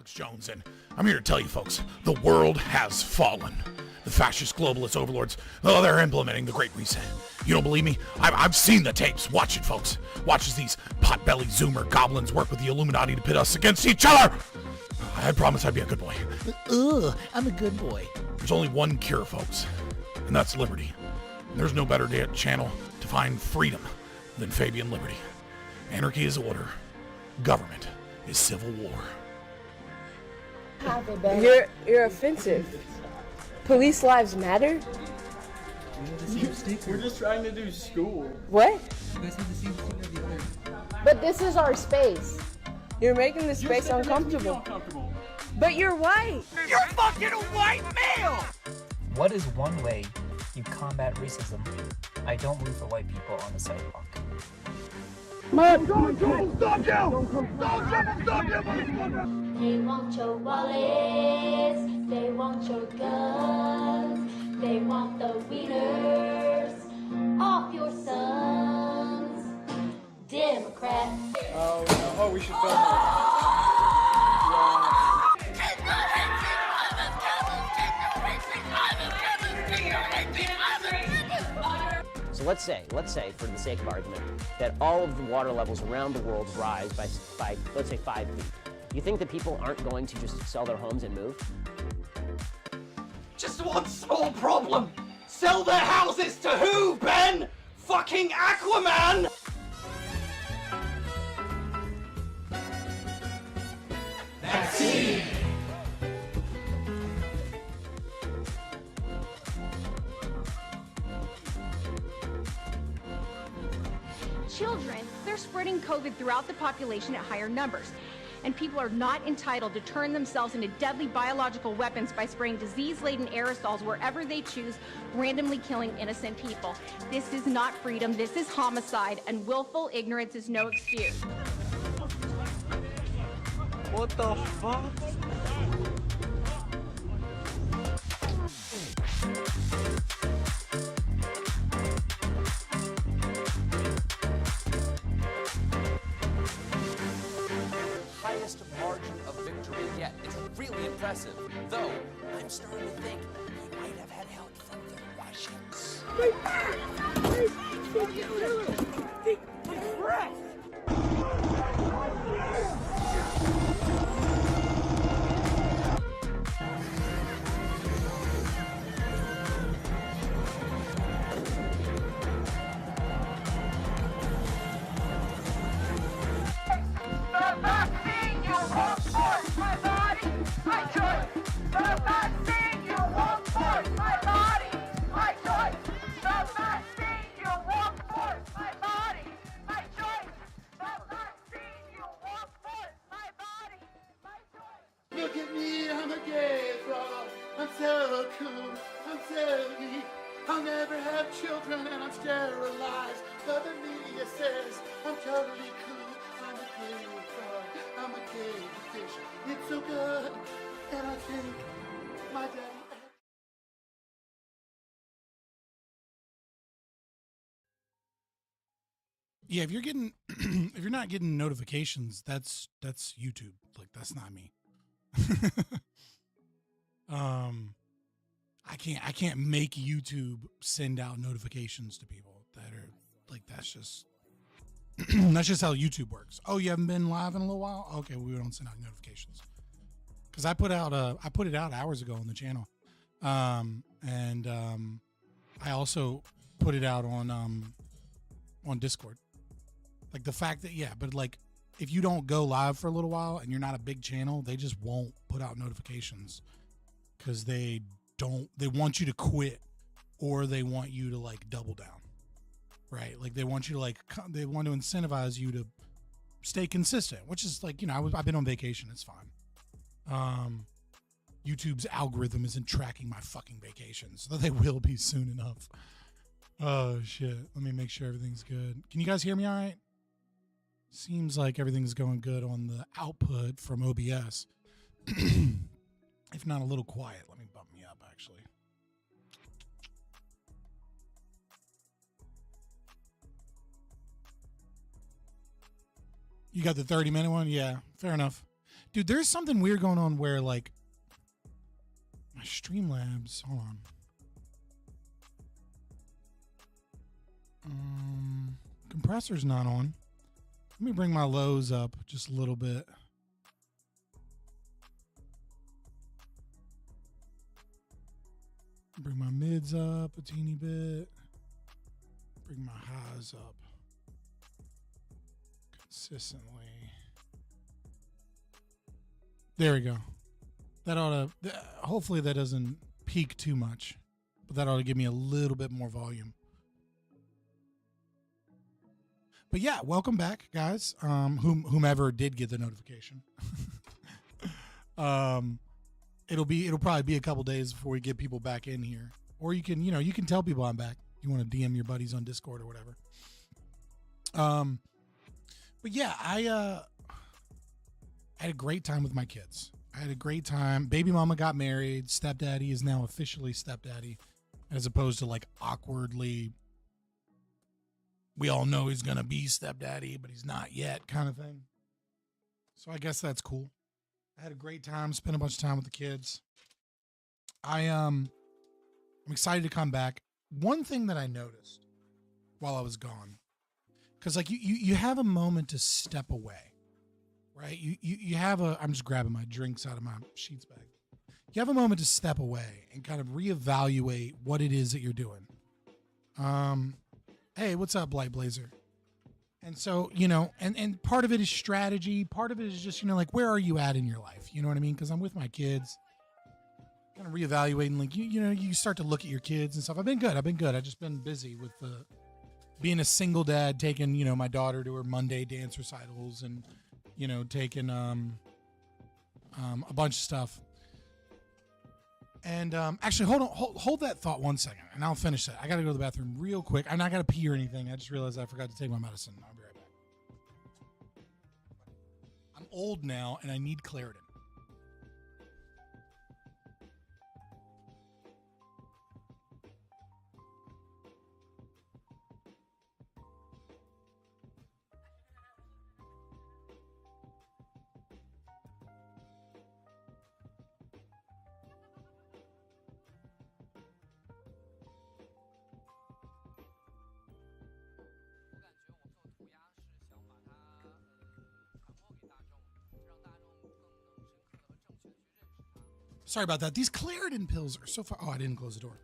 Alex Jones, and I'm here to tell you folks, the world has fallen. The fascist globalist overlords, they're implementing the Great Reset. You don't believe me? I've seen the tapes. Watch it, folks. Watch as these pot-bellied Zoomer goblins work with the Illuminati to pit us against each other. I promise I'd be a good boy. I'm a good boy. There's only one cure, folks, and that's liberty. And there's no better channel to find freedom than Fabian Liberty. Anarchy is order. Government is civil war. You're offensive. Police lives matter? We're just trying to do school. What? You guys have the same sticker the other. But this is our space. You're making the space uncomfortable. But you're white. You're fucking a white male! What is one way you combat racism? I don't root for white people on the sidewalk. They want your wallets, they want your guns, they want the wieners off your sons. Democrats. Oh, we should film So let's say, for the sake of argument, that all of the water levels around the world rise by let's say 5 feet. You think that people aren't going to just sell their homes and move? Just one small problem. Sell their houses to who, Ben? Fucking Aquaman! Vaccine! Children, they're spreading COVID throughout the population at higher numbers. And people are not entitled to turn themselves into deadly biological weapons by spraying disease-laden aerosols wherever they choose, randomly killing innocent people. This is not freedom, this is homicide, and willful ignorance is no excuse. What the fuck? Highest margin of victory yet. It's really impressive. Though, I'm starting to think he might have had help from the Russians. Look at me, I'm a gay frog. I'm so cool, I'm so neat. I'll never have children and I'm sterilized. But the media says I'm totally cool. I'm a gay frog, I'm a gay fish. It's so good, and I think my daddy. Yeah, if you're not getting notifications, that's YouTube. Like, that's not me. I can't make YouTube send out notifications to people that are like, that's just that's just how YouTube works. Oh, you haven't been live in a little while? Okay, we don't send out notifications. Because I put it out hours ago on the channel. And I also put it out on Discord. Like, the fact that, yeah, but like, if you don't go live for a little while and you're not a big channel, they just won't put out notifications because they want you to quit, or they want you to like double down, right? Like, they want you to they want to incentivize you to stay consistent, which is like, you know, I've been on vacation. It's fine. YouTube's algorithm isn't tracking my fucking vacations, so they will be soon enough. Oh shit. Let me make sure everything's good. Can you guys hear me all right? Seems like everything's going good on the output from OBS. If not, a little quiet. Let me bump me up, actually. You got the 30-minute one? Yeah, fair enough. Dude, there's something weird going on where like my Streamlabs, hold on. Compressor's not on. Let me bring my lows up just a little bit. Bring my mids up a teeny bit. Bring my highs up consistently. There we go. That ought to, hopefully that doesn't peak too much, but that ought to give me a little bit more volume. But yeah, welcome back, guys. Whomever did get the notification. It'll probably be a couple days before we get people back in here, or you can tell people I'm back. You want to DM your buddies on Discord or whatever. But yeah, I had a great time with my kids. I had a great time. Baby mama got married. Stepdaddy is now officially stepdaddy, as opposed to like awkwardly, we all know he's going to be stepdaddy, but he's not yet kind of thing. So I guess that's cool. I had a great time, spent a bunch of time with the kids. I'm excited to come back. One thing that I noticed while I was gone, because like you have a moment to step away, right? You have I'm just grabbing my drinks out of my sheets bag. You have a moment to step away and kind of reevaluate what it is that you're doing. Hey, what's up, Blight Blazer? And so, and part of it is strategy. Part of it is just, like, where are you at in your life? You know what I mean? Because I'm with my kids, kind of reevaluating, like, you start to look at your kids and stuff. I've been good. I've just been busy with being a single dad, taking, my daughter to her Monday dance recitals and, taking a bunch of stuff. And actually, hold that thought one second, and I'll finish that. I got to go to the bathroom real quick. I'm not going to pee or anything. I just realized I forgot to take my medicine. I'll be right back. I'm old now, and I need Claritin. Sorry about that. These Claritin pills are so far. Oh, I didn't close the door.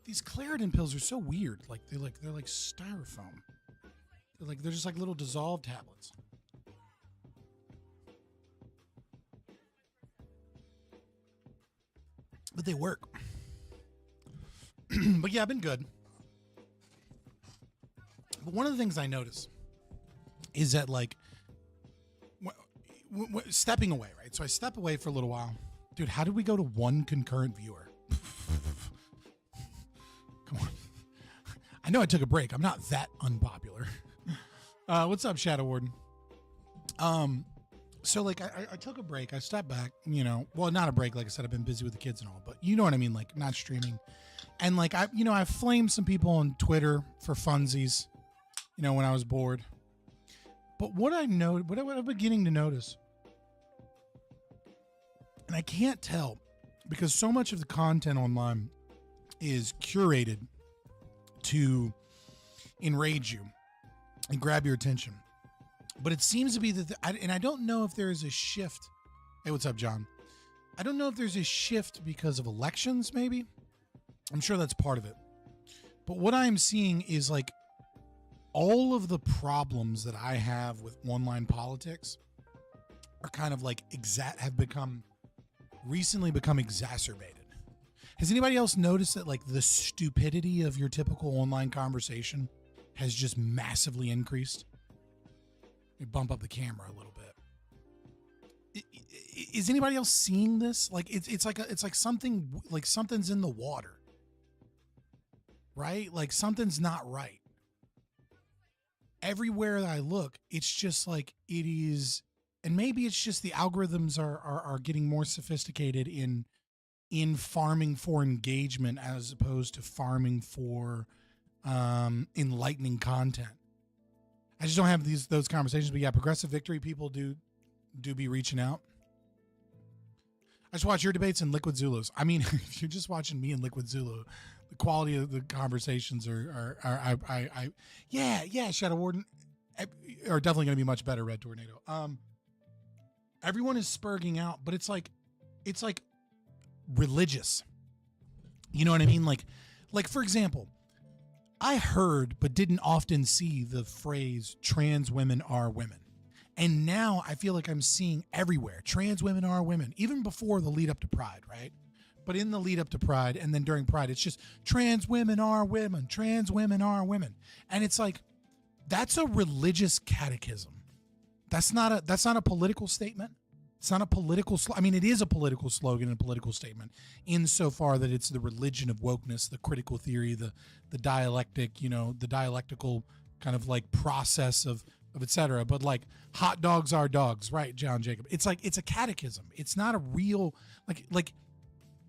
These Claritin pills are so weird. They're like styrofoam. They're just like little dissolved tablets. But they work. But yeah, I've been good. But one of the things I notice is that, like, stepping away, right? So I step away for a little while. Dude, how did we go to one concurrent viewer? Come on. I know I took a break. I'm not that unpopular. What's up, Shadow Warden? So, like, I took a break. I stepped back, well, not a break. Like I said, I've been busy with the kids and all, but you know what I mean? Like, not streaming. And, like, I flamed some people on Twitter for funsies. When I was bored. But what I'm beginning to notice, and I can't tell because so much of the content online is curated to enrage you and grab your attention. But it seems to be that, and I don't know if there is a shift. Hey, what's up, John? I don't know if there's a shift because of elections, maybe. I'm sure that's part of it. But what I'm seeing is like, all of the problems that I have with online politics are kind of like have recently become exacerbated. Has anybody else noticed that, like, the stupidity of your typical online conversation has just massively increased? Let me bump up the camera a little bit. Is anybody else seeing this? Like, it's like something's in the water, right? Like something's not right. Everywhere that I look, it's just like it is, and maybe it's just the algorithms are getting more sophisticated in in farming for engagement as opposed to farming for enlightening content. I just don't have those conversations. But yeah, progressive victory people do be reaching out. I just watch your debates and Liquid Zulus. I mean, if you're just watching me and Liquid Zulu, the quality of the conversations yeah, Shadow Warden are definitely going to be much better. Red Tornado. Everyone is spurging out, but it's like religious. You know what I mean? Like for example, I heard but didn't often see the phrase "trans women are women," and now I feel like I'm seeing everywhere "trans women are women," even before the lead up to Pride, right? But in the lead up to Pride and then during Pride, it's just "trans women are women, trans women are women," and it's like that's a religious catechism. That's not a political statement. It's not a political. I mean, it is a political slogan and a political statement, insofar that it's the religion of wokeness, the critical theory, the dialectic, the dialectical kind of like process of etc. But like, hot dogs are dogs, right, John Jacob? It's like it's a catechism. It's not a real like.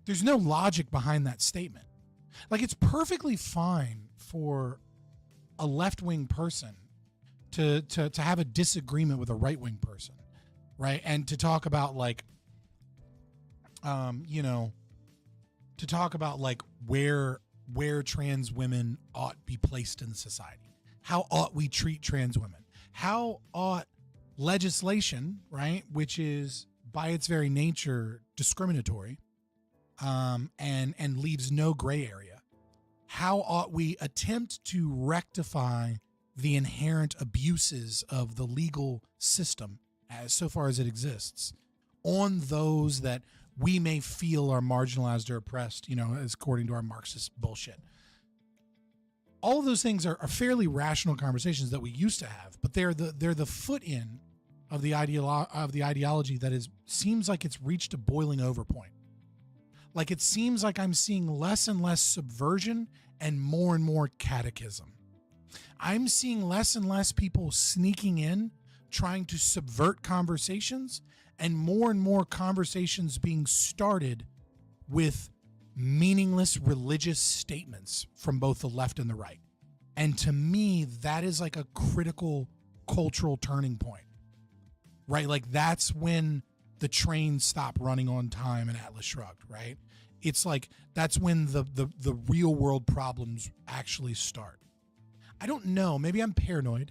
There's no logic behind that statement. Like, it's perfectly fine for a left-wing person to have a disagreement with a right-wing person, right? And to talk about like, to talk about like where trans women ought be placed in society. How ought we treat trans women? How ought legislation, right, which is by its very nature discriminatory, and leaves no gray area. How ought we attempt to rectify the inherent abuses of the legal system as so far as it exists on those that we may feel are marginalized or oppressed, as according to our Marxist bullshit. All of those things are fairly rational conversations that we used to have, but they're the foot in of the ideology that seems like it's reached a boiling over point. Like, it seems like I'm seeing less and less subversion and more catechism. I'm seeing less and less people sneaking in, trying to subvert conversations, and more conversations being started with meaningless religious statements from both the left and the right. And to me, that is like a critical cultural turning point, right? Like, that's when the trains stop running on time in Atlas Shrugged, right? It's like that's when the real world problems actually start. I don't know. Maybe I'm paranoid.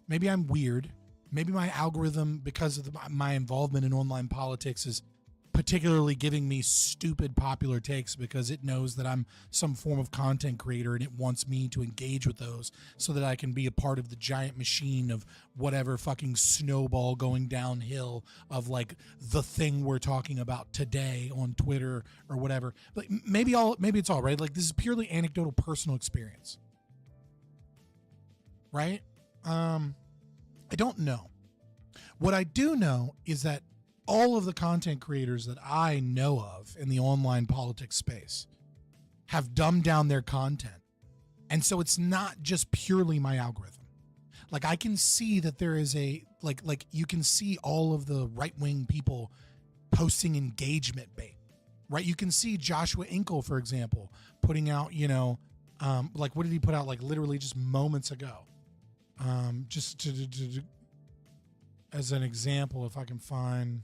Maybe I'm weird. Maybe my algorithm, because of my involvement in online politics, is particularly giving me stupid popular takes because it knows that I'm some form of content creator and it wants me to engage with those so that I can be a part of the giant machine of whatever fucking snowball going downhill of like the thing we're talking about today on Twitter or whatever. Like maybe it's all right. Like, this is purely anecdotal personal experience. Right? I don't know. What I do know is that all of the content creators that I know of in the online politics space have dumbed down their content. And so it's not just purely my algorithm. Like, I can see that there is like you can see all of the right-wing people posting engagement bait, right? You can see Joshua Inkle, for example, putting out, like, what did he put out like literally just moments ago? Just to as an example, if I can find,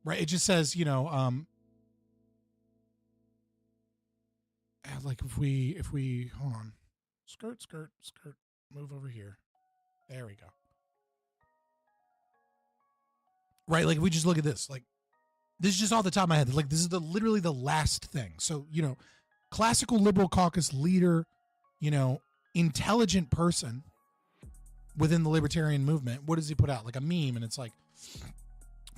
right, it just says, like if we hold on, skirt, move over here. There we go. Right, like if we just look at this, like this is just off the top of my head. Like, this is literally the last thing. So, classical liberal caucus leader, intelligent person within the libertarian movement. What does he put out? Like a meme, and it's like,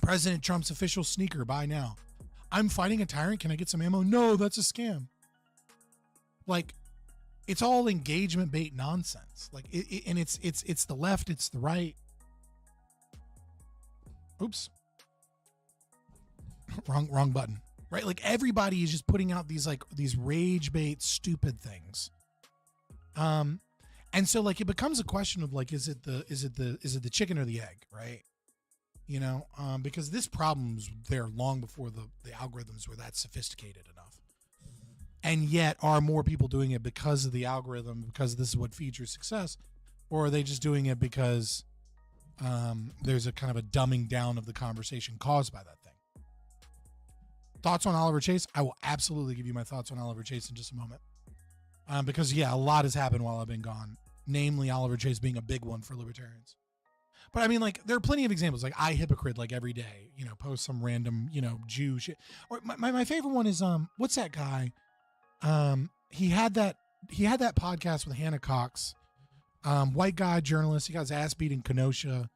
President Trump's official sneaker, buy now. I'm fighting a tyrant. Can I get some ammo? No, that's a scam. Like, it's all engagement bait nonsense. Like, and it's the left, it's the right. Oops. Wrong button. Right? Like, everybody is just putting out these rage bait stupid things. And so, like, it becomes a question of like, is it the chicken or the egg, right? you know, because this problem's there long before the algorithms were that sophisticated enough. And yet, are more people doing it because of the algorithm, because this is what features success, or are they just doing it because there's a kind of a dumbing down of the conversation caused by that thing? Thoughts on Oliver Chase? I will absolutely give you my thoughts on Oliver Chase in just a moment. Because, yeah, a lot has happened while I've been gone, namely Oliver Chase being a big one for libertarians. But I mean, like, there are plenty of examples. Like, I hypocrite, like, every day, you know, post some random, you know, Jew shit. Or my favorite one is, what's that guy? He had that podcast with Hannah Cox, white guy journalist. He got his ass beat in Kenosha.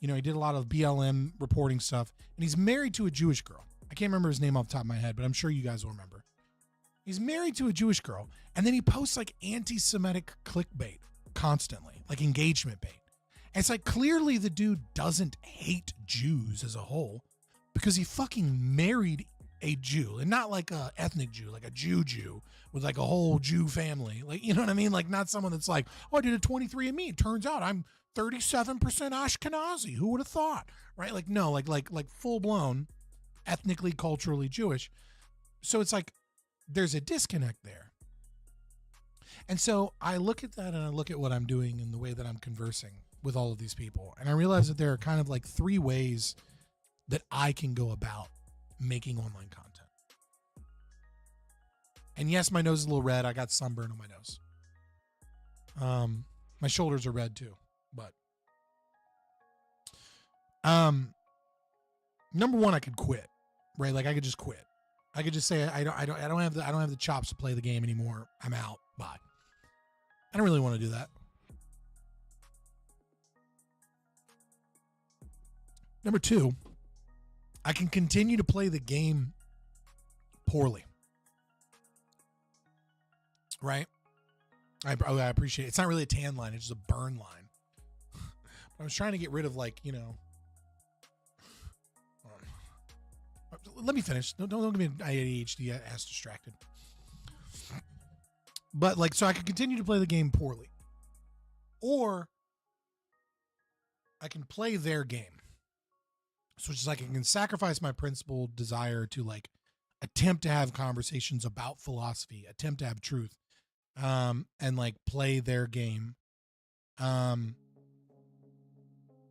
You know, he did a lot of BLM reporting stuff, and he's married to a Jewish girl. I can't remember his name off the top of my head, but I'm sure you guys will remember. He's married to a Jewish girl, and then he posts like anti-Semitic clickbait constantly, like engagement bait. And it's like, clearly the dude doesn't hate Jews as a whole because he fucking married a Jew, and not like a ethnic Jew, like a Jew with like a whole Jew family. Like, you know what I mean? Like, not someone that's like, oh, I did a 23andMe. It turns out I'm 37% Ashkenazi. Who would have thought? Right? Like, no, like full blown ethnically, culturally Jewish. So it's like, there's a disconnect there. And so I look at that and I look at what I'm doing and the way that I'm conversing with all of these people. And I realize that there are kind of like three ways that I can go about making online content. And yes, my nose is a little red. I got sunburn on my nose. My shoulders are red too, but number one, I could quit, right? Like, I could just quit. I could just say, I don't have the chops to play the game anymore. I'm out. Bye. I don't really want to do that. Number two, I can continue to play the game poorly. Right? I appreciate it. It's not really a tan line. It's just a burn line. I was trying to get rid of, like, you know, let me finish. Don't get me ADHD ass distracted. But like, so I can continue to play the game poorly, or I can play their game. So it's just like, I can sacrifice my principled desire to like attempt to have conversations about philosophy, attempt to have truth, and like play their game. And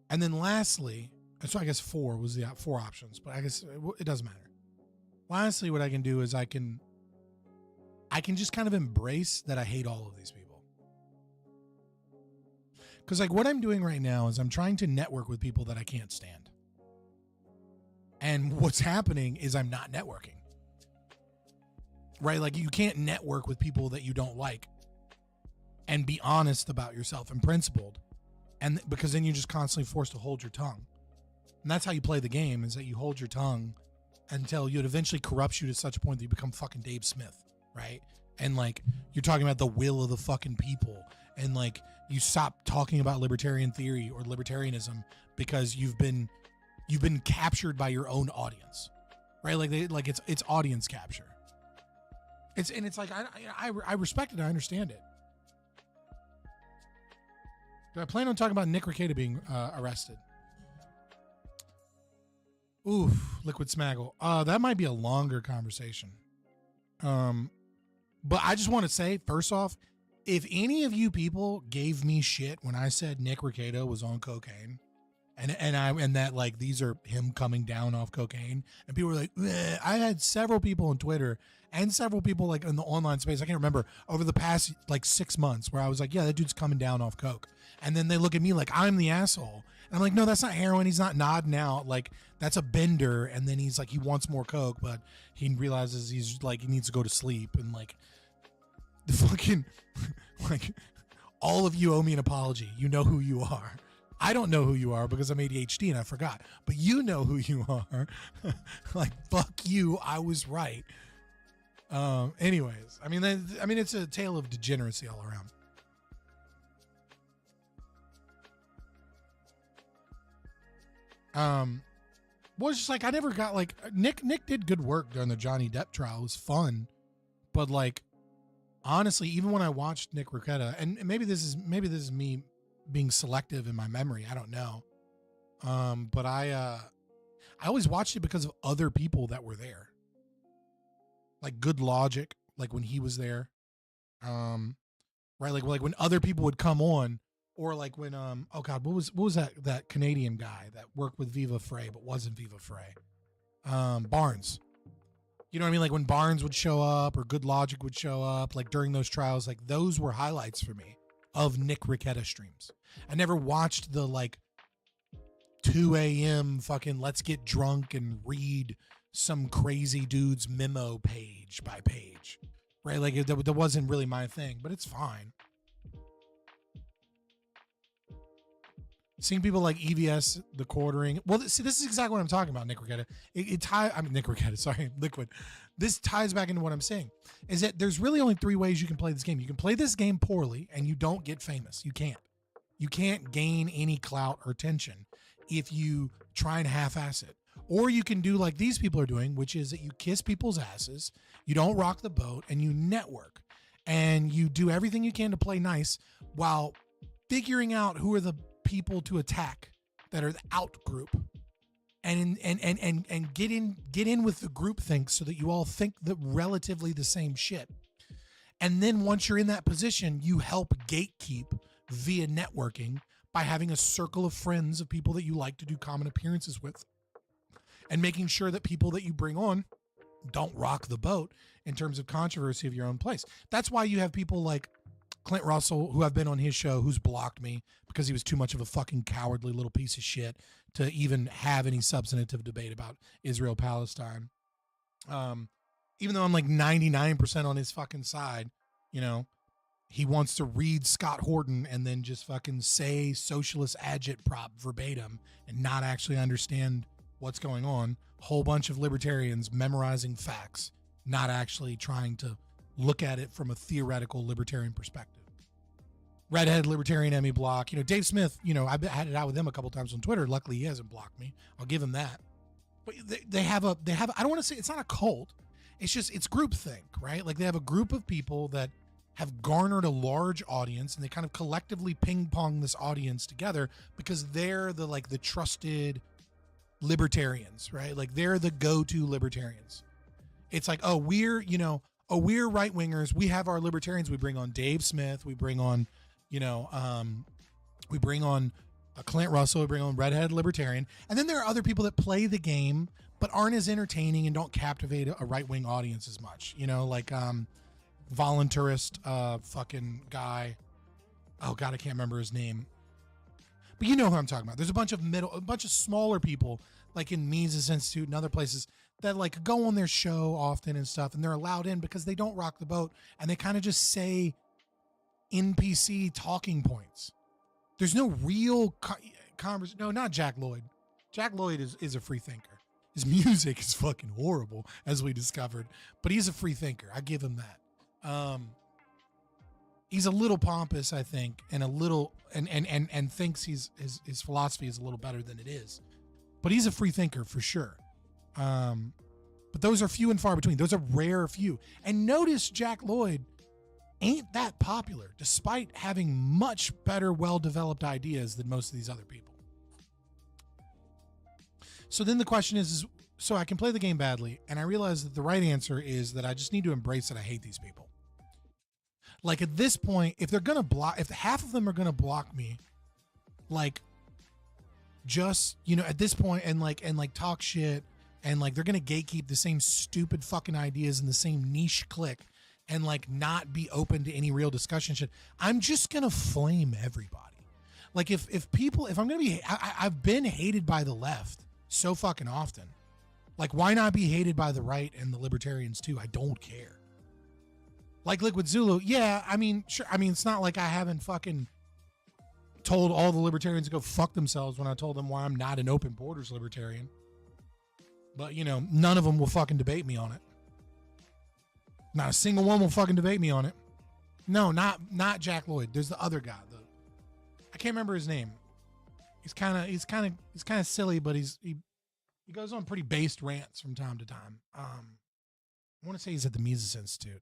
then lastly, so I guess four was the four options, but I guess it doesn't matter. Lastly, what I can do is I can just kind of embrace that I hate all of these people. Because like, what I'm doing right now is I'm trying to network with people that I can't stand. And what's happening is I'm not networking. Right? Like, you can't network with people that you don't like and be honest about yourself and principled. And because then you're just constantly forced to hold your tongue. And that's how you play the game, is that you hold your tongue until it eventually corrupts you to such a point that you become fucking Dave Smith, right? And like, you're talking about the will of the fucking people, and like, you stop talking about libertarian theory or libertarianism because you've been captured by your own audience, right? Like it's audience capture. It's like, I respect it. I understand it. Do I plan on talking about Nick Rekieta being arrested? Oof, Liquid Smaggle. That might be a longer conversation. But I just want to say, first off, if any of you people gave me shit when I said Nick Rekieta was on cocaine, and that like these are him coming down off cocaine, and people were like, bleh. I had several people on Twitter and several people like in the online space, I can't remember, over the past like 6 months, where I was like, yeah, that dude's coming down off coke. And then they look at me like I'm the asshole. And I'm like, no, that's not heroin. He's not nodding out. Like, that's a bender. And then he's like, he wants more coke, but he realizes he's like, he needs to go to sleep. And like, the fucking, like, all of you owe me an apology. You know who you are. I don't know who you are because I'm ADHD and I forgot, but you know who you are. Like, fuck you. I was right. Anyways, I mean, it's a tale of degeneracy all around. Well, it's just like, I never got like, Nick did good work during the Johnny Depp trial. It was fun, but like, honestly, even when I watched Nick Rekieta, and maybe this is me being selective in my memory, I don't know. But I always watched it because of other people that were there. Like Good Logic, like when he was there. Right, like when other people would come on, or like when oh god, what was that Canadian guy that worked with Viva Frey but wasn't Viva Frey? Barnes. You know what I mean? Like when Barnes would show up or Good Logic would show up, like during those trials, like those were highlights for me of Nick Ricketta streams. I never watched the like 2 a.m. fucking let's get drunk and read some crazy dude's memo page by page. Right? Like that wasn't really my thing, but it's fine. Seeing people like EVS, the quartering. Well, see, this is exactly what I'm talking about, Nick Ricketta. Nick Ricketta, sorry, Liquid. This ties back into what I'm saying, is that there's really only 3 ways you can play this game. You can play this game poorly and you don't get famous. You can't. You can't gain any clout or attention if you try and half-ass it. Or you can do like these people are doing, which is that you kiss people's asses, you don't rock the boat, and you network. And you do everything you can to play nice while figuring out who are the people to attack that are the out group, and get in with the group think so that you all think relatively the same shit. And then once you're in that position, you help gatekeep via networking by having a circle of friends of people that you like to do common appearances with, and making sure that people that you bring on don't rock the boat in terms of controversy of your own place. That's why you have people like Clint Russell, who I've been on his show, who's blocked me because he was too much of a fucking cowardly little piece of shit to even have any substantive debate about Israel-Palestine. Even though I'm like 99% on his fucking side, you know, he wants to read Scott Horton and then just fucking say socialist agit prop verbatim and not actually understand what's going on. Whole bunch of libertarians memorizing facts, not actually trying to look at it from a theoretical libertarian perspective. Redhead libertarian Emmy block. You know, Dave Smith, you know, I've had it out with him a couple times on Twitter. Luckily, he hasn't blocked me. I'll give him that. But they have I don't want to say, it's not a cult. It's just, it's groupthink, right? Like they have a group of people that have garnered a large audience and they kind of collectively ping pong this audience together because they're the trusted libertarians, right? Like they're the go-to libertarians. It's like, oh, we're right wingers. We have our libertarians. We bring on Dave Smith. We bring on, Clint Russell. We bring on Redhead Libertarian. And then there are other people that play the game, but aren't as entertaining and don't captivate a right wing audience as much. You know, like voluntarist fucking guy. Oh God, I can't remember his name. But you know who I'm talking about. There's a bunch of smaller people like in Mises Institute and other places that like go on their show often and stuff, and they're allowed in because they don't rock the boat and they kind of just say NPC talking points. There's no real conversation. No, not Jack Lloyd. Jack Lloyd is a free thinker. His music is fucking horrible, as we discovered, but he's a free thinker. I give him that. He's a little pompous, I think, and a little and thinks his philosophy is a little better than it is. But he's a free thinker for sure. But those are few and far between. Those are rare few. And notice Jack Lloyd ain't that popular, despite having much better, well-developed ideas than most of these other people. So then the question is so I can play the game badly, and I realize that the right answer is that I just need to embrace that I hate these people. Like at this point, if half of them are gonna block me, like just, at this point and talk shit and like they're gonna gatekeep the same stupid fucking ideas in the same niche clique and like not be open to any real discussion shit, I'm just gonna flame everybody. Like if I'm gonna be, I've been hated by the left so fucking often. Like why not be hated by the right and the libertarians too? I don't care. Like Liquid Zulu, yeah, I mean, sure. I mean, it's not like I haven't fucking told all the libertarians to go fuck themselves when I told them why I'm not an open borders libertarian. But, none of them will fucking debate me on it. Not a single one will fucking debate me on it. No, not Jack Lloyd. There's the other guy. I can't remember his name. He's kind of silly, but he goes on pretty based rants from time to time. I want to say he's at the Mises Institute,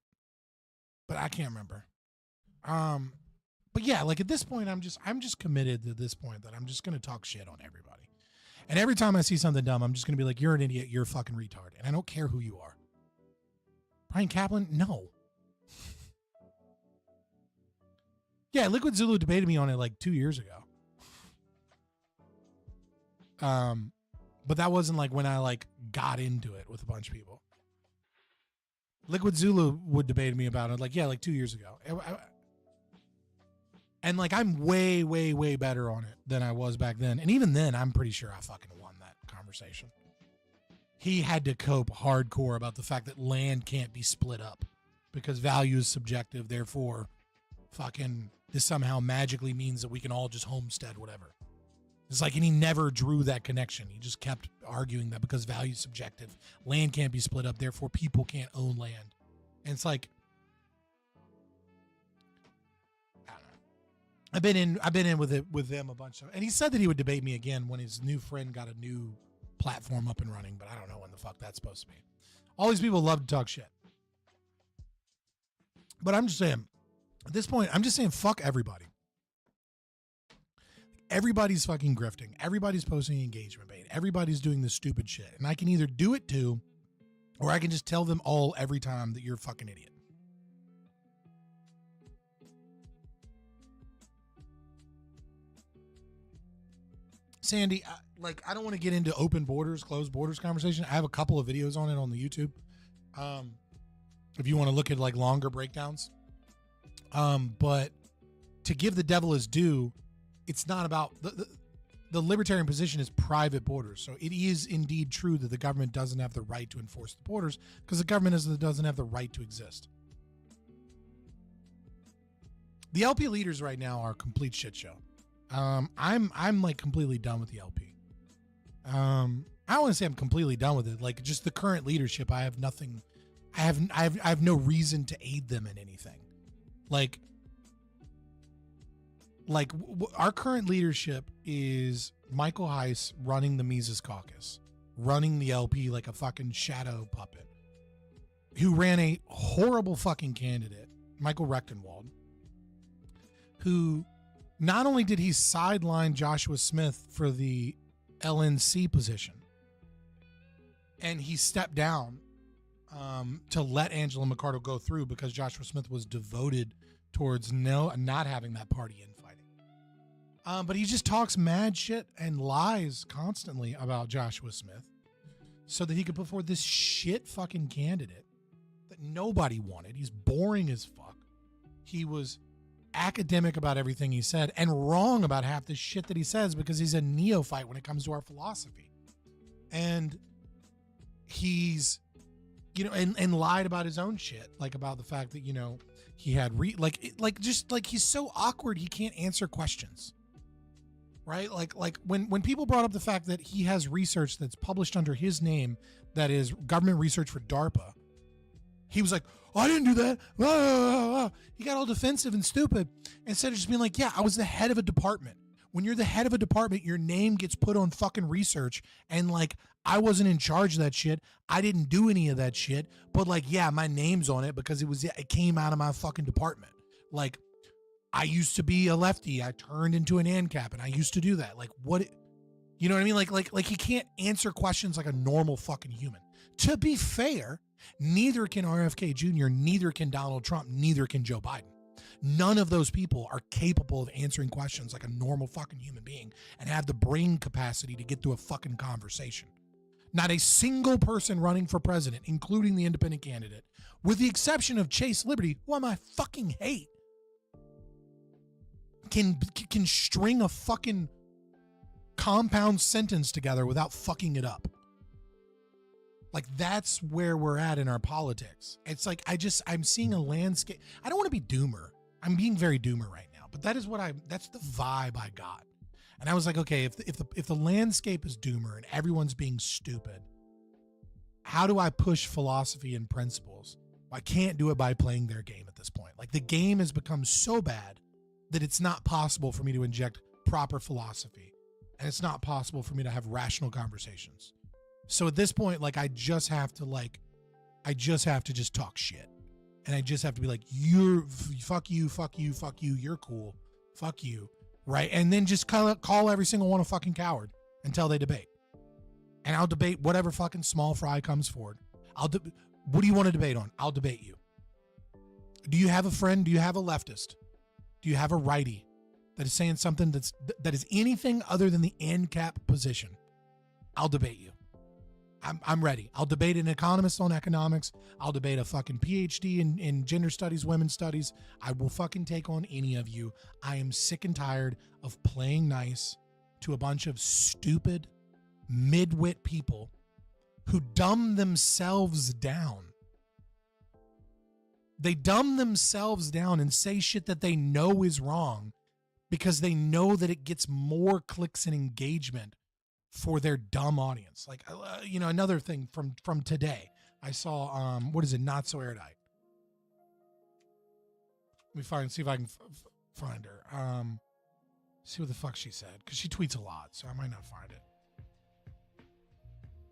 but I can't remember. But yeah, like at this point, I'm just committed to this point that I'm just going to talk shit on everybody. And every time I see something dumb, I'm just going to be like, you're an idiot. You're a fucking retard. And I don't care who you are. Brian Kaplan? No. Yeah, Liquid Zulu debated me on it like 2 years ago. But that wasn't like when I like got into it with a bunch of people. Liquid Zulu would debate me about it like, yeah, like 2 years ago. And like I'm way, way, way better on it than I was back then. And even then, I'm pretty sure I fucking won that conversation. He had to cope hardcore about the fact that land can't be split up because value is subjective. Therefore, fucking this somehow magically means that we can all just homestead whatever. It's like, and he never drew that connection. He just kept arguing that because value is subjective, land can't be split up. Therefore, people can't own land. And it's like, I don't know. I've been in with them a bunch of, and he said that he would debate me again when his new friend got a new platform up and running, but I don't know when the fuck that's supposed to be. All these people love to talk shit. But I'm just saying, at this point, I'm just saying, fuck everybody. Everybody's fucking grifting. Everybody's posting engagement bait. Everybody's doing this stupid shit. And I can either do it too, or I can just tell them all every time that you're a fucking idiot. Sandy, I don't want to get into open borders, closed borders conversation. I have a couple of videos on it on the YouTube. If you want to look at like longer breakdowns. But to give the devil his due, it's not about the libertarian position is private borders. So it is indeed true that the government doesn't have the right to enforce the borders because the government doesn't have the right to exist. The LP leaders right now are a complete shit show. I'm like completely done with the LP. I don't want to say I'm completely done with it. Like just the current leadership, I have nothing. I have no reason to aid them in anything. Our current leadership is Michael Heiss running the Mises Caucus, running the LP like a fucking shadow puppet, who ran a horrible fucking candidate, Michael Rechtenwald, who not only did he sideline Joshua Smith for the LNC position, and he stepped down to let Angela McArdle go through because Joshua Smith was devoted towards not having that party infighting. But he just talks mad shit and lies constantly about Joshua Smith so that he could put forward this shit fucking candidate that nobody wanted. He's boring as fuck. He was academic about everything he said and wrong about half the shit that he says because he's a neophyte when it comes to our philosophy. And he's, and lied about his own shit, like about the fact that, he had he's so awkward he can't answer questions. Right? Like when people brought up the fact that he has research that's published under his name that is government research for DARPA, he was like, oh, I didn't do that. He got all defensive and stupid instead of just being like, yeah, I was the head of a department. When you're the head of a department, your name gets put on fucking research, and like I wasn't in charge of that shit. I didn't do any of that shit, but like, yeah, my name's on it because it came out of my fucking department. Like, I used to be a lefty. I turned into an ANCAP, and I used to do that. Like, what? You know what I mean? Like he can't answer questions like a normal fucking human. To be fair, neither can RFK Jr., neither can Donald Trump, neither can Joe Biden. None of those people are capable of answering questions like a normal fucking human being and have the brain capacity to get through a fucking conversation. Not a single person running for president, including the independent candidate, with the exception of Chase Liberty, who I fucking hate, can string a fucking compound sentence together without fucking it up. Like, that's where we're at in our politics. It's like, I'm seeing a landscape. I don't want to be doomer. I'm being very doomer right now, but that's the vibe I got. And I was like, okay, if the landscape is doomer and everyone's being stupid, how do I push philosophy and principles? I can't do it by playing their game at this point. Like, the game has become so bad that it's not possible for me to inject proper philosophy, and it's not possible for me to have rational conversations. So at this point, like, I just have to just talk shit. And I just have to be like, fuck you, you're cool, fuck you, right? And then just call every single one a fucking coward until they debate. And I'll debate whatever fucking small fry comes forward. What do you want to debate on? I'll debate you. Do you have a friend? Do you have a leftist? Do you have a righty that is saying something that is anything other than the ANCAP position? I'll debate you. I'm ready. I'll debate an economist on economics. I'll debate a fucking PhD in gender studies, women's studies. I will fucking take on any of you. I am sick and tired of playing nice to a bunch of stupid, mid-wit people who dumb themselves down. They dumb themselves down and say shit that they know is wrong because they know that it gets more clicks and engagement for their dumb audience. Like, another thing from today, I saw, what is it? Not So Erudite. Let me see if I can find her. See what the fuck she said, because she tweets a lot, so I might not find it.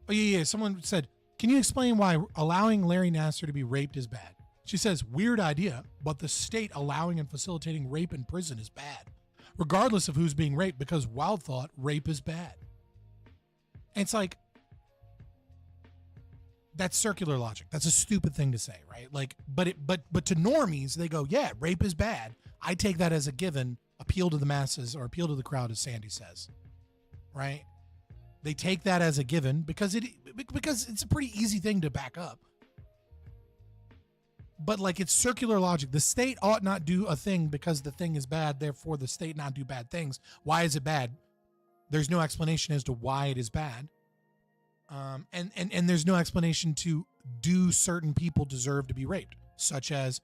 Oh, yeah. Someone said, can you explain why allowing Larry Nassar to be raped is bad? She says, weird idea, but the state allowing and facilitating rape in prison is bad, regardless of who's being raped, because Wild thought rape is bad. And it's like, that's circular logic. That's a stupid thing to say, right? Like, but to normies, they go, yeah, rape is bad. I take that as a given, appeal to the masses or appeal to the crowd, as Sandy says, right? They take that as a given because it's a pretty easy thing to back up. But like, it's circular logic. The state ought not do a thing because the thing is bad. Therefore, the state not do bad things. Why is it bad? There's no explanation as to why it is bad. And there's no explanation to do certain people deserve to be raped, such as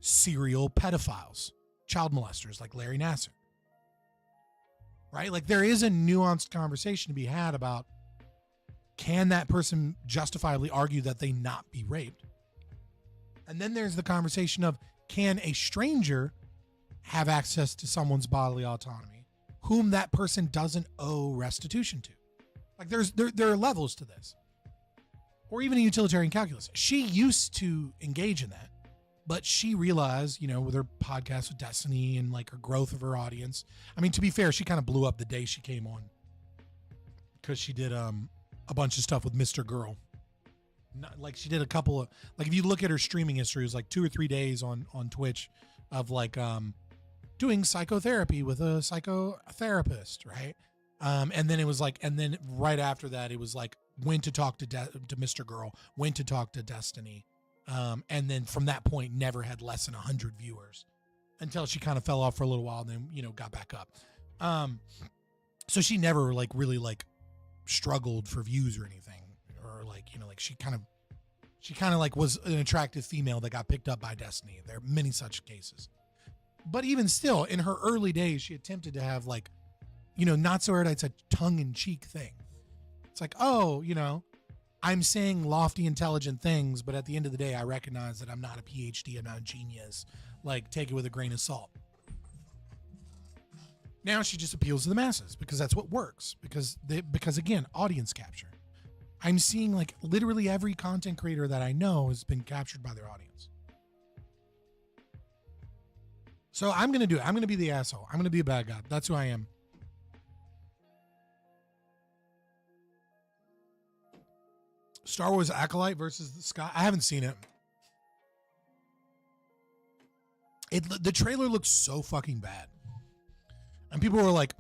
serial pedophiles, child molesters like Larry Nassar. Right? Like, there is a nuanced conversation to be had about, can that person justifiably argue that they not be raped? And then there's the conversation of, can a stranger have access to someone's bodily autonomy whom that person doesn't owe restitution to? Like, there are levels to this. Or even a utilitarian calculus. She used to engage in that, but she realized, with her podcast with Destiny and like her growth of her audience. I mean, to be fair, she kind of blew up the day she came on because she did a bunch of stuff with Mr. Girl. Like, she did a couple of, like, if you look at her streaming history, it was like 2 or 3 days on Twitch of like doing psychotherapy with a psychotherapist, right? And then it was like, and then right after that, it was like, went to talk to Mr. Girl, went to talk to Destiny. And then from that point, never had less than 100 viewers until she kind of fell off for a little while and then, got back up. So she never like really like struggled for views or anything, or like, like she kind of like was an attractive female that got picked up by Destiny. There are many such cases. But even still, in her early days, she attempted to have like, Not So Erudite's a tongue-in-cheek thing. It's like, oh, I'm saying lofty, intelligent things, but at the end of the day, I recognize that I'm not a PhD, I'm not a genius. Like, take it with a grain of salt. Now she just appeals to the masses because that's what works. Because again, audience capture. I'm seeing like literally every content creator that I know has been captured by their audience. So I'm going to do it. I'm going to be the asshole. I'm going to be a bad guy. That's who I am. Star Wars Acolyte versus the Sky. I haven't seen it. The trailer looks so fucking bad. And people were like,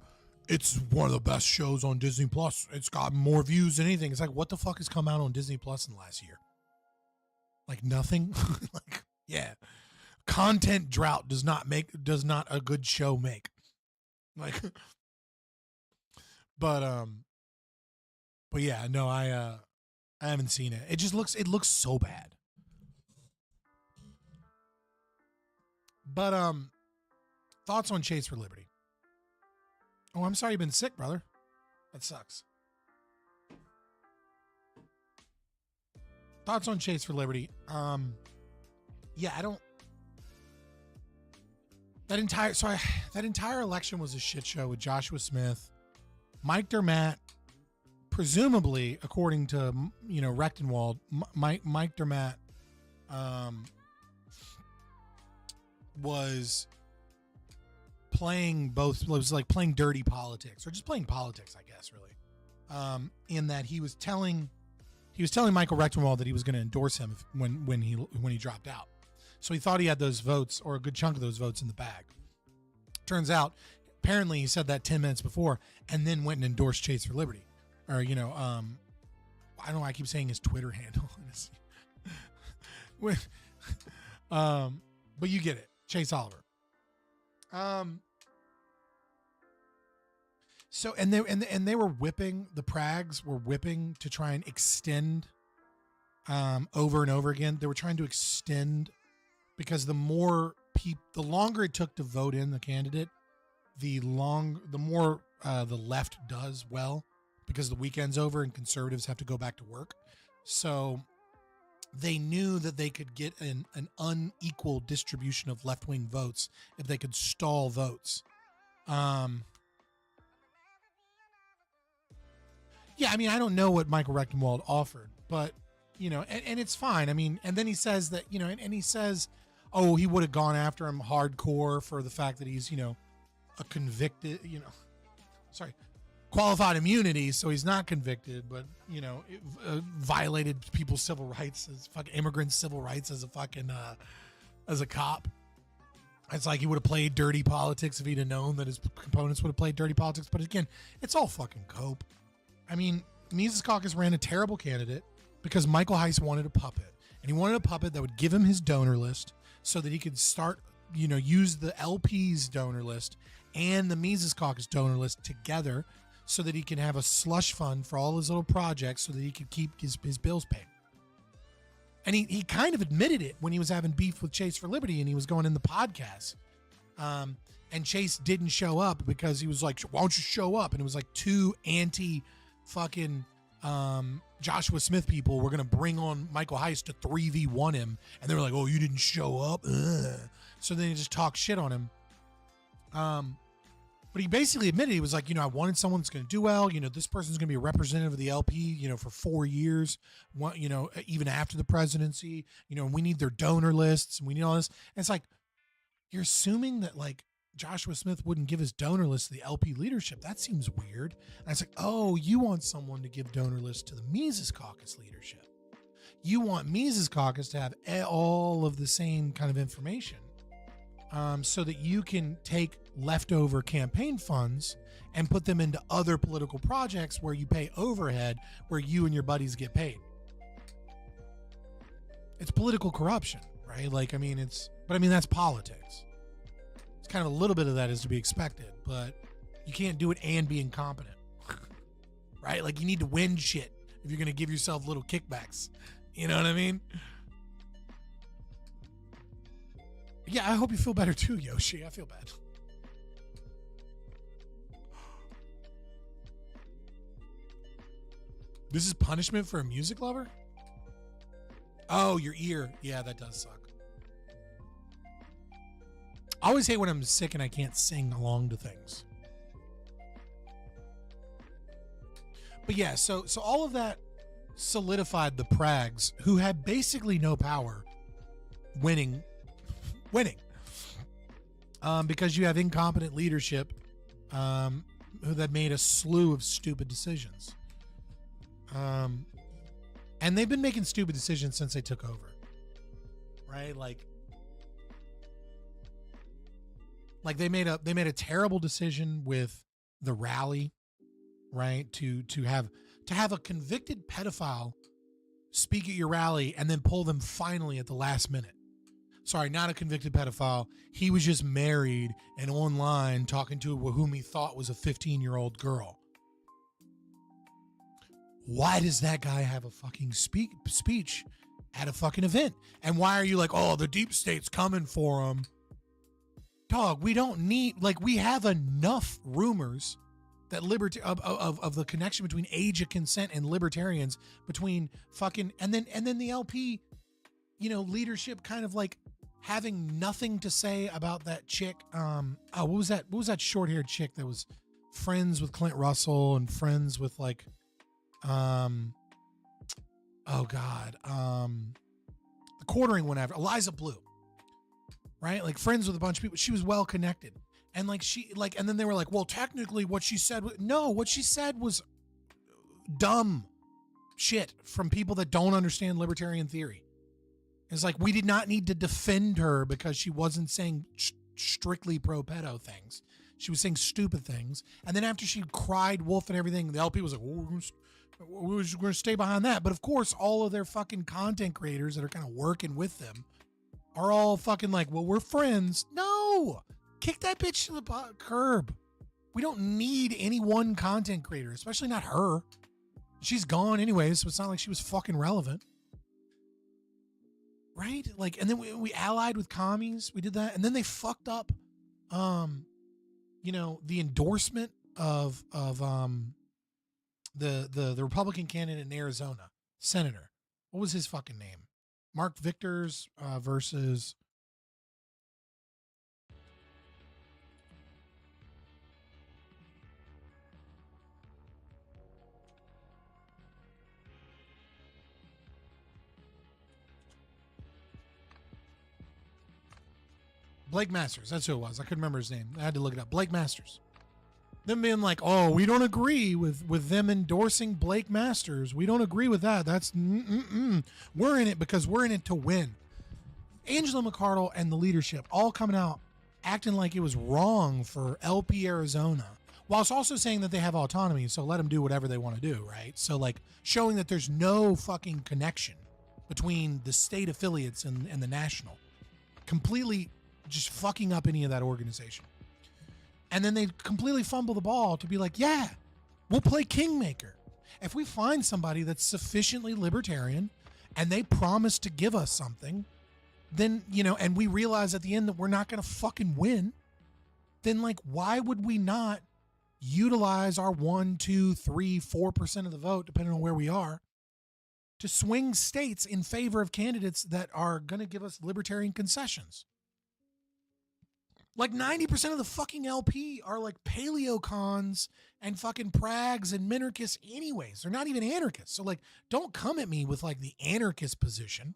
it's one of the best shows on Disney Plus. It's got more views than anything. It's like, what the fuck has come out on Disney Plus in the last year? Like nothing? Like, yeah. Content drought does not a good show make. Like, but yeah, no, I haven't seen it. It looks so bad. But thoughts on Chase for Liberty? Oh, I'm sorry you've been sick, brother. That sucks. Thoughts on Chase for Liberty? Yeah, I don't. That entire election was a shit show with Joshua Smith, Mike Dermatt. Presumably, according to Rechtenwald, Mike Dermatt was playing both. Was like playing dirty politics, or just playing politics, I guess, really. in that he was telling Michael Rectenwald that he was going to endorse him when he dropped out. So he thought he had those votes, or a good chunk of those votes, in the bag. Turns out, apparently, he said that 10 minutes before, and then went and endorsed Chase for Liberty, or I don't know why I keep saying his Twitter handle. But you get it, Chase Oliver. So they were whipping, the Prags were whipping to try and extend over and over again. They were trying to extend, because the longer it took to vote in the candidate, the more the left does well, because the weekend's over and conservatives have to go back to work. So they knew that they could get an unequal distribution of left-wing votes if they could stall votes. Yeah, I mean, I don't know what Michael Rectenwald offered, but, and it's fine. I mean, and then he says that, and he says, oh, he would have gone after him hardcore for the fact that he's, a convicted, qualified immunity, so he's not convicted, but, violated people's civil rights, as fucking immigrants' civil rights as a fucking, as a cop. It's like he would have played dirty politics if he'd have known that his opponents would have played dirty politics. But again, it's all fucking cope. I mean, Mises Caucus ran a terrible candidate because Michael Heiss wanted a puppet. And he wanted a puppet that would give him his donor list so that he could start, use the LP's donor list and the Mises Caucus donor list together so that he can have a slush fund for all his little projects so that he could keep his bills paid. And he kind of admitted it when he was having beef with Chase for Liberty and he was going in the podcast. And Chase didn't show up because he was like, why don't you show up? And it was like two fucking Joshua Smith people were going to bring on Michael Heiss to 3v1 him. And they were like, oh, you didn't show up? Ugh. So then he just talked shit on him. But he basically admitted, he was like, I wanted someone that's going to do well. This person's going to be a representative of the LP, for 4 years, even after the presidency. We need their donor lists and we need all this. And it's like, you're assuming that like Joshua Smith wouldn't give his donor list to the LP leadership. That seems weird. And it's like, oh, you want someone to give donor lists to the Mises Caucus leadership. You want Mises Caucus to have all of the same kind of information. So that you can take leftover campaign funds and put them into other political projects where you pay overhead, where you and your buddies get paid. It's political corruption, right? Like, that's politics. It's kind of a little bit of that is to be expected, but you can't do it and be incompetent, right? Like, you need to win shit if you're going to give yourself little kickbacks. You know what I mean? Yeah, I hope you feel better too, Yoshi. I feel bad. This is punishment for a music lover? Oh, your ear. Yeah, that does suck. I always hate when I'm sick and I can't sing along to things. But yeah, so all of that solidified the Prags, who had basically no power, winning. Because you have incompetent leadership that made a slew of stupid decisions. And they've been making stupid decisions since they took over. Right? Like they made a terrible decision with the rally, right? To have a convicted pedophile speak at your rally and then pull them finally at the last minute. Sorry, not a convicted pedophile. He was just married and online talking to whom he thought was a 15-year-old girl. Why does that guy have a fucking speech at a fucking event? And why are you like, oh, the deep state's coming for him? Dog, we don't need, we have enough rumors that of the connection between age of consent and libertarians between fucking, and then the LP, leadership kind of having nothing to say about that chick. What was that short-haired chick that was friends with Clint Russell and friends with the quartering whenever, Eliza Blue, right? Like friends with a bunch of people. She was well connected. And and then they were like, well, technically what she said was dumb shit from people that don't understand libertarian theory. It's like, we did not need to defend her because she wasn't saying strictly pro-pedo things. She was saying stupid things. And then after she cried wolf and everything, the LP was like, well, we're going to stay behind that. But of course, all of their fucking content creators that are kind of working with them are all fucking like, well, we're friends. No! Kick that bitch to the curb. We don't need any one content creator, especially not her. She's gone anyways, so it's not like she was fucking relevant. Right? Like, and then we allied with commies. We did that. And then they fucked up, you know, the endorsement of the Republican candidate in Arizona, Senator. What was his fucking name? Mark Victors versus... Blake Masters. That's who it was. I couldn't remember his name. I had to look it up. Blake Masters. Them being like, oh, we don't agree with them endorsing Blake Masters. We don't agree with that. That's We're in it because we're in it to win. Angela McArdle and the leadership all coming out acting like it was wrong for LP Arizona, whilst also saying that they have autonomy, so let them do whatever they want to do, right? So like showing that there's no fucking connection between the state affiliates and the national. Completely just fucking up any of that organization. And then they completely fumble the ball to be like, yeah, we'll play kingmaker. If we find somebody that's sufficiently libertarian and they promise to give us something, then, you know, and we realize at the end that we're not going to fucking win, then like, why would we not utilize our 1, 2, 3, 4% of the vote, depending on where we are, to swing states in favor of candidates that are going to give us libertarian concessions? Like 90% of the fucking LP are like paleocons and fucking prags and minarchists anyways. They're not even anarchists. So like, don't come at me with like the anarchist position.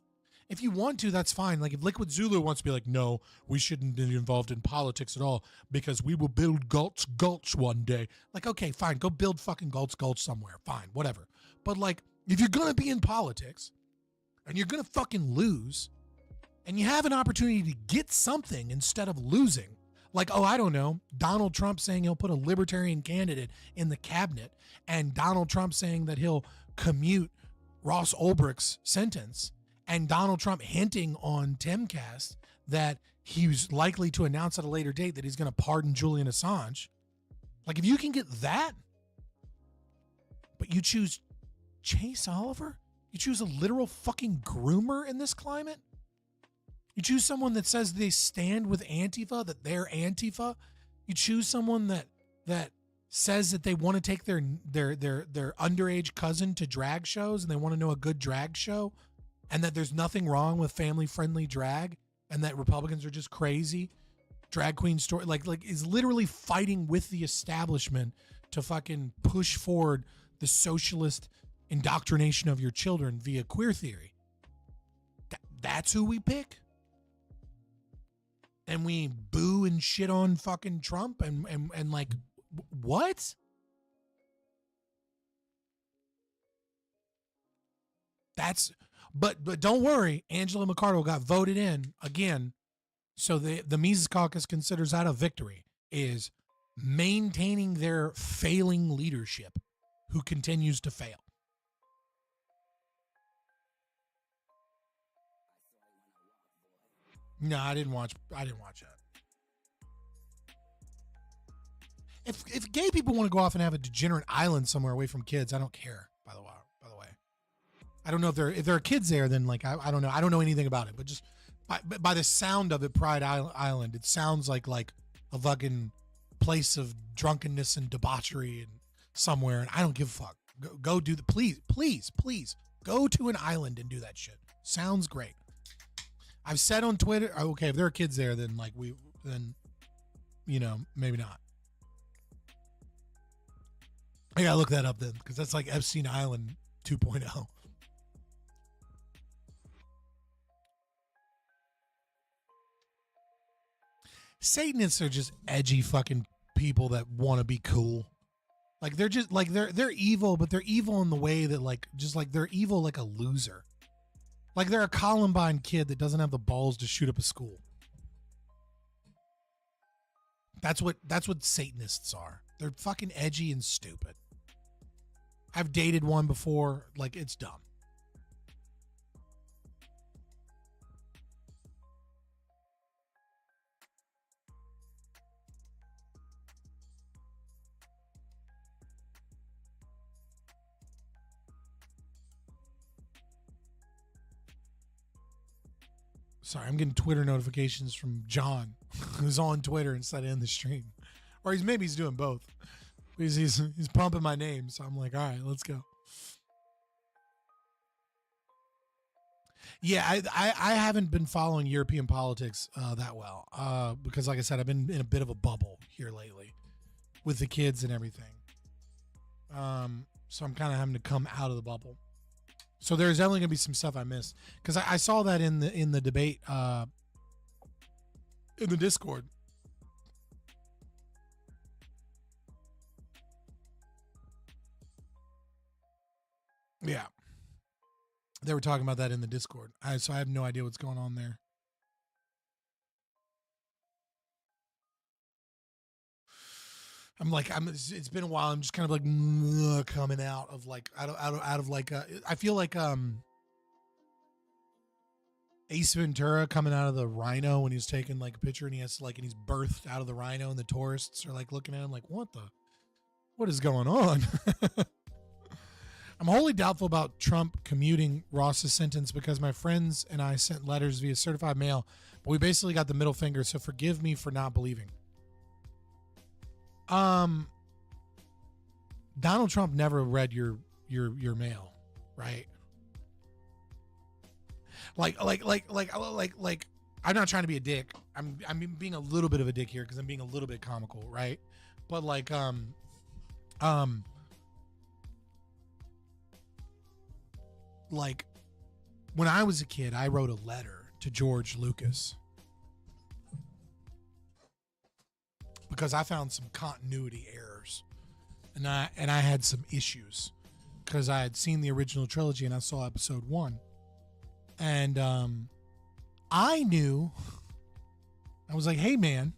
If you want to, that's fine. Like if Liquid Zulu wants to be like, no, we shouldn't be involved in politics at all because we will build Gulch Gulch one day. Like, okay, fine. Go build fucking Gulch Gulch somewhere. Fine, whatever. But like, if you're going to be in politics and you're going to fucking lose, and you have an opportunity to get something instead of losing, like, oh, I don't know, Donald Trump saying he'll put a libertarian candidate in the cabinet, and Donald Trump saying that he'll commute Ross Ulbricht's sentence, and Donald Trump hinting on Timcast that he's likely to announce at a later date that he's going to pardon Julian Assange. Like, if you can get that, but you choose Chase Oliver? You choose a literal fucking groomer in this climate? You choose someone that says they stand with Antifa, that they're Antifa. You choose someone that says that they want to take their underage cousin to drag shows and they want to know a good drag show, and that there's nothing wrong with family-friendly drag, and that Republicans are just crazy. Drag queen story, like is literally fighting with the establishment to fucking push forward the socialist indoctrination of your children via queer theory. That's who we pick? And we boo and shit on fucking Trump and like, what? But don't worry, Angela McArdle got voted in again. So the Mises Caucus considers that a victory, is maintaining their failing leadership who continues to fail. No, I didn't watch that. If gay people want to go off and have a degenerate island somewhere away from kids, I don't care, by the way. I don't know if there are kids there, then like I don't know. I don't know anything about it, but just by the sound of it, Pride Island, it sounds like a fucking place of drunkenness and debauchery and somewhere, and I don't give a fuck. Go do the please go to an island and do that shit. Sounds great. I've said on Twitter, okay, if there are kids there, then you know, maybe not. I gotta look that up then, because that's like Epstein Island 2.0. Satanists are just edgy fucking people that want to be cool. Like they're just like they're evil, but they're evil in the way that like just like they're evil like a loser. Like they're a Columbine kid that doesn't have the balls to shoot up a school. That's what Satanists are. They're fucking edgy and stupid. I've dated one before, like it's dumb. Sorry, I'm getting Twitter notifications from John, who's on Twitter instead of in the stream. Or maybe he's doing both. He's pumping my name, so I'm like, all right, let's go. Yeah, I haven't been following European politics that well because, like I said, I've been in a bit of a bubble here lately with the kids and everything. So I'm kind of having to come out of the bubble. So there's definitely gonna be some stuff I missed because I saw that in the debate in the Discord. Yeah, they were talking about that in the Discord. So I have no idea what's going on there. It's been a while. I'm just kind of like coming out of like out of like I feel like Ace Ventura coming out of the rhino when he's taking like a picture and he's birthed out of the rhino and the tourists are like looking at him like what is going on? I'm wholly doubtful about Trump commuting Ross's sentence because my friends and I sent letters via certified mail, but we basically got the middle finger, so forgive me for not believing. Donald Trump never read your mail, right? Like I'm not trying to be a dick. I'm being a little bit of a dick here because I'm being a little bit comical, right? But like when I was a kid, I wrote a letter to George Lucas because I found some continuity errors, and I had some issues because I had seen the original trilogy and I saw episode 1, and I knew, I was like, hey man,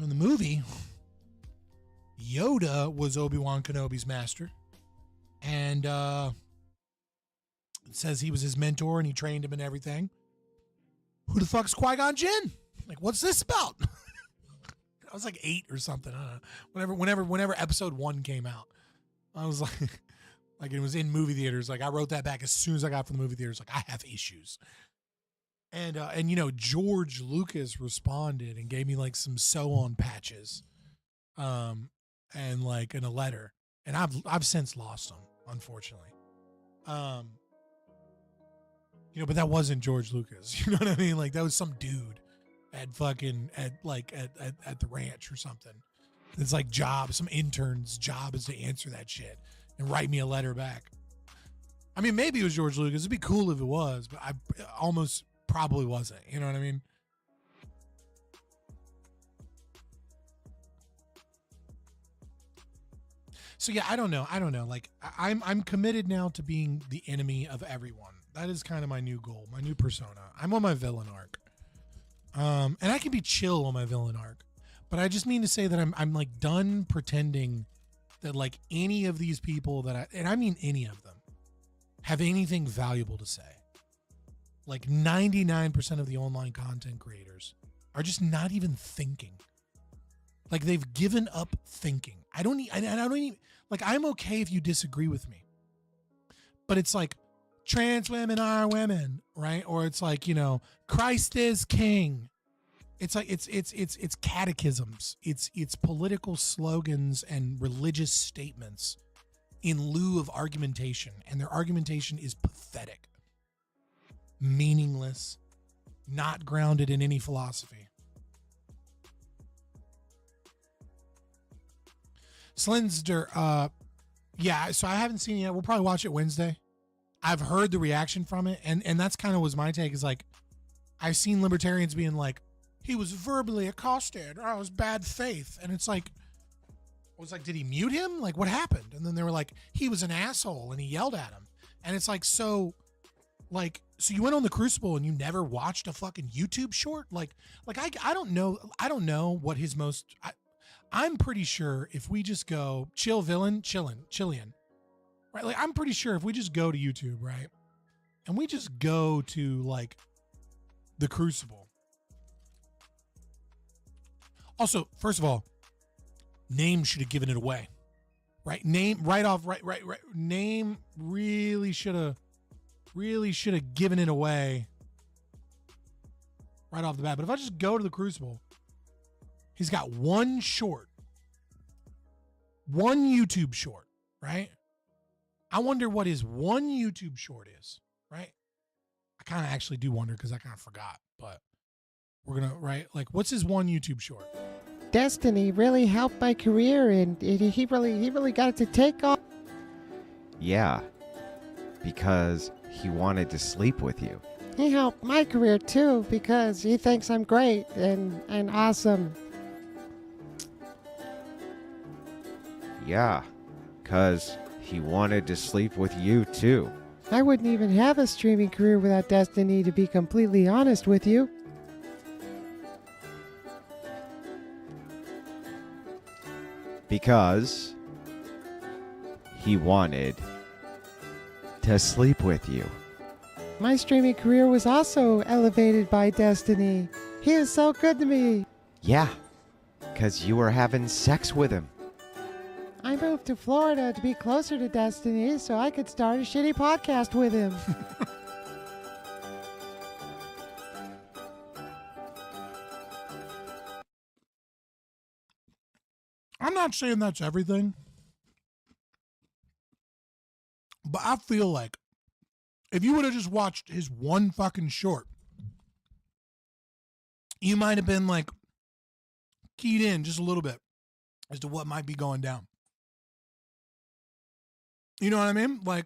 in the movie, Yoda was Obi-Wan Kenobi's master. And it says he was his mentor and he trained him and everything. Who the fuck's Qui-Gon Jinn? Like, what's this about? I was like 8 or something. I don't know. Whenever episode 1 came out, I was like it was in movie theaters. Like I wrote that back as soon as I got from the movie theaters. Like I have issues. And you know, George Lucas responded and gave me like some sew-on patches, and like in a letter. And I've since lost them, unfortunately. You know, but that wasn't George Lucas. You know what I mean? Like that was some dude at the ranch or something. It's like some intern's job is to answer that shit and write me a letter back. I mean, maybe it was George Lucas. It'd be cool if it was, but I almost probably wasn't. You know what I mean? So yeah, I don't know. Like I'm committed now to being the enemy of everyone. That is kind of my new goal, my new persona. I'm on my villain arc. And I can be chill on my villain arc, but I just mean to say that I'm like done pretending that like any of these people and I mean any of them, have anything valuable to say. Like 99% of the online content creators are just not even thinking. Like they've given up thinking. I don't even, like, I'm okay if you disagree with me, but it's like trans women are women, right? Or it's like, you know, Christ is king. It's like, it's catechisms. It's political slogans and religious statements in lieu of argumentation. And their argumentation is pathetic, meaningless, not grounded in any philosophy. Slinster, yeah, so I haven't seen it yet. We'll probably watch it Wednesday. I've heard the reaction from it, and that's kind of was my take, is like, I've seen libertarians being like, he was verbally accosted, or it was bad faith. And it's like, was like, did he mute him? Like, what happened? And then they were like, he was an asshole and he yelled at him. And it's like, so you went on the Crucible and you never watched a fucking YouTube short? Like I don't know. I don't know what his most, I'm pretty sure if we just go Chillian, right? Like, I'm pretty sure if we just go to YouTube, right? And we just go to like the Crucible. Also, first of all, Name should have given it away, right? Name right off, right. Name really should have given it away right off the bat. But if I just go to the Crucible, he's got one YouTube short, right? I wonder what his one YouTube short is, right? I kind of actually do wonder because I kind of forgot, but we're going to, right? Like, what's his one YouTube short? Destiny really helped my career, and he really got it to take off. Yeah, because he wanted to sleep with you. He helped my career too because he thinks I'm great and awesome. Yeah, because he wanted to sleep with you too. I wouldn't even have a streaming career without Destiny, to be completely honest with you. Because he wanted to sleep with you. My streaming career was also elevated by Destiny. He is so good to me. Yeah, because you were having sex with him. I moved to Florida to be closer to Destiny so I could start a shitty podcast with him. I'm not saying that's everything, but I feel like if you would have just watched his one fucking short, you might have been like keyed in just a little bit as to what might be going down. You know what I mean? Like,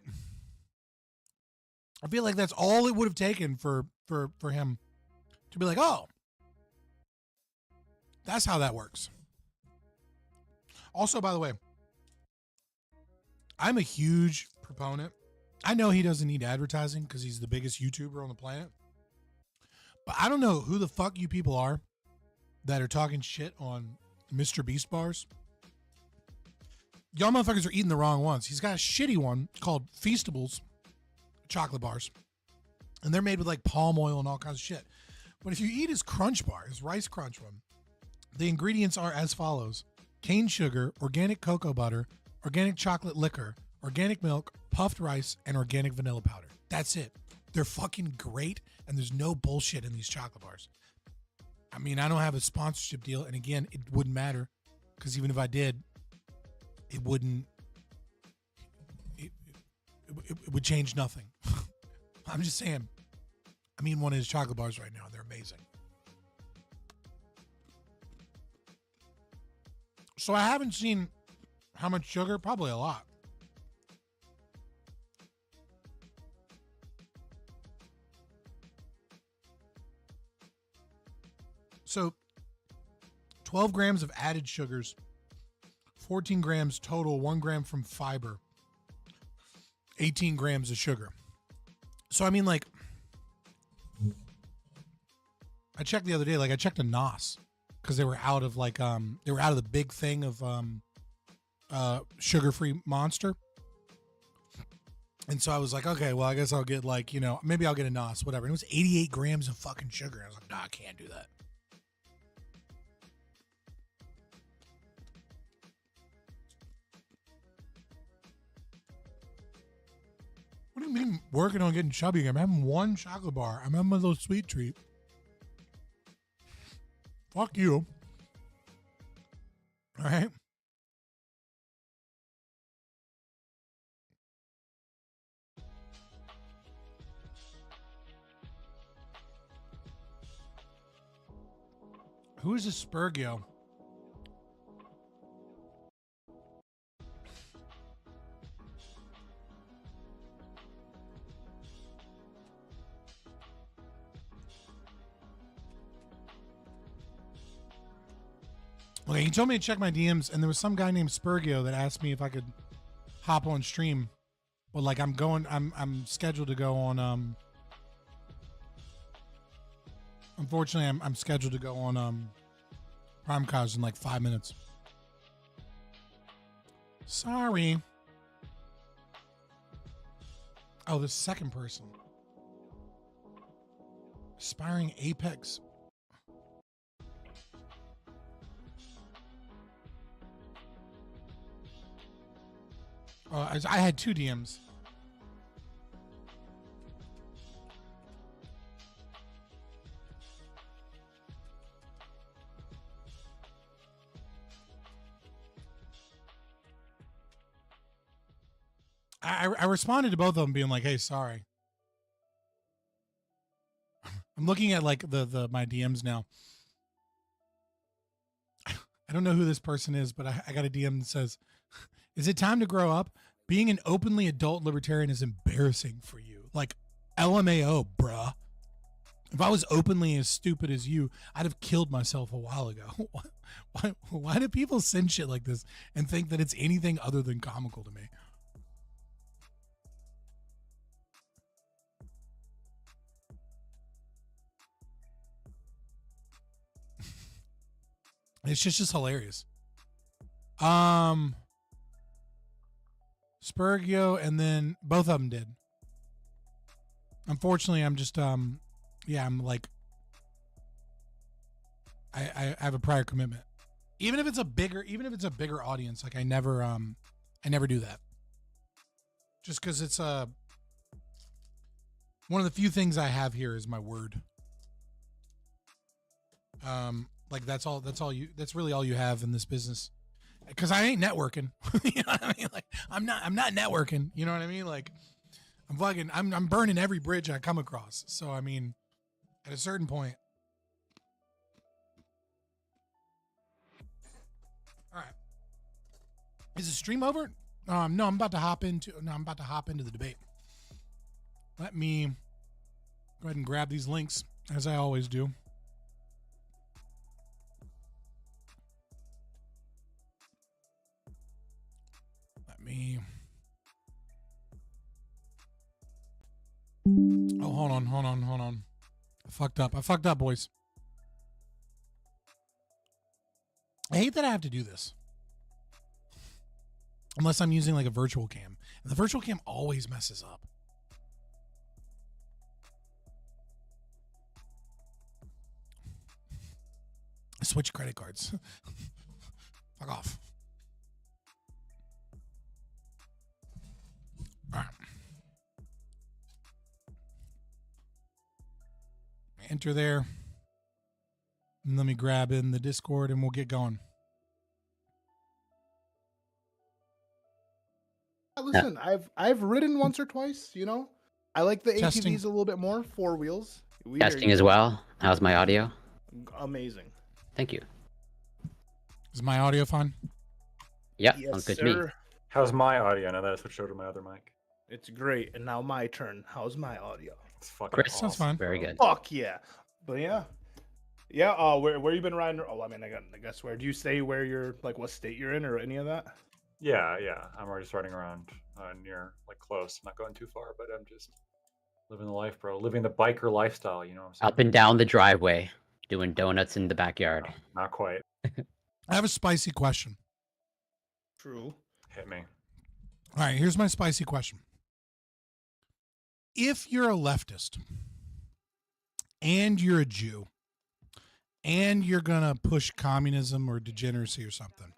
I feel like that's all it would have taken for him to be like, oh, that's how that works. Also, by the way, I'm a huge proponent. I know he doesn't need advertising because he's the biggest YouTuber on the planet. But I don't know who the fuck you people are that are talking shit on Mr. Beast bars. Y'all motherfuckers are eating the wrong ones. He's got a shitty one called Feastables chocolate bars. And they're made with like palm oil and all kinds of shit. But if you eat his crunch bar, his rice crunch one, the ingredients are as follows: cane sugar, organic cocoa butter, organic chocolate liquor, organic milk, puffed rice, and organic vanilla powder. That's it. They're fucking great, and there's no bullshit in these chocolate bars. I mean, I don't have a sponsorship deal, and again, it wouldn't matter, because even if I did, it wouldn't, it would change nothing. I'm just saying. I'm eating one of his chocolate bars right now. They're amazing. So I haven't seen how much sugar, probably a lot. So 12 grams of added sugars, 14 grams total, 1 gram from fiber, 18 grams of sugar. So I mean, like, I checked the other day, like I checked a NOS because they were out of like, they were out of the big thing of sugar-free Monster. And so I was like, okay, well, I guess I'll get like, you know, maybe I'll get a NOS, whatever. And it was 88 grams of fucking sugar. I was like, nah, I can't do that. What do you mean working on getting chubby? I'm having one chocolate bar. I'm having a little sweet treat. Fuck you. All right. Who is Aspergio? Okay, he told me to check my DMs, and there was some guy named Spurgio that asked me if I could hop on stream. But like, I'm scheduled to go on. Unfortunately, I'm scheduled to go on Primecayes in like 5 minutes. Sorry. Oh, the second person. Aspiring Apex. I had 2 DMs. I responded to both of them being like, hey, sorry. I'm looking at like my DMs now. I don't know who this person is, but I got a DM that says, is it time to grow up? Being an openly adult libertarian is embarrassing for you. Like, LMAO, bruh. If I was openly as stupid as you, I'd have killed myself a while ago. Why do people send shit like this and think that it's anything other than comical to me? It's just hilarious. Spurgio, and then both of them did. Unfortunately, I'm just yeah, I'm like, I have a prior commitment. Even if it's a bigger audience, like I never do that. Just because it's one of the few things I have here is my word. Like that's really all you have in this business. Because I ain't networking. You know what I mean? Like I'm not networking. You know what I mean? Like I'm burning every bridge I come across. So I mean, at a certain point. All right. Is the stream over? No, I'm about to hop into the debate. Let me go ahead and grab these links as I always do. Oh, hold on. I fucked up, boys. I hate that I have to do this. Unless I'm using like a virtual cam. And the virtual cam always messes up. Switch credit cards. Fuck off. All right. Enter there. And let me grab in the Discord and we'll get going. Listen, I've ridden once or twice, you know. I like the Testing. ATVs a little bit more, 4 wheels. Testing as well. How's my audio? Amazing. Thank you. Is my audio fine? Yeah, Yes, sounds good sir. to me. How's my audio now that I switched over to my other mic? It's great. And now my turn. How's my audio? It's fucking Chris, awesome. Sounds fine. Very good. Fuck yeah. But yeah. Where you been riding? Oh, I mean, I guess where do you say where you're, like what state you're in or any of that? Yeah. I'm already starting around near, like close. I'm not going too far, but I'm just living the life, bro. Living the biker lifestyle, you know what I'm saying? Up and down the driveway, doing donuts in the backyard. No, not quite. I have a spicy question. True. Hit me. All right, here's my spicy question. If you're a leftist and you're a Jew and you're going to push communism or degeneracy or something,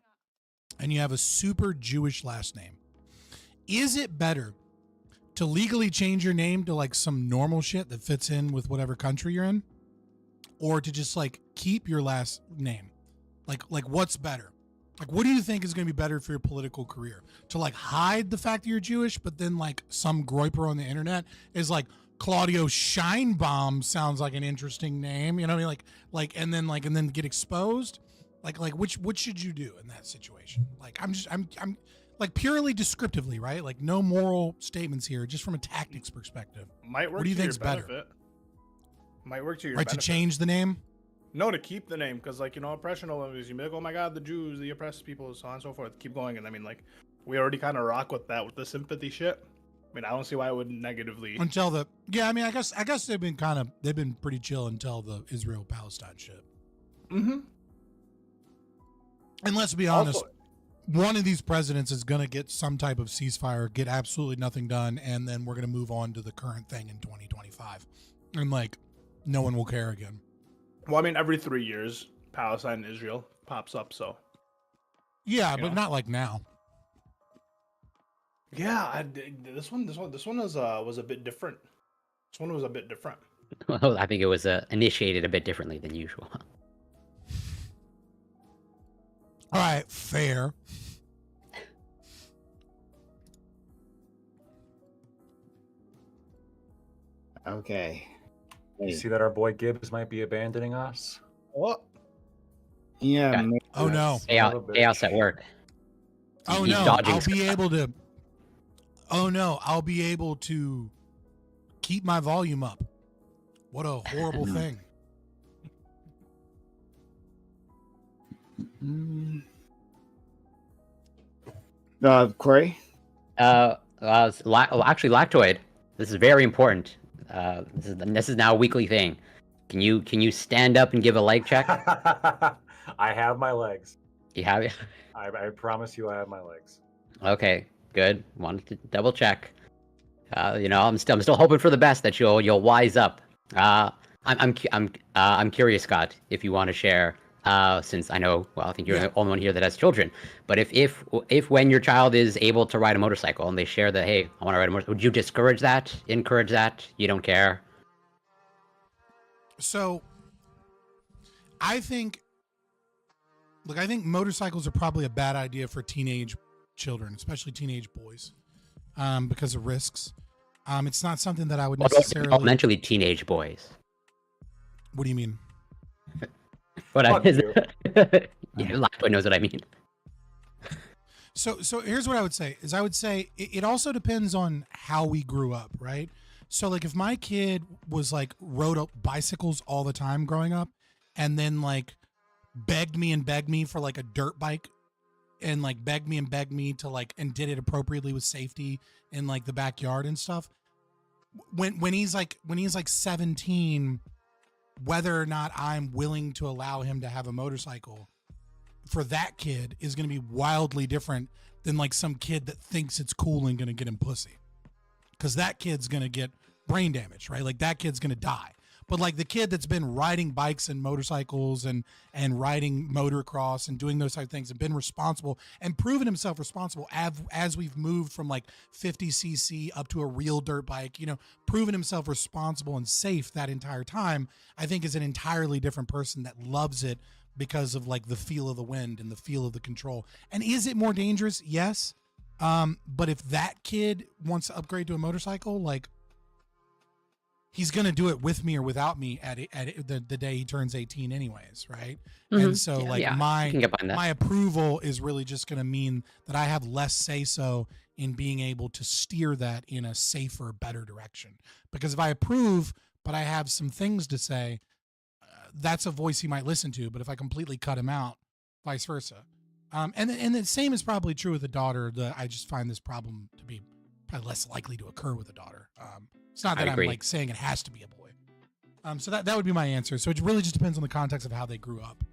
and you have a super Jewish last name, is it better to legally change your name to like some normal shit that fits in with whatever country you're in, or to just like keep your last name? Like what's better? Like, what do you think is going to be better for your political career? To like hide the fact that you're Jewish, but then like some groiper on the internet is like, Claudio Scheinbaum sounds like an interesting name, you know what I mean? Like, and then get exposed. Like which should you do in that situation? Like, I'm like purely descriptively, right? Like no moral statements here, just from a tactics perspective. Might work. What do you to think's your better? benefit. Might work to your Right, benefit. to change the name? No, to keep the name, because like oppression all over, you be like, oh my God, the Jews, the oppressed people, so on and so forth. Keep going, and I mean, like, we already kind of rock with that, with the sympathy shit. I mean, I don't see why it would negatively. Until the I mean, I guess they've been pretty chill until the Israel-Palestine shit. Mm-hmm. And let's be honest, one of these presidents is going to get some type of ceasefire, get absolutely nothing done, and then we're going to move on to the current thing in 2025, and like, no one will care again. Well, I mean, every 3 years, Palestine and Israel pops up, so. Yeah, but not like now. Yeah, this one was a bit different. This one was a bit different. Well, I think it was initiated a bit differently than usual. All right, fair. Okay. You see that our boy Gibbs might be abandoning us? What? Yeah. Oh no. Chaos at work. Oh He's no. dodging I'll be able to. Oh no. I'll be able to keep my volume up. What a horrible thing. Corey? Actually, Lactoid. This is very important. This is now a weekly thing. Can you stand up and give a leg check? I have my legs. You have it? I promise you I have my legs. Okay, good. Wanted to double check. I'm still hoping for the best, that you'll wise up. I'm curious, Scott, if you want to share. Since I know, well, I think you're the only one here that has children. But if when your child is able to ride a motorcycle and they share that, hey, I want to ride a motorcycle, would you discourage that? Encourage that? You don't care? So, I think motorcycles are probably a bad idea for teenage children, especially teenage boys, because of risks. It's not something that I would necessarily. Developmentally teenage boys. What do you mean? What Lactoid knows what I mean. So here's what I would say is it also depends on how we grew up, right? So like if my kid was like rode up bicycles all the time growing up and then like begged me for like a dirt bike and like begged me to like and did it appropriately with safety in like the backyard and stuff. When he's like 17, whether or not I'm willing to allow him to have a motorcycle for that kid is going to be wildly different than like some kid that thinks it's cool and going to get him pussy. Because that kid's going to get brain damage, right? Like that kid's going to die. But like the kid that's been riding bikes and motorcycles and riding motocross and doing those type of things and been responsible and proven himself responsible as we've moved from like 50cc up to a real dirt bike, proven himself responsible and safe that entire time, I think is an entirely different person that loves it because of like the feel of the wind and the feel of the control. And is it more dangerous? Yes. But if that kid wants to upgrade to a motorcycle, like he's going to do it with me or without me at the day he turns 18 anyways, right? Mm-hmm. And so my approval is really just going to mean that I have less say-so in being able to steer that in a safer, better direction. Because if I approve, but I have some things to say, that's a voice he might listen to. But if I completely cut him out, vice versa. And the same is probably true with a daughter. I just find this problem to be probably less likely to occur with a daughter. It's not that I'm like saying it has to be a boy. So that would be my answer. So it really just depends on the context of how they grew up.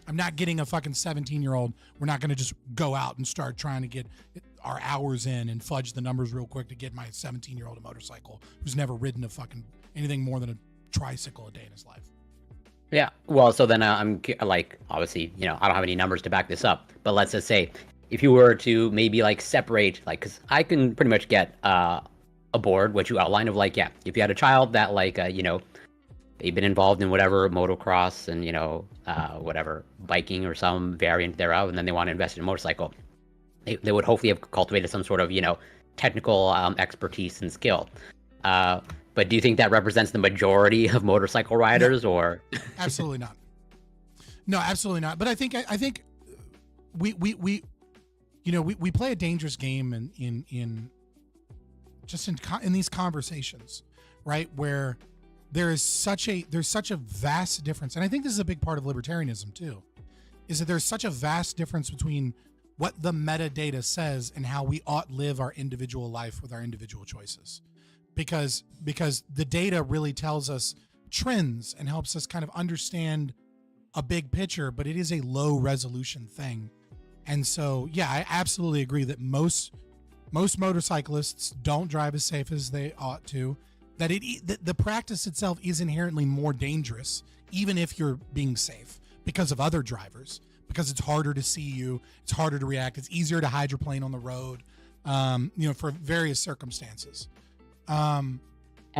I'm not getting a fucking 17-year-old. We're not going to just go out and start trying to get our hours in and fudge the numbers real quick to get my 17-year-old a motorcycle who's never ridden a fucking anything more than a tricycle a day in his life. Yeah. Well, so then I'm like, obviously, I don't have any numbers to back this up, but let's just say if you were to maybe like separate, like, because I can pretty much get aboard what you outlined of like, yeah, if you had a child that like, they've been involved in whatever motocross and, whatever biking or some variant thereof, and then they want to invest in a motorcycle, they would hopefully have cultivated some sort of, technical expertise and skill. But do you think that represents the majority of motorcycle riders, or? Absolutely not. No, absolutely not. But I think we play a dangerous game in these conversations, right? Where there's such a vast difference, and I think this is a big part of libertarianism too, is that there's such a vast difference between what the metadata says and how we ought live our individual life with our individual choices, because the data really tells us trends and helps us kind of understand a big picture, but it is a low resolution thing. And so, yeah, I absolutely agree that most motorcyclists don't drive as safe as they ought to, that the practice itself is inherently more dangerous, even if you're being safe, because of other drivers, because it's harder to see you, it's harder to react, it's easier to hydroplane on the road, for various circumstances.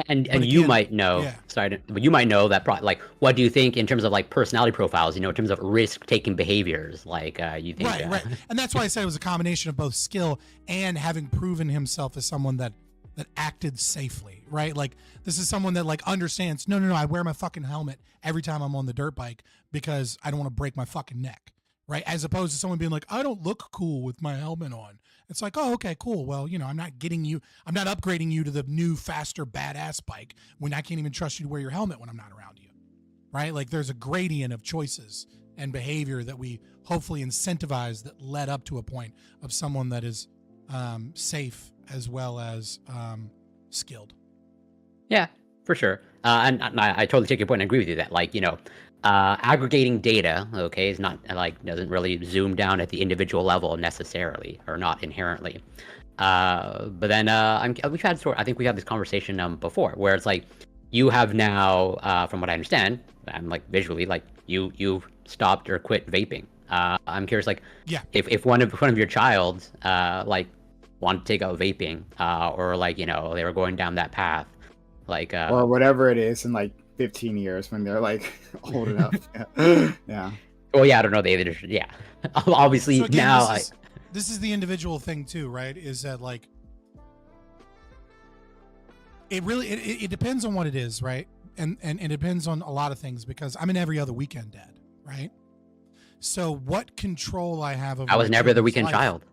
And But you again, might know, yeah. but you might know that, like, what do you think in terms of like personality profiles? In terms of risk-taking behaviors, like you think. Right. And that's why I said it was a combination of both skill and having proven himself as someone that acted safely, right? Like, this is someone that like understands, no, I wear my fucking helmet every time I'm on the dirt bike because I don't want to break my fucking neck, right? As opposed to someone being like, I don't look cool with my helmet on. It's like, oh, okay, cool. Well, I'm not upgrading you to the new, faster, badass bike when I can't even trust you to wear your helmet when I'm not around you, right? Like, there's a gradient of choices and behavior that we hopefully incentivize that led up to a point of someone that is safe as well as skilled. Yeah, for sure. And I totally take your point and agree with you that, like, aggregating data, okay, is not like, doesn't really zoom down at the individual level necessarily, or not inherently. But then I think we had this conversation before, where it's like, you have now, from what I understand, I'm like visually, like you've stopped or quit vaping. I'm curious, like, yeah, if one of your child like wanted to take out vaping, or like, they were going down that path, like or whatever it is in like 15 years when they're like old enough. Yeah. Well, yeah, I don't know. Yeah. Obviously, So again, now this is the individual thing too, right? Is that like, it really it depends on what it is, right? And it depends on a lot of things, because I'm an every other weekend dad, right? So what control I have over I was my never the children's weekend life- child.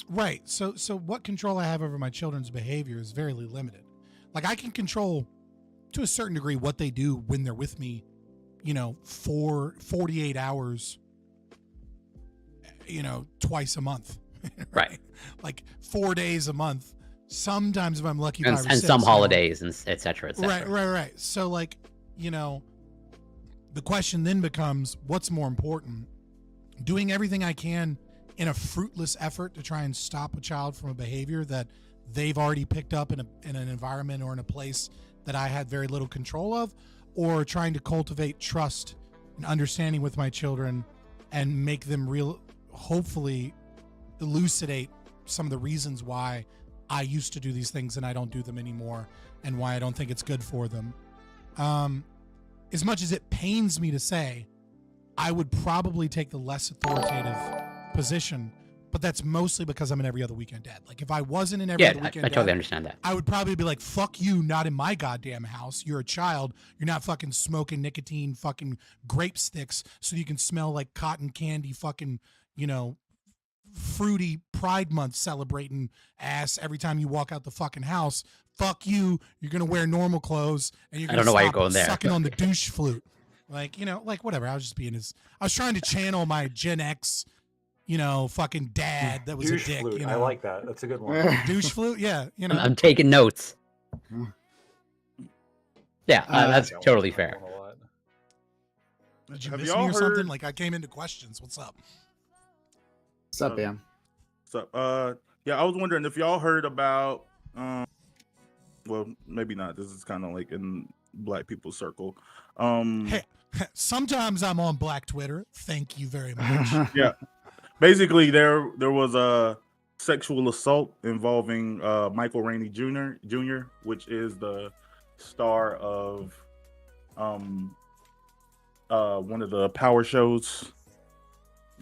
Right. So what control I have over my children's behavior is very limited. Like, I can control to a certain degree what they do when they're with me, for 48 hours, twice a month. Right. Like 4 days a month. Sometimes if I'm lucky, And 5 or 6, some holidays and et cetera, et cetera. Right. So like, the question then becomes, what's more important? Doing everything I can in a fruitless effort to try and stop a child from a behavior that they've already picked up in an environment or in a place that I had very little control of, or trying to cultivate trust and understanding with my children and make them hopefully elucidate some of the reasons why I used to do these things and I don't do them anymore, and why I don't think it's good for them. As much as it pains me to say, I would probably take the less authoritative position, but that's mostly because I'm an every other weekend dad. Like, if I wasn't an every other weekend I totally dad, understand that. I would probably be like, fuck you, not in my goddamn house. You're a child. You're not fucking smoking nicotine fucking grape sticks so you can smell like cotton candy fucking, fruity Pride Month celebrating ass every time you walk out the fucking house. Fuck you. You're going to wear normal clothes and you're I going don't know to why you're stop going there. sucking on the douche flute. Like, like whatever. I was just I was trying to channel my Gen X, fucking dad that was Douche a dick. flute. I like that. That's a good one. Douche flute. Yeah. I'm taking notes. Yeah, that's totally fair. Did you Have miss y'all me or something? heard- Like, I came into questions. What's up? What's up, Bam? What's up? Yeah, I was wondering if y'all heard about well, maybe not. This is kind of like in black people's circle. Hey, sometimes I'm on Black Twitter. Thank you very much. Yeah. Basically, there was a sexual assault involving Michael Rainey Jr., which is the star of one of the power shows.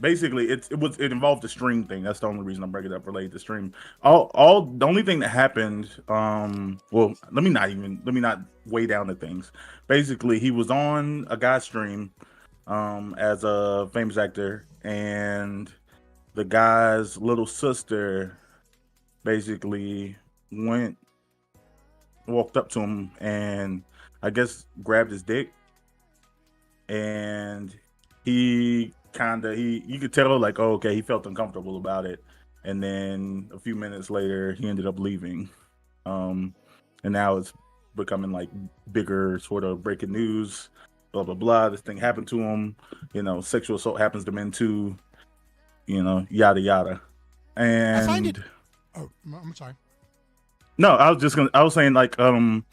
Basically, it involved the stream thing. That's the only reason I'm bringing it up related to stream. The only thing that happened. Well, let me not weigh down the things. Basically, he was on a guy's stream, as a famous actor, and the guy's little sister basically walked up to him and I guess, grabbed his dick, and you could tell like, oh, okay, he felt uncomfortable about it, and then a few minutes later he ended up leaving, and now it's becoming like bigger sort of breaking news, blah blah blah. This thing happened to him, sexual assault happens to men too, yada yada. And I find it. Oh, I'm sorry. No, I was saying like, I don't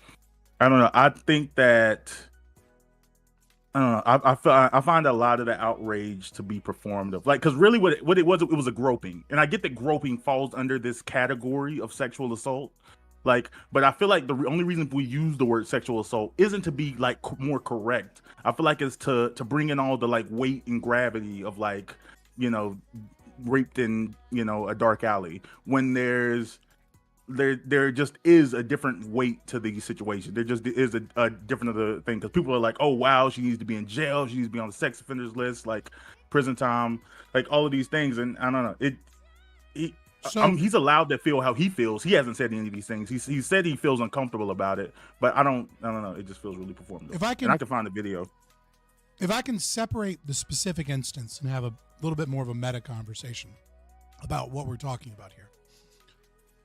know. I think that, I don't know. I find a lot of the outrage to be performative, like, because really what it was a groping, and I get that groping falls under this category of sexual assault, like, but I feel like the only reason we use the word sexual assault isn't to be like more correct. I feel like it's to bring in all the like weight and gravity of like, raped in a dark alley, when there just is a different weight to the situation. There just is a different other thing, because people are like, oh wow, she needs to be in jail, she needs to be on the sex offenders list, like prison time, like all of these things. And I don't know, he's allowed to feel how he feels. He hasn't said any of these things. He said he feels uncomfortable about it, but I don't know, it just feels really performative. I can find the video. If I can separate the specific instance and have a little bit more of a meta conversation about what we're talking about here,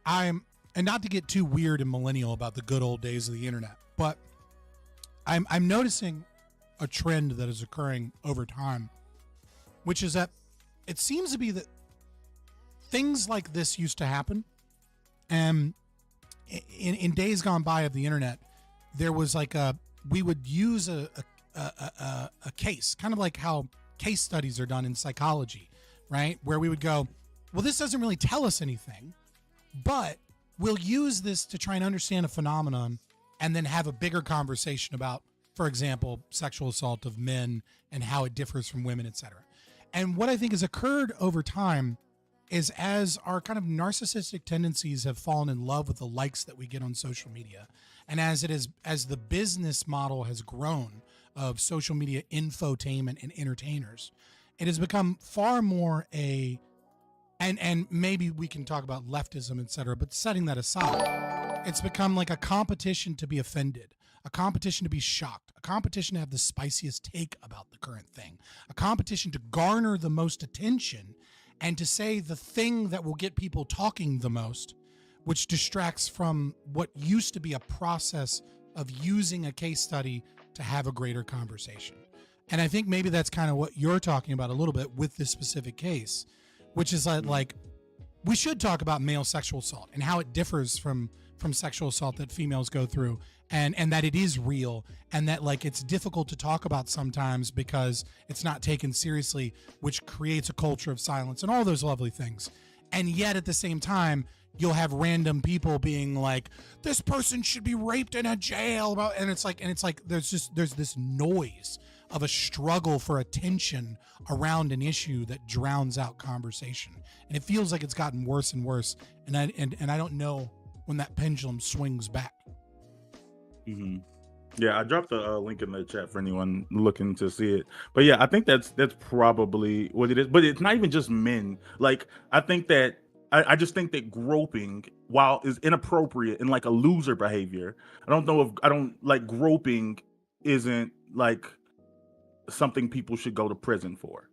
and not to get too weird and millennial about the good old days of the internet, but I'm noticing a trend that is occurring over time, which is that it seems to be that things like this used to happen. And in days gone by of the internet, there was like we would use a case, kind of like how case studies are done in psychology, right? Where we would go, well, this doesn't really tell us anything, but we'll use this to try and understand a phenomenon and then have a bigger conversation about, for example, sexual assault of men and how it differs from women, etc. And what I think has occurred over time is, as our kind of narcissistic tendencies have fallen in love with the likes that we get on social media, and as the business model has grown of social media infotainment and entertainers, it has become far more and maybe we can talk about leftism, etc., but setting that aside, it's become like a competition to be offended, a competition to be shocked, a competition to have the spiciest take about the current thing, a competition to garner the most attention and to say the thing that will get people talking the most, which distracts from what used to be a process of using a case study to have a greater conversation. And I think maybe that's kind of what you're talking about a little bit with this specific case, which is like we should talk about male sexual assault and how it differs from sexual assault that females go through, and that it is real, and that like it's difficult to talk about sometimes because it's not taken seriously, which creates a culture of silence and all those lovely things. And yet at the same time, you'll have random people being like, this person should be raped in a jail, and it's like there's this noise of a struggle for attention around an issue that drowns out conversation, and it feels like it's gotten worse and worse. And I don't know when that pendulum swings back. Mm-hmm. Yeah, I dropped a link in the chat for anyone looking to see it. But yeah, I think that's probably what it is. But it's not even just men. Like, I think that I just think that groping, while is inappropriate and like a loser behavior, I don't like groping isn't like something people should go to prison for.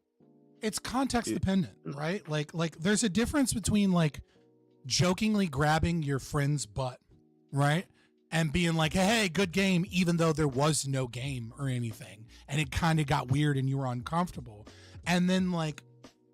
It's context dependent, right? Like there's a difference between like jokingly grabbing your friend's butt, right? And being like, hey, good game, even though there was no game or anything, and it kind of got weird and you were uncomfortable. And then like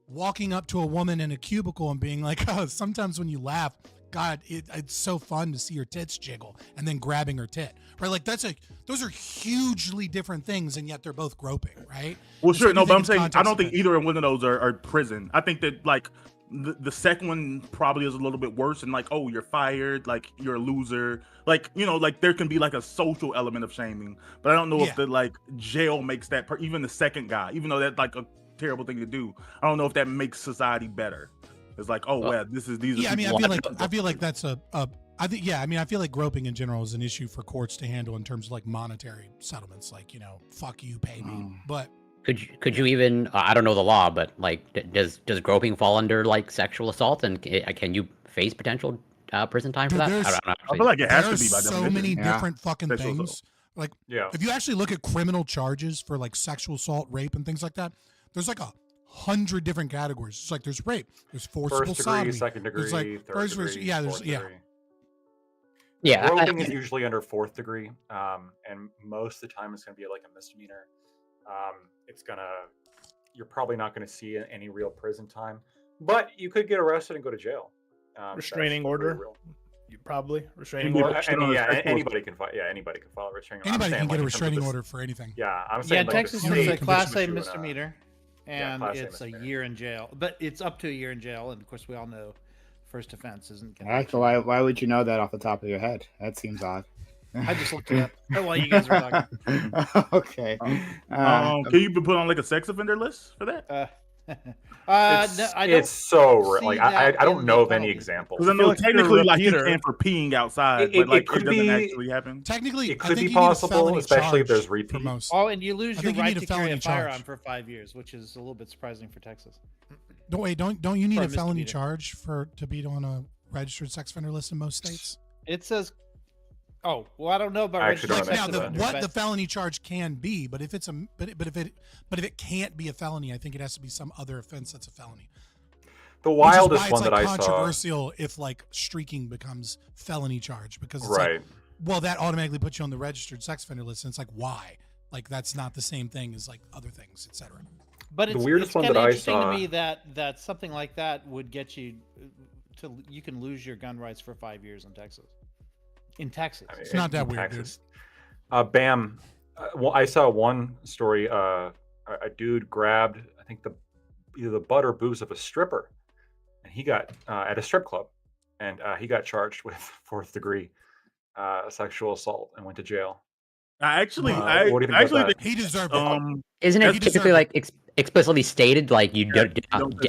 walking up to a woman in a cubicle and being like, oh, sometimes when you laugh, God, it's so fun to see your tits jiggle, and then grabbing her tit, right? Like those are hugely different things, and yet they're both groping, right? Well, sure, no, but I'm saying I don't think either one of those are prison. I think that like the second one probably is a little bit worse, and like, oh, you're fired, like you're a loser, like, like there can be like a social element of shaming, but I don't know if the like jail makes that even the second guy, even though that's like a terrible thing to do, I don't know if that makes society better. It's like, oh, well, these are I mean, I feel like that's I feel like groping in general is an issue for courts to handle in terms of like monetary settlements, like, fuck you, pay me. But could you even I don't know the law, but like does groping fall under like sexual assault, and can you face potential prison time for that? I feel like it has to be by so many different fucking things. Like, Yeah. if you actually look at criminal charges for like sexual assault, rape, and things like that, there's like 100 different categories. It's like there's rape, there's forcible First degree, sodomy, second degree, there's like third degree, yeah, there's fourth yeah. degree. Yeah, Groping is usually under fourth degree, and most of the time it's going to be like a misdemeanor. You're probably not going to see any real prison time, but you could get arrested and go to jail. Restraining that's order. very real. You probably restraining Well, order. anybody can file. Yeah, anybody can file a restraining order. Anybody can get a in terms of restraining this- order for anything. Yeah, I'm Yeah, saying in like Texas the it's state a class A issue misdemeanor, and Class A it's a misdemeanor. year in jail. But it's up to a year in jail, and of course we all know first offense isn't. Actually, why would you know that off the top of your head? That seems odd. I just looked it up while you guys were talking. Okay. Can you be put on like a sex offender list for that? It's so rare. Like I don't know of any examples. Because I know technically, like you can for peeing outside, but like it doesn't actually happen. Technically, it could be possible, especially if there's repeat. Oh, and you lose I your think you right need a to carry a felony charge. firearm for 5 years, which is a little bit surprising for Texas. Don't you need For a a felony misdemeanor. charge to be on a registered sex offender list in most states? It says, "Oh, well, I don't know about I actually registered Now, sex offender, what but- the felony charge can be, but if it's but if it can't be a felony, I think it has to be some other offense that's a felony. The Which is wildest why one it's that I saw. controversial if like streaking becomes felony charge because it's Right. like, well, that automatically puts you on the registered sex offender list, and it's like why? Like that's not the same thing as like other things, etc. But it's, weirdest it's one kind that of I interesting saw- to me that something like that would get you you can lose your gun rights for 5 years in Texas. In Texas, It's not that in weird, Texas. Bam. Well, I saw one story. A dude grabbed, I think either the butt or boobs of a stripper, and he got at a strip club, and he got charged with fourth degree sexual assault and went to jail. I what do you think about that? He deserved it. Isn't it He typically deserved like explicitly stated like you don't?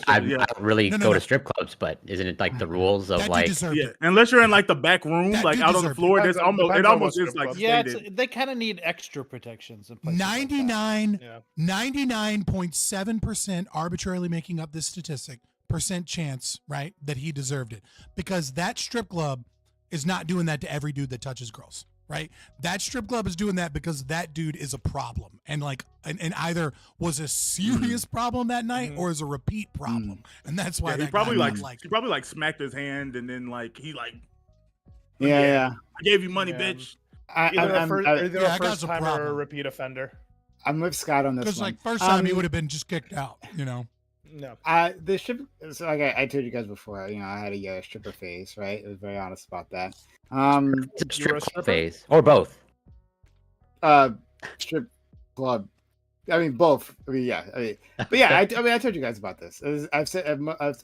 I yeah. don't really No, go to strip clubs, but isn't it like the rules of like? Yeah, unless you're in like the back room, That like dude out on the deserved floor, it. there's almost it almost is like yeah, stated. they kind of need extra protections. In places like that. 99.7% arbitrarily making up this statistic % chance, right, that he deserved it, because that strip club is not doing that to every dude that touches girls, right? That strip club is doing that because that dude is a problem and like and either was a serious problem that night or is a repeat problem, and that's why Yeah, that he probably guy like he probably like smacked his hand and then like he like Yeah. I gave you money, bitch. Either a that guy's first a timer or a problem. repeat offender. I'm with Scott on this because one. like first time he would have been just kicked out, you know. No. The strip. So like I told you guys before, you know, I had a stripper phase, right? I was very honest about that. It's a strip club phase or both. Strip club. I mean, both. I mean, yeah. But yeah, I told you guys about this. I've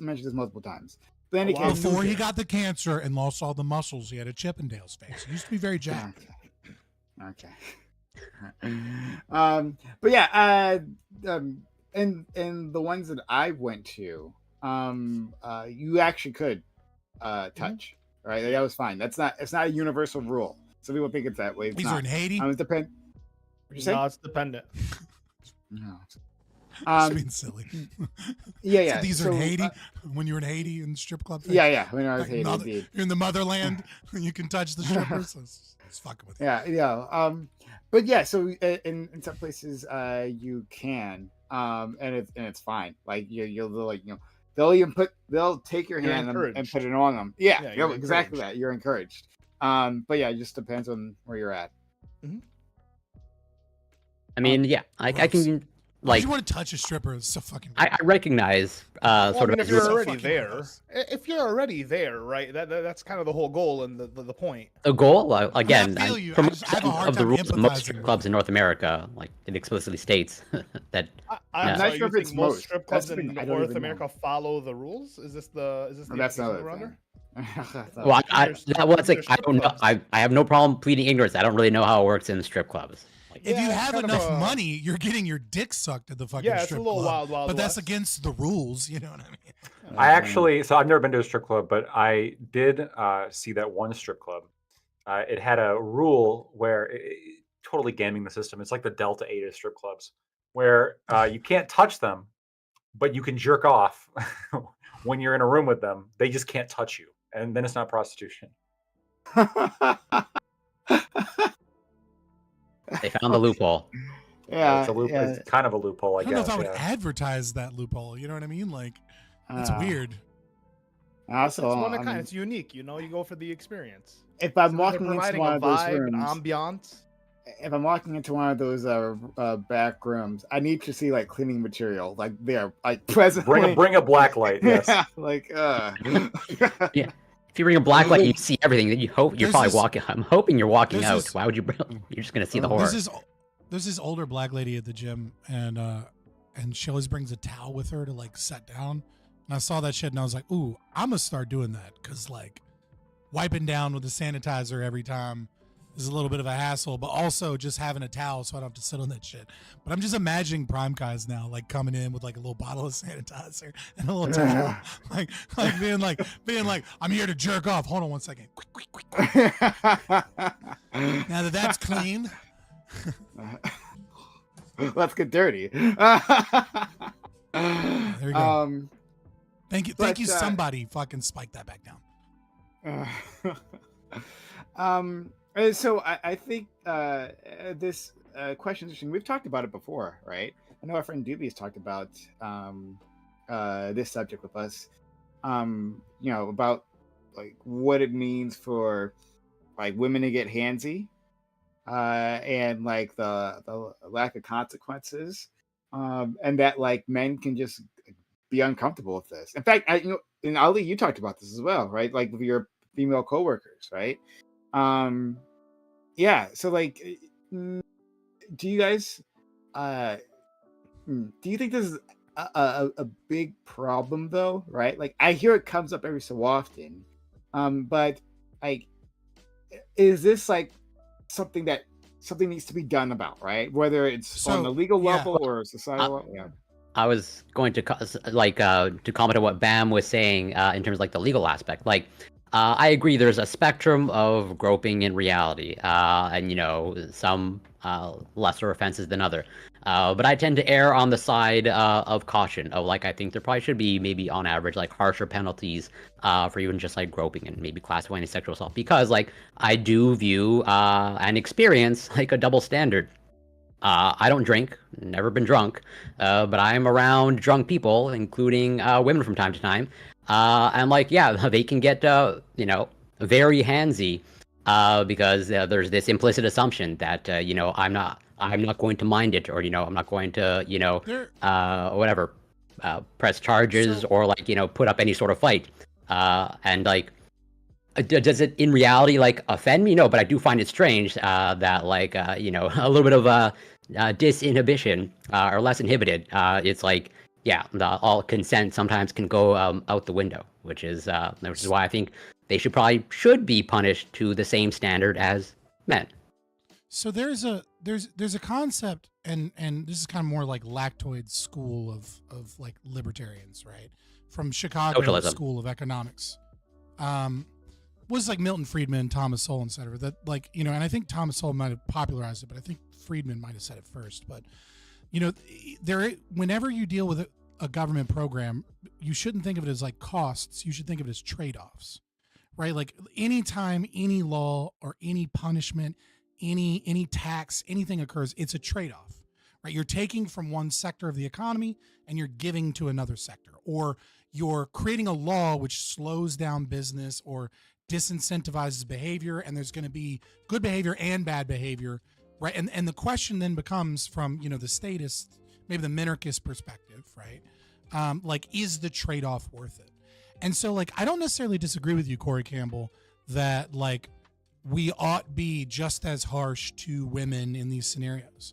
mentioned this multiple times. But then Before he got the cancer and lost all the muscles, he had a Chippendale's face. He used to be very jacked. Okay. But yeah, and the ones that I went to, you actually could touch, right? Like, that was fine. It's not a universal rule. Some people think it's that way. It's These not. are in Haiti? It depends. No, it's dependent. No. Just being silly. Yeah. So these are in So, Haiti when you were in Haiti in the strip club thing? Yeah. When I was Like, Haiti, indeed. you're in the motherland and you can touch the strippers. It's fucking with you. Yeah. But yeah, so in some places you can, and it's fine. Like you'll like they'll take your You're hand and encouraged. put it on them. Yeah, Yeah, you're exactly encouraged. that. You're encouraged. But yeah, it just depends on where you're at. I mean, yeah, I can Why like do you want to touch a stripper? It's so fucking. I recognize sort of if as you're well- already there, right? That's kind of the whole goal and the point. the goal again I feel you. from I have a hard of the time rules of most empathizing strip with clubs in North America, like it explicitly states that. I'm yeah. sorry, sure you if it's think most most. strip clubs That's the in thing, I don't North even know. America follow the rules? Is this the That's episode another we're thing. under? Well, it's like There's I strip don't know. clubs. I have no problem pleading ignorance. I don't really know how it works in strip clubs. If you Yeah, have kind of enough a- money, you're getting your dick sucked at the fucking Yeah, it's a strip little club. wild but that's west. against the rules. You know what I mean? I actually, so I've never been to a strip club, but I did see that one strip club. It had a rule where totally gaming the system. It's like the Delta 8 of strip clubs, where you can't touch them, but you can jerk off when you're in a room with them. They just can't touch you, and then it's not prostitution. They found the loophole. Yeah, it's a loop. yeah. It's kind of a loophole, I I don't know guess. if I would yeah. advertise that loophole. You know what I mean? Like, that's weird. Also, It's one of a kind. It's unique. You know, you go for the experience. if I'm So they're walking into providing one a of those vibe, an rooms, ambiance. if I'm walking into one of those back rooms, I need to see like cleaning material, like there, like presently. Bring a black light. Yes. Yeah, like Yeah. If you bring a black light, you see everything. Then you hope you're There's probably this- walking. I'm hoping you're walking there's out. this- Why would you? You're just gonna see the horror. There's this older black lady at the gym, and she always brings a towel with her to like set down. And I saw that shit, and I was like, "Ooh, I'm gonna start doing that," because like wiping down with the sanitizer every time is a little bit of a hassle, but also just having a towel so I don't have to sit on that shit. But I'm just imagining Primecayes now, like coming in with like a little bottle of sanitizer and a little towel, like being like, "I'm here to jerk off. Hold on one second. Quick. Now that that's clean." Let's get dirty. There you go. Thank you. Somebody fucking spike that back down. So I think this question is interesting. We've talked about it before, right? I know our friend Doobie has talked about this subject with us. About like what it means for like women to get handsy, and like the lack of consequences, and that like men can just be uncomfortable with this. In fact, and Ali, you talked about this as well, right? Like with your female coworkers, right? Yeah. So like, do you guys, do you think this is a big problem though? Right? Like I hear it comes up every so often, but like, is this like something needs to be done about, right? Whether it's on the legal level or societal level. Yeah. I was going to to comment on what Bam was saying in terms of like the legal aspect. Like, I agree. There's a spectrum of groping in reality, and some lesser offenses than other. But I tend to err on the side of caution. Of like, I think there probably should be maybe on average like harsher penalties for even just like groping and maybe classifying as sexual assault, because like I do view and experience like a double standard. I don't drink, never been drunk, but I'm around drunk people, including women from time to time. And like, yeah, they can get, very handsy because there's this implicit assumption that, I'm not going to mind it, or, I'm not going to, whatever, press charges or like, put up any sort of fight. And like, does it in reality like offend me? No, but I do find it strange that like, a little bit of disinhibition or less inhibited. It's like, yeah, all consent sometimes can go out the window, which is why I think they should be punished to the same standard as men. So there's a concept, and this is kind of more like Lactoid school of like libertarians, right? From Chicago Socialism. School of Economics. Was like Milton Friedman, Thomas Sowell, etc. That like, and I think Thomas Sowell might have popularized it, but I think Friedman might have said it first. But whenever you deal with a government program, you shouldn't think of it as like costs. You should think of it as trade-offs, right? Like anytime any law or any punishment, any tax, anything occurs, it's a trade-off, right? You're taking from one sector of the economy and you're giving to another sector, or you're creating a law which slows down business or disincentivizes behavior, and there's going to be good behavior and bad behavior, right? And the question then becomes from, the statist, maybe the minarchist perspective, right? Like, is the trade-off worth it? And so, like, I don't necessarily disagree with you, Corey Campbell, that, like, we ought be just as harsh to women in these scenarios.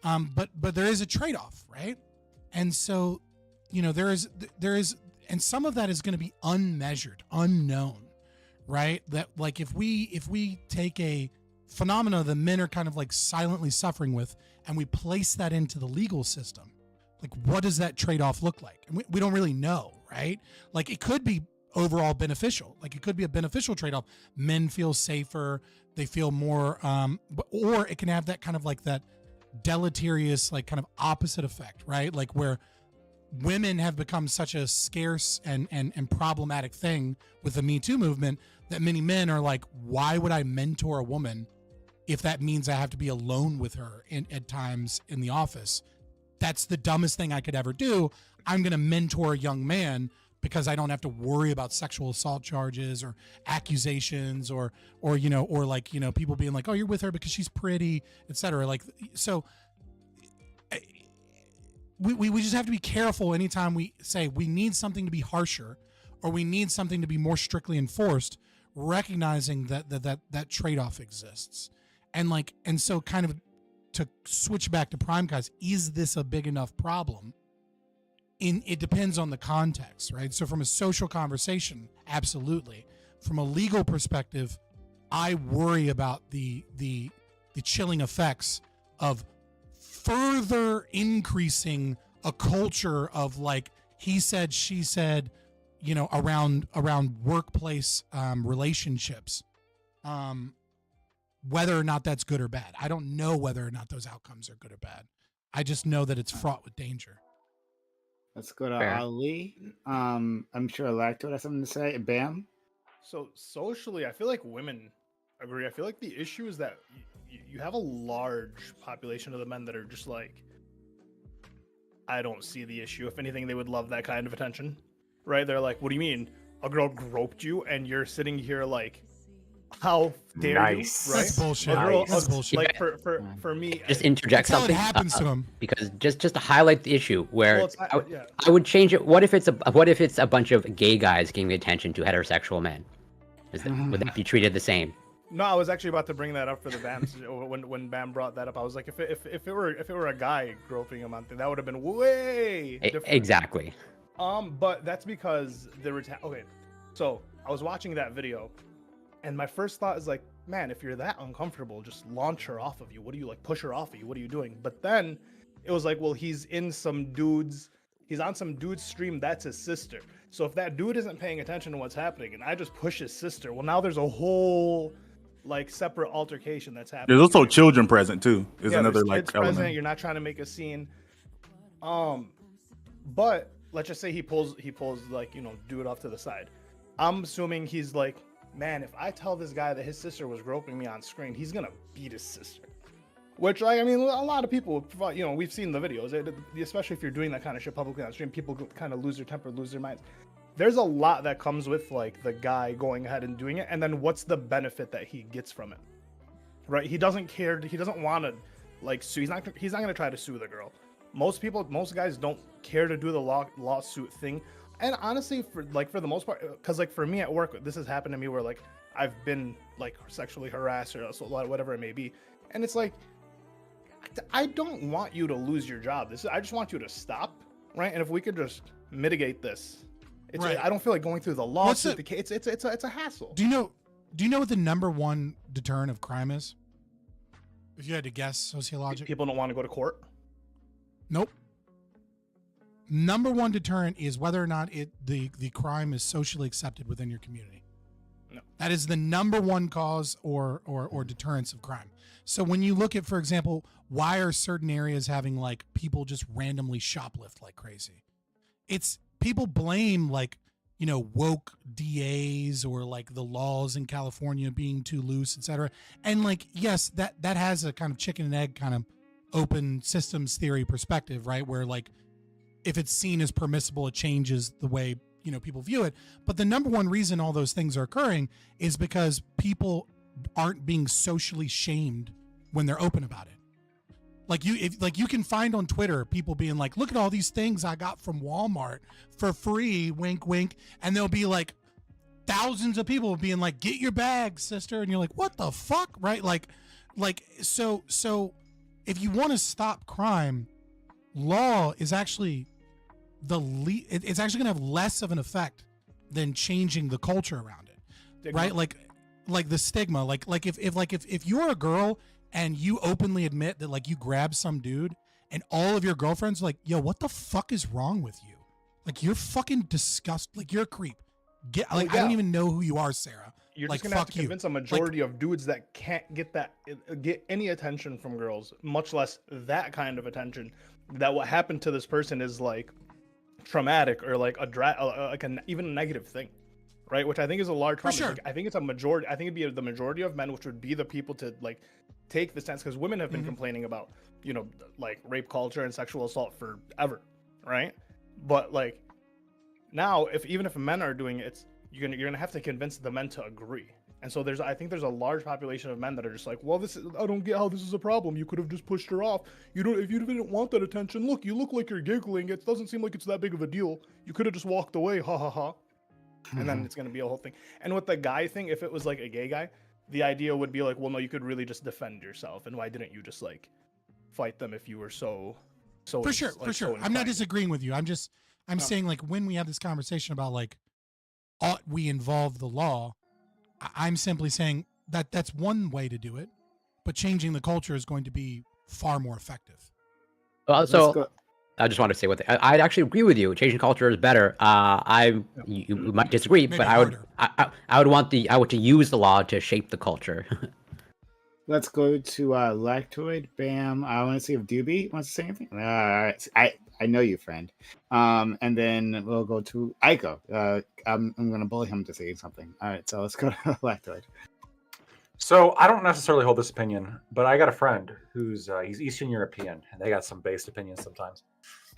But there is a trade-off, right? And so, there is, and some of that is going to be unmeasured, unknown, right? That, like, if we take a phenomena that men are kind of like silently suffering with, and we place that into the legal system, like, what does that trade-off look like? And we don't really know, right? Like, it could be overall beneficial. Like, it could be a beneficial trade-off. Men feel safer, they feel more, or it can have that kind of like that deleterious, like, kind of opposite effect, right? Like, where women have become such a scarce and problematic thing with the Me Too movement that many men are like, why would I mentor a woman if that means I have to be alone with her at times in the office. That's the dumbest thing I could ever do. I'm going to mentor a young man because I don't have to worry about sexual assault charges or accusations or people being like, oh, you're with her because she's pretty, etc. Like, so we just have to be careful anytime we say we need something to be harsher or we need something to be more strictly enforced, recognizing that trade-off exists. And so kind of to switch back to Primecayes, is this a big enough problem? It depends on the context, right? So from a social conversation, absolutely. From a legal perspective, I worry about the chilling effects of further increasing a culture of like he said, she said, around workplace relationships. Whether or not that's good or bad. I don't know whether or not those outcomes are good or bad. I just know that it's fraught with danger. Let's go to Fair. Ali. I'm sure Lacto has something to say. Bam. So socially, I feel like women agree. I feel like the issue is that you have a large population of the men that are just like, I don't see the issue. If anything, they would love that kind of attention, right? They're like, what do you mean? A girl groped you and you're sitting here like, how dare Nice. you? Right? That's bullshit. A That's bullshit. Like for me, Just interject That's how it something. happens to 'em. Because just to highlight the issue, where Well, it's- yeah. I would change it. What if it's a bunch of gay guys giving attention to heterosexual men? Would that be treated the same? No, I was actually about to bring that up for the Bam when Bam brought that up. I was like, if it were a guy groping him on thing, that would have been way different. Exactly. But that's because okay. So I was watching that video, and my first thought is like, man, if you're that uncomfortable, just launch her off of you. What do you like? Push her off of you? What are you doing? But then it was like, well, he's on some dude's stream. That's his sister. So if that dude isn't paying attention to what's happening, and I just push his sister, well, now there's a whole like separate altercation that's happening. There's also children present too. Is Yeah, another there's like kids present. element. You're not trying to make a scene. But let's just say he pulls like, do it off to the side. I'm assuming he's like, man, if I tell this guy that his sister was groping me on screen, he's gonna beat his sister. Which, like, I mean, a lot of people, we've seen the videos, especially if you're doing that kind of shit publicly on stream, people kind of lose their temper, lose their minds. There's a lot that comes with, like, the guy going ahead and doing it, and then what's the benefit that he gets from it, right? He doesn't care, he doesn't want to, like, sue, he's not going to try to sue the girl. Most guys don't care to do the lawsuit thing. And honestly, for the most part, because like for me at work, this has happened to me where like I've been like sexually harassed or whatever it may be, and it's like I don't want you to lose your job. I just want you to stop, right? And if we could just mitigate this, Right. I don't feel like going through the lawsuit. It's a hassle. Do you know what the number one deterrent of crime is? If you had to guess, sociologically. People don't want to go to court. Nope. Number one deterrent is whether or not the crime is socially accepted within your community. No. That is the number one cause or deterrence of crime. So when you look at, for example, why are certain areas having like people just randomly shoplift like crazy? It's people blame like, woke DAs or like the laws in California being too loose, etc. And like, yes, that has a kind of chicken and egg kind of open systems theory perspective, right? Where like, if it's seen as permissible, it changes the way, people view it. But the number one reason all those things are occurring is because people aren't being socially shamed when they're open about it. Like you can find on Twitter people being like, look at all these things I got from Walmart for free, wink, wink. And there'll be like thousands of people being like, get your bag, sister. And you're like, what the fuck? Right? So if you want to stop crime, law is actually it's actually going to have less of an effect than changing the culture around it. Stigma. Right? Like the stigma, like if you're a girl and you openly admit that like you grabbed some dude and all of your girlfriends are like, yo, what the fuck is wrong with you? Like you're fucking disgusting. Like you're a creep. I don't even know who you are, Sarah. You're like, just gonna have to fuck you. convince a majority of dudes that can't get any attention from girls, much less that kind of attention, that what happened to this person is like traumatic or like even a negative thing. right? Which I think is a large problem. sure. Like, I think it's a majority. I think it'd be the majority of men, which would be the people to like take the stance, because women have been complaining about, you know, like rape culture and sexual assault forever, right? But like now, even if men are doing it, you're gonna have to convince the men to agree. And so I think there's a large population of men that are just like, well, I don't get how this is a problem. You could have just pushed her off. If you didn't want that attention, look, you look like you're giggling. It doesn't seem like it's that big of a deal. You could have just walked away, ha ha ha. And then it's gonna be a whole thing. And with the guy thing, if it was like a gay guy, the idea would be like, well, no, you could really just defend yourself. And why didn't you just like fight them if you were so For sure. I'm not disagreeing with you. I'm saying, like, when we have this conversation about like, ought we involve the law? I'm simply saying that that's one way to do it, but changing the culture is going to be far more effective. Well, so I just want to say I'd actually agree with you. Changing culture is better. You might disagree, but I would want to use the law to shape the culture. Let's go to Lactoid. Bam. I want to see if Doobie wants to say anything. All right. I know you, friend. And then we'll go to Aiko. I'm going to bully him to say something. All right. So let's go to Lactoid. So I don't necessarily hold this opinion, but I got a friend who's he's Eastern European, and they got some based opinions sometimes.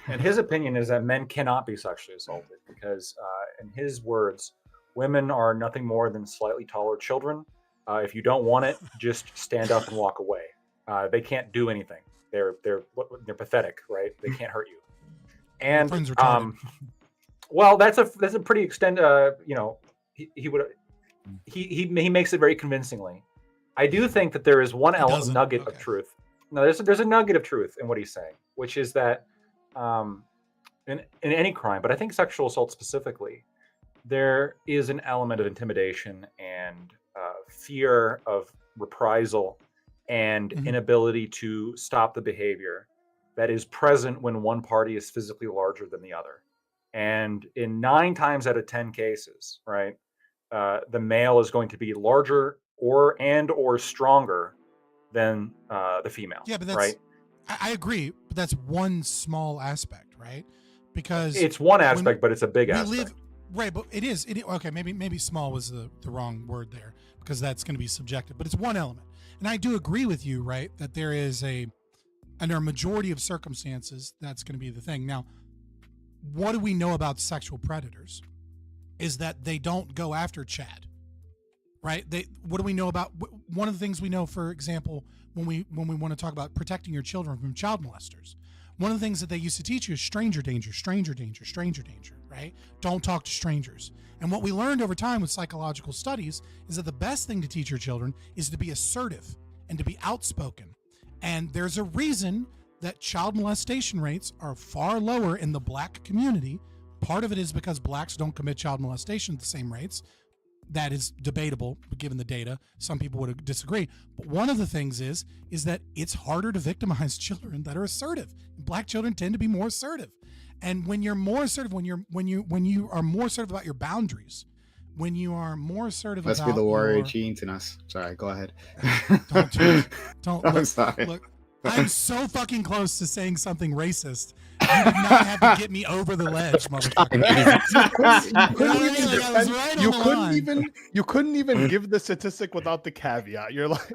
And his opinion is that men cannot be sexually assaulted because, in his words, women are nothing more than slightly taller children. If you don't want it, just stand up and walk away. They can't do anything. They're pathetic, right? They can't hurt you. And well, that's a pretty extended. He makes it very convincingly. I do think that there is one nugget of truth. No, there's a nugget of truth in what he's saying, which is that in any crime, but I think sexual assault specifically, there is an element of intimidation and fear of reprisal and inability to stop the behavior that is present when one party is physically larger than the other. And in 9 times out of 10 cases, right, the male is going to be larger or stronger than the female. Yeah, but that's right. I agree, but that's one small aspect, right? Because it's one aspect, but it's a big aspect. Right, but it is. Okay, maybe small was the wrong word there, because that's going to be subjective. But it's one element, and I do agree with you, right, that there is under a majority of circumstances, that's going to be the thing. Now, what do we know about sexual predators? Is that they don't go after Chad, right? What do we know about? One of the things we know, for example, when we want to talk about protecting your children from child molesters, one of the things that they used to teach you is stranger danger, stranger danger, stranger danger, right? Don't talk to strangers. And what we learned over time with psychological studies is that the best thing to teach your children is to be assertive and to be outspoken. And there's a reason that child molestation rates are far lower in the Black community. Part of it is because Blacks don't commit child molestation at the same rates. That is debatable, given the data. Some people would disagree. But one of the things is that it's harder to victimize children that are assertive. Black children tend to be more assertive. And when you're more assertive, when you are more assertive about your boundaries, when you are more assertive Must about be the warrior genes in us. Sorry, go ahead. Don't I'm sorry. Look, I'm so fucking close to saying something racist. You did not have to get me over the ledge, motherfucker. You couldn't even give the statistic without the caveat. You're like,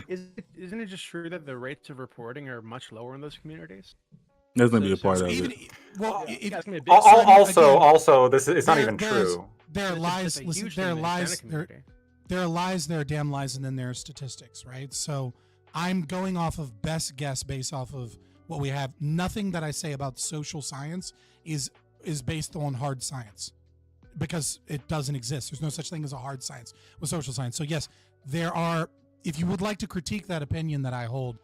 isn't it just true that the rates of reporting are much lower in those communities? That's gonna be a part of it. Well, also, it's not even true. There are lies. Listen, there are lies. There are lies. There are damn lies, and then there are statistics, right? So I'm going off of best guess based off of what we have. Nothing that I say about social science is based on hard science, because it doesn't exist. There's no such thing as a hard science with social science. So yes, there are. If you would like to critique that opinion that I hold,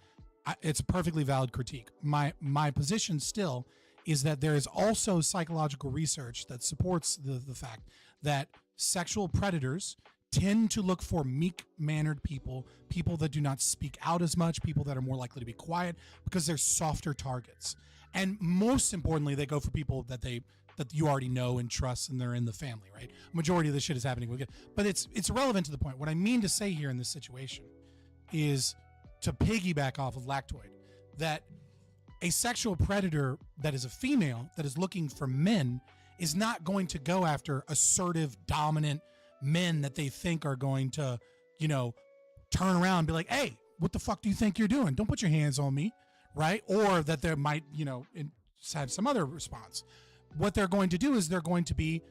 it's a perfectly valid critique. My position still is that there is also psychological research that supports the fact that sexual predators tend to look for meek-mannered people that do not speak out as much, people that are more likely to be quiet, because they're softer targets. And most importantly, they go for people that you already know and trust, and they're in the family, right? Majority of this shit is happening with, but it's irrelevant to the point. What I mean to say here in this situation is to piggyback off of Lactoid, that a sexual predator that is a female that is looking for men is not going to go after assertive, dominant men that they think are going to, turn around and be like, hey, what the fuck do you think you're doing? Don't put your hands on me, right? Or that there might, have some other response. What they're going to do is they're going to be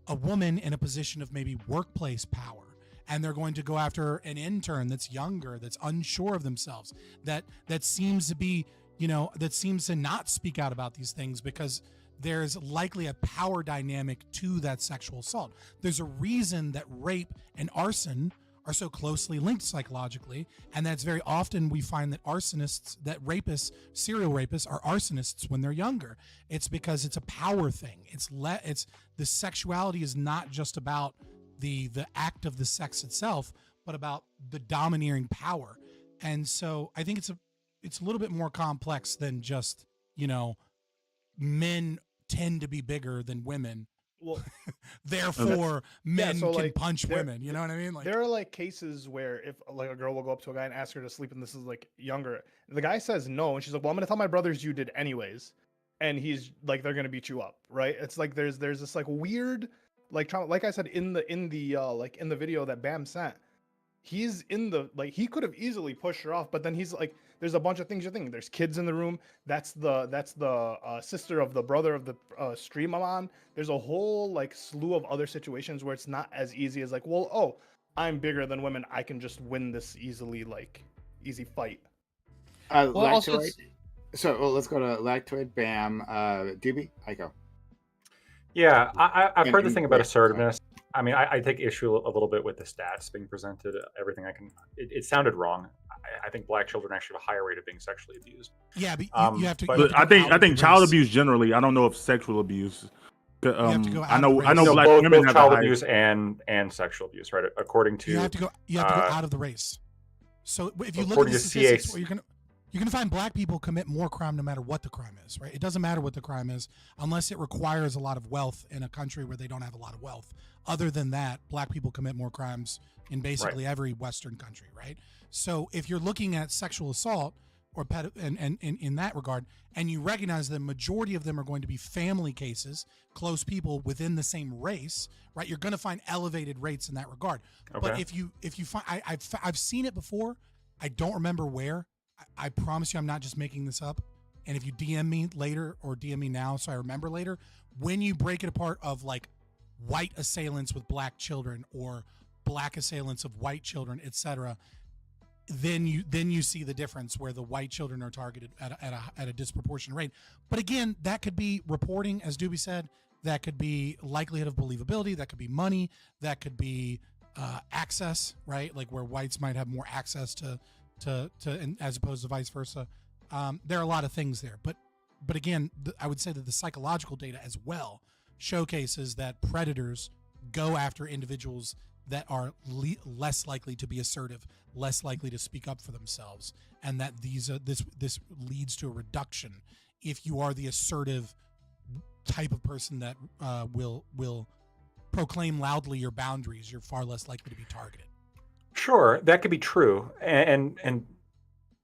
a woman in a position of maybe workplace power. And they're going to go after an intern that's younger, that's unsure of themselves, that seems to be, that seems to not speak out about these things because there's likely a power dynamic to that sexual assault. There's a reason that rape and arson are so closely linked psychologically, and that's very often we find that rapists, serial rapists are arsonists when they're younger. It's because it's a power thing. It's the sexuality is not just about the act of the sex itself, but about the domineering power. And so I think it's a little bit more complex than just, men tend to be bigger than women. Well, therefore men can punch women. You know what I mean? Like, there are like cases where if like a girl will go up to a guy and ask her to sleep, and this is like younger, the guy says no, and she's like, well, I'm gonna tell my brothers you did anyways, and he's like, they're gonna beat you up, right? It's like there's this like weird like trauma. Like I said in the video that Bam sent, he's in the like he could have easily pushed her off, but then he's like, there's a bunch of things you're thinking. There's kids in the room. That's the sister of the brother of the stream I'm on. There's a whole like slew of other situations where it's not as easy as like, well, oh, I'm bigger than women, I can just win this easily, like easy fight. Lactoid. Let's go to Lactoid, Bam, DB, Aiko. Yeah, I've heard the thing about assertiveness. I mean, I take issue a little bit with the stats being presented. Everything it sounded wrong. I think black children actually have a higher rate of being sexually abused. Yeah, but you have to. But I think child abuse generally. I don't know if sexual abuse. I know black both, women both have child the abuse and sexual abuse, right? According to you have to go out of the race. So if you look at the statistics, you're gonna find black people commit more crime no matter what the crime is, right? It doesn't matter what the crime is unless it requires a lot of wealth in a country where they don't have a lot of wealth. Other than that, black people commit more crimes in basically every Western country, right? So if you're looking at sexual assault or and in that regard, and you recognize the majority of them are going to be family cases, close people within the same race, right? You're going to find elevated rates in that regard. Okay. But if you find, I've seen it before. I don't remember where. I promise you, I'm not just making this up. And if you DM me later or DM me now, so I remember later, when you break it apart of like white assailants with black children or black assailants of white children, etc., then you see the difference where the white children are targeted at a disproportionate rate. But again, that could be reporting, as Doobie said. That could be likelihood of believability. That could be money. That could be access, right? Like where whites might have more access to as opposed to vice versa. There are a lot of things there, but again, I would say that the psychological data as well showcases that predators go after individuals that are less likely to be assertive, less likely to speak up for themselves, and that this leads to a reduction if you are the assertive type of person that will proclaim loudly your boundaries. You're far less likely to be targeted. Sure, that could be true,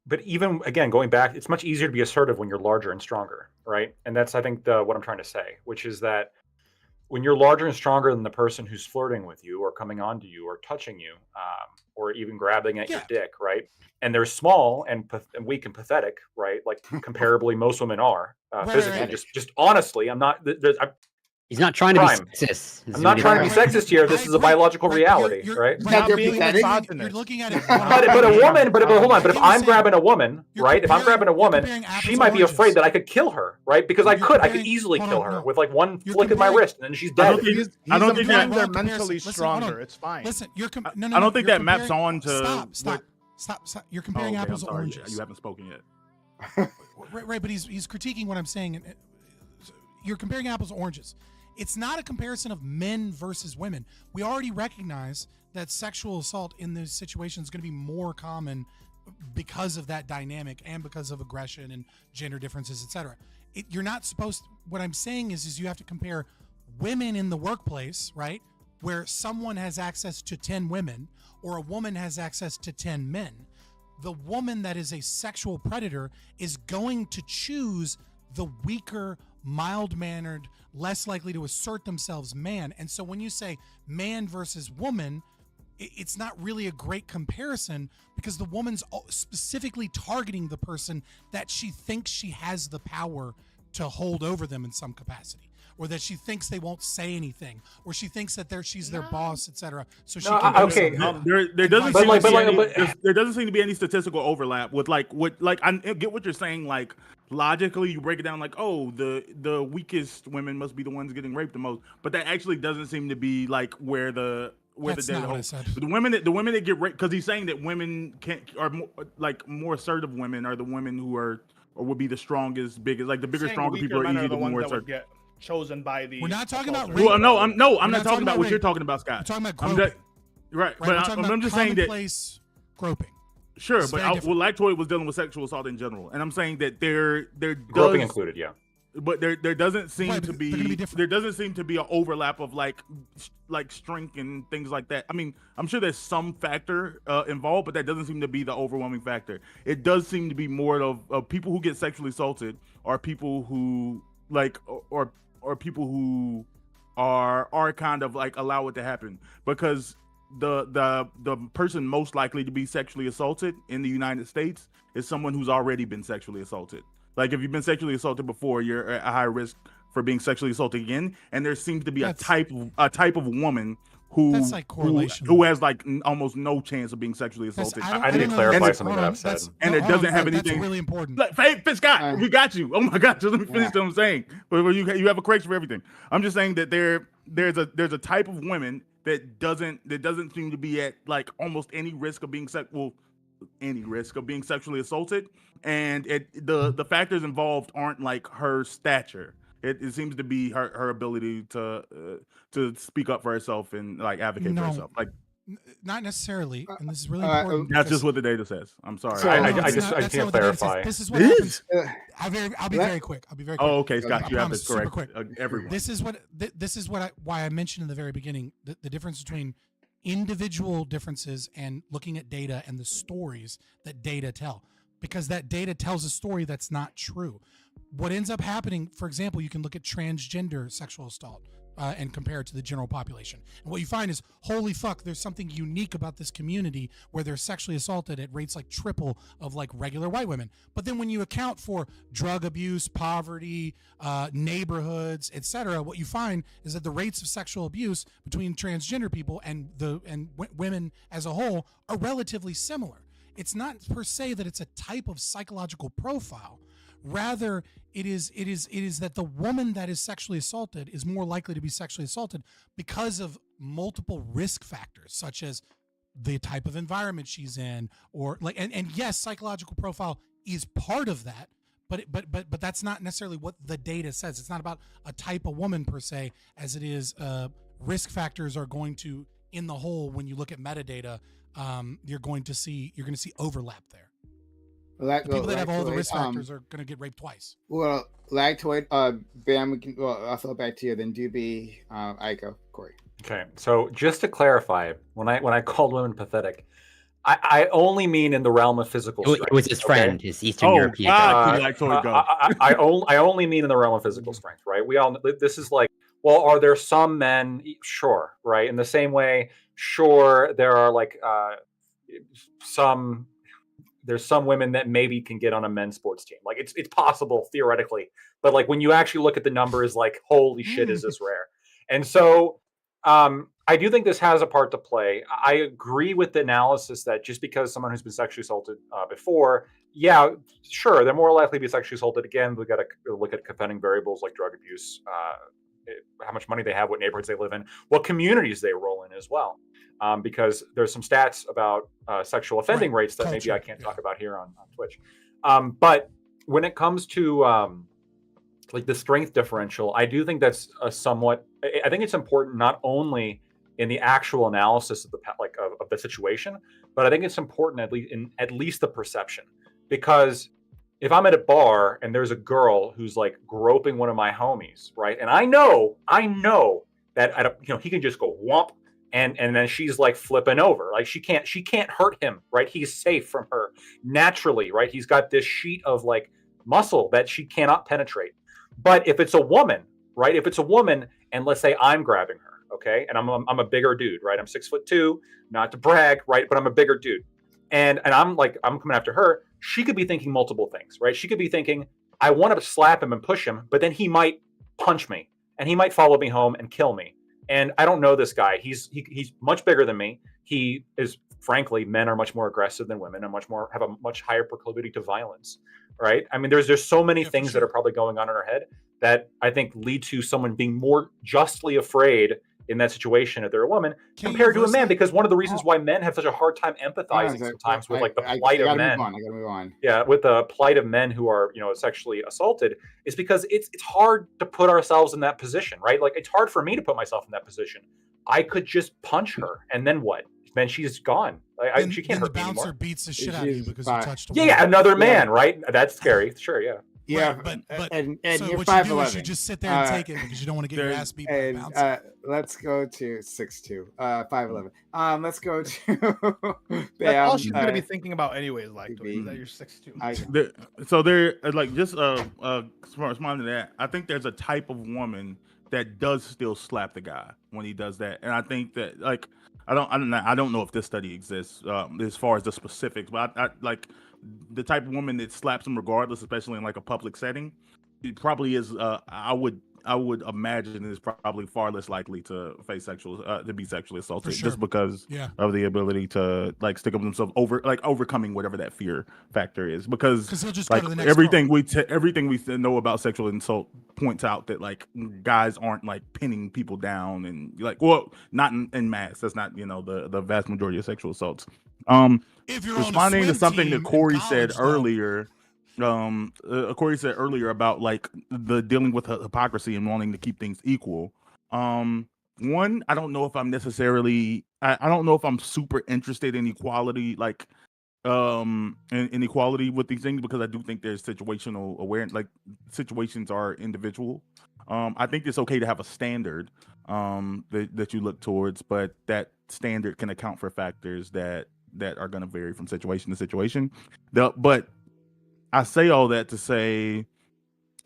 but even again, going back, it's much easier to be assertive when you're larger and stronger, right? And that's, I think, what I'm trying to say, which is that when you're larger and stronger than the person who's flirting with you or coming onto you or touching you, or even grabbing at your dick, right? And they're small and weak and pathetic, right? Like comparably, most women are physically. Just honestly, I'm not. He's not trying to be sexist. I'm not trying to be sexist here. This is a biological reality, right? You're looking at it. But a woman. But hold on. But if I'm grabbing a woman, right? If I'm grabbing a woman, she might be afraid that I could kill her, right? Because I could easily kill her with like one flick of my wrist, and then she's dead. I don't think they're mentally stronger. It's fine. Listen, I don't think that maps on to. Stop. You're comparing apples to oranges. You haven't spoken yet. Right, but he's critiquing what I'm saying. You're comparing apples to oranges. It's not a comparison of men versus women. We already recognize that sexual assault in those situations is going to be more common because of that dynamic and because of aggression and gender differences, etc. You're not supposed to, what I'm saying is you have to compare women in the workplace, right? Where someone has access to 10 women or a woman has access to 10 men. The woman that is a sexual predator is going to choose the weaker, mild-mannered, less likely to assert themselves man. And so when you say man versus woman, it's not really a great comparison because the woman's specifically targeting the person that she thinks she has the power to hold over them in some capacity, or that she thinks they won't say anything, or she thinks that she's their boss, etc. So she can do something. There doesn't seem to be any statistical overlap with I get what you're saying. Like logically, you break it down like, oh, the weakest women must be the ones getting raped the most, but that actually doesn't seem to be like where the data holds. The women that get raped, because he's saying that women are more assertive women are the women who are or would be the strongest, biggest, like the bigger, stronger people are easy to more assertive. Get chosen by the. We're not talking about. Well, no, I'm not talking about what you're talking about, Scott. We're talking about groping. Right, We're but talking I'm about just saying that groping. Sure, It's but very different. Lactoid was dealing with sexual assault in general, and I'm saying that there Groping included, yeah. But there doesn't seem Right, to but they're gonna be be different. there doesn't seem to be an overlap of like strength and things like that. I mean, I'm sure there's some factor involved, but that doesn't seem to be the overwhelming factor. It does seem to be more of people who get sexually assaulted are people who or people who are kind of like allow it to happen, because the person most likely to be sexually assaulted in the United States is someone who's already been sexually assaulted. Like if you've been sexually assaulted before, you're at a high risk for being sexually assaulted again. And there seems to be a type of woman who That's like correlation. who has like almost no chance of being sexually assaulted. I need to clarify something that I've said. And it doesn't have anything. That's really important. Like, hey, Scott, we got you. Oh my God, just let me finish what I'm saying. But you have a correction for everything. I'm just saying that there's a type of women that doesn't seem to be at like almost any risk of being sexually assaulted, and the factors involved aren't like her stature. It seems to be her ability to speak up for herself and like advocate for herself. Like not necessarily, and this is really important. That's just what the data says. I'm sorry. So, I can't clarify. This is what happens. I'll be very quick. Oh, okay, Scott, you have promise, to correct super quick. Everyone. This is why I mentioned in the very beginning the difference between individual differences and looking at data and the stories that data tell, because that data tells a story that's not true. What ends up happening, for example, you can look at transgender sexual assault and compare it to the general population. And what you find is, holy fuck, there's something unique about this community where they're sexually assaulted at rates like triple of like regular white women. But then when you account for drug abuse, poverty, neighborhoods, etc., what you find is that the rates of sexual abuse between transgender people and women as a whole are relatively similar. It's not per se that it's a type of psychological profile. Rather, it is that the woman that is sexually assaulted is more likely to be sexually assaulted because of multiple risk factors, such as the type of environment she's in, or like, and yes, psychological profile is part of that, but that's not necessarily what the data says. It's not about a type of woman per se, as it is risk factors are going to, in the whole, when you look at metadata, you're going to see overlap there. The people that have all the risk factors are going to get raped twice. Well, Lactoid, Bam, I'll throw it back to you. Then Doobie, Aiko, Corey. Okay, so just to clarify, when I called women pathetic, I only mean in the realm of physical strength. It was his friend, his Eastern European. I only mean in the realm of physical strength, right? This is like, well, are there some men? Sure, right? In the same way, sure, there are like there's some women that maybe can get on a men's sports team. Like it's possible theoretically, but like when you actually look at the numbers, like holy shit, is this rare? And so I do think this has a part to play. I agree with the analysis that just because someone who's been sexually assaulted before, yeah, sure, they're more likely to be sexually assaulted again. We've got to look at confounding variables like drug abuse, how much money they have, what neighborhoods they live in, what communities they roll in as well. Because there's some stats about sexual offending rates that maybe I can't talk about here on Twitch. But when it comes to like the strength differential, I do think that's I think it's important not only in the actual analysis of the situation, but I think it's important at least the perception. Because if I'm at a bar and there's a girl who's like groping one of my homies, right? And I know that he can just go whomp. And then she's like flipping over, like she can't hurt him, right? He's safe from her naturally, right? He's got this sheet of like muscle that she cannot penetrate. But if it's a woman right? If it's a woman, and let's say I'm grabbing her, okay, and I'm a bigger dude, right? I'm 6'2", not to brag, right? But I'm a bigger dude, and I'm coming after her. She could be thinking multiple things, right? She could be thinking, I want to slap him and push him, but then he might punch me, and he might follow me home and kill me. And I don't know this guy. He's much bigger than me. He is, frankly, men are much more aggressive than women, and have a much higher proclivity to violence, right? I mean, there's so many things that are probably going on in our head that I think lead to someone being more justly afraid in that situation if they're a woman compared to a man, because one of the reasons why men have such a hard time empathizing sometimes with like the plight of men. I gotta move on. Yeah, with the plight of men who are, sexually assaulted, is because it's hard to put ourselves in that position, right? Like, it's hard for me to put myself in that position. I could just punch her, and then what? Then she's gone. She can't hurt me anymore. The bouncer beats the shit out of you because you touched a Yeah, another man, right? That's scary. Sure, yeah. Yeah, but and so you're what 5'11". you do is you just sit there and take it because you don't want to get your ass beat by a bouncer. Let's go to 6'2", 5'11". Let's go to That's all she's gonna be thinking about anyways, like that you're 6'2". So they're like, just responding to that, I think there's a type of woman that does still slap the guy when he does that, and I think that, like, I don't know if this study exists as far as the specifics, but I like the type of woman that slaps him regardless, especially in like a public setting. It probably is. I would imagine is probably far less likely to face to be sexually assaulted, just because of the ability to like stick up themselves overcoming whatever that fear factor is. Because he'll just like go to the next everything we know about sexual assault points out that like guys aren't like pinning people down and like, well, not in mass. That's not the vast majority of sexual assaults. If you're responding to something that Corey said earlier. Corey said earlier about like the dealing with hypocrisy and wanting to keep things equal. One, I don't know if I'm necessarily I don't know if I'm super interested in equality, like in equality with these things, because I do think there's situational awareness, like situations are individual. I think it's okay to have a standard that you look towards, but that standard can account for factors that are going to vary from situation to situation. But I say all that to say,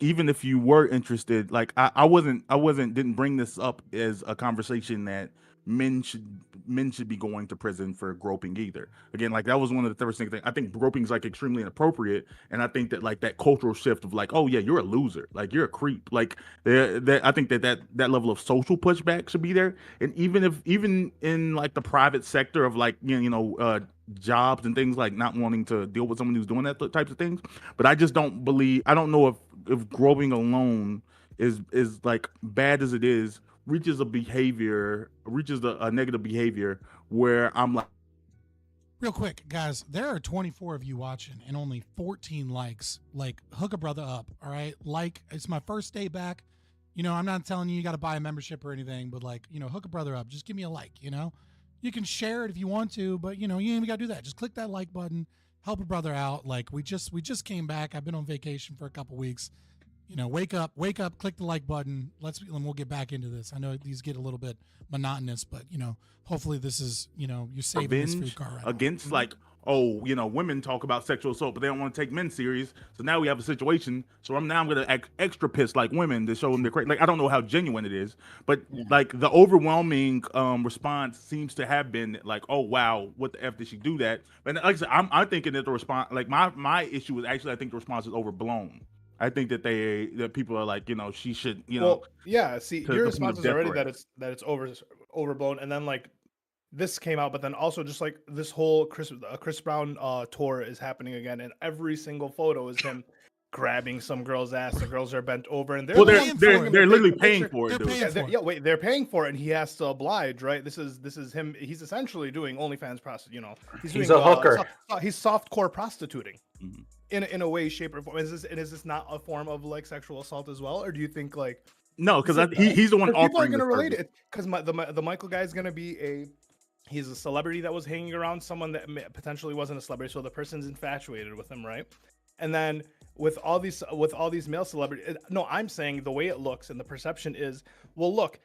even if you were interested, like didn't bring this up as a conversation that men should be going to prison for groping either. Again, like that was one of the first things. I think groping is like extremely inappropriate, and I think that like that cultural shift of like, oh yeah, you're a loser, like you're a creep, like I think that level of social pushback should be there. And even in like the private sector of like jobs and things, like not wanting to deal with someone who's doing that types of things, but I don't know if groping alone is like bad as it is, reaches a negative behavior where I'm like, real quick, guys, there are 24 of you watching and only 14 likes. Like, hook a brother up, all right? Like, it's my first day back. I'm not telling you got to buy a membership or anything, but like, hook a brother up. Just give me a like, You can share it if you want to, but you ain't even got to do that. Just click that like button, help a brother out. Like, we just came back. I've been on vacation for a couple weeks. Wake up, click the like button. And we'll get back into this. I know these get a little bit monotonous, but hopefully this is, you're saving this for your car right against like, women talk about sexual assault, but they don't want to take men serious. So now we have a situation. So I'm going to act extra pissed like women to show them they're crazy. Like, I don't know how genuine it is, but like the overwhelming response seems to have been like, oh wow, what the F did she do that? But like I said, I'm thinking that the response, like my issue is actually, I think the response is overblown. I think that people are like, she should, Well, yeah. See, your response is already that it's overblown, and then like this came out, but then also just like this whole Chris Brown tour is happening again, and every single photo is him grabbing some girl's ass. The girls are bent over, and they're literally paying for it. They're paying for it, and he has to oblige, right? This is him. He's essentially doing OnlyFans prostituting. He's a hooker. He's softcore prostituting. Mm-hmm. In a way, shape, or form. Is this not a form of like sexual assault as well, or do you think like no? Because he's the one offering. People are going to relate it because the Michael guy is going to be he's a celebrity that was hanging around someone that potentially wasn't a celebrity, so the person's infatuated with him, right? And then with all these male celebrities, no, I'm saying the way it looks and the perception is, well, look,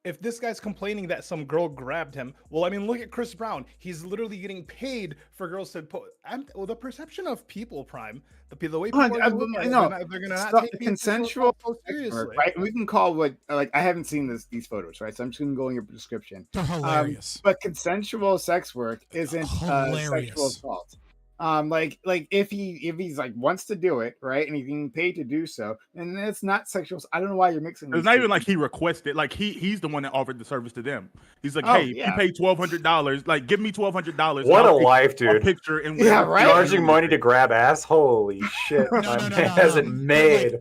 if this guy's complaining that some girl grabbed him, well, I mean, look at Chris Brown. He's literally getting paid for girls to put. Well, the perception of people, Prime, the way people are gonna look at it, they're gonna not take consensual so sex seriously. work, right? We can call what like I haven't seen these photos, right? So I'm just gonna go in your description. They're hilarious. But consensual sex work isn't sexual assault. Like if he's like wants to do it, right, and he's being paid to do so, and it's not sexual. I don't know why you're mixing. It's not even like he requested. Like he's the one that offered the service to them. He's like, Oh, hey, yeah. you pay $1,200. Like, give me $1,200. What a life, dude! Picture and Charging money to grab ass. Holy shit! My man hasn't made.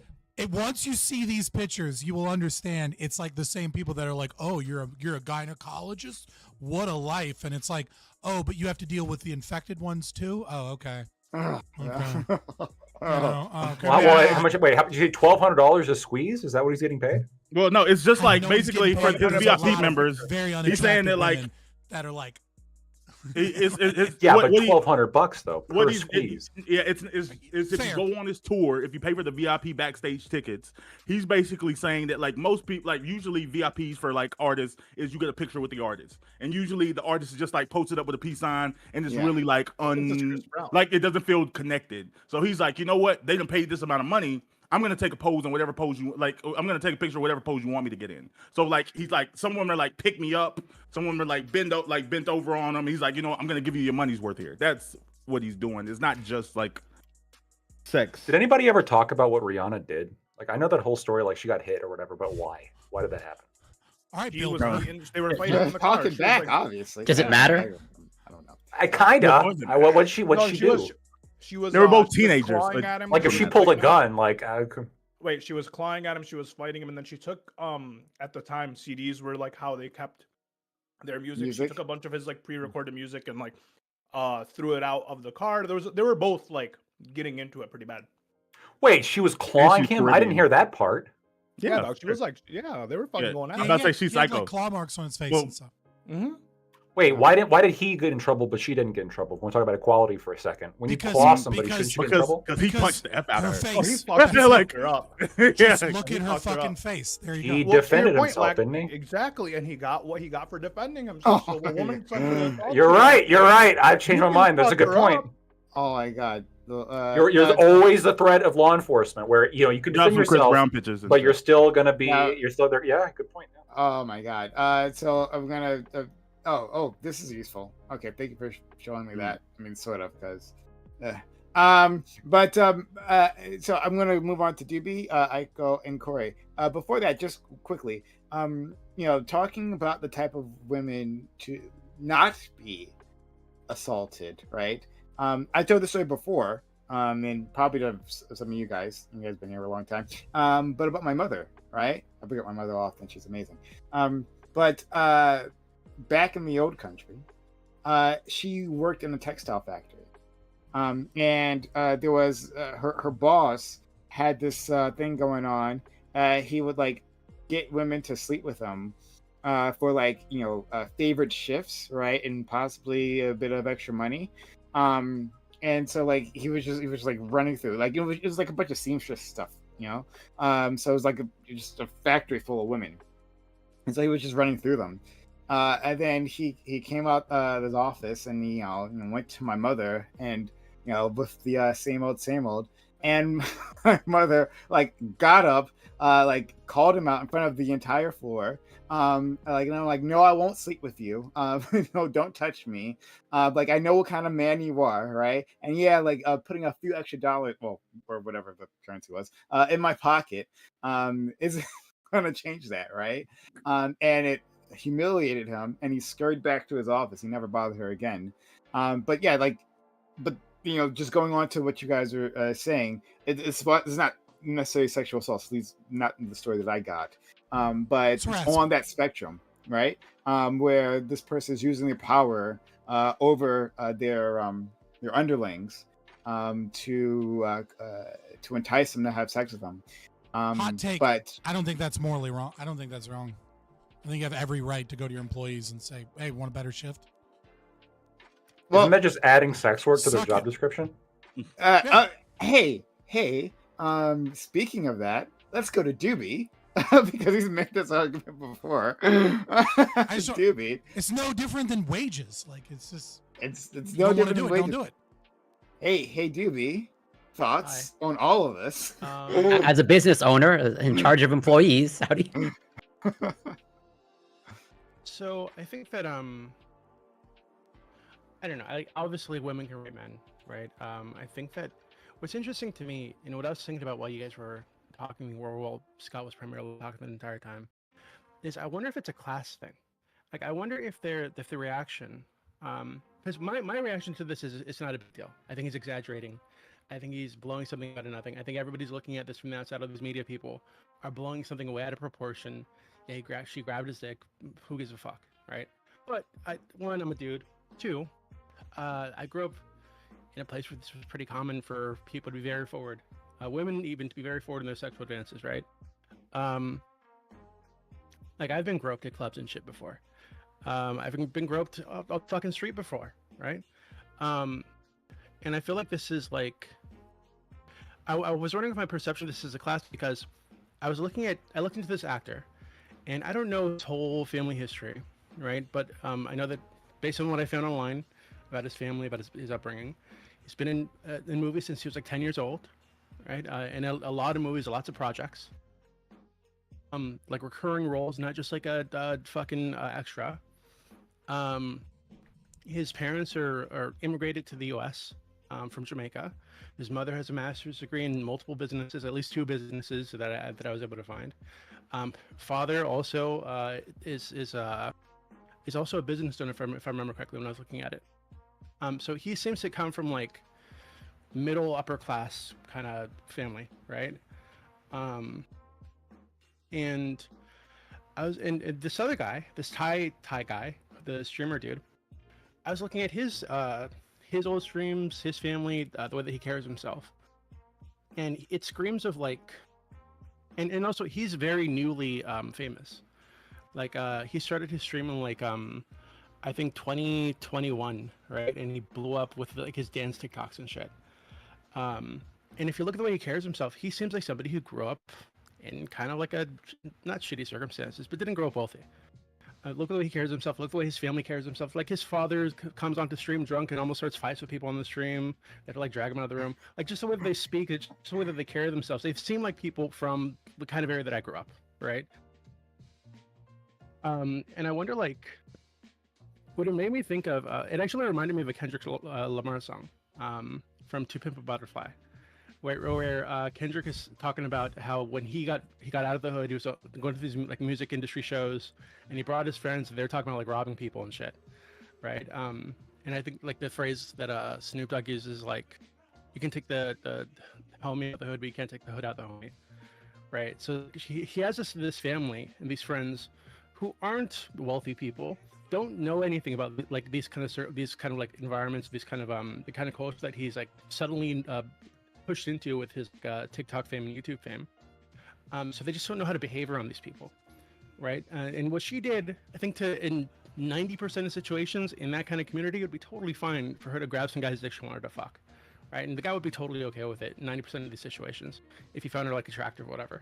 Once you see these pictures, you will understand. It's like the same people that are like, "Oh, you're a gynecologist. What a life!" And it's like, "Oh, but you have to deal with the infected ones too." Oh, okay. Okay. Okay. How much? Wait, how did you say $1,200 a squeeze? Is that what he's getting paid? Well, no, it's just like No one's basically getting for paid. his There's a VIP lot members. of very He's saying that unattractive like women that are like. Yeah, but $1,200 though per squeeze. It's if you go on his tour, if you pay for the VIP backstage tickets, he's basically saying that like most people, like usually VIPs for like artists is you get a picture with the artist, and usually the artist is just like posted up with a peace sign, and it's really like like it doesn't feel connected. So he's like, you know what? They done paid this amount of money. I'm gonna take a pose in whatever pose you like. I'm gonna take a picture of whatever pose you want me to get in. So like he's like, some women are like pick me up, some women are like bent over on him. He's like, you know, I'm gonna give you your money's worth here. That's what he's doing. It's not just like sex. Did anybody ever talk about what Rihanna did? Like I know that whole story, like she got hit or whatever, but why? Why did that happen? All right, Bill. They were fighting in the car. Talking back, obviously. Does it matter? I don't know. I kinda. What'd she do? She was. They were both she was teenagers. clawing at him. Like if she pulled a gun, like Wait, she was clawing at him. She was fighting him, and then she took at the time CDs were like how they kept their music. She took a bunch of his like pre-recorded music and like threw it out of the car. They were both like getting into it pretty bad. Wait, she was clawing him? I didn't hear that part. Yeah, dog, she was like, they were fucking going at I'm it. about to say she's He had, psycho. like, claw marks on his face Well, and stuff. Wait, why did he get in trouble, but she didn't get in trouble? We're talking about equality for a second. When you claw somebody, shouldn't she get in trouble? Because he punched the F out of her. Face. Oh, he fucked her up. Just look at her fucking face. There you go. He Well, to your defended point, himself, Lack, didn't he? Exactly, and he got what he got for defending himself. So the woman took the You're right. You're right. I've changed my mind. That's a good point. Oh my god. You're always the threat of law enforcement, where you can defend yourself, Brown pictures and but stuff. you're still gonna be. You're still there. Yeah, good point. Oh my god. So I'm gonna. This is useful. Okay, thank you for showing me that. I mean, sort of, because. So I'm gonna move on to Doobie, Aiko, and Corey. Before that, just quickly, talking about the type of women to not be assaulted, right? I told this story before, and probably to some of you guys. You guys been here a long time. But about my mother, right? I bring up my mother often. She's amazing. But back in the old country, she worked in a textile factory. And there was her boss had this thing going on. He would like get women to sleep with him for like favorite shifts, right, and possibly a bit of extra money. And so like he was just like running through, like it was like a bunch of seamstress stuff, so it was like just a factory full of women, and so he was just running through them. And then he came out of his office and he went to my mother and with the same old, and my mother like got up, like called him out in front of the entire floor, and I'm like, no, I won't sleep with you, no, don't touch me, like I know what kind of man you are, right? And like putting a few extra dollars, well, or whatever the currency was, in my pocket is gonna change that, right? And it humiliated him, and he scurried back to his office. He never bothered her again. But just going on to what you guys are saying, it's not necessarily sexual assault, at least not in the story that I got, but on that spectrum, right? Where this person is using their power over their underlings to entice them to have sex with them. Hot take, but I don't think that's morally wrong. I don't think that's wrong. I think you have every right to go to your employees and say, "Hey, want a better shift?" Isn't that just adding sex work to their job description? Hey, speaking of that, let's go to Doobie. because he's made this argument before. Doobie. It's no different than wages. Like it's just it's you no don't want to different do than it. wages. Don't do it. Hey, Doobie, thoughts on all of this? As a business owner in charge of employees, how do you? So I think that I don't know. Obviously, women can rape men, right? I think that what's interesting to me, what I was thinking about while you guys were talking, while Scott was primarily talking the entire time, is I wonder if it's a class thing. Like I wonder if the reaction, because my reaction to this is it's not a big deal. I think he's exaggerating. I think he's blowing something out of nothing. I think everybody's looking at this from the outside. All these media people are blowing something way out of proportion. Yeah, she grabbed his dick. Who gives a fuck, right? But one, I'm a dude. Two, I grew up in a place where this was pretty common for people to be very forward, women even to be very forward in their sexual advances, right? Like I've been groped at clubs and shit before. I've been groped up fucking street before, right? And I feel like this is like, I was wondering if my perception of this is a class because I looked into this actor, and I don't know his whole family history, right? But I know that based on what I found online about his family, about his upbringing, he's been in movies since he was like 10 years old, right? And a lot of movies, lots of projects, like recurring roles, not just like a fucking extra. His parents are immigrated to the U.S. From Jamaica. His mother has a master's degree in multiple businesses, at least 2 businesses that I was able to find. Father also is also a business owner, if I remember correctly when I was looking at it. So he seems to come from like middle upper class kind of family, right? And this other guy, this Thai guy, the streamer dude, I was looking at his old streams, his family, the way that he carries himself, and it screams of like, and also he's very newly famous. Like he started his stream in like I think 2021, right? And he blew up with like his dance TikToks and shit. And if you look at the way he carries himself, he seems like somebody who grew up in kind of like not shitty circumstances, but didn't grow up wealthy. Look at the way he carries himself. Look at the way his family carries himself. Like his father comes onto stream drunk and almost starts fights with people on the stream. They have to like drag him out of the room. Like just the way that they speak, just the way that they carry themselves. They seem like people from the kind of area that I grew up, right? And I wonder like, what it made me think of, it actually reminded me of a Kendrick Lamar song from To Pimp a Butterfly, where Kendrick is talking about how when he got out of the hood, he was going to these like music industry shows, and he brought his friends, and they're talking about like robbing people and shit, right? And I think like the phrase that Snoop Dogg uses, like, you can take the homie out the hood, but you can't take the hood out the homie, right? So he has this family and these friends who aren't wealthy people, don't know anything about like these kind of like environments, these kind of the kind of culture that he's like suddenly pushed into with his TikTok fame and YouTube fame. So they just don't know how to behave around these people, right? And what she did, I think, in 90% of situations in that kind of community, it would be totally fine for her to grab some guy's dick she wanted to fuck, right? And the guy would be totally okay with it 90% of these situations if he found her like attractive or whatever.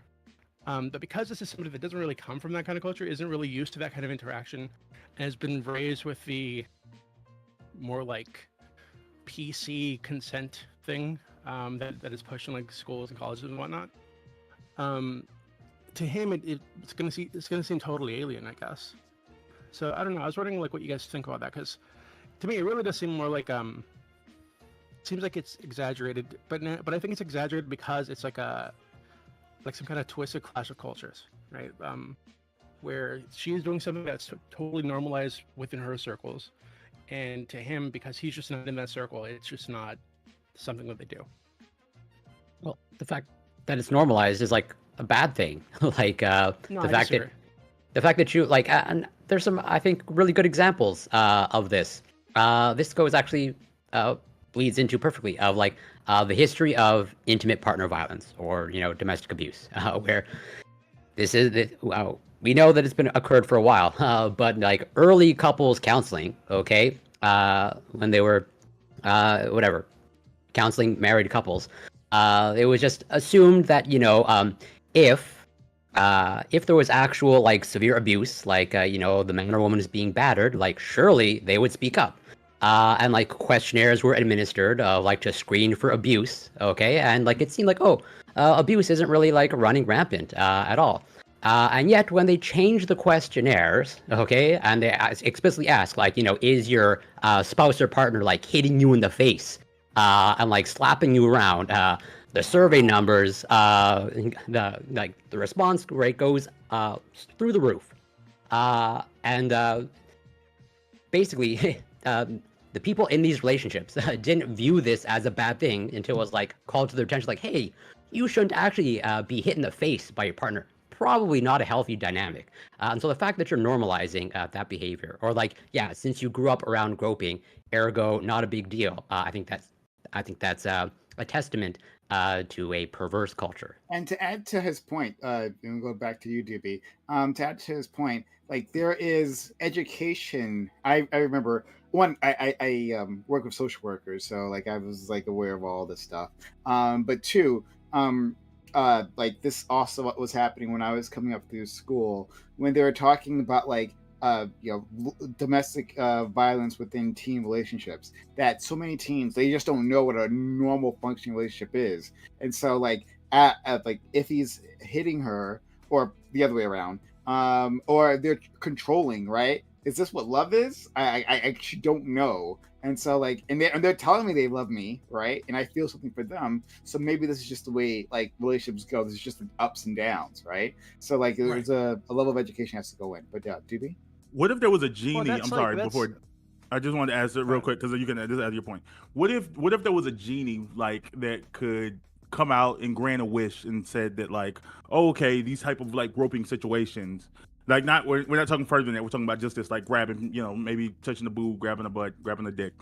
But because this is somebody that doesn't really come from that kind of culture, isn't really used to that kind of interaction, and has been raised with the more like PC consent thing that is pushed in like schools and colleges and whatnot. To him, it's gonna seem totally alien, I guess. So I don't know. I was wondering like what you guys think about that, because to me it really does seem more like seems like it's exaggerated, but I think it's exaggerated because it's like some kind of twisted clash of cultures, right? Where she's doing something that's totally normalized within her circles, and to him, because he's just not in that circle, it's just not something that they do. Well, the fact that it's normalized is like a bad thing. Like the fact that you like, and there's some, I think, really good examples of this. This goes actually bleeds into perfectly of like the history of intimate partner violence or domestic abuse, where we know that it's been occurred for a while, but like early couples counseling, okay, when they were counseling married couples, it was just assumed that if If there was actual like severe abuse, like you know, the man or woman is being battered, like surely they would speak up. And like questionnaires were administered, like to screen for abuse. Okay, and like it seemed like abuse isn't really like running rampant at all. And yet, when they change the questionnaires, okay, and they explicitly ask, like, you know, is your spouse or partner like hitting you in the face and like slapping you around? The survey numbers, the response rate goes through the roof, and basically, the people in these relationships didn't view this as a bad thing until it was like called to their attention, like, hey, you shouldn't actually be hit in the face by your partner. Probably not a healthy dynamic. And so the fact that you're normalizing that behavior, or like, yeah, since you grew up around groping, ergo not a big deal. I think that's a testament to a perverse culture. And to add to his point, and we'll go back to you, DB. To add to his point, like there is education. I remember one. I work with social workers, so like I was like aware of all this stuff. But two, like this also what was happening when I was coming up through school when they were talking about like domestic violence within teen relationships, that so many teens, they just don't know what a normal functioning relationship is. And so like like if he's hitting her or the other way around, or they're controlling, right? Is this what love is? I actually don't know. And so like, and they're telling me they love me, right? And I feel something for them. So maybe this is just the way like relationships go. This is just the ups and downs, right? So like there's a level of education has to go in. But DB? What if there was a genie? I'm sorry, that's- before I just wanted to ask it real quick because you can just add your point. What if there was a genie like that could come out and grant a wish and said that like, oh, okay, these type of like groping situations, like we're not talking further than that. We're talking about just this like grabbing, you know, maybe touching the boob, grabbing the butt, grabbing the dick.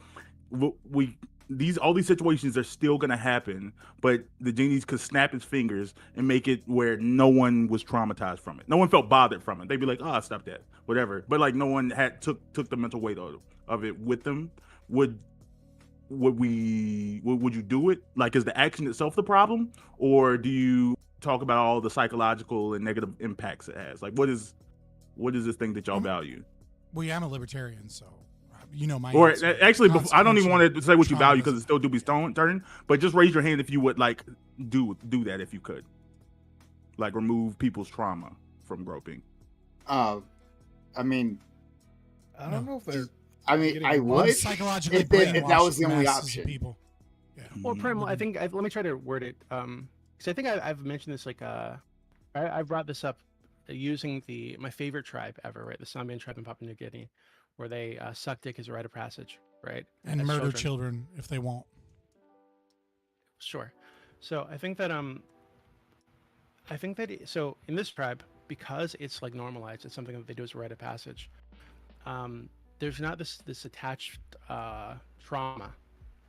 All these situations are still gonna happen, but the genies could snap his fingers and make it where no one was traumatized from it. No one felt bothered from it. They'd be like, "Oh, stop that," whatever. But like, no one took the mental weight of it with them. Would you do it? Like, is the action itself the problem, or do you talk about all the psychological and negative impacts it has? Like, what is this thing that y'all value? Well, yeah, I'm a libertarian, so you know my. Or answer. actually, I don't even want to say what you value because it still do be turn. But just raise your hand if you would like do that if you could, like remove people's trauma from groping. I mean, I don't know if they're. I mean, I would psychologically if that was the only option. People. Yeah. Well, Prim, I think let me try to word it. Because I think I've mentioned this like I brought this up using my favorite tribe ever, right? The Sambian tribe in Papua New Guinea, where they suck dick as a rite of passage, right? And as murder children if they won't. Sure. So I think that so in this tribe, because it's like normalized, it's something that they do as a rite of passage. There's not this attached trauma,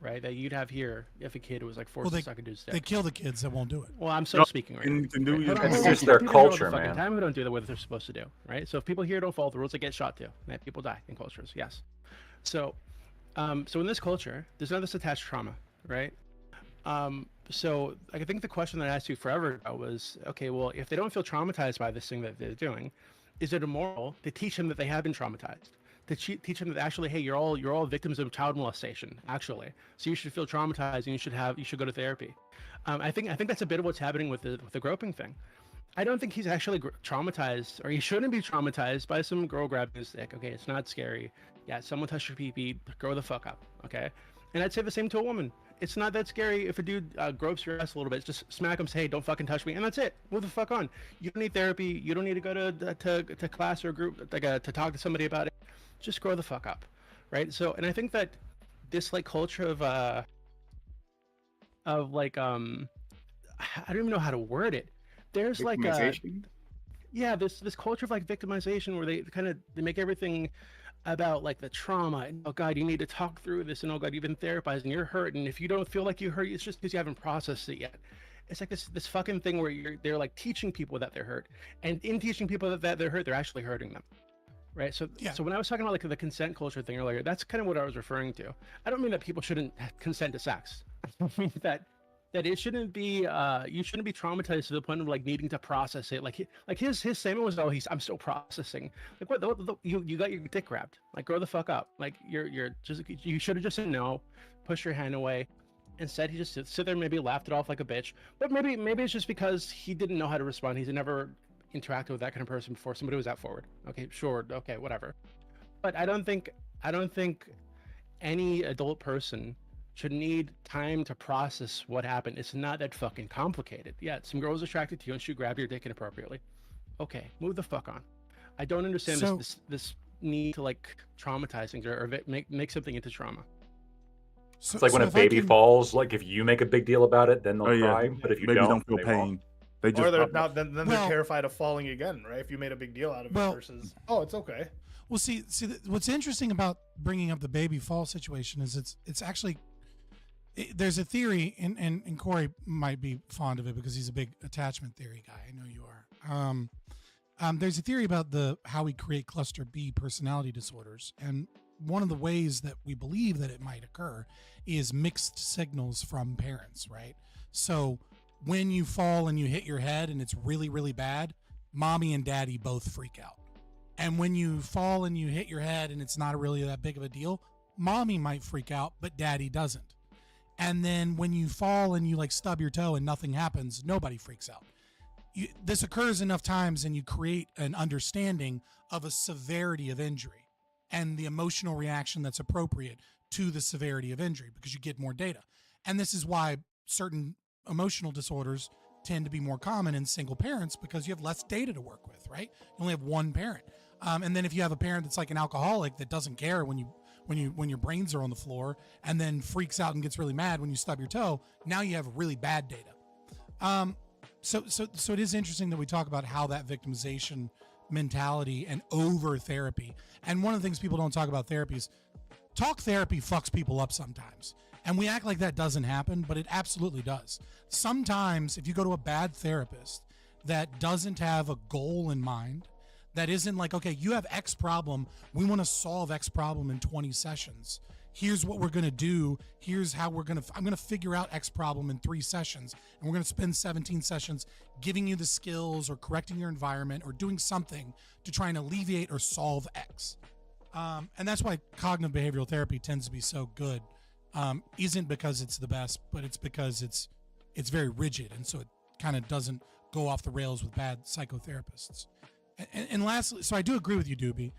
right? That you'd have here if a kid was like forced to suck a dude's dick. They kill the kids that won't do it. Well, I'm so speaking right now. It's just their culture, man. Time who don't do what they're supposed to do, right? So if people here don't follow the rules, they get shot too. Right? People die in cultures, yes. So, so in this culture, there's not this attached trauma, right? So I think the question that I asked you forever ago was, okay, well, if they don't feel traumatized by this thing that they're doing, is it immoral to teach them that they have been traumatized? To teach them that actually, hey, you're all victims of child molestation, actually. So you should feel traumatized and you should go to therapy. I think that's a bit of what's happening with the groping thing. I don't think he's actually traumatized, or he shouldn't be traumatized by some girl grabbing his dick. Okay, it's not scary. Yeah, someone touched your pee-pee, grow the fuck up. Okay, and I'd say the same to a woman. It's not that scary if a dude gropes your ass a little bit. Just smack him, say, hey, don't fucking touch me, and that's it. Move the fuck on. You don't need therapy. You don't need to go to class or a group to talk to somebody about it. Just grow the fuck up, right? So, and I think that this like culture of like I don't even know how to word it. There's like this culture of like victimization where they make everything about like the trauma and, oh god, you need to talk through this, and oh god, you've been therapized and you're hurt, and if you don't feel like you're hurt, it's just because you haven't processed it yet. It's like this fucking thing where they're like teaching people that they're hurt, and in teaching people that they're hurt, they're actually hurting them. Right. So so when I was talking about like the consent culture thing earlier, that's kind of what I was referring to. I don't mean that people shouldn't consent to sex. I don't mean that that it shouldn't be you shouldn't be traumatized to the point of like needing to process it. Like his statement was, "Oh, I'm still processing." Like what you got your dick grabbed. Like grow the fuck up. Like you're just you should have just said no, push your hand away. Instead, he just sit there, maybe laughed it off like a bitch. But maybe it's just because he didn't know how to respond. He's never interacted with that kind of person before. Somebody was that forward. Okay, sure, okay, whatever. But I don't think any adult person should need time to process what happened. It's not that fucking complicated. Yeah, some girl was attracted to you and she grabbed your dick inappropriately. Okay, move the fuck on. I don't understand this need to like traumatize things or make something into trauma. It's like when a baby falls. Like if you make a big deal about it, then they'll cry. But if you Babies don't feel they pain. won't. They just Or they're not, then they're terrified of falling again, right? If you made a big deal out of it versus, oh, it's okay. Well, see, what's interesting about bringing up the baby fall situation is it's actually there's a theory, and Corey might be fond of it because he's a big attachment theory guy. I know you are. There's a theory about how we create cluster B personality disorders, and one of the ways that we believe that it might occur is mixed signals from parents, right? So when you fall and you hit your head and it's really, really bad, mommy and daddy both freak out. And when you fall and you hit your head and it's not really that big of a deal, mommy might freak out, but daddy doesn't. And then when you fall and you like stub your toe and nothing happens, nobody freaks out. This occurs enough times and you create an understanding of a severity of injury and the emotional reaction that's appropriate to the severity of injury because you get more data. And this is why certain emotional disorders tend to be more common in single parents because you have less data to work with, right? You only have one parent. And then if you have a parent that's like an alcoholic that doesn't care when your brains are on the floor and then freaks out and gets really mad when you stub your toe, now you have really bad data. So it is interesting that we talk about how that victimization mentality and over therapy. And one of the things people don't talk about therapy is talk therapy fucks people up sometimes. And we act like that doesn't happen, but it absolutely does. Sometimes if you go to a bad therapist that doesn't have a goal in mind, that isn't like, okay, you have X problem. We want to solve X problem in 20 sessions. Here's what we're going to do. Here's how I'm going to figure out X problem in 3 sessions. And we're going to spend 17 sessions giving you the skills or correcting your environment or doing something to try and alleviate or solve X. And that's why cognitive behavioral therapy tends to be so good. Isn't because it's the best, but it's because it's very rigid. And so it kind of doesn't go off the rails with bad psychotherapists. And lastly, so I do agree with you, Doobie.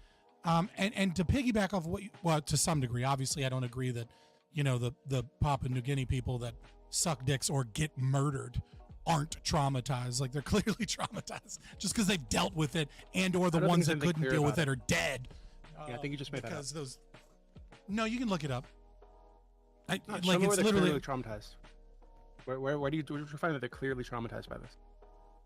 And to piggyback off what to some degree, obviously I don't agree that, the Papua New Guinea people that suck dicks or get murdered aren't traumatized. Like they're clearly traumatized just because they've dealt with it and or the ones that couldn't deal with it are dead. Yeah, I think you just made that up. No, you can look it up. Show me where they're clearly traumatized. Where do you find that they're clearly traumatized by this?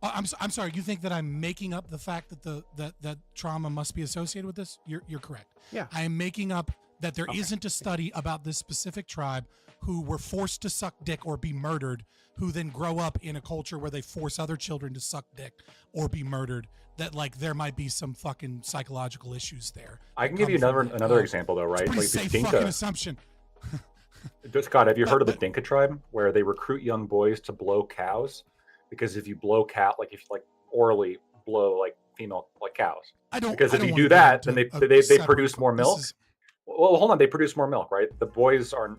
I'm sorry. You think that I'm making up the fact that that trauma must be associated with this? You're correct. Yeah. I am making up that there isn't a study about this specific tribe who were forced to suck dick or be murdered, who then grow up in a culture where they force other children to suck dick or be murdered. That like there might be some fucking psychological issues there. I can give you another example though, right? It's a pretty Like the safe Dinka fucking assumption. Scott, have you heard of the Dinka tribe where they recruit young boys to blow cows? Because if you blow if you orally blow like female like cows, because if you do that, then they produce more milk. Well, hold on, they produce more milk, right? The boys don't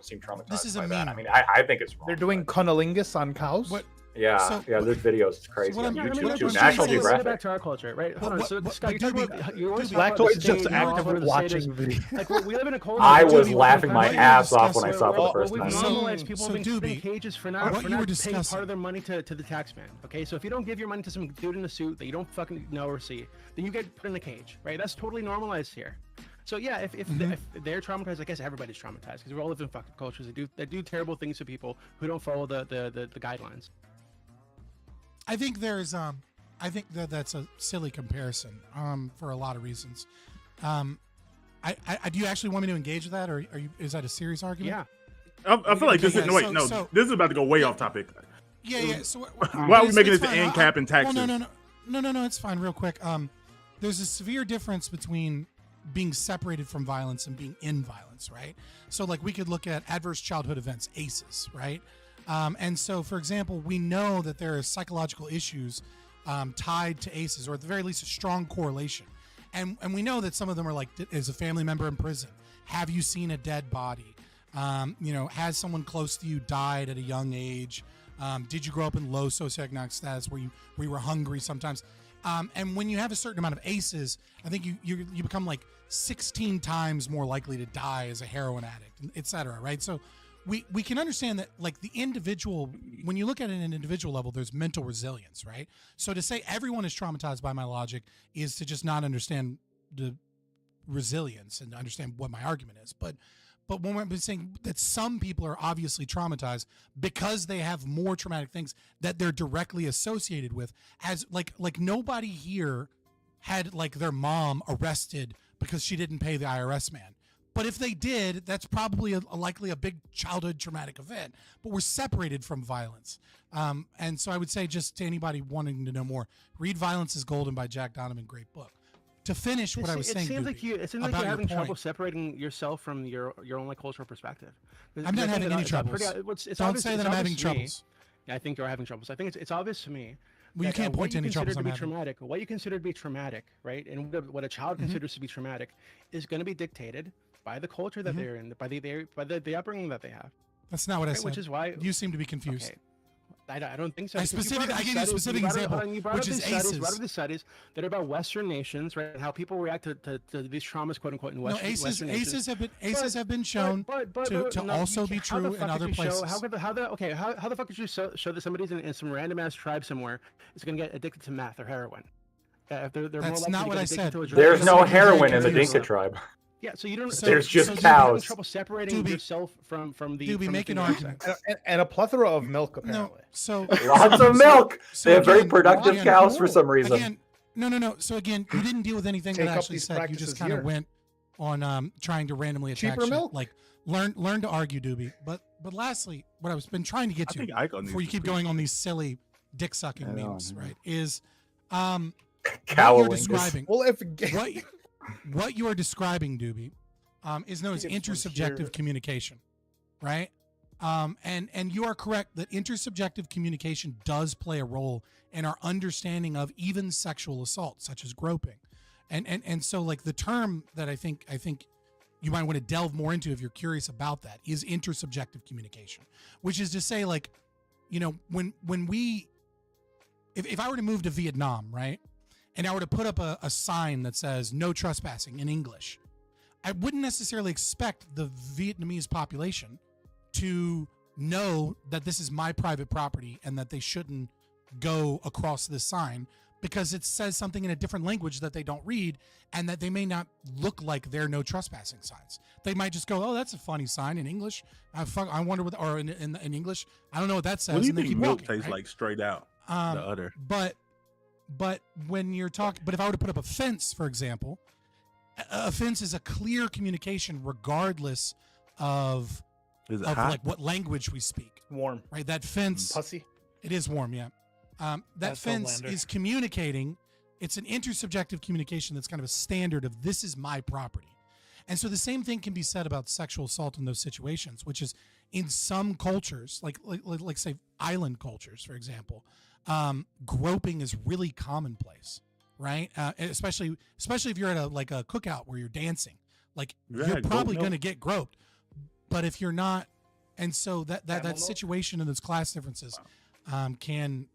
seem traumatized. This is by a that. meme. I mean, I think it's wrong. They're doing cunnilingus on cows. Yeah, there's videos. It's crazy on YouTube too. Let's National bring it Geographic. back to our culture, right? Hold on. So, Scott, you're talking about you always Black talk about is just state, actively the watching state video. Like we live in a culture. I where was people laughing can my find ass out off when I saw it for the first We've time. normalized people being put in Doobie, cages for what not you were paying discussing- part of their money to the tax man. Okay, so if you don't give your money to some dude in a suit that you don't fucking know or see, then you get put in a cage, right? That's totally normalized here. So yeah, if they're traumatized, I guess everybody's traumatized because we all live in fucking cultures that do terrible things to people who don't follow the guidelines. I think there's I think that's a silly comparison for a lot of reasons. I do you actually want me to engage with that, or is that a serious argument? Yeah. I feel like this is this is about to go way off topic. Yeah. So why are we making it to ANCAP and taxes? No. It's fine. Real quick. There's a severe difference between being separated from violence and being in violence, right? So like we could look at adverse childhood events, ACEs, right? And so, for example, we know that there are psychological issues tied to ACEs, or at the very least, a strong correlation. And we know that some of them are like, is a family member in prison? Have you seen a dead body? Has someone close to you died at a young age? Did you grow up in low socioeconomic status where you were hungry sometimes? And when you have a certain amount of ACEs, I think you become like 16 times more likely to die as a heroin addict, et cetera, right? So we can understand that, like, the individual, when you look at it at an individual level, there's mental resilience, right? So to say everyone is traumatized by my logic is to just not understand the resilience and understand what my argument is. But when we're saying that some people are obviously traumatized because they have more traumatic things that they're directly associated with, as like nobody here had like their mom arrested because she didn't pay the IRS man. But if they did, that's probably likely a big childhood traumatic event. But we're separated from violence. And so I would say, just to anybody wanting to know more, read Violence is Golden by Jack Donovan. Great book. To finish what I was saying, it seems like you're having trouble separating yourself from your own like cultural perspective. I'm not having any troubles. Don't say that I'm having troubles. Yeah, I think you're having troubles. I think it's obvious to me. Well, you can't point to any troubles I'm having. Traumatic, what you consider to be traumatic, right, and what a child considers to be traumatic, is going to be dictated by the culture that they're in, by the upbringing that they have. That's not what I said. Which is why you seem to be confused. Okay. I don't think so. I gave you a specific example, which is ACEs. You brought up the studies that are about Western nations, right, and how people react to these traumas, quote unquote, in Western nations. ACEs have been shown to also be true in other places. How the fuck could you show that somebody's in some random ass tribe somewhere is going to get addicted to meth or heroin? That's not what I said. There's no heroin in the Dinka tribe. Yeah, so you don't. There's just cows. You're having trouble separating yourself from the. Doobie, make an argument. And a plethora of milk, apparently. So lots of milk. They have very productive cows for some reason. Again, no. So again, you didn't deal with anything that I actually said. You just kind of went on trying to randomly attack cheaper milk. Like learn to argue, Doobie. But lastly, what I've been trying to get to before you keep going on these silly dick sucking memes, right? Is what you're describing. Well, what you are describing, Doobie, is known as intersubjective communication, right? And you are correct that intersubjective communication does play a role in our understanding of even sexual assault, such as groping. And so, like, the term that I think you might want to delve more into if you're curious about that is intersubjective communication, which is to say, like, when we, if I were to move to Vietnam, right? And I were to put up a sign that says no trespassing in English, I wouldn't necessarily expect the Vietnamese population to know that this is my private property and that they shouldn't go across this sign, because it says something in a different language that they don't read, and that they may not look like they're no trespassing signs. They might just go, oh, that's a funny sign in English. I wonder what, or in English, I don't know what that says. What do you and they think keep milk walking, tastes right? like straight out the udder? But when you're talking, but if I were to put up a fence, for example, a fence is a clear communication regardless of like what language we speak. Warm, right? That fence, pussy. It is warm, yeah. That That's fence Outlander. is communicating. It's an intersubjective communication that's kind of a standard of this is my property. And so the same thing can be said about sexual assault in those situations, which is in some cultures, like say island cultures, for example, groping is really commonplace, right? Especially if you're at a cookout where you're dancing, like you're probably going to get groped. But if you're not, and so that situation and those class differences can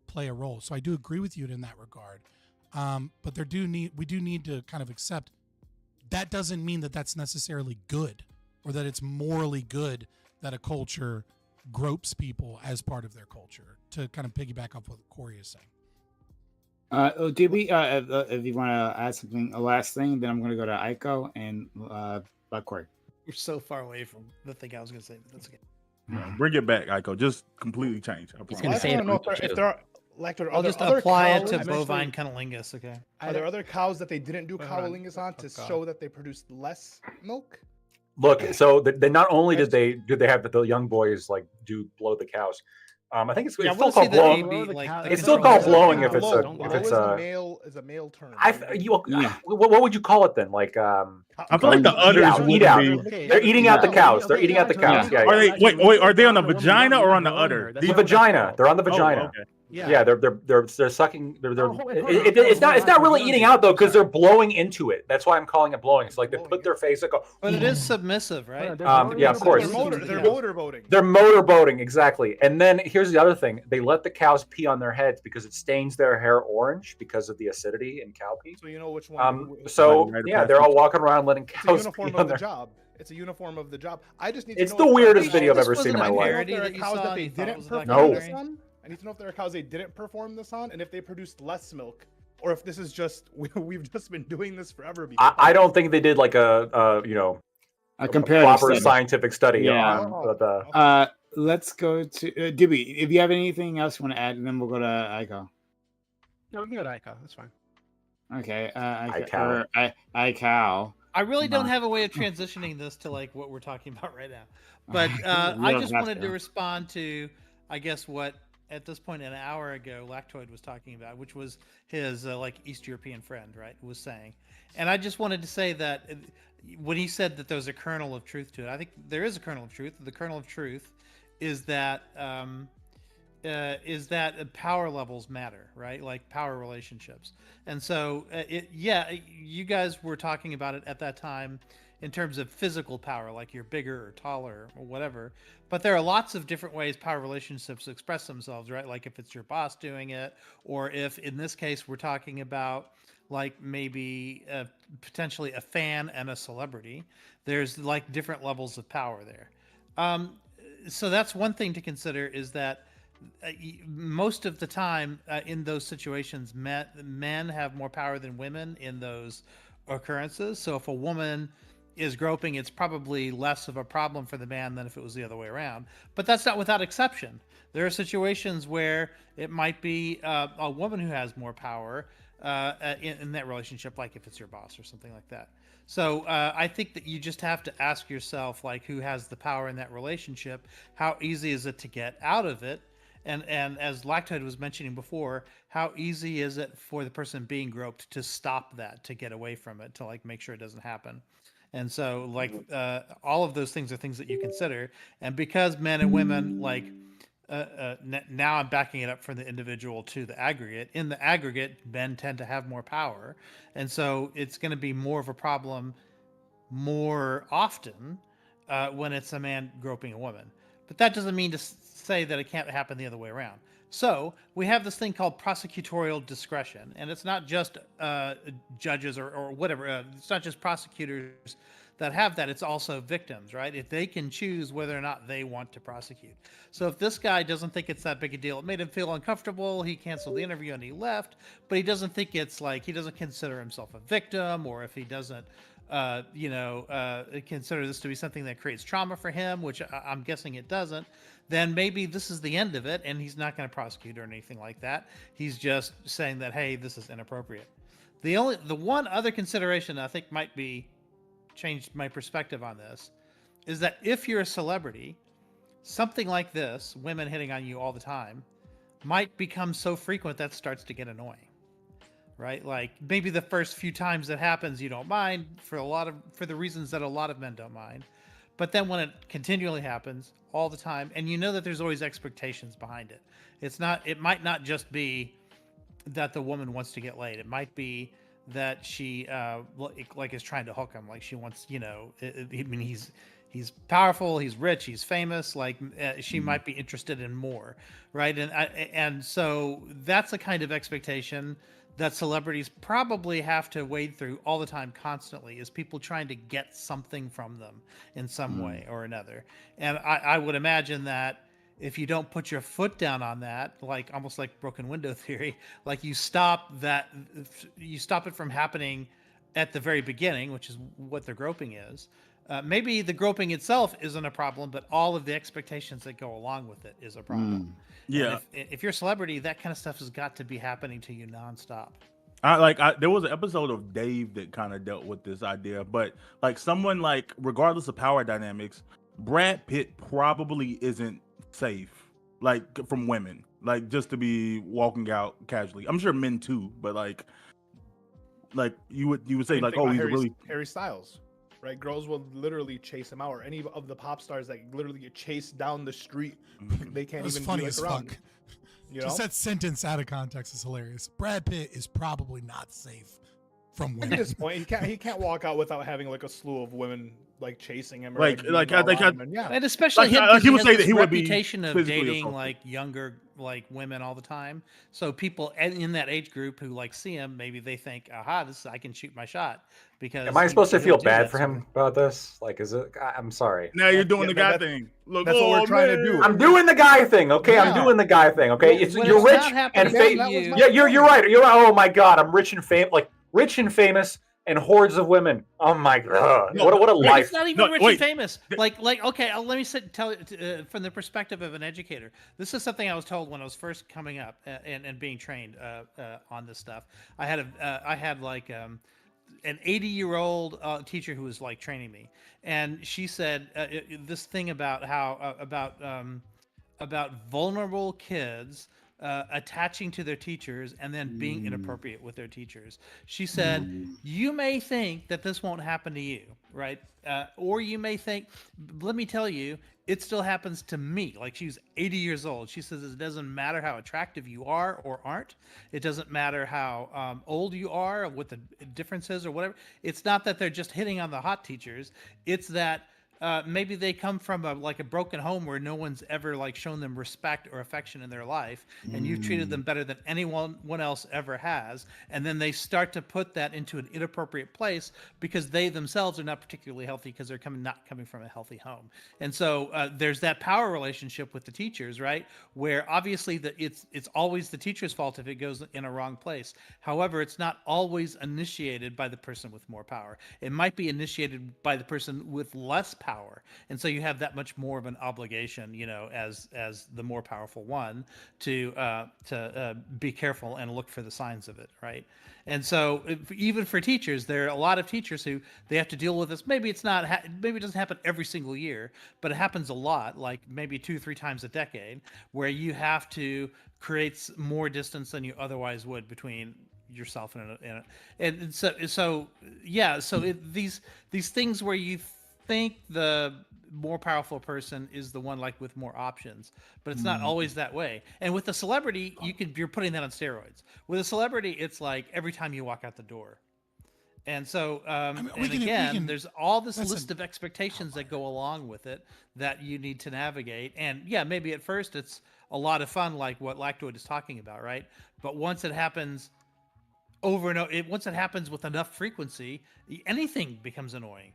play a role. So I do agree with you in that regard. But we do need to kind of accept that doesn't mean that that's necessarily good, or that it's morally good that a culture gropes people as part of their culture, to kind of piggyback off what Corey is saying. Did we, if you want to add something, a last thing, then I'm going to go to Aiko and Corey. You're so far away from the thing I was going to say, but that's okay. Bring it back, Aiko. Just completely change. I He's promise. gonna say if there are, like, I'll just apply it to bovine cunnilingus, okay? Are there other cows that they didn't do cunnilingus on to show that they produced less milk? Look, so they not only did they have the young boys like blow the cows, I think it's Yeah, I still wanna see called the blowing. AB, like, the It's still control called of the blowing cow. if it's is a male term. what would you call it then? Like I feel like the udders eat would out. be. They're eating out the cows. They're eating out the cows. Yeah. Are they wait? Are they on the vagina or on the udder? The vagina. They're on the vagina. okay. Yeah, they're sucking. It's not really eating out though, because they're blowing into it. That's why I'm calling it blowing. It's like they put their face and go. But it is submissive, right? Yeah, of course. They're motorboating. They're motorboating, exactly. And then here's the other thing: they let the cows pee on their heads because it stains their hair orange because of the acidity in cow pee. So you know which one. So yeah, they're all walking around letting It's a cows uniform pee of on the their. job. It's a uniform of the job. I just need. It's to the know weirdest video I've ever seen in my life. I need to know if there are cows that they didn't perform No. this on. I need to know if there are cows they didn't perform this on, and if they produced less milk, or if this is just we've just been doing this forever. I don't think they did like a comparative proper study. scientific study Yeah. on the. Let's go to Dibby. If you have anything else you want to add, and then we'll go to Aiko. No, we can go to Aiko. That's fine. Okay. Aiko. Aiko. I really don't have a way of transitioning this to like what we're talking about right now. But I just wanted to respond to, I guess, what at this point an hour ago Lactoid was talking about, which was his like East European friend, right, was saying. And I just wanted to say that when he said that there's a kernel of truth to it, I think there is a kernel of truth. The kernel of truth is that power levels matter, right? Like power relationships. And so, you guys were talking about it at that time in terms of physical power, like you're bigger or taller or whatever. But there are lots of different ways power relationships express themselves, right? Like if it's your boss doing it, or if in this case we're talking about like maybe potentially a fan and a celebrity. There's like different levels of power there. So that's one thing to consider, is that most of the time in those situations, men have more power than women in those occurrences. So if a woman is groping, it's probably less of a problem for the man than if it was the other way around. But that's not without exception. There are situations where it might be a woman who has more power in that relationship, like if it's your boss or something like that. So I think that you just have to ask yourself, like, who has the power in that relationship? How easy is it to get out of it? And as Lactoid was mentioning before, how easy is it for the person being groped to stop that, to get away from it, to like make sure it doesn't happen? And so like all of those things are things that you consider. And because men and women, like now I'm backing it up from the individual to the aggregate. In the aggregate, men tend to have more power. And so it's going to be more of a problem more often when it's a man groping a woman. But that doesn't mean to say that it can't happen the other way around. So we have this thing called prosecutorial discretion, and it's not just judges or whatever. It's not just prosecutors that have that. It's also victims, right? If they can choose whether or not they want to prosecute. So if this guy doesn't think it's that big a deal, it made him feel uncomfortable, he canceled the interview and he left, but he doesn't think it's like, he doesn't consider himself a victim, or if he doesn't consider this to be something that creates trauma for him, which I'm guessing it doesn't, then maybe this is the end of it and he's not going to prosecute or anything like that. He's just saying that, hey, this is inappropriate. The one other consideration I think might be changed my perspective on this is that if you're a celebrity, something like this, women hitting on you all the time, might become so frequent that starts to get annoying. Right? Like maybe the first few times that happens, you don't mind for the reasons that a lot of men don't mind. But then when it continually happens all the time, and you know that there's always expectations behind it. It might not just be that the woman wants to get laid. It might be that she is trying to hook him. Like she wants, he's powerful, he's rich, he's famous. Like she might be interested in more, right? And so that's a kind of expectation that celebrities probably have to wade through all the time, constantly, is people trying to get something from them in some way or another. And I would imagine that if you don't put your foot down on that, like almost like broken window theory, like you stop it from happening at the very beginning, which is what the groping is. Maybe the groping itself isn't a problem, but all of the expectations that go along with it is a problem. Yeah. If you're a celebrity, that kind of stuff has got to be happening to you nonstop. There was an episode of Dave that kind of dealt with this idea, but like someone like, regardless of power dynamics, Brad Pitt probably isn't safe. like from women, like just to be walking out casually. I'm sure men too, but like you would say like, Think oh, about he's a really Harry Styles, right? Girls will literally chase him out, or any of the pop stars that literally get chased down the street. They can't That was even funny be as like around. fuck. You Just know? that sentence out of context is hilarious. Brad Pitt is probably not safe from At women. this point, he can't walk out without having like a slew of women like chasing him, or Like- being like, all like, on him, and yeah. And especially Like, him, like 'cause he would has say that this he would be reputation of physically dating assaulted. like younger like women all the time. So people in that age group who like see him, maybe they think, "Aha, I can shoot my shot." Because Am I supposed to he'll feel do bad that for sort him of- about this? Like, is it? I'm sorry. Now you're doing Yeah, the guy that- thing. Look, that's what we're oh, trying to man. do. I'm doing the guy thing, okay? I'm Yeah. doing the guy thing, okay? Well, It's, when you're it's rich not happening and to famous. you- Yeah, you're right. You're right. Oh my god, I'm rich and famous, like rich and famous, and hordes of women. Oh my god, No, what a But life! it's not even No, rich wait. and famous. Like okay, let me tell it from the perspective of an educator. This is something I was told when I was first coming up and being trained on this stuff. I had like an 80-year-old teacher who was like training me, and she said this thing about how about vulnerable kids attaching to their teachers and then being inappropriate with their teachers. She said, you may think that this won't happen to you, right? Or you may think, let me tell you, it still happens to me. Like, she's 80 years old. She says it doesn't matter how attractive you are or aren't. It doesn't matter how old you are, what the difference is or whatever. It's not that they're just hitting on the hot teachers. It's that maybe they come from a broken home where no one's ever like shown them respect or affection in their life, and you've treated them better than anyone else ever has, and then they start to put that into an inappropriate place because they themselves are not particularly healthy because they're not coming from a healthy home. And so there's that power relationship with the teachers, right? Where obviously it's always the teacher's fault if it goes in a wrong place. However, it's not always initiated by the person with more power. It might be initiated by the person with less power. And so you have that much more of an obligation, as the more powerful one to be careful and look for the signs of it, right? And so even for teachers, there are a lot of teachers who they have to deal with this. Maybe it doesn't happen every single year, but it happens a lot, like maybe 2-3 times a decade, where you have to create more distance than you otherwise would between yourself and so these things where you think the more powerful person is the one like with more options, but it's not always that way. And with a celebrity, you're putting that on steroids. With a celebrity, it's like every time you walk out the door. And so, there's all this list of expectations that go along with it that you need to navigate. And yeah, maybe at first it's a lot of fun, like what Lactoid is talking about, right? But once it happens over and over, once it happens with enough frequency, anything becomes annoying.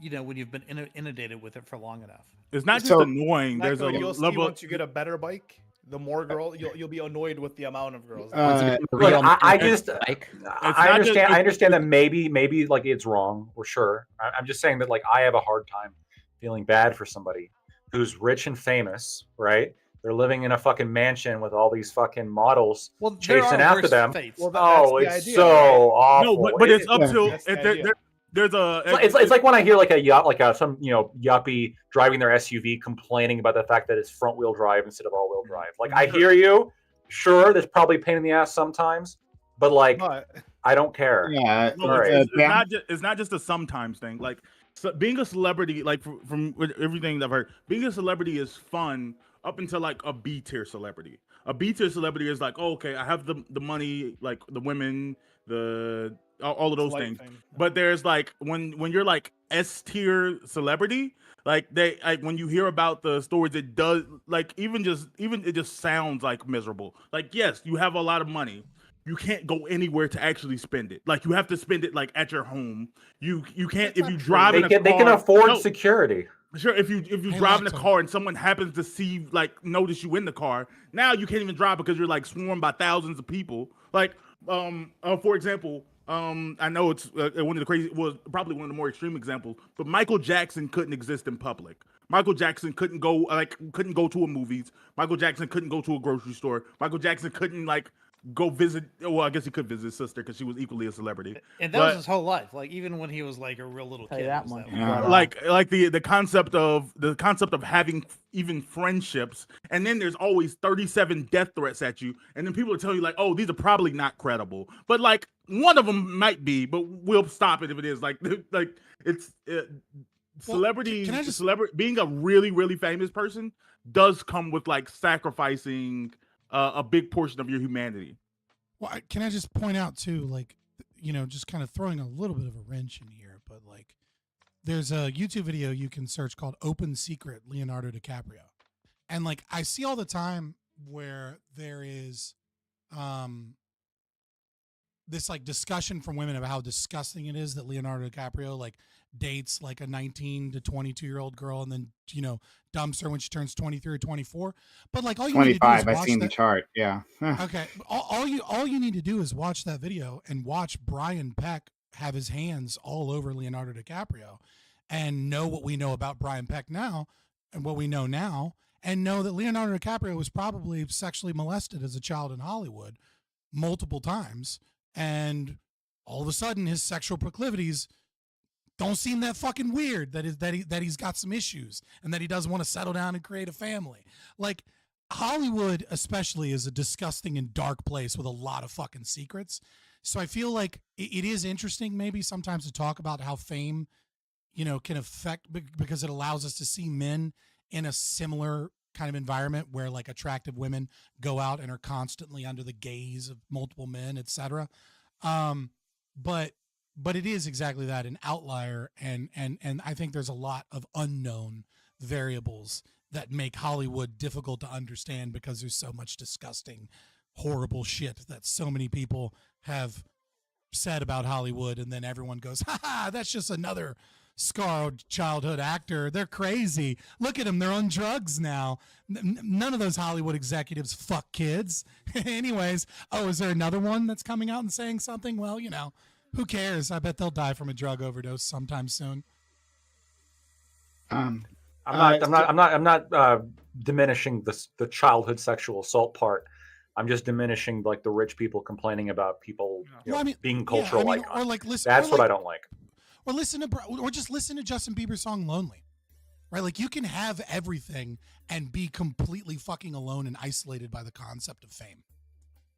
When you've been inundated with it for long enough. It's not just annoying. There's a You'll see level. once you get a better bike, the more girls you'll be annoyed with the amount of girls. Look, I understand that maybe like it's wrong, or sure. I'm just saying that like I have a hard time feeling bad for somebody who's rich and famous, right? They're living in a fucking mansion with all these fucking models chasing after them. Well, it's so awful. No, but it's up to there's a. It's like when I hear like some yuppie driving their SUV complaining about the fact that it's front wheel drive instead of all wheel drive. Like, I hear you. Sure, there's probably a pain in the ass sometimes, but like I don't care. Yeah, it's not just a sometimes thing. Like, being a celebrity, like from everything I've heard, being a celebrity is fun up until like a B tier celebrity. A B tier celebrity is like, oh, okay, I have the money, like the women, all of those things. But there's like when you're like S tier celebrity, like when you hear about the stories, it does like even it just sounds like miserable. Like, yes, you have a lot of money. You can't go anywhere to actually spend it. Like, you have to spend it like at your home. You can't if you drive in a car. They can afford security. Sure, if you drive in a car and someone happens to notice you in the car, now you can't even drive because you're like swarmed by thousands of people. Like, for example, I know it's probably one of the more extreme examples, but Michael Jackson couldn't exist in public. Michael Jackson couldn't go to a movies. Michael Jackson couldn't go to a grocery store. Michael Jackson couldn't go visit. Well, I guess he could visit his sister because she was equally a celebrity. And that was his whole life. Like even when he was like a real little kid. that it was one. that way. Yeah. like the concept of having even friendships, and then there's always 37 death threats at you, and then people will tell you like, oh, these are probably not credible, but like one of them might be, but we'll stop it if it is. Like it's celebrity. Being a really really famous person does come with like sacrificing a big portion of your humanity. Well, can I just point out too, like, just kind of throwing a little bit of a wrench in here, but like, there's a YouTube video you can search called "Open Secret Leonardo DiCaprio," and like, I see all the time where there is, this like discussion from women about how disgusting it is that Leonardo DiCaprio like dates like a 19 to 22-year-old girl and then dumps her when she turns 23 or 24. But like all you need to do is 25. I've watch seen the that. chart. Yeah. Okay. All you need to do is watch that video and watch Brian Peck have his hands all over Leonardo DiCaprio and know what we know about Brian Peck now and what we know now, and know that Leonardo DiCaprio was probably sexually molested as a child in Hollywood multiple times. And all of a sudden his sexual proclivities don't seem that fucking weird, that he's got some issues and that he doesn't want to settle down and create a family. Like, Hollywood especially is a disgusting and dark place with a lot of fucking secrets. So I feel like it is interesting maybe sometimes to talk about how fame, can affect, because it allows us to see men in a similar kind of environment where like attractive women go out and are constantly under the gaze of multiple men, etc. But it is exactly that, an outlier, and I think there's a lot of unknown variables that make Hollywood difficult to understand because there's so much disgusting, horrible shit that so many people have said about Hollywood, and then everyone goes, ha, that's just another scarred childhood actor. They're crazy. Look at them. They're on drugs now. None of those Hollywood executives fuck kids. Anyways, is there another one that's coming out and saying something? Well, who cares? I bet they'll die from a drug overdose sometime soon. I'm not diminishing the childhood sexual assault part. I'm just diminishing like the rich people complaining about people being cultural icons. Or like listen. That's what I don't like. Or just listen to Justin Bieber's song "Lonely," right? Like you can have everything and be completely fucking alone and isolated by the concept of fame,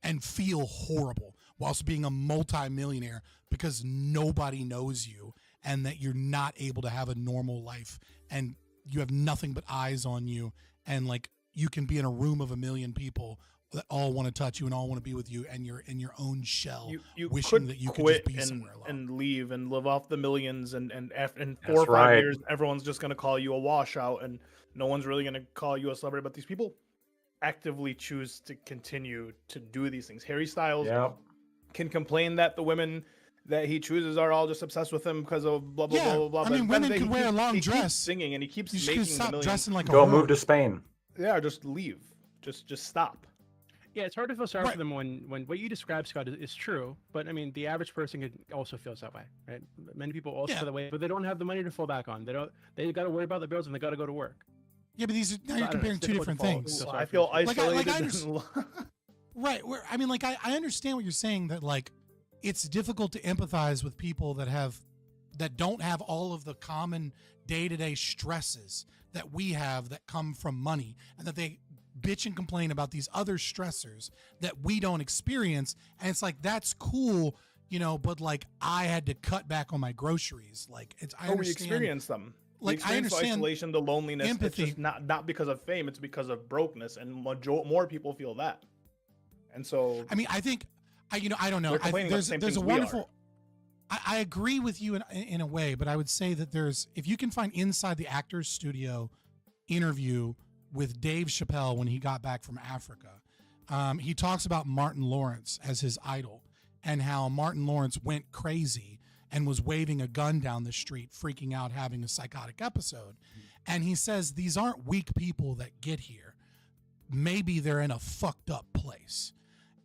and feel horrible whilst being a multi-millionaire because nobody knows you and that you're not able to have a normal life and you have nothing but eyes on you, and like you can be in a room of 1 million people that all want to touch you and all want to be with you, and you're in your own shell, you wishing could that you could quit just be somewhere alone. and leave and live off the millions, and in 4 That's or 5 right. years, everyone's just going to call you a washout, and no one's really going to call you a celebrity. But these people actively choose to continue to do these things. Harry Styles can complain that the women that he chooses are all just obsessed with him because of blah blah blah blah blah. I mean, women can wear a long he dress, keeps singing, and he keeps you making should stop the millions. dressing like a Go whore. move to Spain. Yeah, just leave. Just stop. Yeah, it's hard to feel sorry for them when what you describe, Scott, is true. But I mean, the average person also feels that way, right? Many people also feel that way, but they don't have the money to fall back on. They got to worry about the bills and they got to go to work. Yeah, but now you're comparing two different things. I feel isolated. Right. I mean, like, I understand what you're saying, that like it's difficult to empathize with people that don't have all of the common day-to-day stresses that we have that come from money, and that they bitch and complain about these other stressors that we don't experience. And it's like, that's cool, but like I had to cut back on my groceries. Like I understand. We experience them. Like I understand the isolation, the loneliness. empathy. It's just not because of fame. It's because of brokenness, and more people feel that. And so, I mean, I think, I don't know. There's a wonderful. I agree with you in a way, but I would say that if you can find Inside the Actors Studio interview with Dave Chappelle when he got back from Africa, he talks about Martin Lawrence as his idol and how Martin Lawrence went crazy and was waving a gun down the street, freaking out, having a psychotic episode. And he says, these aren't weak people that get here. Maybe they're in a fucked up place.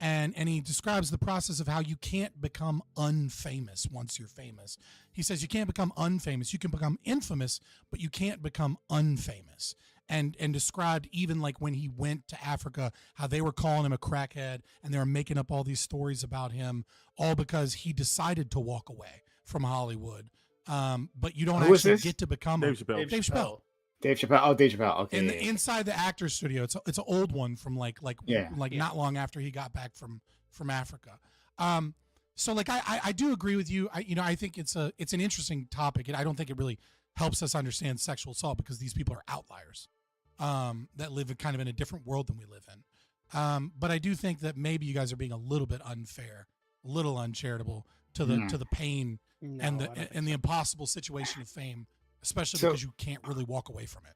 and he describes the process of how you can't become unfamous once you're famous. He says you can't become unfamous. You can become infamous, but you can't become unfamous. And described even like when he went to Africa, how they were calling him a crackhead and they were making up all these stories about him, all because he decided to walk away from Hollywood. But you don't Who is actually this? get to become Dave Chappelle. Dave Chappelle. Dave Chappelle. Oh, Dave Chappelle. Okay. In the, inside the actor's studio, it's an old one from like Yeah. not long after he got back from Africa. So like I do agree with you. I think it's an interesting topic, and I don't think it really helps us understand sexual assault because these people are outliers that live kind of in a different world than we live in. But I do think that maybe you guys are being a little bit unfair, a little uncharitable to the pain and the impossible situation of fame, especially because you can't really walk away from it.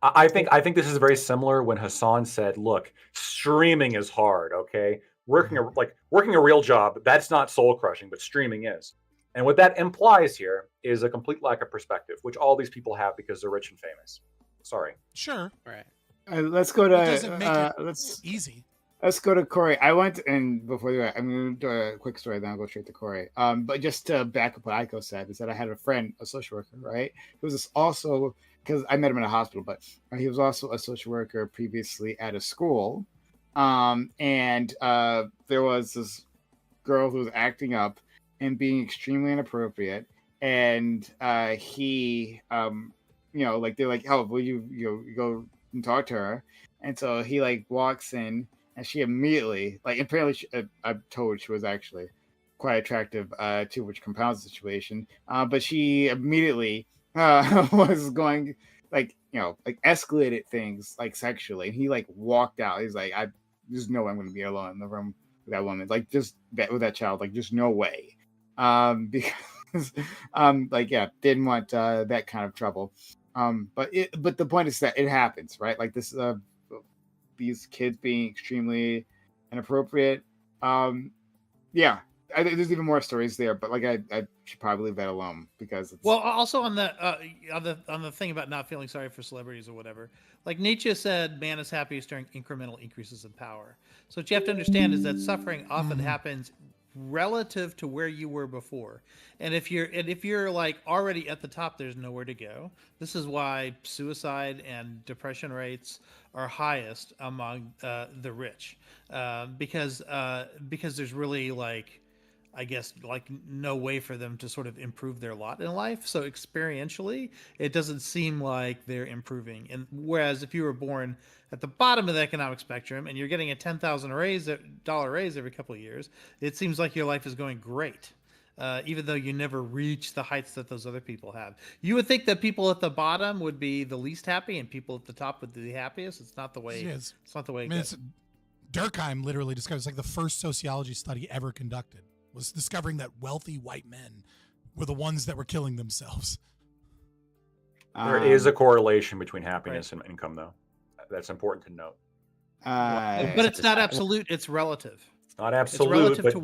I think this is very similar when Hassan said, "Look, streaming is hard. Okay, working a real job, that's not soul crushing, but streaming is." And what that implies here is a complete lack of perspective, which all these people have because they're rich and famous. Sorry. Sure. Right. Let's go to. It doesn't make it let's easy. Let's go to Corey. I went and before that, I'm going to do a quick story, then I'll go straight to Corey. But just to back up what Aiko said, is that I had a friend, a social worker, right? Who was also, because I met him in a hospital, but he was also a social worker previously at a school. And there was this girl who was acting up and being extremely inappropriate. And he, like they're like, "Oh, will you go and talk to her?" And so he like walks in. And she immediately, like, apparently, I'm told she was actually quite attractive too, which compounds the situation. But she immediately was going, escalated things like sexually. And he like walked out. He's like, there's no way I'm going to be alone in the room with that woman. Like, just with that child, like, just no way. Because, didn't want that kind of trouble. But the point is that it happens, right? Like this. These kids being extremely inappropriate. There's even more stories there, but like I should probably leave that alone because it's... Well, also on the thing about not feeling sorry for celebrities or whatever, like Nietzsche said, man is happiest during incremental increases in power. So what you have to understand is that suffering often happens relative to where you were before. And if you're like already at the top, there's nowhere to go. This is why suicide and depression rates are highest among the rich, because there's really no way for them to sort of improve their lot in life. So experientially, it doesn't seem like they're improving. And whereas if you were born at the bottom of the economic spectrum and you're getting a $10,000 raise every couple of years, it seems like your life is going great. Even though you never reach the heights that those other people have. You would think that people at the bottom would be the least happy and people at the top would be the happiest. It's not the way. It's not the way. Durkheim literally discovers like the first sociology study ever conducted was discovering that wealthy white men were the ones that were killing themselves. There is a correlation between happiness and income, though. That's important to note. But it's not absolute. It's relative. It's not absolute, but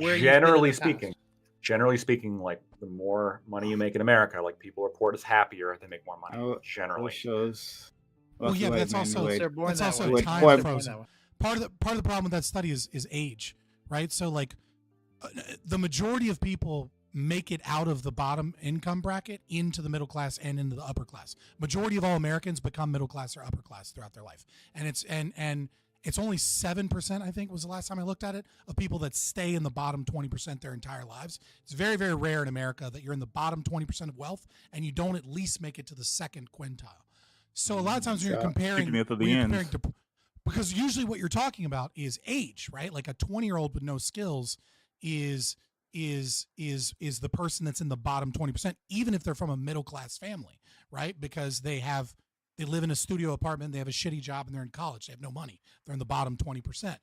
generally speaking, like the more money you make in America, like people report as happier, they make more money. Generally, shows. Well, yeah, that's also a time frozen. Part of the problem with that study is age, right? So like the majority of people make it out of the bottom income bracket into the middle class and into the upper class. Majority of all Americans become middle class or upper class throughout their life, and it's only 7%, I think, was the last time I looked at it, of people that stay in the bottom 20% their entire lives. It's very, very rare in America that you're in the bottom 20% of wealth and you don't at least make it to the second quintile. So a lot of times when you're comparing, because usually what you're talking about is age, right? Like a 20-year-old with no skills is the person that's in the bottom 20%, even if they're from a middle class family, right? Because they live in a studio apartment, they have a shitty job, and they're in college. They have no money. They're in the bottom 20%,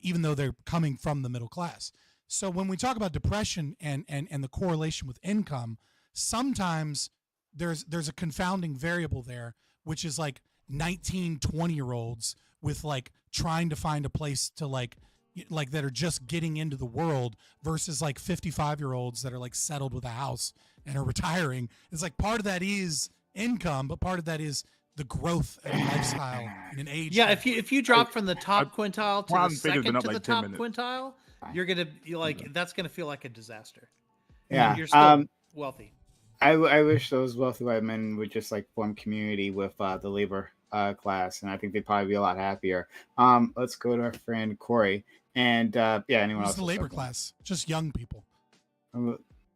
even though they're coming from the middle class. So when we talk about depression and the correlation with income, sometimes there's a confounding variable there, which is like 19, 20-year-olds with like trying to find a place to like that are just getting into the world versus like 55-year-olds that are like settled with a house and are retiring. It's like part of that is income, but part of that is the growth of lifestyle in an age. Yeah, that- if you drop from the top quintile to the Ron Figures been second up to the like 10 top minutes. quintile, you're gonna that's gonna feel like a disaster. Yeah. You're still wealthy. I wish those wealthy white men would just like form community with the labor class, and I think they'd probably be a lot happier. Let's go to our friend Corey, and anyone Who's else? the labor class? Just young people.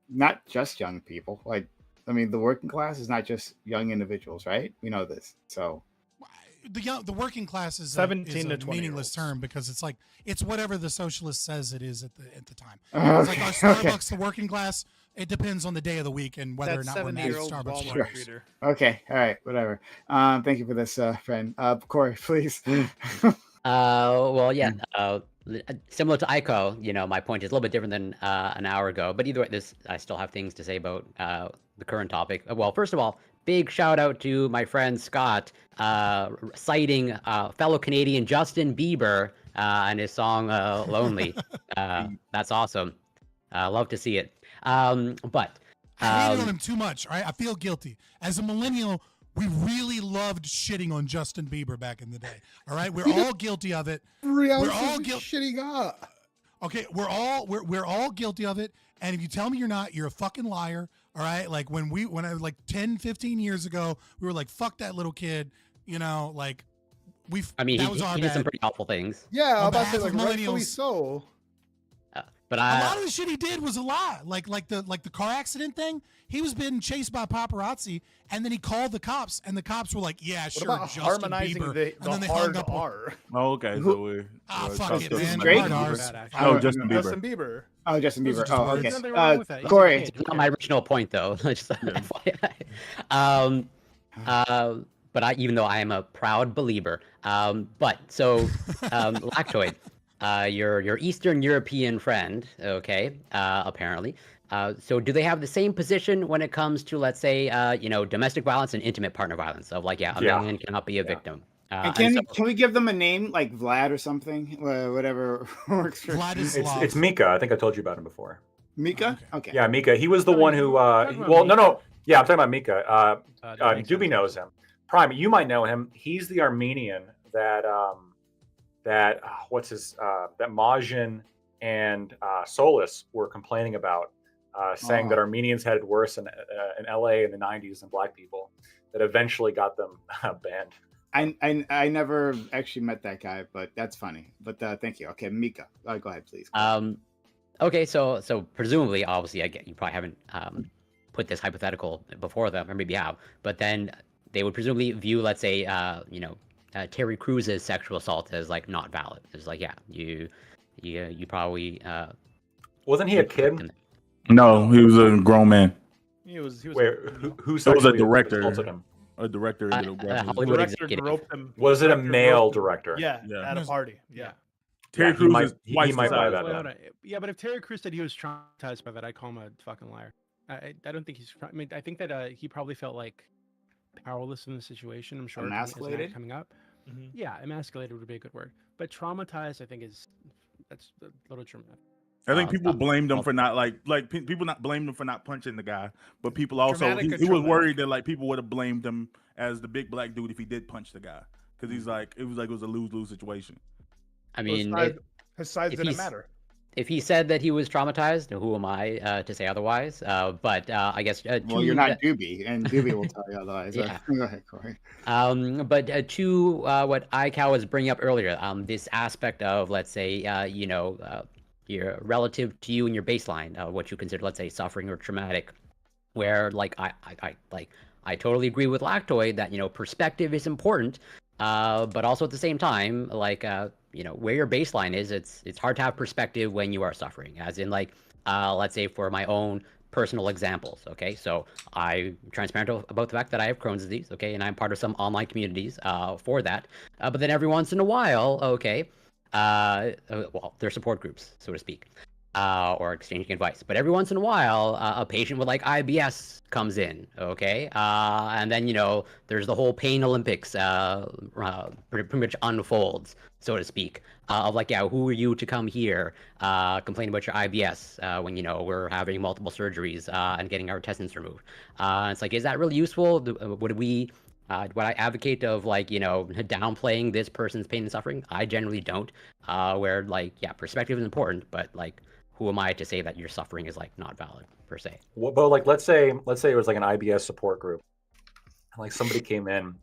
Not just young people. Like, I mean, the working class is not just young individuals, right? We know this. So The working class is 17 a to 20 meaningless term because it's whatever the socialist says it is at the time. Okay, It's like our Starbucks, the working class. It depends on the day of the week and whether That or not we're mad at 70-year-old Starbucks. Walmart workers. greeter. okay, all right, whatever. Thank you for this, friend. Corey, please. Well, yeah. Similar to Ico, my point is a little bit different than an hour ago. But either way, I still have things to say about the current topic. Well, first of all, big shout out to my friend Scott, citing fellow Canadian Justin Bieber and his song "Lonely." That's awesome. Love to see it. But I hated on him too much. All right, I feel guilty. As a millennial, we really loved shitting on Justin Bieber back in the day. All right, we're all guilty of it. We're all guilty. Shitting up. Okay, we're all guilty of it. And if you tell me you're not, you're a fucking liar. All right, like when I was like 10, 15 years ago, we were like, fuck that little kid. Like I mean, that he was our did some bad. pretty awful things. Yeah, I'm about to say, behalf like, of rightfully millennials. so. But A lot of the shit he did was a lie. Like the car accident thing. He was being chased by paparazzi, and then he called the cops, and the cops were like, "Yeah, What sure, about Justin harmonizing Bieber." the And then they hard hung up. R? Oh, okay. So we. Fuck it, man. Drake? Hard R's. No, Justin Bieber. Justin Bieber. Oh, Justin Those are Bieber. just Oh, words. okay. There's nothing wrong with that. He's a Corey. kid. It's not my original point, though. Just but even though I am a proud believer, Lactoid, your Eastern European friend, okay, apparently. So do they have the same position when it comes to, let's say, domestic violence and intimate partner violence? Of like, a man cannot be a victim. And can we give them a name like Vlad or something? Whatever works for It's Mika. I think I told you about him before. Mika? Okay. Yeah, Mika. He was the one who. No. Yeah, I'm talking about Mika. Doobie knows him. Prime, you might know him. He's the Armenian that that Majin and Solus were complaining about, saying that Armenians had it worse in LA in the 90s than black people. That eventually got them banned. I never actually met that guy, but that's funny. But thank you. Okay, Mika, go ahead, please. Okay, so presumably, obviously, you probably haven't put this hypothetical before them, or maybe you have, but then they would presumably view, let's say, Terry Crews's sexual assault as like not valid. It's like, you probably wasn't he a kid? No, he was a grown man. He was. Who It was a sexually director. assaulted him? A director. Hollywood executive. Was it a male director? Yeah, at a party. Yeah. Terry he Crews might, is he twice might the buy size. that. Wait, then. hold on. Yeah, but if Terry Crews said he was traumatized by that, I'd call him a fucking liar. I don't think he's. I mean, I think that he probably felt like powerless in the situation. I'm sure. Emasculated? Coming up. Mhm. Yeah, emasculated would be a good word. But traumatized, I think, that's a little dramatic. I think people blamed him for not people not blamed him for not punching the guy, but people also Dramatic or he was traumatic? worried that like people would have blamed him as the big black dude if he did punch the guy because he's like it was a lose-lose situation. I mean, his size if didn't he's- matter. if he said that he was traumatized, who am I to say otherwise? But I guess Well, you're not Doobie, and Doobie will tell you otherwise. Yeah. Go ahead, Corey. But to what iCal was bringing up earlier, this aspect of, let's say, your relative to you and your baseline, what you consider, let's say, suffering or traumatic, where like I totally agree with Lactoid that perspective is important, but also at the same time, like where your baseline is, it's hard to have perspective when you are suffering, as in like let's say for my own personal examples. Okay, so I'm transparent about the fact that I have Crohn's disease. Okay, and I'm part of some online communities for that. But then every once in a while, okay, well, they're support groups, so to speak, or exchanging advice. But every once in a while, a patient with like IBS comes in, okay, and then there's the whole pain Olympics pretty much unfolds, so to speak, of like, who are you to come here complain about your IBS when we're having multiple surgeries and getting our intestines removed? It's like, is that really useful? Would we Would I advocate of like, downplaying this person's pain and suffering? I generally don't. Where like, yeah, perspective is important, but like, who am I to say that your suffering is like not valid per se? Well, but like, let's say it was like an IBS support group, and like somebody came in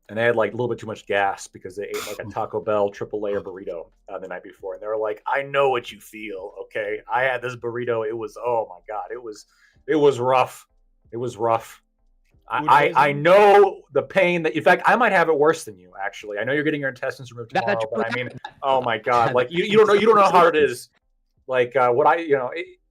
and they had like a little bit too much gas because they ate like a Taco Bell triple layer burrito the night before, and they were like, "I know what you feel. Okay, I had this burrito. It was, oh my god, it was rough. It was rough. I know the pain that, in fact, I might have it worse than you. Actually, I know you're getting your intestines removed tomorrow, but I mean, oh my god, like you don't know how it is. Like what I,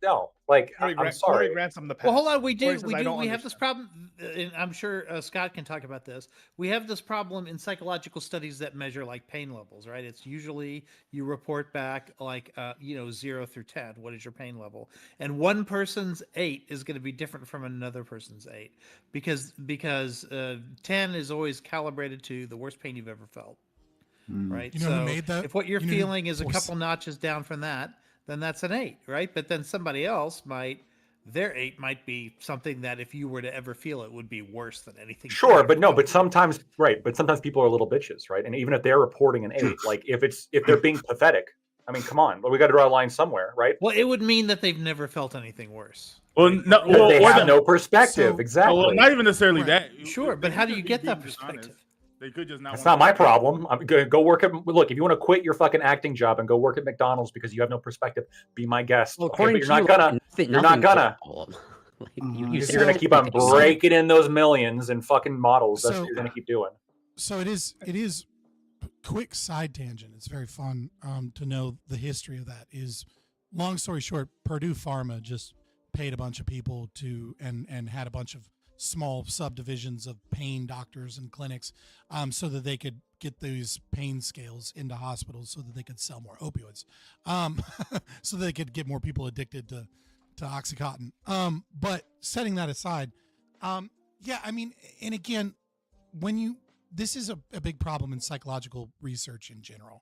no, like I'm sorry. Corey grants him the pass. Well, hold on. We Corey says, "I don't we have this understand." problem, and I'm sure Scott can talk about this. We have this problem in psychological studies that measure like pain levels, right? It's usually you report back like 0 through 10. What is your pain level? And one person's 8 is going to be different from another person's 8 because 10 is always calibrated to the worst pain you've ever felt, right? You know who made that? If what you're You know who- feeling is a couple notches down from that, then that's an 8, right? But then somebody else their 8 might be something that if you were to ever feel it would be worse than anything. Sure, but no, but sometimes people are little bitches, right? And even if they're reporting an 8, like if they're being pathetic, I mean, come on, but we got to draw a line somewhere, right? Well, it would mean that they've never felt anything worse. Well, no, well, they have no perspective. Exactly. Well, not even necessarily that. Sure, but how do you get that perspective? They could just not. That's not my problem. I'm gonna go work at. Look, if you want to quit your fucking acting job and go work at McDonald's because you have no perspective, be my guest. Well, Okay, but you're not you, gonna. You're not gonna. You're gonna keep on breaking in those millions and fucking models. That's what you're gonna keep doing. So it is. Quick side tangent. It's very fun to know the history of that. Is long story short, Purdue Pharma just paid a bunch of people to and had a bunch of small subdivisions of pain doctors and clinics so that they could get these pain scales into hospitals so that they could sell more opioids, so they could get more people addicted to Oxycontin. But setting that aside, yeah, I mean, and again, this is a big problem in psychological research in general,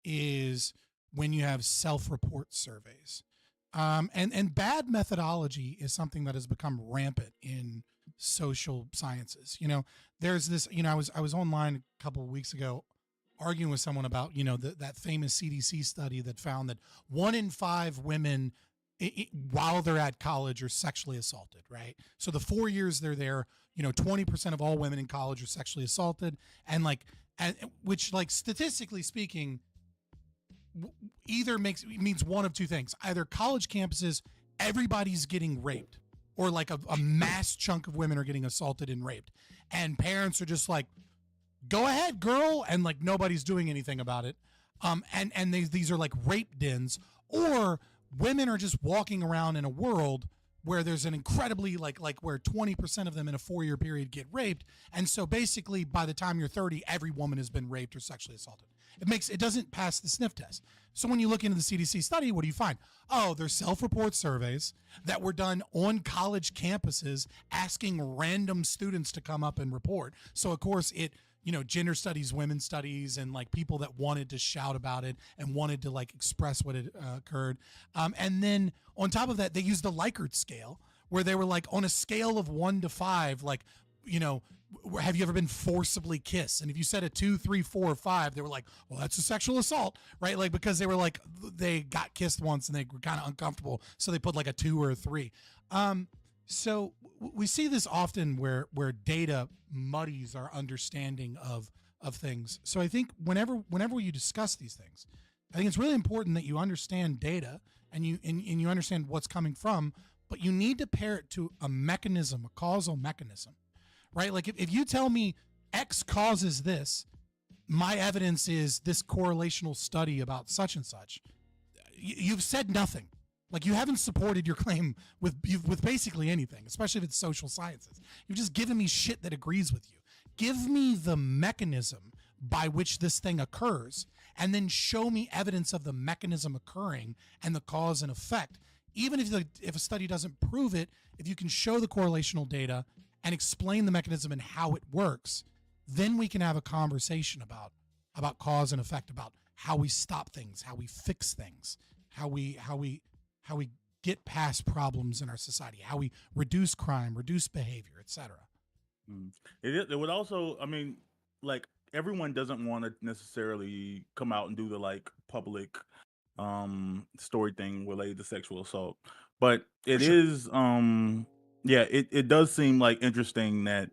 is when you have self-report surveys. And bad methodology is something that has become rampant in social sciences. There's this, I was online a couple of weeks ago arguing with someone about, that famous CDC study that found that 1 in 5 women while they're at college are sexually assaulted, right? So the 4 years they're there, 20% of all women in college are sexually assaulted. And which statistically speaking, means one of two things. Either college campuses, everybody's getting raped, or like a mass chunk of women are getting assaulted and raped. And parents are just like, go ahead, girl. And like, nobody's doing anything about it. And these are like rape dens, or women are just walking around in a world where there's an incredibly where 20% of them in a 4-year period get raped. And so basically by the time you're 30, every woman has been raped or sexually assaulted. It doesn't pass the sniff test. So when you look into the CDC study, what do you find? Oh, there's self-report surveys that were done on college campuses asking random students to come up and report. So of course gender studies, women's studies, and like people that wanted to shout about it and wanted to like express what had occurred. And then on top of that, they used the Likert scale, where they were like, on a scale of 1 to 5, like, have you ever been forcibly kissed? And if you said a 2, 3, 4, or 5, they were like, well, that's a sexual assault, right? Like, because they were like, they got kissed once and they were kind of uncomfortable, so they put like a 2 or a 3. So we see this often where data muddies our understanding of things. So I think whenever you discuss these things, I think it's really important that you understand data and you understand what's coming from, but you need to pair it to a mechanism, a causal mechanism, right? Like if you tell me X causes this, my evidence is this correlational study about such and such, you've said nothing. Like, you haven't supported your claim with basically anything, especially if it's social sciences. You've just given me shit that agrees with you. Give me the mechanism by which this thing occurs, and then show me evidence of the mechanism occurring and the cause and effect. Even if a study doesn't prove it, if you can show the correlational data and explain the mechanism and how it works, then we can have a conversation about cause and effect, about how we stop things, how we fix things, how we get past problems in our society, how we reduce crime, reduce behavior, etc. It would also, I mean, like everyone doesn't want to necessarily come out and do the like public story thing related to sexual assault, but it sure. is yeah, it does seem like interesting that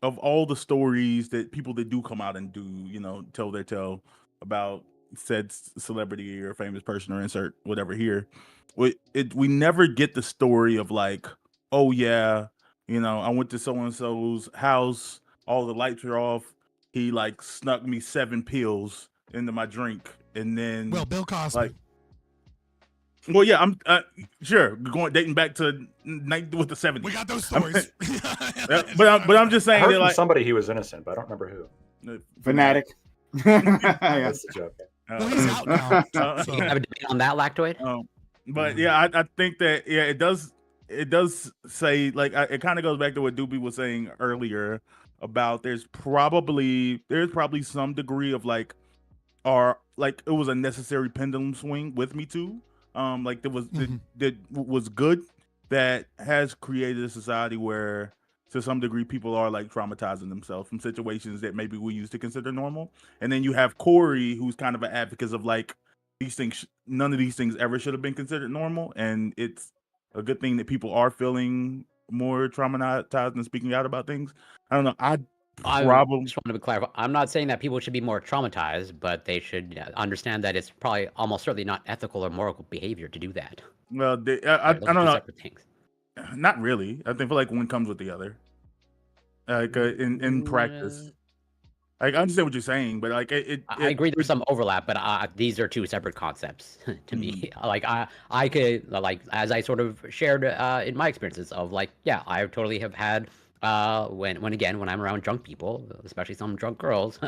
of all the stories that people that do come out and do, tell their tale about said celebrity or famous person or insert whatever here, we never get the story of like, oh yeah, I went to so and so's house, all the lights are off, he like snuck me 7 pills into my drink, and then Well, Bill Cosby. like, well, yeah, I'm sure going dating back to with the 70s. We got those stories. but I'm just I saying heard that from like somebody he was innocent, but I don't remember who. Fanatic. That's a joke. Well, he's out now. You have a debate on that, Lactoid? But yeah, I think that it does say like it kind of goes back to what Doobie was saying earlier about there's probably some degree of like, or like it was a necessary pendulum swing with Me Too. Like that was good, that has created a society where to some degree people are like traumatizing themselves from situations that maybe we used to consider normal. And then you have Corey, who's kind of an advocate of like these things, none of these things ever should have been considered normal, and it's a good thing that people are feeling more traumatized and speaking out about things. I don't know. I just wanted to clarify. I'm not saying that people should be more traumatized, but they should understand that it's probably almost certainly not ethical or moral behavior to do that. Well, I don't know. Separate things. Not really. I think like one comes with the other. Like in practice, like I understand what you're saying, but like I agree there's some overlap, but these are two separate concepts to me. Like I could like, as I sort of shared in my experiences of like, yeah, I totally have had when I'm around drunk people, especially some drunk girls,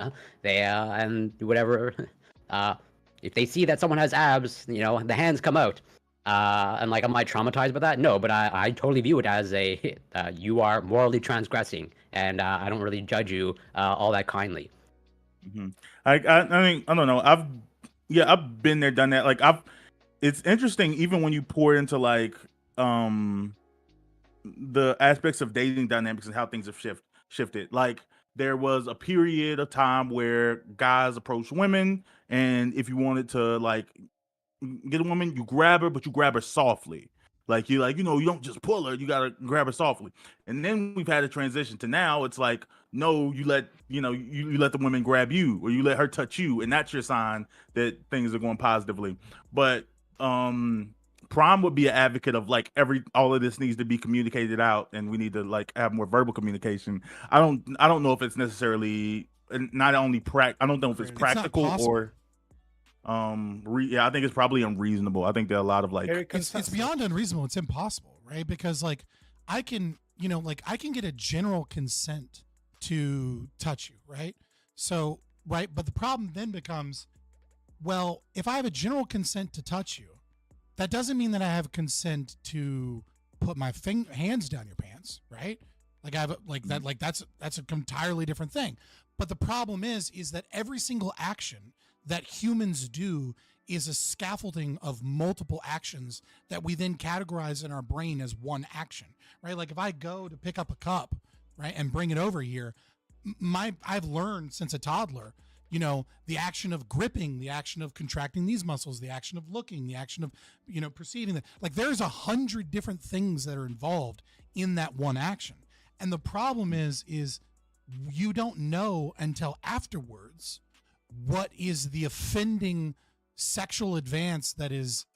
they and whatever, if they see that someone has abs, the hands come out. And like, am I traumatized by that? No, but I totally view it as a you are morally transgressing, and I don't really judge you all that kindly. I mean, I don't know. I've been there, done that. Like it's interesting even when you pour into like the aspects of dating dynamics and how things have shifted. Like there was a period of time where guys approached women, and if you wanted to like get a woman, you grab her, but you grab her softly. Like you don't just pull her, you gotta grab her softly. And then we've had a transition to now it's like, no, you let you let the women grab you, or you let her touch you, and that's your sign that things are going positively. But Prime would be an advocate of like all of this needs to be communicated out, and we need to like have more verbal communication. I don't know if it's necessarily not only I don't know if it's practical or I think it's probably unreasonable. I think there are a lot of like it's beyond unreasonable. It's impossible, right? Because like I can get a general consent to touch you, right? So right, but the problem then becomes, well, if I have a general consent to touch you, that doesn't mean that I have consent to put my hands down your pants, right? Like I have that's an entirely different thing. But the problem is that every single action that humans do is a scaffolding of multiple actions that we then categorize in our brain as one action, right? Like if I go to pick up a cup, right, and bring it over here, I've learned since a toddler, the action of gripping, the action of contracting these muscles, the action of looking, the action of, perceiving that. Like there's 100 different things that are involved in that one action. And the problem is you don't know until afterwards what is the offending sexual advance that is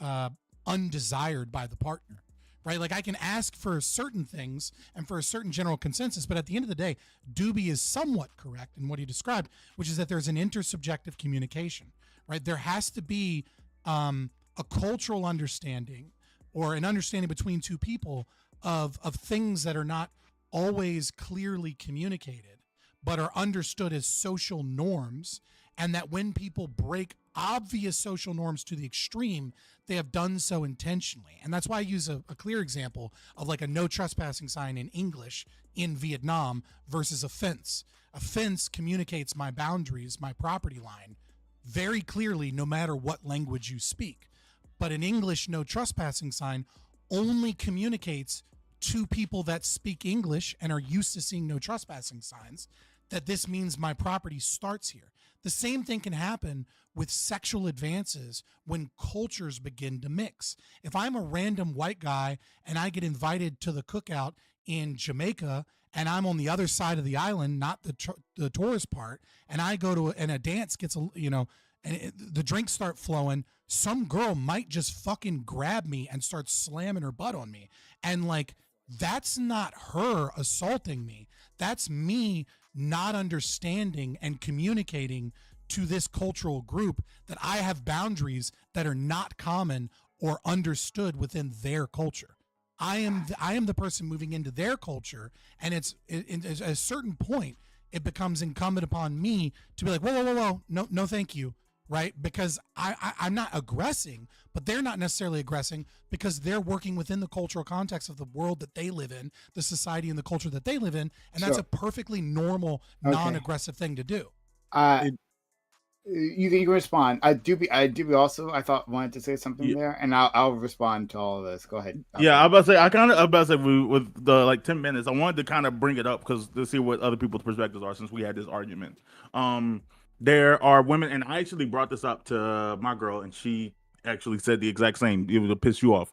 undesired by the partner, right? Like I can ask for certain things and for a certain general consensus, but at the end of the day, Doobie is somewhat correct in what he described, which is that there's an intersubjective communication, right? There has to be a cultural understanding or an understanding between two people of things that are not always clearly communicated, but are understood as social norms. And that when people break obvious social norms to the extreme, they have done so intentionally. And that's why I use a clear example of like a no trespassing sign in English in Vietnam versus a fence. A fence communicates my boundaries, my property line, very clearly no matter what language you speak. But an English no trespassing sign only communicates to people that speak English and are used to seeing no trespassing signs, that this means my property starts here. The same thing can happen with sexual advances when cultures begin to mix. If I'm a random white guy and I get invited to the cookout in Jamaica and I'm on the other side of the island, not the tourist part, and I go to and a dance gets the drinks start flowing, some girl might just fucking grab me and start slamming her butt on me. And like, that's not her assaulting me. That's me not understanding and communicating to this cultural group that I have boundaries that are not common or understood within their culture. I am the person moving into their culture, and at a certain point, it becomes incumbent upon me to be like, whoa, no, thank you, right? Because I'm not aggressing, but they're not necessarily aggressing because they're working within the cultural context of the world that they live in, the society and the culture that they live in, and that's a perfectly normal, non-aggressive thing to do. You can respond. Doobie also, I thought, wanted to say something there, and I'll respond to all of this. Go ahead. Yeah, I'm about to say with the like 10 minutes, I wanted to kind of bring it up because to see what other people's perspectives are since we had this argument. There are women, and I actually brought this up to my girl, and she actually said the exact same. It would piss you off.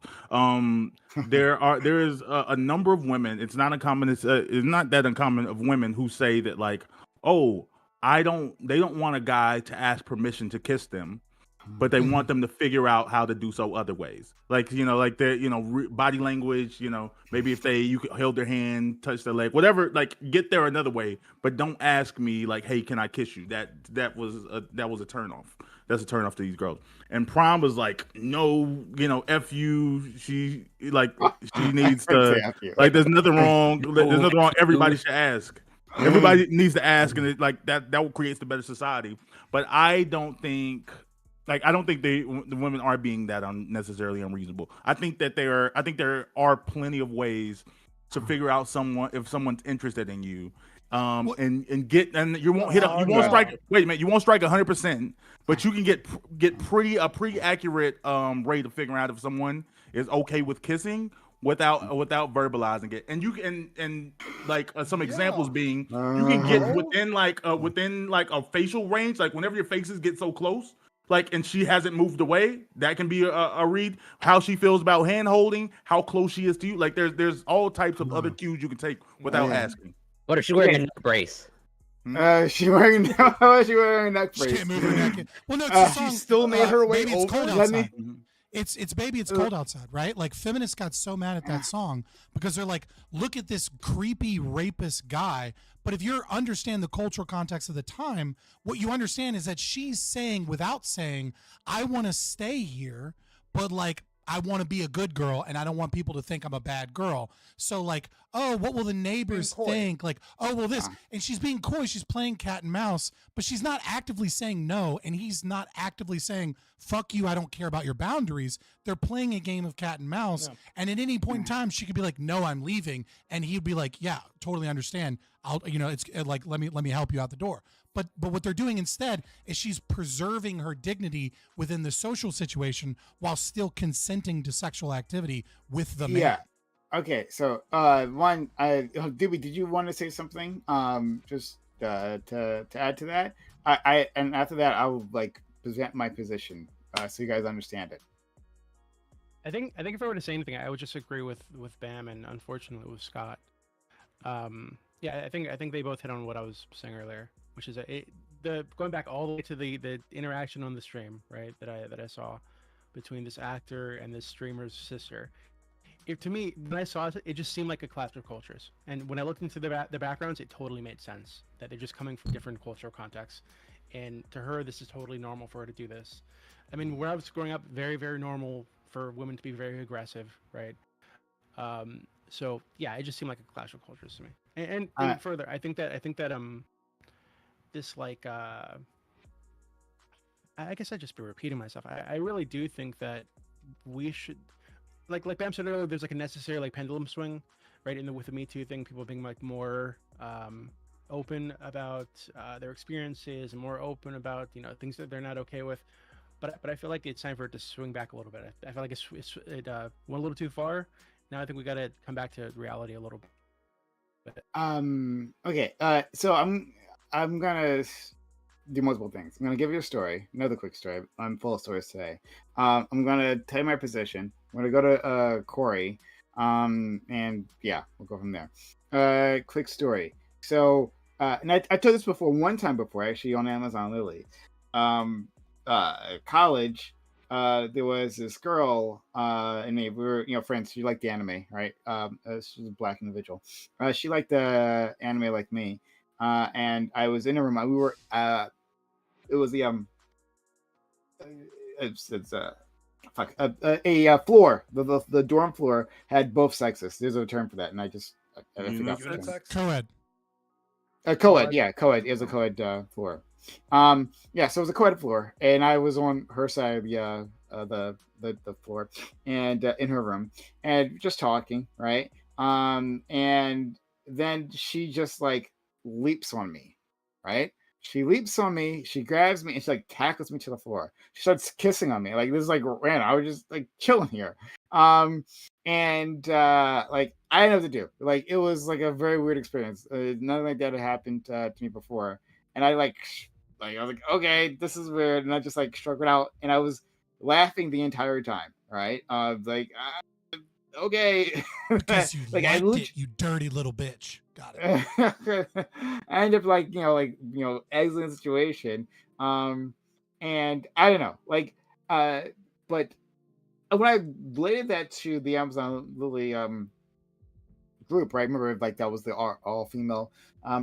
There is a number of women. It's not uncommon. It's not that uncommon of women who say that like, oh, they don't want a guy to ask permission to kiss them, but they want them to figure out how to do so other ways. Like, like their, body language, maybe if you could hold their hand, touch their leg, whatever, like get there another way, but don't ask me like, hey, can I kiss you? That was a turn off. That's a turn off to these girls. And Prom was like, no, F you. She needs to, like, there's nothing wrong. There's nothing wrong. Everybody should ask. Everybody needs to ask, and that will create the better society. But I don't think the women are being that unnecessarily unreasonable. I think there are plenty of ways to figure out if someone's interested in you, and you won't hit up. You won't strike. Wait a minute, you won't strike 100%, but you can get a pretty accurate rate of figuring out if someone is okay with kissing without verbalizing it. And you can, and like some examples being, you can get within a facial range, like whenever your faces get so close, like, and she hasn't moved away, that can be a read. How she feels about hand holding, how close she is to you. Like there's all types of other cues you can take without asking. What if she's wearing a neck brace? She wearing a neck brace. She can't move her neck. Well, no, it's a song, she still made her way Baby, over. It's cold outside. It's Baby, It's Cold Outside, right? Like, feminists got so mad at that song because they're like, look at this creepy rapist guy. But if you understand the cultural context of the time, what you understand is that she's saying, without saying, I want to stay here, but like, I want to be a good girl and I don't want people to think I'm a bad girl. So like, oh, what will the neighbors think? Like, oh, well, this. And she's being coy. She's playing cat and mouse, but she's not actively saying no. And he's not actively saying, fuck you, I don't care about your boundaries. They're playing a game of cat and mouse. Yeah. And at any point in time, she could be like, no, I'm leaving. And he'd be like, yeah, totally understand. It's like, let me help you out the door. But what they're doing instead is she's preserving her dignity within the social situation while still consenting to sexual activity with the man. Yeah. Okay. So Doobie, did you want to say something? Just to add to that. And after that, I will like present my position so you guys understand it. I think if I were to say anything, I would just agree with Bam and unfortunately with Scott. Yeah, I think they both hit on what I was saying earlier, which is going back all the way to the interaction on the stream, right? That I saw between this actor and this streamer's sister. To me, when I saw it, it just seemed like a clash of cultures. And when I looked into the backgrounds, it totally made sense that they're just coming from different cultural contexts. And to her, this is totally normal for her to do this. I mean, when I was growing up, very, very normal for women to be very aggressive, right? So yeah, it just seemed like a clash of cultures to me. And further, I think that this like I guess I'd just be repeating myself. I really do think that we should, like Bam said earlier, there's like a necessary like pendulum swing, right? With the Me Too thing, people being like more open about their experiences and more open about things that they're not okay with. But I feel like it's time for it to swing back a little bit. I feel like it went a little too far, Now I think we got to come back to reality a little bit. Okay. So I'm gonna do multiple things. I'm gonna give you a story, another quick story. I'm full of stories today. I'm gonna tell you my position. I'm gonna go to Corey. And yeah, we'll go from there. Quick story. So, and I told this before one time before, actually on Amazon Lily. College. There was this girl and me. We were friends. She liked the anime, right? She's a black individual. She liked the anime like me. And I was in a room. We were it was the it's a floor. The dorm floor had both sexes. There's a term for that, and I forgot the term. Co-ed. Co-ed, yeah, co-ed. It was a co-ed floor. Yeah, so it was a co-ed floor, and I was on her side of the floor, and in her room, and just talking, right? And then she just like leaps on me, right? She leaps on me, she grabs me, and she like tackles me to the floor. She starts kissing on me. Like this is like random. I was just like chilling here. And like I didn't know what to do. Like it was like a very weird experience. Nothing like that had happened to me before. And I I was like, okay, this is weird. And I just like struck it out, and I was laughing the entire time. Right? Okay. Because you like liked it, you dirty little bitch. Got it. I ended up exiting the situation. And I don't know, but when I related that to the Amazon Lily group, right? Remember, like that was the all female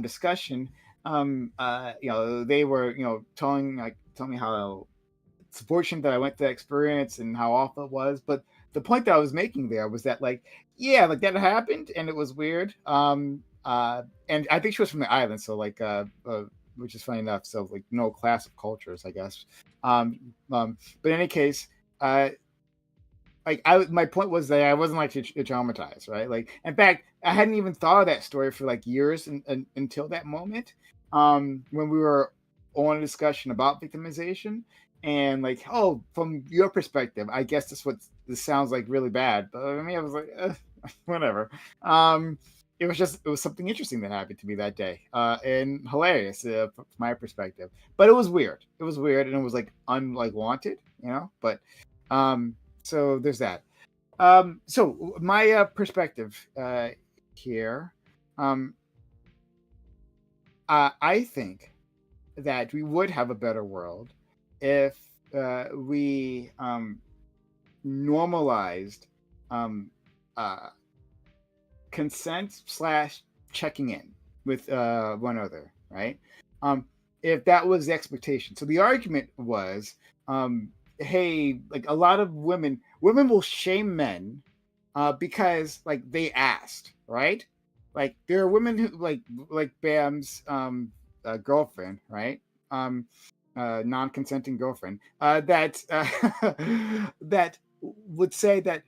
discussion. They were telling me how it's fortunate that I went to that experience and how awful it was. But the point that I was making there was that that happened and it was weird. And I think she was from the island, so which is funny enough. So no class of cultures, I guess. But in any case, my point was that I wasn't traumatized, right? In fact, I hadn't even thought of that story for years until that moment, when we were on a discussion about victimization. And from your perspective, I guess this sounds like really bad, but I mean, I was like, whatever. It was something interesting that happened to me that day, and hilarious from my perspective. But it was weird. It was weird, and it was unwanted, But so there's that. So my perspective here, I think that we would have a better world if we normalized consent / checking in with one another, right? If that was the expectation. So the argument was, hey, a lot of women will shame men because they asked, right? There are women who like Bam's girlfriend, right? Non-consenting girlfriend that that would say that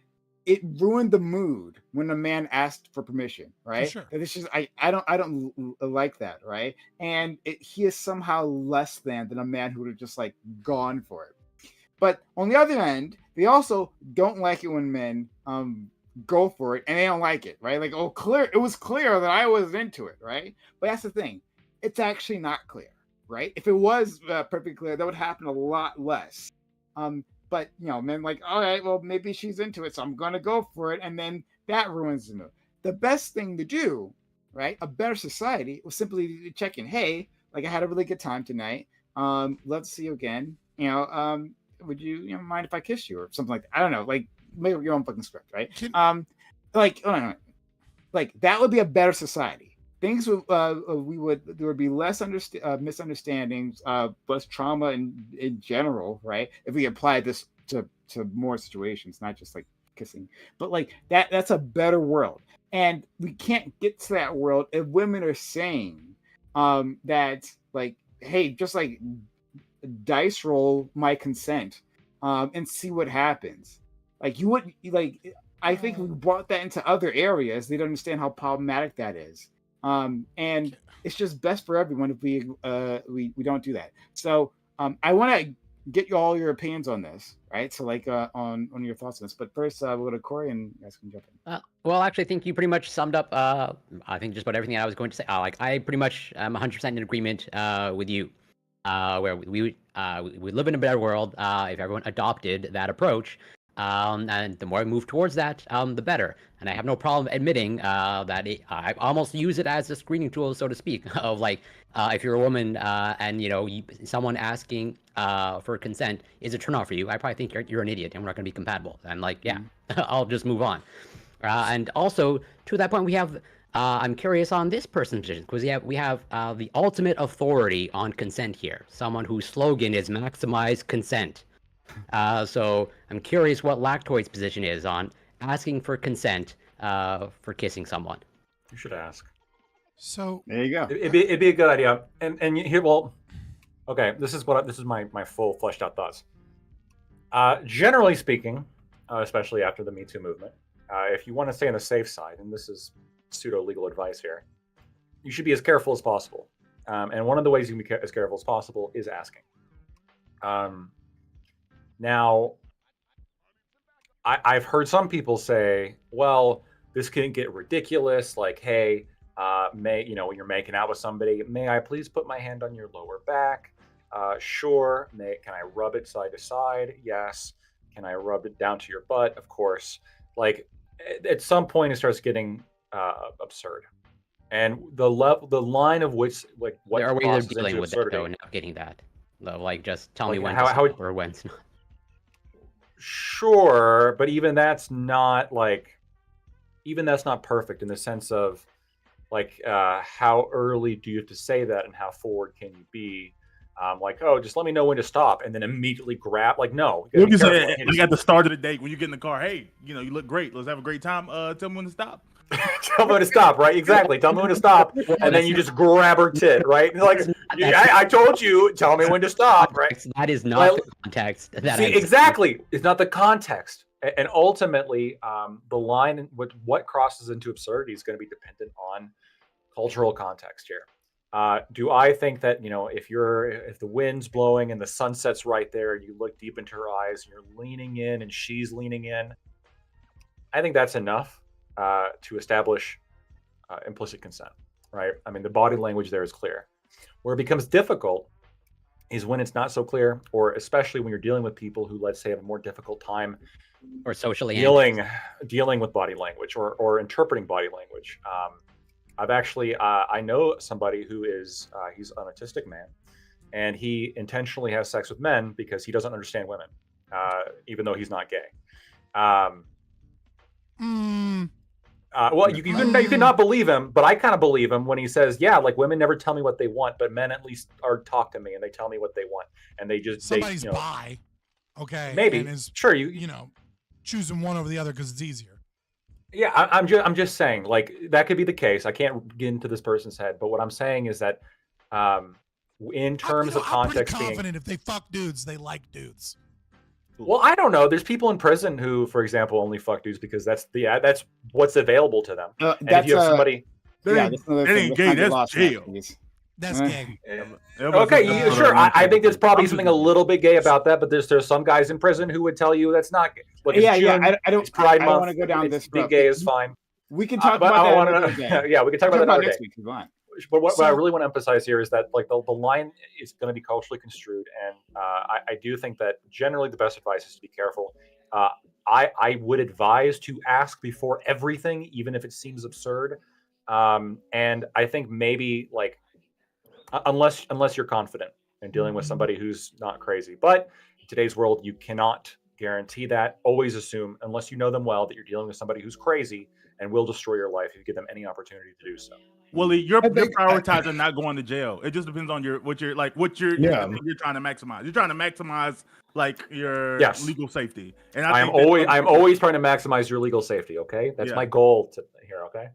it ruined the mood when a man asked for permission, right? sure. That it's just I don't like that, right? And he is somehow less than a man who would have just gone for it. But on the other end, they also don't like it when men go for it, and they don't like it, right? It was clear that I was into it, right? But that's the thing, it's actually not clear, right? If it was perfectly clear, that would happen a lot less. But men all right, well, maybe she's into it, so I'm gonna go for it, and then that ruins the mood. The best thing to do, right? A better society was simply check in. Hey, I had a really good time tonight. Love to see you again. Would you mind if I kissed you or something like that? I don't know. Make up your own fucking script, right? That would be a better society. Things would there would be less misunderstandings, less trauma in general, right? If we apply this to more situations, not just kissing, but that's a better world. And we can't get to that world if women are saying that hey, just dice roll my consent and see what happens. You would I think we brought that into other areas. They don't understand how problematic that is. And it's just best for everyone if we don't do that. So I want to get you all your opinions on this, right? So like on your thoughts on this. But first, we'll go to Corey, and you guys can jump in. Well, actually, I think you pretty much summed up. I think just about everything I was going to say. Like I pretty much am 100% in agreement with you. Where we live in a better world if everyone adopted that approach. And the more I move towards that, the better. And I have no problem admitting that I almost use it as a screening tool, so to speak, of like, if you're a woman and, someone asking for consent is a turnoff for you, I probably think you're an idiot and we're not going to be compatible. And like, yeah, I'll just move on. And also, to that point, we have, I'm curious on this person's position, because we have the ultimate authority on consent here, someone whose slogan is maximize consent. So I'm curious what Lactoid's position is on asking for consent for kissing someone. You should ask. So there you go. It'd be a good idea. And here, well, okay, this is my full fleshed out thoughts. Generally speaking, especially after the Me Too movement, if you want to stay on the safe side, and this is pseudo legal advice here, you should be as careful as possible. And one of the ways you can be as careful as possible is asking. Now, I've heard some people say, well, this can get ridiculous. Like, hey, when you're making out with somebody, may I please put my hand on your lower back? Sure. Can I rub it side to side? Yes. Can I rub it down to your butt? Of course. Like, at some point, it starts getting absurd. And the line of which, like, what there are ways of dealing with absurdity. it, though, not getting that. Like, just tell me Like, when how to it- stop or when it's not. Sure, but even that's not perfect in the sense of like how early do you have to say that and how forward can you be? Like, oh, just let me know when to stop, and then immediately grab. Like, no, You can say like at the start of the date when you get in the car, hey, you look great. Let's have a great time. Tell me when to stop. Tell me when to stop, right? Exactly. Tell me when to stop, and then you just grab her tit, right? Like, I told you, tell me when to stop, right? That is not the context. Exactly. It's not the context. And ultimately, the line, what crosses into absurdity is going to be dependent on cultural context here. Do I think that, if the wind's blowing and the sunset's right there and you look deep into her eyes and you're leaning in and she's leaning in, I think that's enough to establish implicit consent, right? I mean, the body language there is clear. Where it becomes difficult is when it's not so clear, or especially when you're dealing with people who, let's say, have a more difficult time or socially dealing with body language or interpreting body language. I've actually I know somebody who is he's an autistic man, and he intentionally has sex with men because he doesn't understand women, even though he's not gay. Well, you cannot believe him, but I kind of believe him when he says, "Yeah, like women never tell me what they want, but men at least talk to me and they tell me what they want, and they just somebody's bi, okay, maybe and is, sure choosing one over the other because it's easier." Yeah, I'm just saying, like, that could be the case. I can't get into this person's head, but what I'm saying is that, in terms of context, I'm pretty confident if they fuck dudes, they like dudes. Well, I don't know. There's people in prison who, for example, only fuck dudes because that's what's available to them. And if you have somebody, that ain't gay. That's jail. That's gay. Okay, sure. I think there's probably something a little bit gay about that, but there's some guys in prison who would tell you that's not gay. Look, I don't. It's Pride Month. want to go down this. Being gay is fine. We can talk about that another day. Yeah, we can talk about that another next day. week if you want. But what I really want to emphasize here is that like the line is going to be culturally construed, and I do think that generally the best advice is to be careful. I would advise to ask before everything, even if it seems absurd. And I think maybe like unless you're confident in dealing with somebody who's not crazy, but in today's world you cannot guarantee that. Always assume, unless you know them well, that you're dealing with somebody who's crazy and will destroy your life if you give them any opportunity to do so. Willie, you're prioritizing not going to jail. It just depends on what you're trying to maximize. You're trying to maximize like your legal safety. And I'm always trying to maximize your legal safety. Okay, that's my goal here. Okay,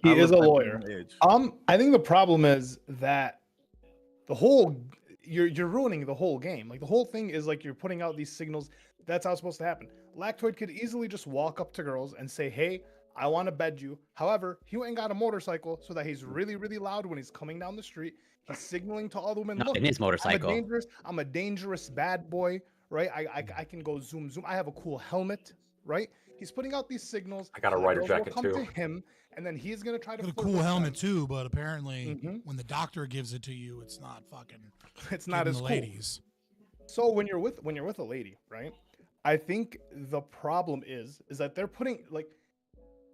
he is a lawyer. I think the problem is that the whole you're ruining the whole game. Like the whole thing is like you're putting out these signals. That's how it's supposed to happen. Lactoid could easily just walk up to girls and say, "Hey, I want to bed you. However, he went and got a motorcycle so that he's really, really loud when he's coming down the street. He's signaling to all the women, Not look, in his motorcycle. I'm a dangerous bad boy, right? I can go zoom. I have a cool helmet, right? He's putting out these signals. I got a so that rider girls will jacket come too. to him, and then he's gonna try to Got a flirt cool with helmet them. too, but apparently when the doctor gives it to you, it's not fucking. It's not giving as the cool. ladies. So when you're with a lady, right? I think the problem is that they're putting like,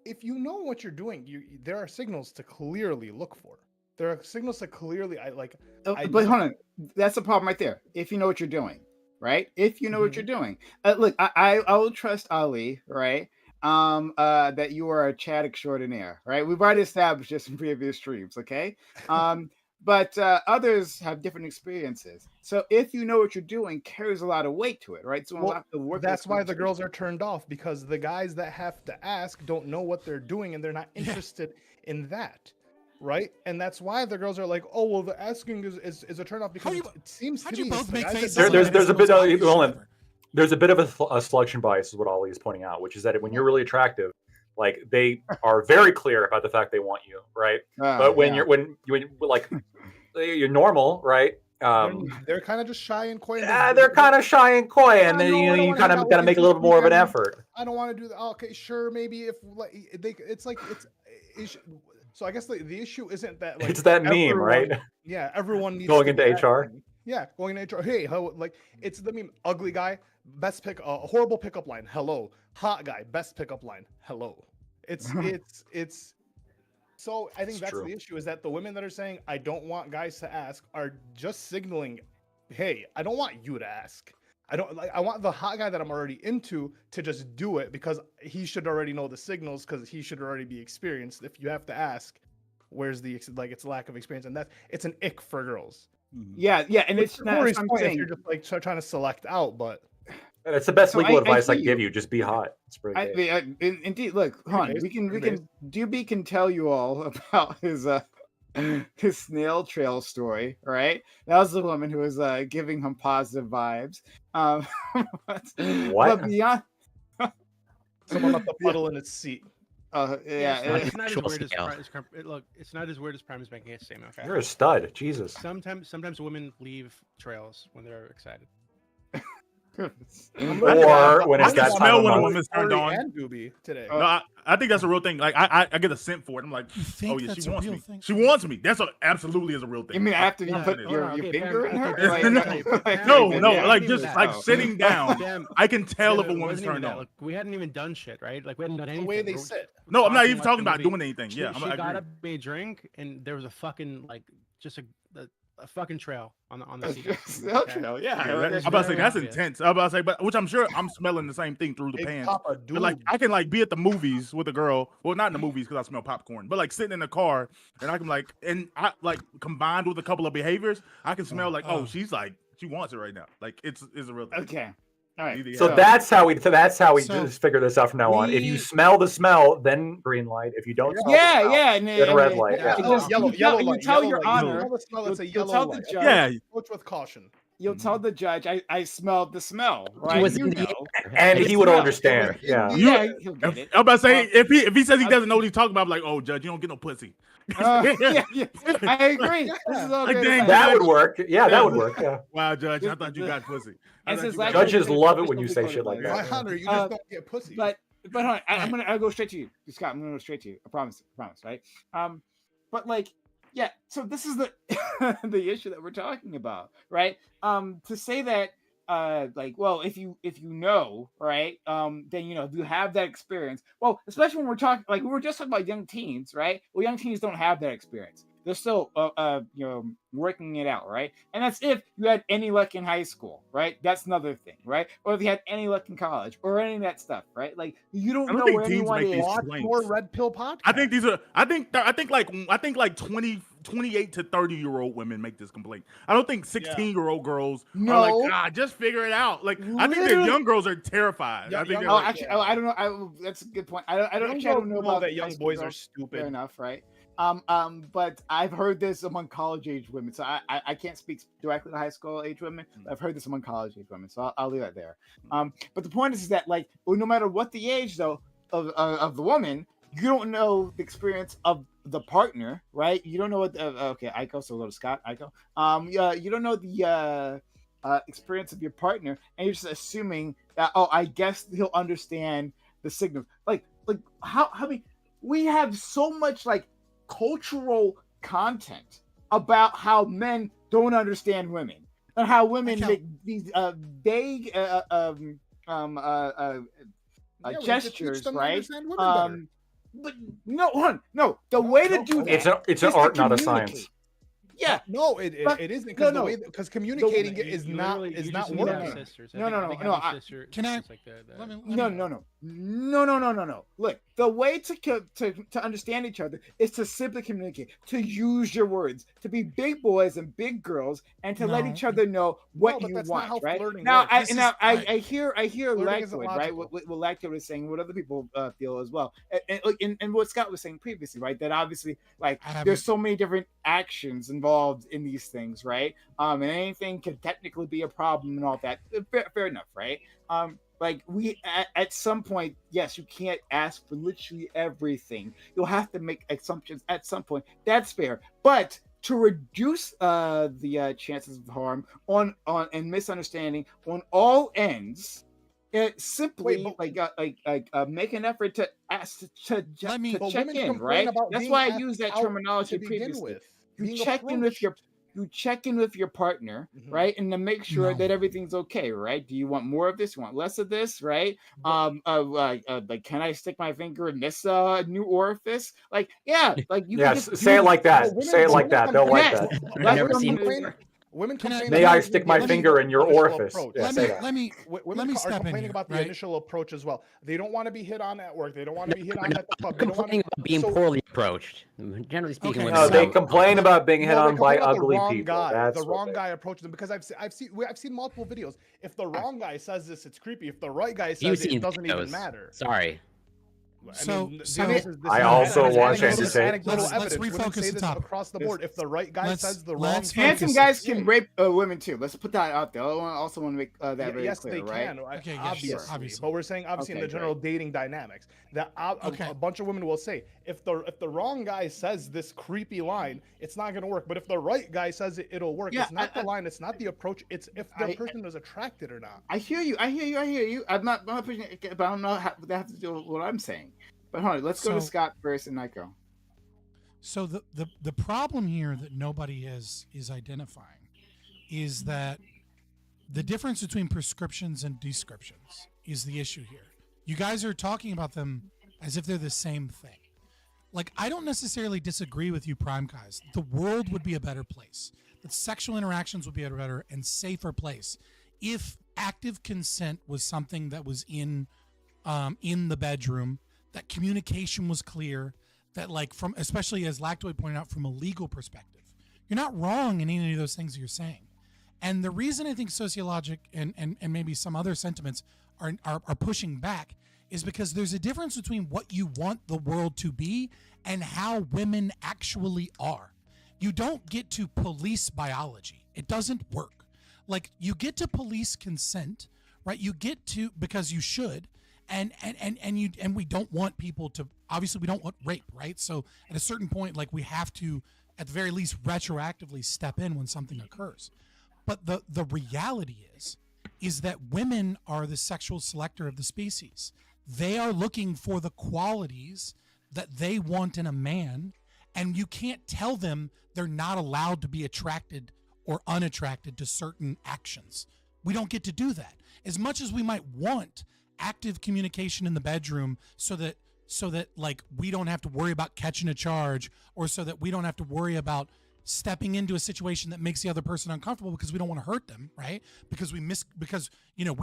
if you know what you're doing, there are signals to clearly look for. There are signals to clearly But hold on, that's the problem right there. If you know what you're doing, right? If you know what you're doing, look, I will trust Ali, right? That you are a chat extraordinaire, right? We've already established this in previous streams, okay? But others have different experiences. So if you know what you're doing, carries a lot of weight to it, right? So we'll have to work. That's why the girls are turned off, because the guys that have to ask don't know what they're doing and they're not interested in that, right? And that's why the girls are like, oh well, the asking is a turn off because it seems to me it's the guys that don't There's a bit understand of there's a bit of a selection bias, is what Ollie is pointing out, which is that when you're really attractive, like they are very clear about the fact they want you, right? But when you're like you're normal, right? They're kind of just shy and coy. They're kind of shy and coy, and then you kind of got to make a little more of an effort. I don't want to do that. Okay, sure, maybe if so I guess the issue isn't that like It's that meme, right? Yeah, everyone needs Going to into do that HR. thing. Yeah, going into HR. Hey, how it's the meme. Ugly guy, best pick. Horrible pickup line. Hello. Hot guy, best pickup line. Hello. It's. So I think that's true. the issue, is that the women that are saying I don't want guys to ask are just signaling, hey, I don't want you to ask. I want the hot guy that I'm already into to just do it, because he should already know the signals, because he should already be experienced. If you have to ask, where's the it's lack of experience, and it's an ick for girls. Yeah, and it's not Rory's I'm point if saying. you're just like trying to select out, but That's the best So legal I advice I hear can give you. you. Just be hot. It's pretty great. Indeed, look, hon, we can DB can tell you all about his snail trail story, right? That was the woman who was giving him positive vibes. But beyond, someone left a puddle in its seat. It's not as weird as look. It's not as weird as Prime is making it seem. Okay, You're a stud, Jesus. Sometimes women leave trails when they're excited. Or when it's I that can time smell of when a month. woman's turned on. And Doobie today. No, I think that's a real thing. Like I get a scent for it. I'm like, oh yeah, that's she a wants real me. thing? She wants me. That's absolutely is a real thing. you mean after you Yeah, put it is. your Okay, finger Pam, in her? okay, Pam, No, Pam, like Pam, just Pam, like Pam, sitting down. Pam, I can tell if a it woman's wasn't even turned that. on. Look, we hadn't even done shit, right? Like we hadn't done anything. The way they We're sit. No, I'm not even watching talking the about movie. doing anything. She, Yeah, she I got agree. up, made a drink, and there was a fucking just a fucking trail on the seat. Snail trail, yeah. I'm about to say that's intense. I'm about to say, but which I'm sure I'm smelling the same thing through the Big pants. Papa But like I can like be at the movies with a girl. Well, not in the movies because I smell popcorn, but like sitting in the car and I can and I like combined with a couple of behaviors, I can smell like, oh, she's like she wants it right now. Like it's a real thing. Okay. All right. So that's how we So just figure this out from now on. If you smell the smell, then green light. If you don't smell the smell, and then red light. yeah. Yeah. Just- Yellow you light. tell Yellow your light. honor. You smell the smell, it's a You'll yellow tell the light. judge. Yeah. Approach with caution. You'll tell the judge I smelled the smell, right? was You in the know. And he would Smell. understand. Yeah. Yeah, he'll get it. I'm about to say if he says he doesn't know what he's talking about, I'm like, oh, judge, you don't get no pussy. Yeah, I agree. This is all Like, good dang, advice. That would work. Yeah, that would work. Yeah. Wow, judge, I thought you got pussy. This is like- Judges love it when you say shit like My that. hunter, you just don't get pussy. But hold on, I'll go straight to you, Scott. I'm gonna go straight to you. I promise, right? But like, yeah. So this is the the issue that we're talking about, right? To say that, like, well, if you know, right, then you have that experience. Well, especially when we're talking, like we were just talking about young teens, right? Well, young teens don't have that experience. They're still, working it out, right? And that's if you had any luck in high school, right? That's another thing, right? Or if you had any luck in college, or any of that stuff, right? Like you don't know think where teens anyone make these is. Watch complaints. more Red Pill podcasts. I think these are. I think like 28 to 30-year-old women make this complaint. I don't think 16-year-old girls are like, just figure it out. Like I think that young girls are terrified. Yeah, I think. I don't know. That's a good point. I don't know about that young high school boys are girls. stupid. Fair enough, right? But I've heard this among college age women, so I can't speak directly to high school age women. But I've heard this among college age women, so I'll leave that there. But the point is that like, well, no matter what the age though of the woman, you don't know the experience of the partner, right? You don't know what. Okay, Aiko. So we'll go to Scott. Aiko. Yeah, you don't know the experience of your partner, and you're just assuming that. Oh, I guess he'll understand the signals. Like how? I mean, we have so much like cultural content about how men don't understand women and how women make these vague gestures, right? But no. The way to do that it's an is to art, not a communicate. science. Yeah, No, it isn't because the way because communicating is not you just working. need to have sisters. I think having sisters Can I? is like No. Look, the way to understand each other is to simply communicate, to use your words, to be big boys and big girls, and to let each other know what you that's want. not how Right flirting now, works. I hear Flirting isn't Lactoid, right? logical. What Lactoid was saying, what other people feel as well, and what Scott was saying previously, right? That obviously, like, there's so many different actions involved in these things, right? And anything can technically be a problem and all that. Fair enough, right? Like we at some point, yes, you can't ask for literally everything. You'll have to make assumptions at some point. That's fair, but to reduce the chances of harm on and misunderstanding on all ends, it simply make an effort to ask to check in, right? That's why I use that terminology previously. You check in with your partner, right, and to make sure that everything's okay, right? Do you want more of this? You want less of this, right? Like, can I stick my finger in this new orifice? Like, yeah, like you. Yes, say it like that. Say it like that. They'll like that. I've never seen. Women complain. May I stick my finger in your orifice? Yeah, say that. Women are complaining about the initial approach as well. They don't want to be hit on at work. They don't want to be hit on at the club. They don't want Complaining about being poorly approached. Generally speaking, No, they complain about being hit on by ugly wrong people. Guy. That's the wrong guy approaches them because I've seen multiple videos. If the wrong guy says this, it's creepy. If the right guy says it doesn't even matter. Sorry. I also watch anecdotal Let's evidence. refocus the topic across the board. If the right guy says the wrong, handsome guys can rape women too. Let's put that out there. I also want to make that very yes, clear, they right? can. Okay, obviously. But we're saying obviously in the general dating dynamics that a bunch of women will say if the wrong guy says this creepy line, it's not going to work. But if the right guy says it, it'll work. It's not the line. It's not the approach. It's if the person is attracted or not. I hear you. I'm not pushing it, but I don't know what that has to do with what I'm saying. But hold on, let's go to Scott first and Nico. So the problem here that nobody is identifying is that the difference between prescriptions and descriptions is the issue here. You guys are talking about them as if they're the same thing. Like, I don't necessarily disagree with you, Primecayes. The world would be a better place. That sexual interactions would be a better and safer place if active consent was something that was in the bedroom, that communication was clear, that, like, from, especially as Lactoid pointed out, from a legal perspective, you're not wrong in any of those things you're saying. And the reason I think sociologic and maybe some other sentiments are pushing back is because there's a difference between what you want the world to be and how women actually are. You don't get to police biology. It doesn't work. Like, you get to police consent, right? You get to, because you should, and we don't want people to, obviously we don't want rape, right? So at a certain point, like, we have to at the very least retroactively step in when something occurs. But the reality is that women are the sexual selector of the species. They are looking for the qualities that they want in a man, and you can't tell them they're not allowed to be attracted or unattracted to certain actions. We don't get to do that. As much as we might want active communication in the bedroom so that like we don't have to worry about catching a charge, or so that we don't have to worry about stepping into a situation that makes the other person uncomfortable because we don't want to hurt them, right? Because we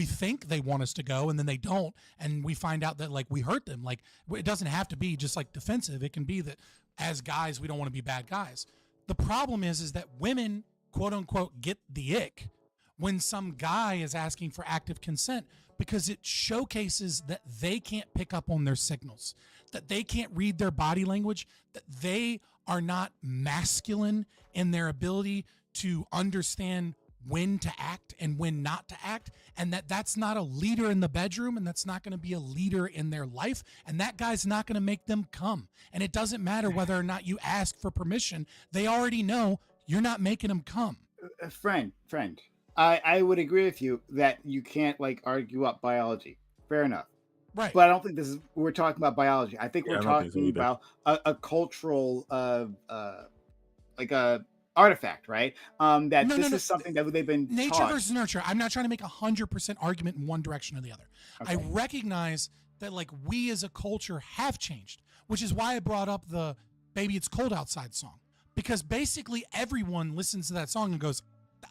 think they want us to go and then they don't, and we find out that, like, we hurt them. Like, it doesn't have to be just like defensive. It can be that as guys we don't want to be bad guys. The problem is that women, quote unquote, get the ick when some guy is asking for active consent, because it showcases that they can't pick up on their signals, that they can't read their body language, that they are not masculine in their ability to understand when to act and when not to act, and that's not a leader in the bedroom, and that's not going to be a leader in their life, and that guy's not going to make them come. And it doesn't matter whether or not you ask for permission. They already know you're not making them come. Friend, I would agree with you that you can't like argue up biology. Fair enough. Right. But I don't think we're talking about biology. I think we're talking about a cultural like a artifact, right? That this is something that they've been nature taught. versus nurture. I'm not trying to make 100% argument in one direction or the other. Okay. I recognize that like we as a culture have changed, which is why I brought up the "Baby It's Cold Outside" song, because basically everyone listens to that song and goes,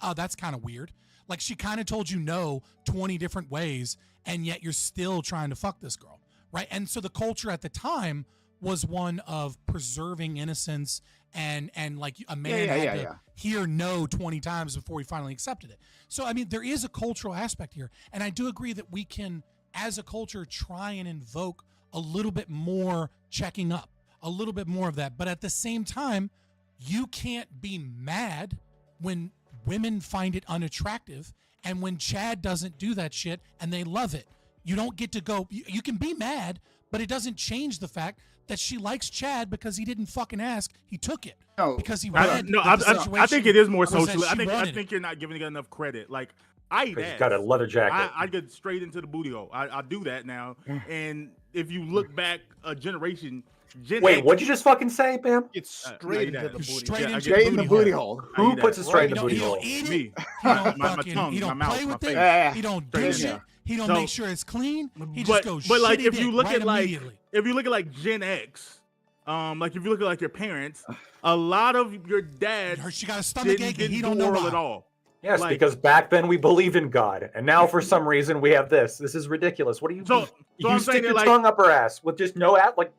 "Oh, that's kind of weird." Like she kind of told you no 20 different ways, and yet you're still trying to fuck this girl, right? And so the culture at the time was one of preserving innocence and like a man had to hear no 20 times before he finally accepted it. So I mean, there is a cultural aspect here, and I do agree that we can, as a culture, try and invoke a little bit more checking up, a little bit more of that. But at the same time, you can't be mad when women find it unattractive and when Chad doesn't do that shit and they love it. You don't get to go, you can be mad, but it doesn't change the fact that she likes Chad because he didn't fucking ask. He took it because he read I think it is more socially. I think you're not giving it enough credit. Like I eat ass. Got a leather jacket. I get straight into the booty hole. I do that now. And if you look back a generation, Wait, what'd you just fucking say, Bam? It's straight into the booty. Straight in the booty hole. Who puts it straight in the booty He'll hole? eat it. Me. My tongue, he don't my mouth, play with my it. face. He don't dish it. He don't make sure it's clean. He just goes But like shitty if you dick look right at like immediately. if you look at like Gen X, like if you look at like your parents, a lot of your dads she got a stomach ache and he don't know oral why. at all. Yes, Like- because back then we believed in God, and now for some reason we have this. This is ridiculous. What do you? So you I'm stick saying your that, like- tongue up her ass with just no ass, like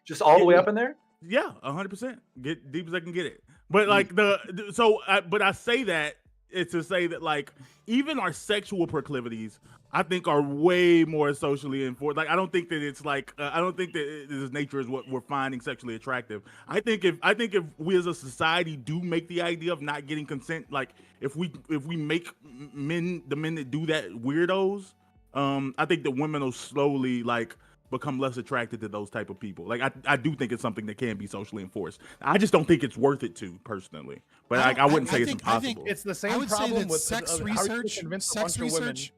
just all the way up in there. Yeah, 100%. Get deep as I can get it. But like but I say that it's to say that like even our sexual proclivities, I think, are way more socially enforced. Like I don't think that it's like I don't think that this nature is what we're finding sexually attractive. I think if we as a society do make the idea of not getting consent, like if we make the men that do that weirdos, I think that women will slowly like become less attracted to those type of people. Like I do think it's something that can be socially enforced. I just don't think it's worth it to personally. But like I wouldn't say it's impossible. It's the I same would say problem that with sex how are you gonna research- convince a sex bunch of women research-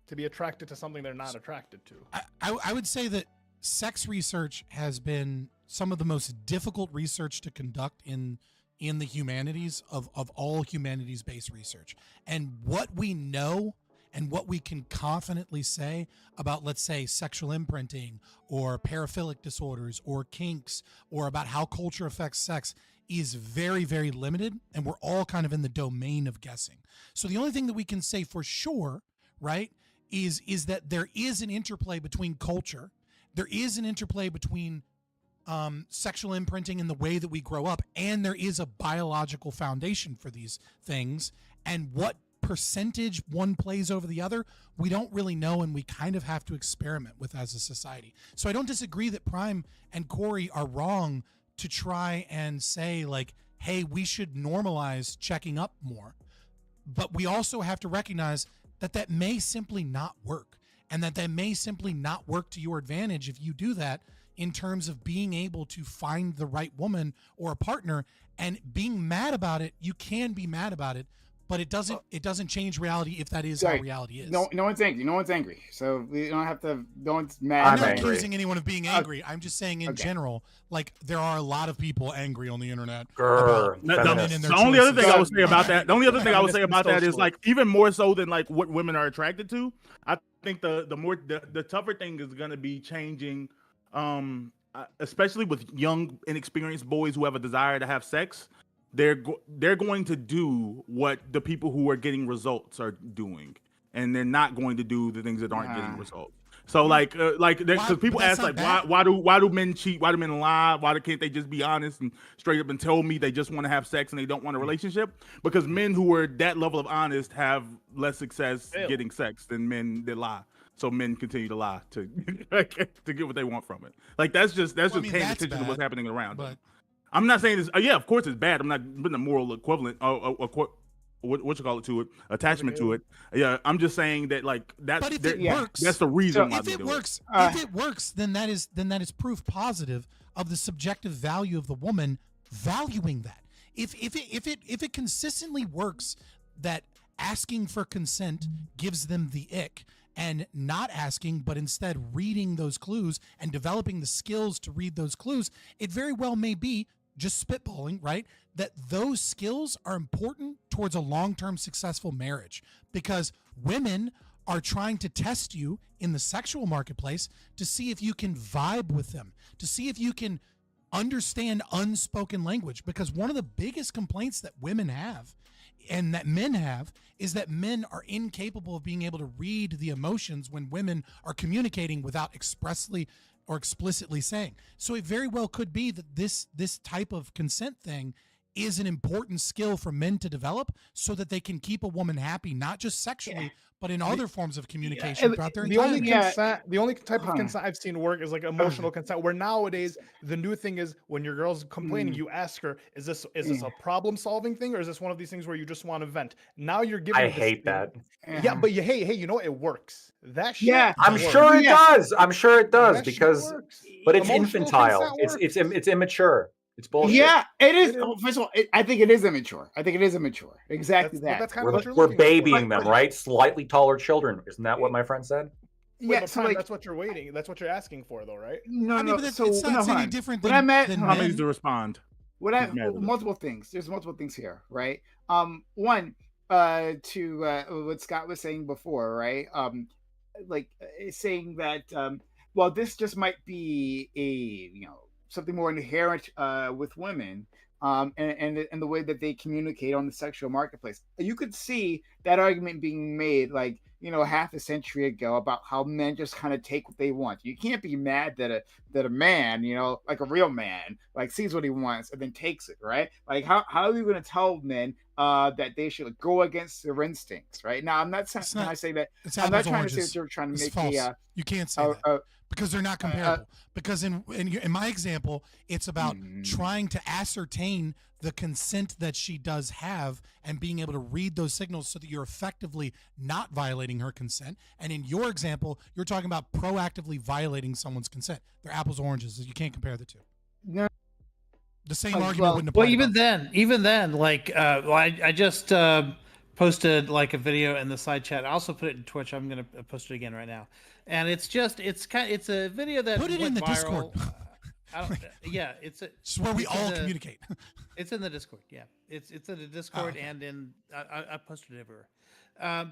to be attracted to something they're not attracted to. I would say that sex research has been some of the most difficult research to conduct in the humanities of all humanities-based research. And what we know and what we can confidently say about, let's say, sexual imprinting or paraphilic disorders or kinks or about how culture affects sex is very, very limited, and we're all kind of in the domain of guessing. So the only thing that we can say for sure, right, is that there is an interplay between culture, there is an interplay between sexual imprinting and the way that we grow up, and there is a biological foundation for these things, and what percentage one plays over the other, we don't really know, and we kind of have to experiment with as a society. So I don't disagree that Prime and Corey are wrong to try and say like, hey, we should normalize checking up more, but we also have to recognize that may simply not work, and that may simply not work to your advantage if you do that in terms of being able to find the right woman or a partner. And being mad about it, you can be mad about it, but it doesn't change reality if that is how reality is. No one's angry. No one's angry. So we don't have to. No one's mad. I'm not accusing anyone of being angry. I'm just saying in general, like there are a lot of people angry on the internet. The only other thing I would say about that, is like even more so than like what women are attracted to. I think the tougher thing is going to be changing, especially with young inexperienced boys who have a desire to have sex. They're going to do what the people who are getting results are doing, and they're not going to do the things that aren't getting results. So because people ask like why do men cheat? Why do men lie? Why can't they just be honest and straight up and tell me they just want to have sex and they don't want a relationship? Because men who are that level of honest have less success getting sex than men that lie. So men continue to lie to get what they want from it. Like that's just paying attention to what's happening around them. I'm not saying this. Yeah, of course it's bad. I'm not putting a moral equivalent. What what you call it to it, attachment to it. Yeah, I'm just saying that like that's But if it works, that's the reason why if they it do works, it. if it works, then that is proof positive of the subjective value of the woman valuing that. If it consistently works that asking for consent gives them the ick, and not asking but instead reading those clues and developing the skills to read those clues, it very well may be, just spitballing, right, that those skills are important towards a long-term successful marriage, because women are trying to test you in the sexual marketplace to see if you can vibe with them, to see if you can understand unspoken language. Because one of the biggest complaints that women have and that men have is that men are incapable of being able to read the emotions when women are communicating without expressly or explicitly saying. So it very well could be that this type of consent thing is an important skill for men to develop so that they can keep a woman happy, not just sexually, but in other forms of communication throughout their the entire only life. consent, the only type of consent I've seen work is like emotional consent. Where nowadays the new thing is when your girl's complaining, you ask her, "Is this a problem solving thing, or is this one of these things where you just want to vent?" Now you're giving. I this hate thing- that. Yeah, but hey, you know what? It works. That shit. I'm works. sure it does. I'm sure it does That shit because, works. but it's Emotional infantile. consent It's immature. It's bullshit. Yeah, it is. First of all, I think it is immature. I think it is immature. Exactly But that's kind We're, of what you're we're looking babying for. them, right? Slightly taller children. Isn't that what my friend said? Yeah, Yeah, so Prime, like- that's what you're waiting. That's what you're asking for, though, right? No, I mean, no. but it's So not no, any hold on. different What than- I meant, than How men. many to respond? What I He's mad at us. multiple things. There's multiple things here, right? One, to what Scott was saying before, right? Saying that well, this just might be a something more inherent with women, and the way that they communicate on the sexual marketplace. You could see that argument being made like half a century ago about how men just kind of take what they want. You can't be mad that a man, like a real man, like sees what he wants and then takes it, right? Like how are you going to tell men that they should go against their instincts, right? Now I'm not saying I say that. It's I'm not apples, trying to say oranges. that you're trying to It's make false. You can't say that because they're not comparable. Because in my example, it's about trying to ascertain the consent that she does have and being able to read those signals so that you're effectively not violating her consent. And in your example, you're talking about proactively violating someone's consent. They're apples, oranges. You can't compare the two. No. The same argument wouldn't apply. Well, even then, like I just posted like a video in the side chat. I also put it in Twitch. I'm gonna post it again right now, and it's a video that Put it in the viral. Discord. It's where we it's in all the- communicate. It's in the Discord. Yeah, it's in the Discord and in I posted it everywhere.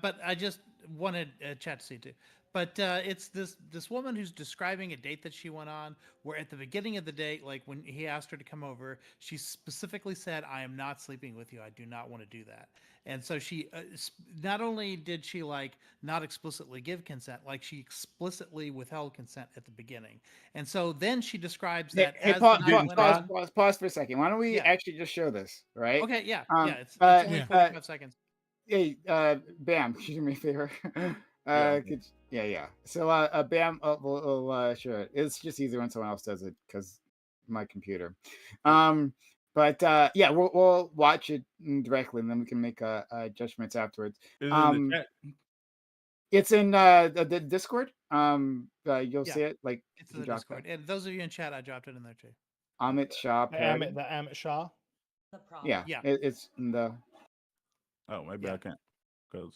But I just wanted chat to see it too. But it's this woman who's describing a date that she went on, where at the beginning of the date, like when he asked her to come over, she specifically said, "I am not sleeping with you. I do not want to do that." And so she not only did she like not explicitly give consent, like she explicitly withheld consent at the beginning. And so then she describes that as the night went on. Pause for a second. Why don't we actually just show this, right? Okay, yeah, it's only 45 seconds. Hey, Bam, could you do me a favor? Yeah. So, Bam, we'll show it. It's just easier when someone else does it because my computer. But yeah, we'll watch it directly, and then we can make judgments afterwards. Is it in the chat? It's in the Discord. You'll see it. Like It's in the Discord. And those of you in chat, I dropped it in there too. Amit Shah. The Amit Shah. Yeah. It's in the. Oh, maybe I can't. Cause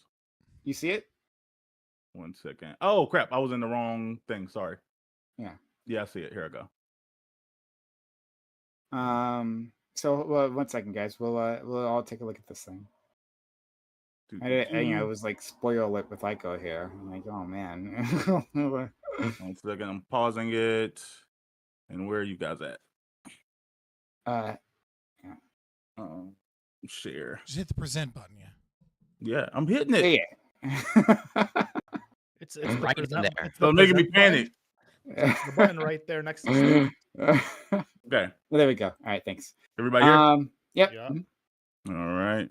you see it. 1 second. Oh crap! I was in the wrong thing. Sorry. Yeah. Yeah, I see it. Here I go. So 1 second, guys. We'll all take a look at this thing. I was like spoil it with Ico here. I'm like, oh man. 1 second. I'm pausing it. And where are you guys at? Share. Just hit the present button. Yeah, I'm hitting it. It's right the in there. it's Don't making me present button. panic. It's the button right there next to the Okay. Well, there we go. All right, thanks. Everybody here? Yep. Yeah. All right.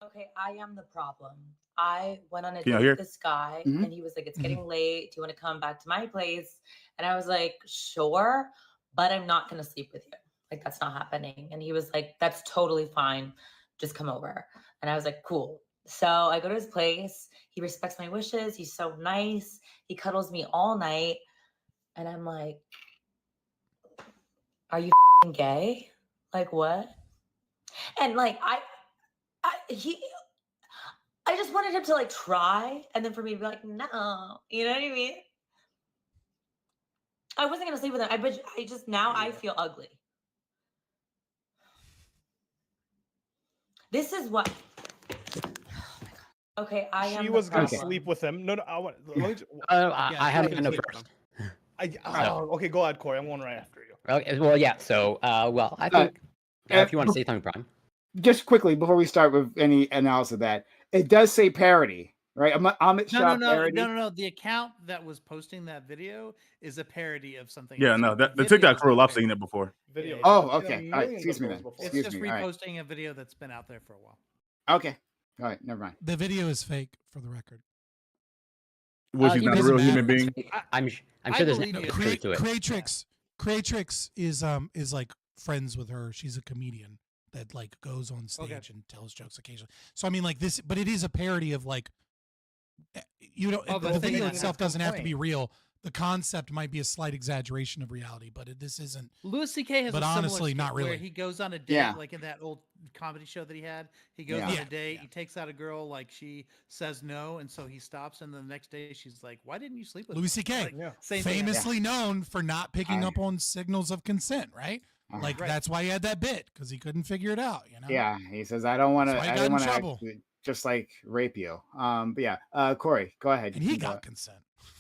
Okay, I am the problem. I went on a Can y'all date hear? with this guy, Mhm. and he was like, "It's getting late. Do you want to come back to my place?" And I was like, "Sure, but I'm not going to sleep with you." Like, that's not happening. And he was like, that's totally fine. Just come over. And I was like, cool. So I go to his place. He respects my wishes. He's so nice. He cuddles me all night. And I'm like, are you gay? Like, what? And like, I just wanted him to like try, and then for me to be like, no, you know what I mean? I wasn't gonna sleep with him. But I just now I feel ugly. This is what. Okay, I am. She the was gonna problem. sleep with him. No, I want. Let me just, I had to know first. Okay, go ahead, Corey. I'm going right after you. Okay, well, yeah. So, well, I think if you want to say something, Prime. Just quickly before we start with any analysis of that, it does say parody, right? Amit Shah parody. No. The account that was posting that video is a parody of something. Yeah, else. no, the video TikTok is rule, not I've seen it before. Video. Oh, okay. All right, excuse me then. It's Excuse just me. All right. reposting a video that's been out there for a while. Okay. All right, never mind. The video is fake, for the record. Was he not a real human being? I'm sure there's no truth to it. Creatrix is like friends with her. She's a comedian that like goes on stage and tells jokes occasionally. So I mean, like this, but it is a parody of like, you know, the video itself doesn't have to be real. The concept might be a slight exaggeration of reality, but this isn't. Louis C.K. has but a similar honestly, skit not really. where he goes on a date, like in that old comedy show that he had. He goes on a date, he takes out a girl, like she says no, and so he stops, and then the next day she's like, "Why didn't you sleep with Louis me?" C.K. Like, same thing. famously known for not picking up on signals of consent, right? Like that's why he had that bit because he couldn't figure it out. You know? Yeah, he says I don't want to. That's why he I got don't in want to trouble. just like rape you. But yeah, Corey, go ahead. And he got consent.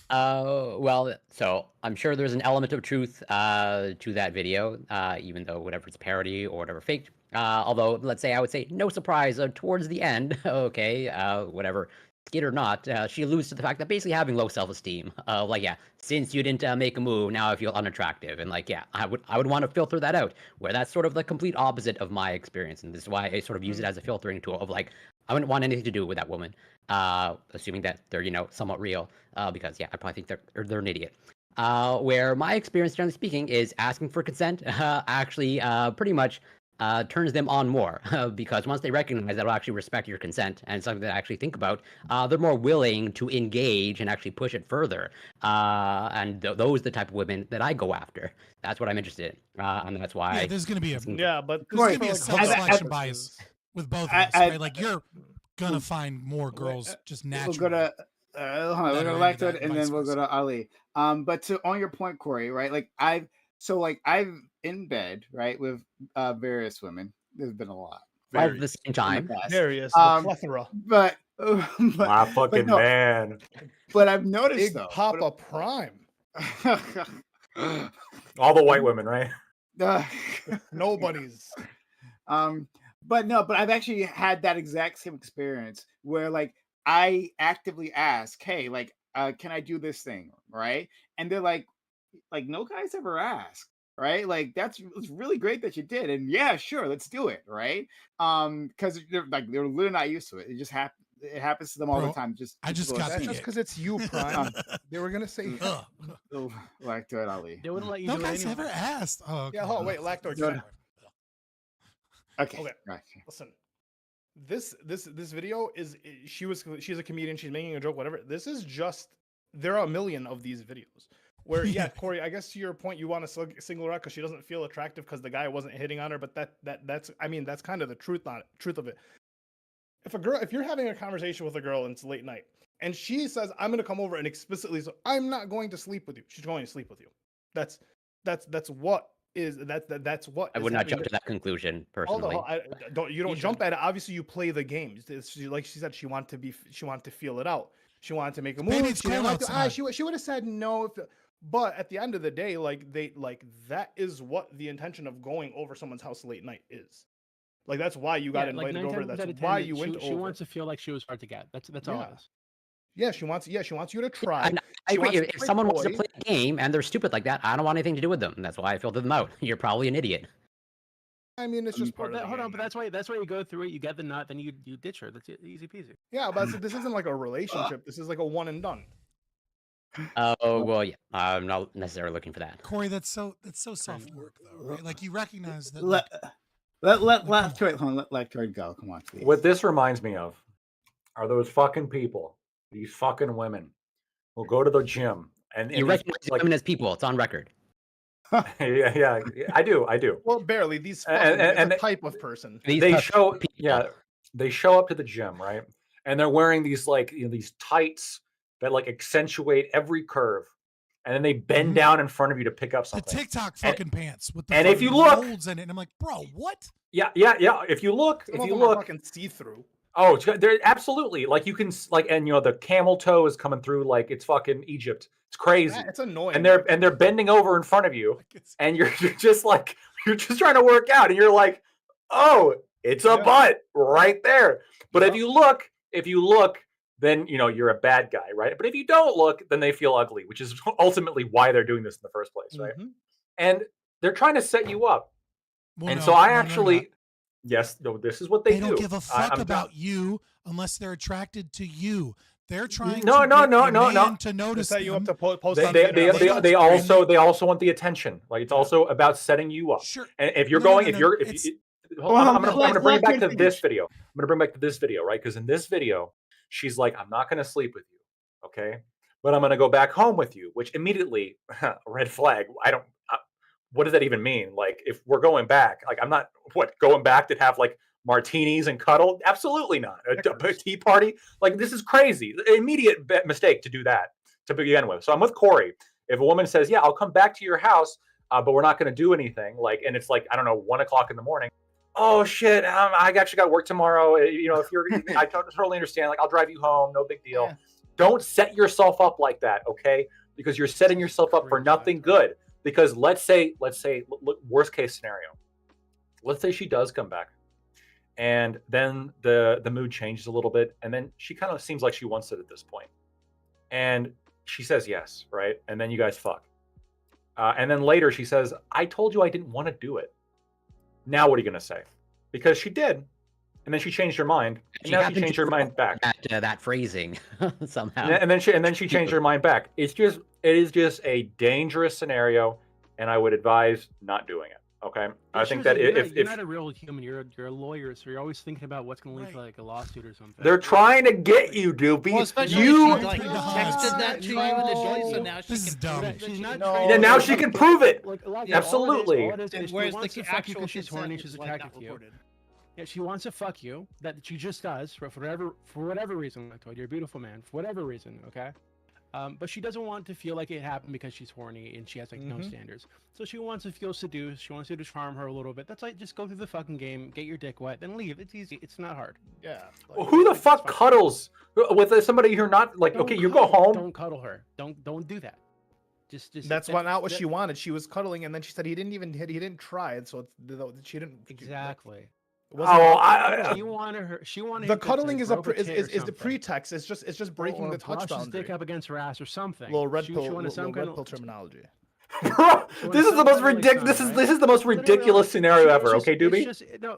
Well, so I'm sure there's an element of truth to that video, even though whatever it's parody or whatever faked. Although, let's say I would say no surprise towards the end. Okay, whatever, skit or not, she alludes to the fact that basically having low self-esteem. Like, yeah, since you didn't make a move, now I feel unattractive, and like, yeah, I would want to filter that out. Where that's sort of the complete opposite of my experience, and this is why I sort of use it as a filtering tool of like, I wouldn't want anything to do with that woman, assuming that they're somewhat real, because yeah, I probably think they're an idiot. Where my experience, generally speaking, is asking for consent actually pretty much turns them on more because once they recognize that I'll actually respect your consent and something that I actually think about, they're more willing to engage and actually push it further. And those are the type of women that I go after. That's what I'm interested in, and that's why. Yeah, there's going to be a but there's going to be a self-selection bias with both of us, right? Like you're gonna find more girls just naturally. We'll go to we'll go back to it, and then we'll go to Ali. But to on your point, Corey, right? Like I've in bed, right, with various women. There's been a lot. At the same time. Various, the plethora. But my fucking man. But I've noticed Big Papa Prime. All the white women, right? Nobody's. But I've actually had that exact same experience where like I actively ask, hey, like, can I do this thing, right? And they're like no guy's ever asked, right? Like it's really great that you did, and yeah, sure, let's do it, right? Because they're literally not used to it. It just happens. It happens to them all the time. That's just because it's you, Prime. They were gonna say Lactoid Ali. They wouldn't let you No do it guys anyway. ever asked. Oh, okay. Yeah, hold on, wait, Lactoid. Okay. Right. Listen, this video is she's a comedian. She's making a joke. Whatever. This is just there are a million of these videos. Where yeah, Corey, I guess to your point, you want to single her out because she doesn't feel attractive because the guy wasn't hitting on her. But that's kind of the truth of it. If you're having a conversation with a girl and it's late night and she says, I'm going to come over and explicitly say, I'm not going to sleep with you. She's going to sleep with you. That's what I would not jump to that conclusion personally. You don't jump at it. Obviously you play the game. Like she said, she wanted to feel it out. She wanted to make a move. Maybe it's cold outside. She would have said no. But at the end of the day, that is what the intention of going over someone's house late night is. Like that's why you got invited over. That's why you went over. She wants to feel like she was hard to get. That's all it is. Yeah, she wants you to try. And I agree. If someone wants to play a game and they're stupid like that, I don't want anything to do with them. And that's why I filtered them out. You're probably an idiot. I mean, it's just part of the hold game. on, but that's why you go through it. You get the nut, then you ditch her. That's easy peasy. Yeah, but this isn't like a relationship. This is like a one and done. Oh well, yeah. I'm not necessarily looking for that. Corey, that's so soft work though, right? Like you recognize that. Let Leftoid go. Come on, please. What this reminds me of are those fucking people, these fucking women who go to the gym and You recognize women as people. It's on record. yeah, I do. Well, barely. These fucking, And it's a type of person. They show they show up to the gym, right? And they're wearing these like these tights that like accentuate every curve, and then they bend down in front of you to pick up The something. TikTok fucking pants with the and if you fucking look- molds in it, and I'm like, bro, what? Yeah. If you look, Some of them are fucking see-through. oh, they're absolutely like you can like, and the camel toe is coming through like it's fucking Egypt. It's crazy. Yeah, it's annoying. And they're bending over in front of you, and you're just like you're just trying to work out, and you're like, oh, it's a butt right there. But if you look, then you're a bad guy, right? But if you don't look, then they feel ugly, which is ultimately why they're doing this in the first place, right? And they're trying to set you up. Well, and no, so I no, no, actually, no. yes, no, this is what they do. They don't give a fuck I'm about you unless they're attracted to you. They're trying No, to no, get no, the no, no. man to notice set you up them. to post They, on they, the internet. they, they also want the attention. Like it's also about setting you up. Sure. And if you're No, no, going, no, if no. you're, It's- I'm gonna bring it back to this video. I'm gonna bring back to this video, right? Because in this video, she's like, "I'm not gonna sleep with you, okay? But I'm gonna go back home with you." Which immediately, red flag. What does that even mean? Like, if we're going back, like, I'm not going back to have like martinis and cuddle. Absolutely not. A tea party. Like, this is crazy. Immediate mistake to do that to begin with. So I'm with Corey. If a woman says, "Yeah, I'll come back to your house, but we're not going to do anything," like, and it's like, I don't know, 1:00 in the morning. Oh shit! I actually got work tomorrow. If you're, I totally understand. Like, I'll drive you home. No big deal. Don't set yourself up like that, okay? Because you're setting yourself up for nothing good. Because let's say, look, worst case scenario. Let's say she does come back, and then the mood changes a little bit, and then she kind of seems like she wants it at this point, and she says yes, right? And then you guys fuck, and then later she says, "I told you I didn't want to do it." Now what are you gonna say? Because she did, and then she changed her mind, and now she changed her mind back. That phrasing somehow. And then she changed her mind back. It is just a dangerous scenario, and I would advise not doing it. Okay, I think that you're not a real human, you're a lawyer, so you're always thinking about what's going to lead to like a lawsuit or something. they're trying to get you, Doopy. Well, especially you if she, like, texted that to you initially, so now she can prove it. She's not Yeah, now she can prove it. Like, Absolutely. All it is, she Whereas wants the to fuck you actual because she's horny, consent she's is, like, attracted not to you. reported. Yeah, she wants to fuck you. That she just does for whatever reason. I told you, you're a beautiful man for whatever reason. Okay, but she doesn't want to feel like it happened because she's horny and she has like no standards. So she wants to feel seduced. She wants you to charm her a little bit. That's like just go through the fucking game, get your dick wet, then leave. It's easy. It's not hard. Yeah. Well, who the fuck cuddles with somebody you're not like? Okay, you go home. Don't cuddle her. Don't do that. Just That's not what she wanted. She was cuddling, and then she said he didn't try it, so she didn't exactly. She wanted the him to, cuddling is grope tit or is the something. pretext. It's just breaking Or the touch brush his boundary. dick up against her ass or something. Little red She pill, wanted some little kind red pill of terminology. Bro, this is the most ridiculous. This is the most ridiculous scenario ever. Okay, Doobie.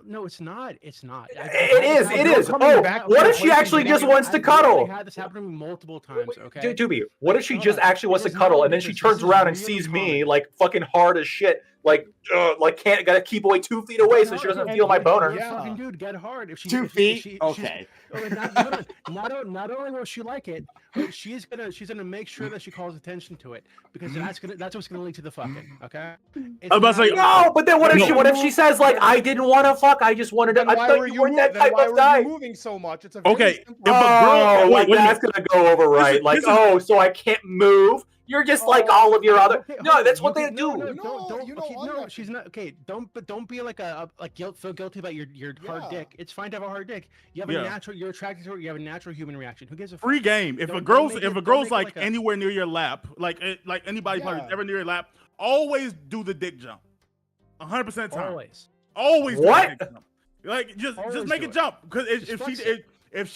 No, it's not. It's not. It is. Oh, what if she actually just wants to cuddle? I've had this happen to me multiple times. Okay. Doobie, what if she just actually wants to cuddle and then she turns around and sees me like fucking hard as shit, like gotta keep away 2 feet away so she doesn't feel my boner. Fucking dude, get hard. If she 2 feet. Okay. Not only will she like it, but she's gonna make sure that she calls attention to it because that's what's gonna lead to the fucking. Okay. I was about to say no, but then what if she says like I didn't want to fuck, I just wanted to. I thought you weren't that type of guy. Moving so much? It's a Okay. very If a girl, like that's gonna go over right. Like so I can't move. You're just like all of your other. No, that's what they do. No, she's not. Okay, don't be like feel guilty about your hard dick. It's fine to have a hard dick. You have a natural. You're attracted to it. You have a natural human reaction. Who gives a fuck? Free game. If a girl's like anywhere near your lap, like anybody probably ever near your lap, always do the dick jump. 100% of the time. Always. Do the dick jump. Like just make it jump because if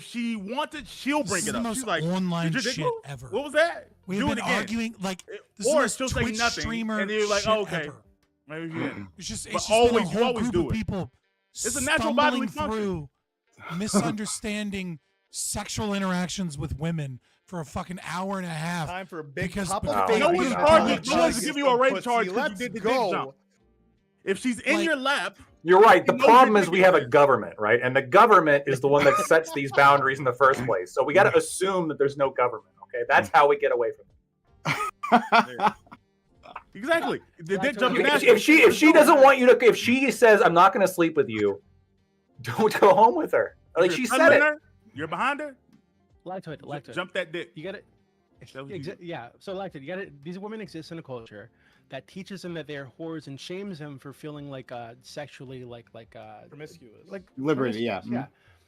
she wants it, she'll bring it up. This is She's the like, most online "Did your dick shit move? ever. What was that? We've Do been it again." arguing like this or is the she'll say Twitch nothing, streamer and you're like, shit "Oh, okay, ever. maybe you didn't." It's just But been always, a you whole always group do of it. people It's a natural bodily stumbling function. through misunderstanding sexual interactions with women for a fucking hour and a half. Time for a big because pop because- of No fake one's dick. charging. No one's Just giving you a rape pussy. charge because you Let's did the dick go. jump. If she's in your lap, You're right. The you know problem you're is we have a government, right? And the government is the one that sets these boundaries in the first place. So we got to assume that there's no government. Okay, that's how we get away from it. exactly. The dick jump is If she doesn't want you to, if she says I'm not going to sleep with you, don't go home with her. Like she said it. You're behind her. Lactoid. Jump that dick. You got it. Yeah. So Lactoid, you got it. These women exist in a culture that teaches them that they're whores and shames them for feeling like sexually promiscuous, like Liberty, promiscuous,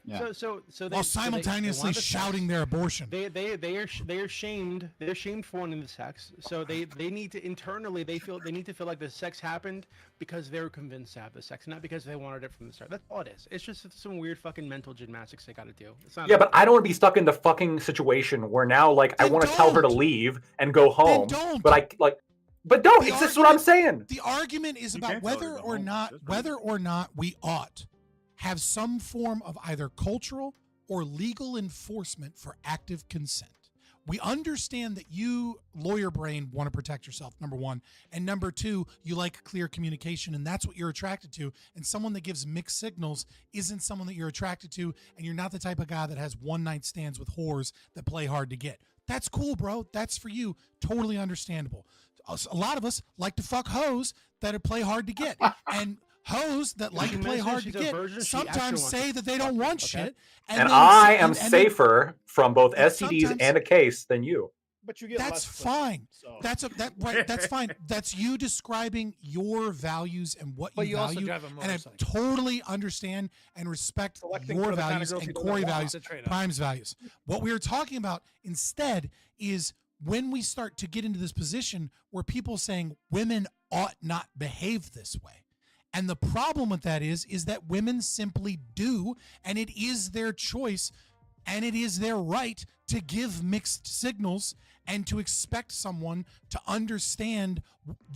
yeah. So they, while so simultaneously want the shouting sex. their abortion. They are shamed. They're shamed for wanting the sex. So they need to internally they need to feel like the sex happened because they were convinced to have the sex, not because they wanted it from the start. That's all it is. It's just some weird fucking mental gymnastics they got to do. It's not Yeah, but I don't want to be stuck in the fucking situation where now, like, I want to tell her to leave and go home, but I like. But don't. It's just what I'm saying. The argument is about whether or not we ought have some form of either cultural or legal enforcement for active consent. We understand that you, lawyer brain, want to protect yourself, number one. And number two, you like clear communication, and that's what you're attracted to. And someone that gives mixed signals isn't someone that you're attracted to, and you're not the type of guy that has one-night stands with whores that play hard to get. That's cool, bro. That's for you. Totally understandable. A lot of us like to fuck hoes that play hard to get. And hoes that like to play hard to get sometimes say that they don't want shit. And I am safer from both STDs and a case than you. But you get that's fine. That's fine. That's you describing your values and what you also value. drive a And I motorcycle. totally understand and respect your values and Corey values, Prime's values. What we are talking about instead is when we start to get into this position where people saying women ought not behave this way. And the problem with that is that women simply do, and it is their choice, and it is their right to give mixed signals and to expect someone to understand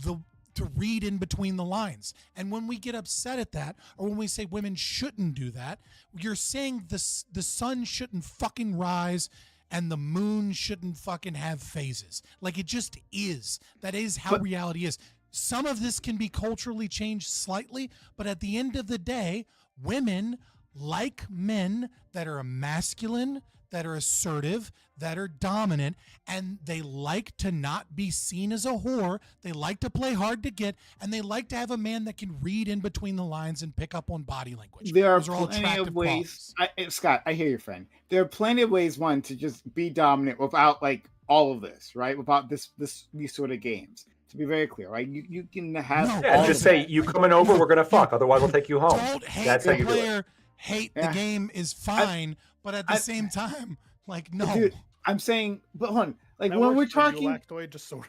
to read in between the lines. And when we get upset at that, or when we say women shouldn't do that, you're saying the sun shouldn't fucking rise and the moon shouldn't fucking have phases. Like, it just is. That is how reality is. Some of this can be culturally changed slightly, but at the end of the day, women like men that are masculine, that are assertive, that are dominant, and they like to not be seen as a whore. They like to play hard to get, and they like to have a man that can read in between the lines and pick up on body language. There are Those all plenty attractive of ways. Scott, I hear your friend. There are plenty of ways, one, to just be dominant without like all of this, right? Without these sort of games. To be very clear, right? You can have just say you coming over, we're gonna fuck. Otherwise, we'll take you home. Don't hate That's the how you do player. it. Hate the game is fine, but at the same time, like, no. Dude, I'm saying, but hold on. Like That when works we're for you, talking, Lactoid, just so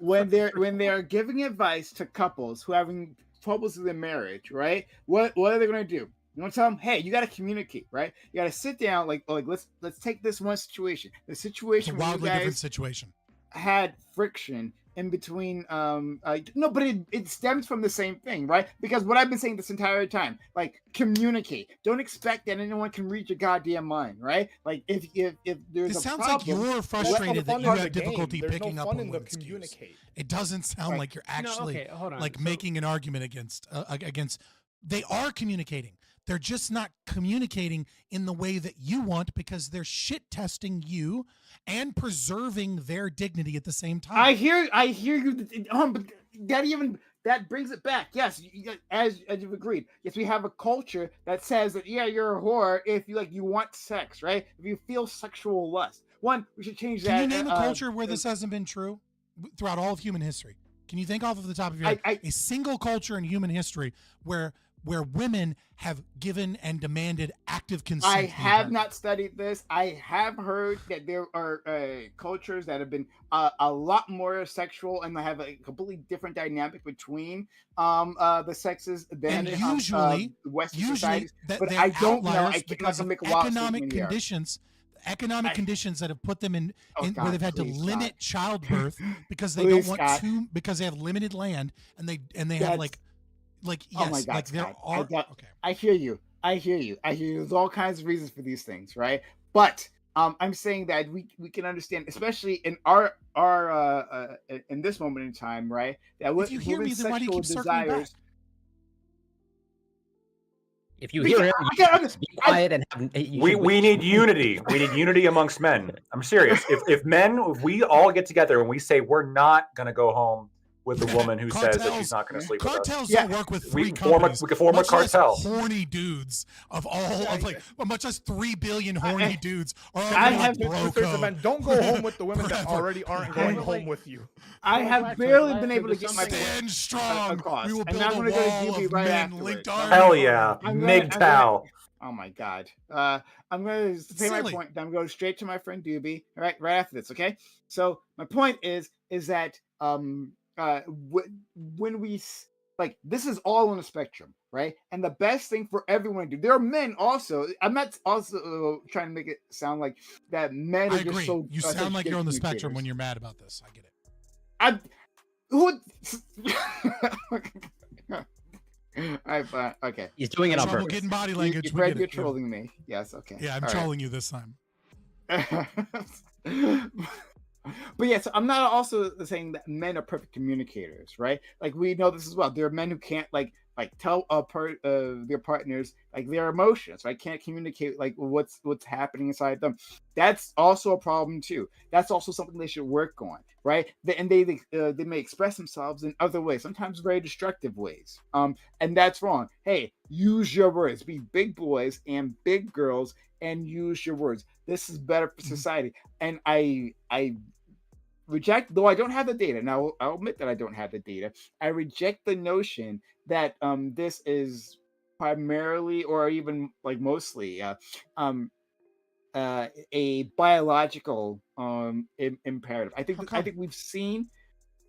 when they're giving advice to couples who are having troubles with their marriage, right? What are they going to do? You want to tell them, hey, you got to communicate, right? You got to sit down, like let's take this one situation, the It's a situation where you wildly different guys situation. had friction in between no, but it stems from the same thing, right? Because what I've been saying this entire time, like, communicate. Don't expect that anyone can read your goddamn mind, right? Like, if there's It a sounds problem, like you're frustrated that you part of have the difficulty game. There's picking no up fun on in the women's cues. communicate. It doesn't sound like you're actually hold on. like So- making an argument against. They are communicating. They're just not communicating in the way that you want because they're shit testing you and preserving their dignity at the same time. I hear you, but that brings it back. Yes, as you've agreed. Yes, we have a culture that says that you're a whore if you want sex, right? If you feel sexual lust. One, we should change that. Can you name a culture where this hasn't been true throughout all of human history? Can you think off of the top of your head a single culture in human history where women have given and demanded active consent? I have not studied this. I have heard that there are cultures that have been a lot more sexual and have a completely different dynamic between the sexes than Western societies. But I don't know. I cannot make a wild economic statement here. conditions that have put them in God, where they've had to please, limit Scott. childbirth because they Please, don't want Scott. to, because they have limited land and they have That's- like yes, Oh my God, like there Scott. are I hear you. There's all kinds of reasons for these things, right? But I'm saying that we can understand, especially in our in this moment in time, right? That If you hear me, then why do you keep circling back? If you hear him, you be quiet and have, We need unity. We need unity amongst men. I'm serious. If we all get together and we say we're not gonna go home with the woman who says that she's not going to sleep with us. Cartels don't work with three we companies. can form a cartel. Horny dudes of all of like much as 3 billion horny dudes are all I have bro code. Don't go home with the women that already aren't going home with you. I have barely been able to get my stand strong. We will build I'm a going to go to wall GB of right men after linked it. arms. Hell yeah, MGTOW. Oh my god. I'm going to say my point. Then I'm going straight to my friend Doobie. Right after this. Okay. So my point is that when we like, this is all on a spectrum, right? And the best thing for everyone to do, there are men also. I'm not also trying to make it sound like that men are I just agree. so. You sound like you're on the spectrum when you're mad about this. I get it. Okay. He's doing it on purpose. We're getting body language. You're trolling me. Yes. Okay. Yeah, I'm trolling you this time. But yes, I'm not also saying that men are perfect communicators, right? Like, we know this as well. There are men who can't like tell their partners like their emotions, right? Can't communicate like what's happening inside them. That's also a problem too. That's also something they should work on, right? They may express themselves in other ways, sometimes very destructive ways. And that's wrong. Hey, use your words. Be big boys and big girls, and use your words. This is better for society. And I reject, though I don't have the data. Now, I'll admit that I don't have the data. I reject the notion that this is primarily, or even like mostly, a biological imperative. I think we've seen.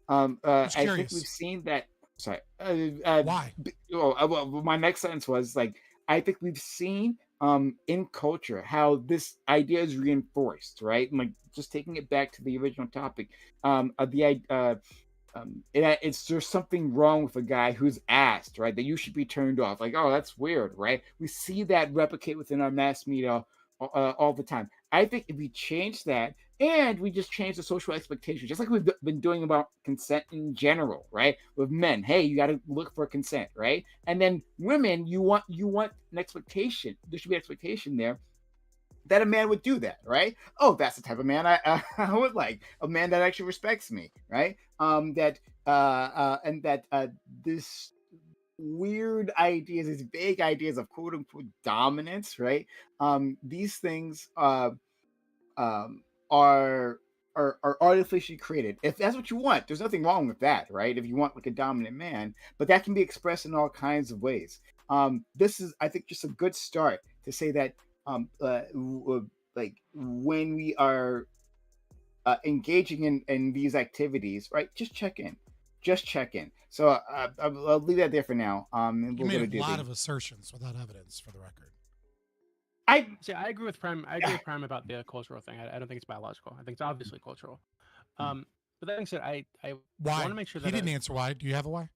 I think we've seen that. Sorry. Why? Well, my next sentence was like, I think we've seen in culture how this idea is reinforced, right? And like, just taking it back to the original topic, it's there's something wrong with a guy who's asked, right, that you should be turned off. Like, oh, that's weird, right? We see that replicate within our mass media all the time. I think if we change that, and we just change the social expectations, just like we've been doing about consent in general, right? With men, hey, you got to look for consent, right? And then women, you want an expectation. There should be an expectation there that a man would do that, right? Oh, that's the type of man I would like. A man that actually respects me, right? This weird ideas, these vague ideas of quote unquote dominance, right? These things are artificially created. If that's what you want, there's nothing wrong with that, right? If you want like a dominant man, but that can be expressed in all kinds of ways. This is, I think, just a good start to say that like when we are engaging in these activities, right? Just check in. So I'll leave that there for now. And You made a lot of assertions without evidence, for the record. I agree with Prime. I agree with Prime about the cultural thing. I don't think it's biological. I think it's obviously cultural. But that being said, I want to make sure that He didn't answer why. Do you have a why?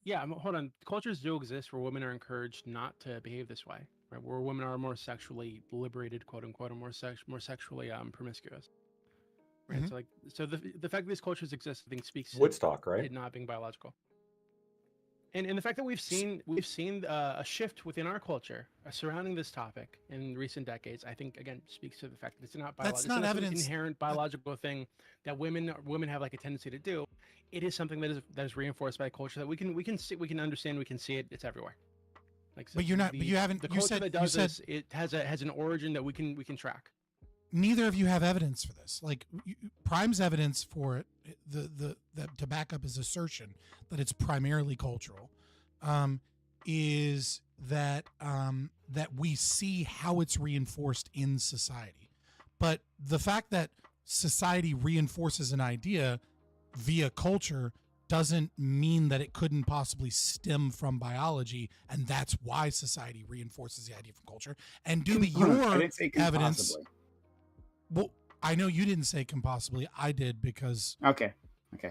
Yeah, hold on. Cultures do exist where women are encouraged not to behave this way, right? Where women are more sexually liberated, quote unquote, or more sexually promiscuous. Right. Mm-hmm. So the fact that these cultures exist, I think, speaks to Woodstock, right? it not being biological. And the fact that we've seen a shift within our culture surrounding this topic in recent decades, I think, again, speaks to the fact that it's not biological. That's not evidence. Inherent biological thing that women have like a tendency to do. It is something that is reinforced by culture that we can see, we can understand, we can see it. It's everywhere. Like, so but you're not. But you haven't. The You culture said. that You does said this, it has an origin that we can track. neither of you have evidence for this. Like, Prime's evidence for it, to back up his assertion that it's primarily cultural, is that that we see how it's reinforced in society. But the fact that society reinforces an idea via culture doesn't mean that it couldn't possibly stem from biology, and that's why society reinforces the idea from culture. And Doobie, your evidence. Possibly. Well, I know you didn't say can possibly. I did because okay.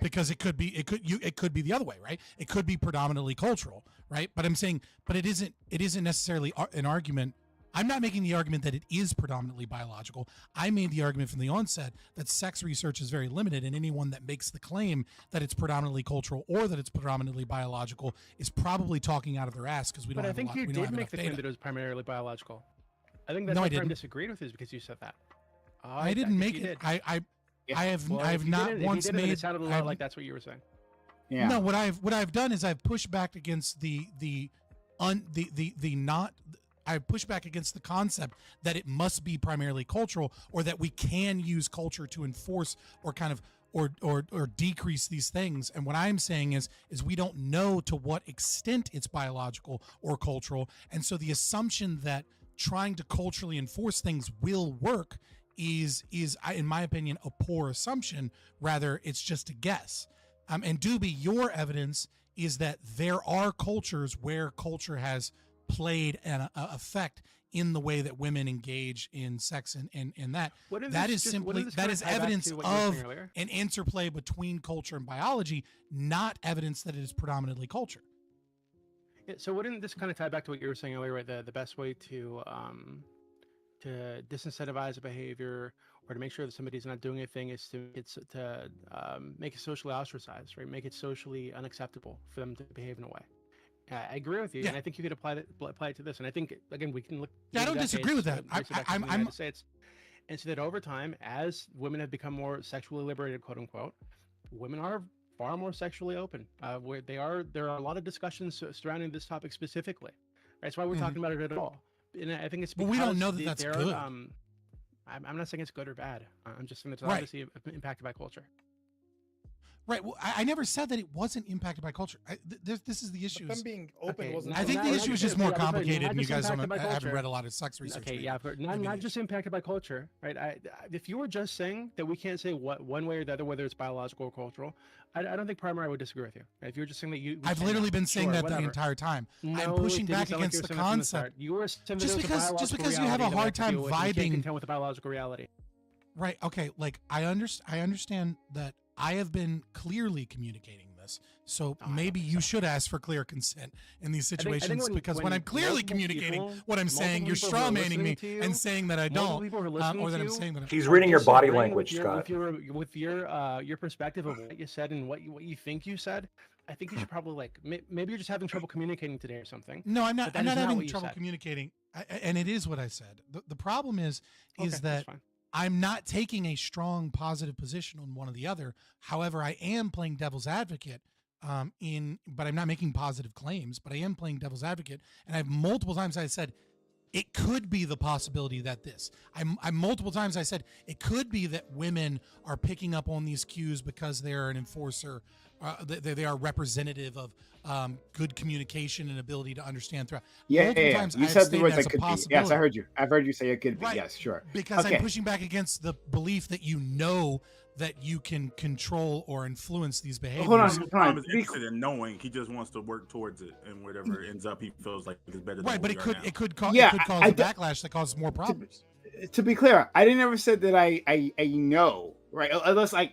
Because it could be the other way, right? It could be predominantly cultural, right? But I'm saying, but it isn't necessarily an argument I'm not making the argument that it is predominantly biological. I made the argument from the onset that sex research is very limited, and anyone that makes the claim that it's predominantly cultural or that it's predominantly biological is probably talking out of their ass because we don't But I have think a lot, you we don't did have make enough the claim data. that it was primarily biological. I think that's No, I why Prime didn't. disagreed with you is because you said that. I didn't make it. I have Well, I if have you not didn't- if you once didn't, then made. It sounded a lot like that's what you were saying. Yeah. No, what I've done is I've pushed back against I've pushed back against the concept that it must be primarily cultural, or that we can use culture to enforce or kind of or decrease these things. And what I'm saying is we don't know to what extent it's biological or cultural. And so the assumption that trying to culturally enforce things will work is in my opinion a poor assumption. Rather, it's just a guess. And Doobie, your evidence is that there are cultures where culture has played an effect in the way that women engage in sex and that that is simply that is evidence of an interplay between culture and biology, not evidence that it is predominantly culture. Yeah, so wouldn't this kind of tie back to what you were saying earlier, right? The best way to disincentivize a behavior or to make sure that somebody's not doing a thing is to make it socially ostracized, right? Make it socially unacceptable for them to behave in a way. I agree with you, and I think you could apply it to this. And I think again we can look. Yeah, I don't disagree with that. I'm and so that over time, as women have become more sexually liberated, quote unquote, women are far more sexually open. Where there are a lot of discussions surrounding this topic specifically. Right? That's why we're talking about it at all. And I think it's because we don't know that that's good. I'm not saying it's good or bad. I'm just saying it's Right. obviously impacted by culture. Right. Well, I never said that it wasn't impacted by culture. This is the issue. Them being open wasn't. I think the issue is just more complicated, and you guys haven't read a lot of sex research. Okay, yeah, but not just impacted by culture, right? If you were just saying that we can't say what one way or the other, whether it's biological or cultural, I don't think Primary would disagree with you. Right? If you were just saying that I've literally been saying that the entire time. I'm pushing back against the concept. You were saying just because you have a hard time vibing with the biological reality. Right. Okay. Like I understand that. I have been clearly communicating this, so maybe you should ask for clear consent in these situations, because when I'm clearly communicating what I'm saying, you're straw manning me and saying that I don't, or that I'm saying that he's reading your body language, Scott. With your perspective of what you said and what you think you said, I think you should probably maybe you're just having trouble communicating today or something. No, I'm not. I'm not having trouble communicating, and it is what I said. The problem is that I'm not taking a strong positive position on one or the other. However, I am playing devil's advocate but I'm not making positive claims, but I am playing devil's advocate. And I've multiple times I said, it could be the possibility that I multiple times I said, it could be that women are picking up on these cues because they're an enforcer. They are representative of good communication and ability to understand throughout. Yeah. You said the words "I could be." Yes, I heard you. I've heard you say it could be. Right. Yes, sure. Because I'm pushing back against the belief that you know that you can control or influence these behaviors. Hold on. Tom is interested in knowing. He just wants to work towards it, and whatever ends up, he feels like it's better. Right, but it could cause Yeah, a backlash that causes more problems. To be clear, I didn't ever say that I know, right? Unless the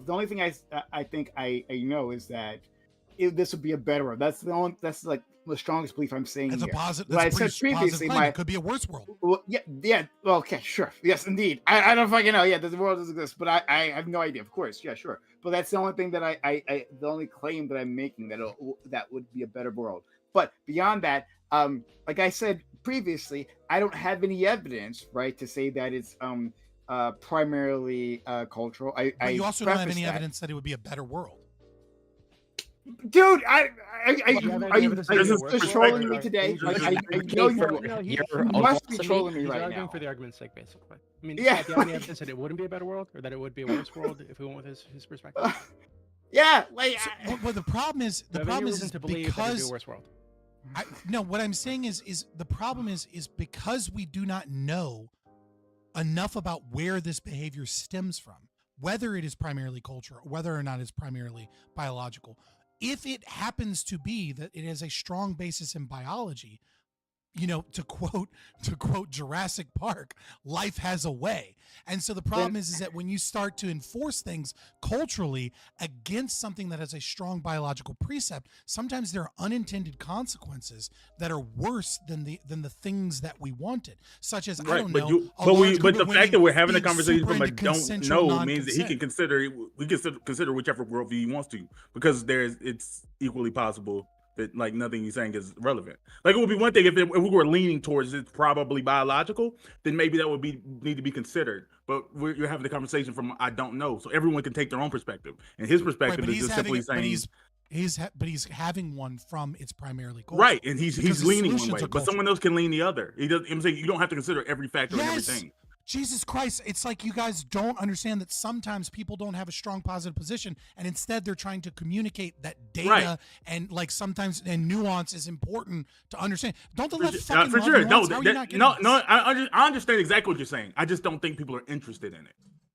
only thing I think I know is that this would be a better world. That's like the strongest belief I'm saying. It's here. a positive. What I That's a said pretty previously, positive claim. It could be a worse world. Well, yeah. Well, okay, sure. Yes, indeed. I don't fucking know. Yeah, the world doesn't exist, but I have no idea. Of course, yeah, sure. But that's the only thing that the only claim that I'm making that would be a better world. But beyond that, like I said previously, I don't have any evidence, right, to say that it's primarily cultural. But you also don't have any evidence that it would be a better world. Dude, are you trolling me today? I know you must be trolling me right arguing now. for the argument's sake, basically. I mean, Yeah. do you have any evidence that it wouldn't be a better world, or that it would be a worse world if we went with his perspective? Yeah, like. Well, the problem is to believe that it'd be a worse world. No, what I'm saying is the problem is because we do not know enough about where this behavior stems from, whether it is primarily culture or whether or not it's primarily biological. If it happens to be that it has a strong basis in biology, to quote Jurassic Park, life has a way. And so the problem is that when you start to enforce things culturally against something that has a strong biological precept, sometimes there are unintended consequences that are worse than the things that we wanted, such as I don't know. But the fact that we're having a conversation from a don't know means that he can consider whichever worldview he wants to, because it's equally possible that like nothing he's saying is relevant. Like it would be one thing if we were leaning towards it's probably biological, then maybe that would need to be considered. But you're having the conversation from I don't know, so everyone can take their own perspective, and his perspective is just simply saying. He's having one from it's primarily cultural. Right, and he's leaning one way, but someone else can lean the other. I'm saying you don't have to consider every factor and everything. Jesus Christ, it's like you guys don't understand that sometimes people don't have a strong positive position, and instead they're trying to communicate that data and like sometimes and nuance is important to understand. Don't the left fucking for love sure. nuance? No, I understand exactly what you're saying. I just don't think people are interested in it.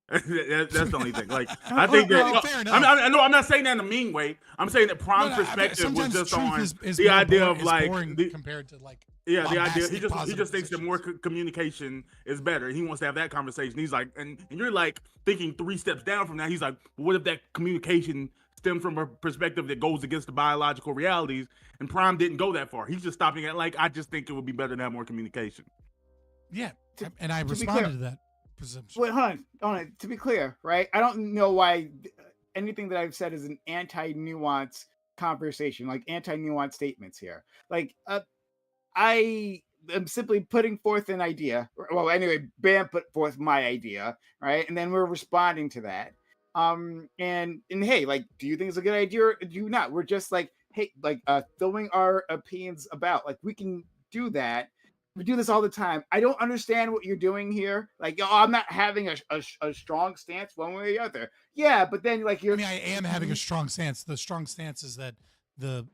That's the only thing. Like I think that I'm not saying that in a mean way. I'm saying that Prime's perspective was just on the idea of like compared to like the idea he just thinks that more communication is better. He wants to have that conversation. He's like, and you're like thinking 3 steps down from that. He's like, well, what if that communication stems from a perspective that goes against the biological realities? And Prime didn't go that far. He's just stopping at like, I just think it would be better to have more communication. Yeah, and I responded to that. Wait, hold on. To be clear, right? I don't know why anything that I've said is an anti-nuance conversation, like anti-nuance statements here. Like, I am simply putting forth an idea. Well, anyway, Bam put forth my idea, right? And then we're responding to that. And hey, like, do you think it's a good idea or do you not? We're just like, hey, like, throwing our opinions about. Like, we can do that. We do this all the time. I don't understand what you're doing here. Like, I'm not having a strong stance one way or the other. Yeah, but then like you're. I mean, I am having a strong stance. The strong stance is that the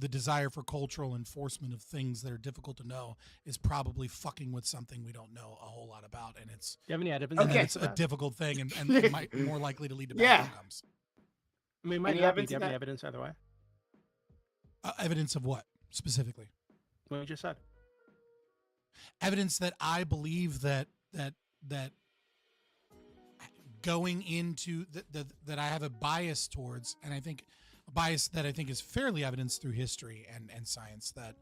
desire for cultural enforcement of things that are difficult to know is probably fucking with something we don't know a whole lot about, and it's. Do you have any evidence? And it's a difficult thing, and might more likely to lead to bad outcomes. I mean, might not be. Do you have any evidence either way? Evidence of what specifically? What you just said. Evidence that I believe that going into that I have a bias towards, and I think a bias that I think is fairly evidenced through history and science, that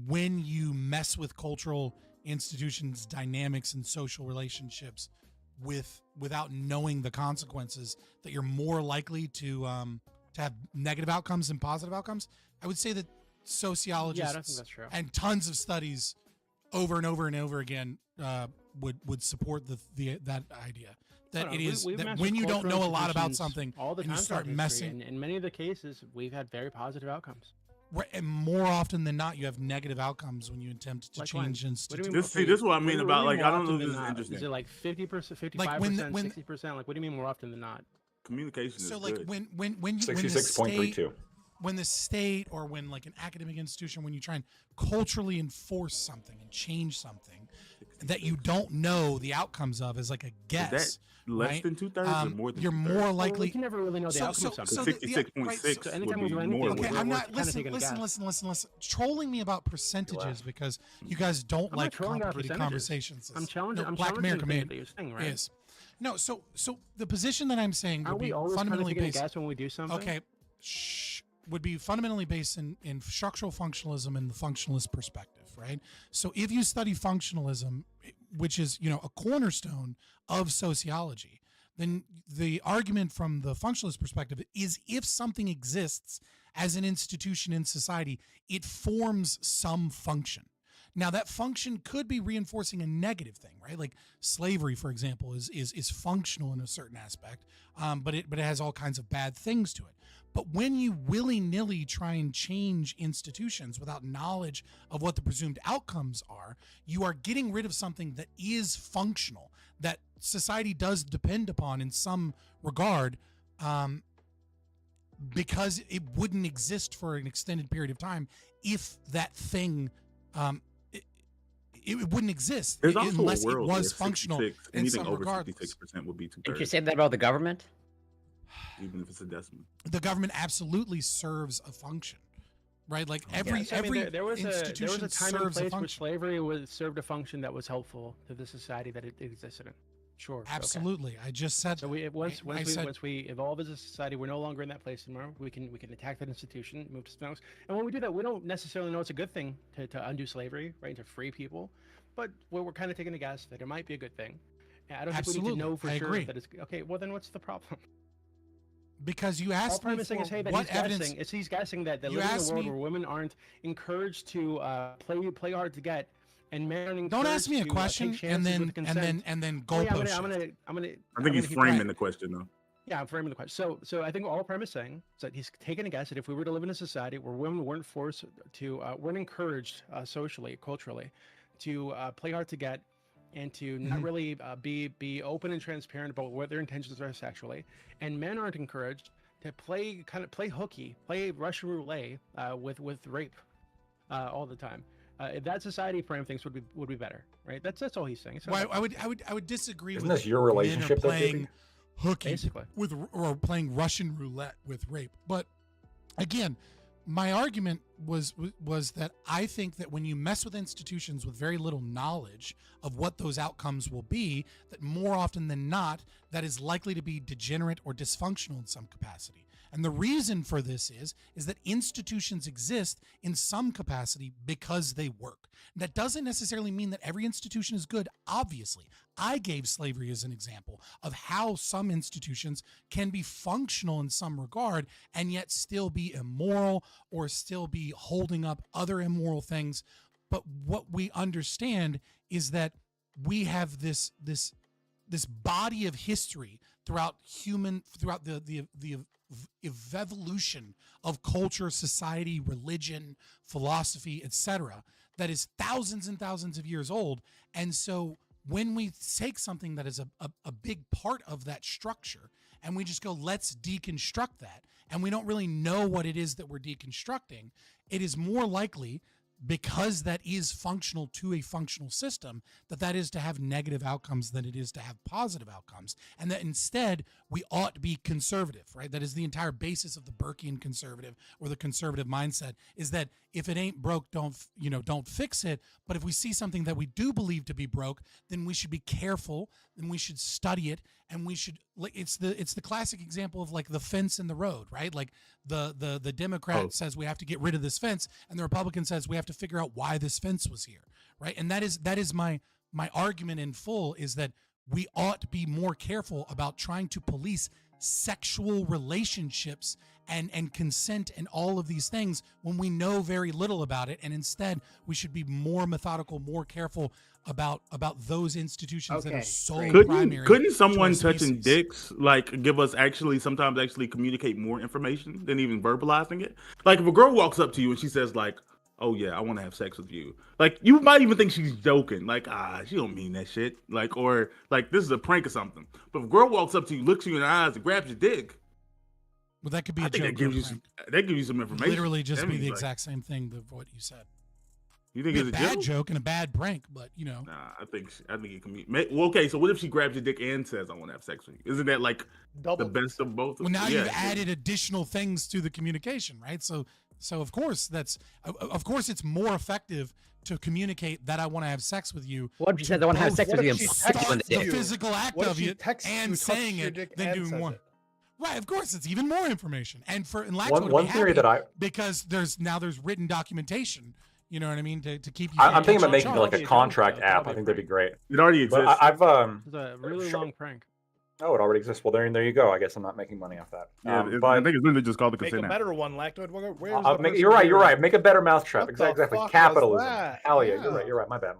when you mess with cultural institutions, dynamics, and social relationships without knowing the consequences, that you're more likely to have negative outcomes than positive outcomes. I would say that sociologists I don't think that's true. And tons of studies over and over and over again would support that idea that it is that when you don't know a lot about something all the and time you start messing, and in many of the cases we've had very positive outcomes. And more often than not, you have negative outcomes when you attempt to change institutions. This is what I mean about like I don't know if this is interesting. Is it like 50%, 55%, 60%? Like what do you mean more often than not? Communication is so like good. when 66.32. When the state or when like an academic institution, when you try and culturally enforce something and change something that you don't know the outcomes of as like a guess. Is that less than 2/3 or more than you're more likely. Well, we can never really know the outcome of something. 66.6 So anytime would we be do more. anything, Okay, I'm not. we're kinda taking a Listen. Trolling me about percentages because you guys don't I'm like not trolling about complicated percentages. conversations. I'm challenging. No, I'm Black challenging America the thing man that you're saying, right? is. No, so the position that I'm saying would Are we be always fundamentally kind of taking a based. guess when we do something? Okay, would be fundamentally based in structural functionalism and the functionalist perspective, right? So if you study functionalism, which is a cornerstone of sociology, then the argument from the functionalist perspective is if something exists as an institution in society, it forms some function. Now that function could be reinforcing a negative thing, right? Like slavery, for example, is functional in a certain aspect, but it has all kinds of bad things to it. But when you willy-nilly try and change institutions without knowledge of what the presumed outcomes are, you are getting rid of something that is functional, that society does depend upon in some regard, because it wouldn't exist for an extended period of time if that thing it wouldn't exist unless it was functional in some regard. 66% would be 2/3. Did you say that about the government? Even if it's a decimal. The government absolutely serves a function. right? Like Yeah, every so, I mean, every there was institution a time and serves a place where function. slavery served a function that was helpful to the society that it existed in. Sure. okay. Absolutely. I just said So once I said we evolve as a society, we're no longer in that place anymore. We can attack that institution, move to something else. And when we do that, we don't necessarily know it's a good thing to undo slavery, right? To free people, but we're kind of taking a guess that it might be a good thing. And I don't think we need to Absolutely. know for I sure agree. that it's okay. Well, then what's the problem? because you All asked me premising for is, hey, that what he's evidence. guessing. He's guessing that You living in a asked world me- where women aren't encouraged to play hard to get, and men aren't Don't ask encouraged me a to, question take and chances then with consent. and then Well, yeah, goalpost. I'm gonna. I think he's keep framing trying. the question though. Yeah, I'm framing the question. So I think all Prem is saying is that he's taking a guess that if we were to live in a society where women weren't forced to, weren't encouraged socially, culturally, to play hard to get, and to not really be open and transparent about what their intentions are sexually, and men aren't encouraged to play hooky, play Russian roulette with rape all the time. If that society Prem thinks would be better, right? That's all he's saying. So Well, I would disagree Isn't with this your men are relationship, though, playing JP? hooky Basically. or playing Russian roulette with rape. But again, my argument was that I think that when you mess with institutions with very little knowledge of what those outcomes will be, that more often than not, that is likely to be degenerate or dysfunctional in some capacity. And the reason for this is that institutions exist in some capacity because they work. That doesn't necessarily mean that every institution is good, obviously. I gave slavery as an example of how some institutions can be functional in some regard and yet still be immoral or still be holding up other immoral things. But what we understand is that we have this body of history throughout the evolution of culture, society, religion, philosophy, etc., that is thousands and thousands of years old. And so when we take something that is a big part of that structure and we just go, let's deconstruct that, and we don't really know what it is that we're deconstructing, it is more likely, because that is functional to a functional system, that is to have negative outcomes than it is to have positive outcomes. And that instead we ought to be conservative, right? That is the entire basis of the Burkean conservative or the conservative mindset, is that if it ain't broke, don't fix it. But if we see something that we do believe to be broke, then we should be careful, then we should study it, and we should, it's the classic example of like the fence in the road, right? Like the Democrat says we have to get rid of this fence, and the Republican says we have to figure out why this fence was here, right? And that is my argument in full, is that we ought to be more careful about trying to police sexual relationships and consent and all of these things when we know very little about it, and instead we should be more methodical, more careful about those institutions that are so primary. Couldn't someone to our touching species. dicks like give us sometimes communicate more information than even verbalizing it? Like if a girl walks up to you and she says like, "Oh yeah, I want to have sex with you," like you might even think she's joking, like she don't mean that shit, like, or like this is a prank or something. But if a girl walks up to you, looks you in the eyes, and grabs your dick, Well, that could be I a think joke. that gives you some information. Literally just That be means, the like, exact same thing of what you said. You think Be it's a a bad joke? joke and a bad prank, but you know. Nah, I think it can be. Well, okay, so what if she grabs your dick and says, "I want to have sex with you"? Isn't that like the best of both? Well, now Yeah, you've added additional things to the communication, right? So of course it's more effective to communicate that I want to have sex with you. What if she says, "I want to have sex with you," and Start punch you in the the dick? physical act What if of she it texts you, and touches saying your it dick, than and doing says more. it? Right, of course, it's even more information. And Lacto One would be theory happy that because there's written documentation. You know what I mean? To keep you. I'm thinking about attention making on like a charge. contract app. I think that'd be great. It already But exists. I've It's a really sure. long prank. Oh, it already exists. Well, there you go. I guess I'm not making money off that. Yeah, But I think it's literally just called the Make consent a app. better one, Lactoid. Where's I'll the make, person you're right. here? You're right. Make a better mousetrap. What the Exactly. fuck was Capitalism. that? Hell yeah. Yeah. You're right. You're right. My bad.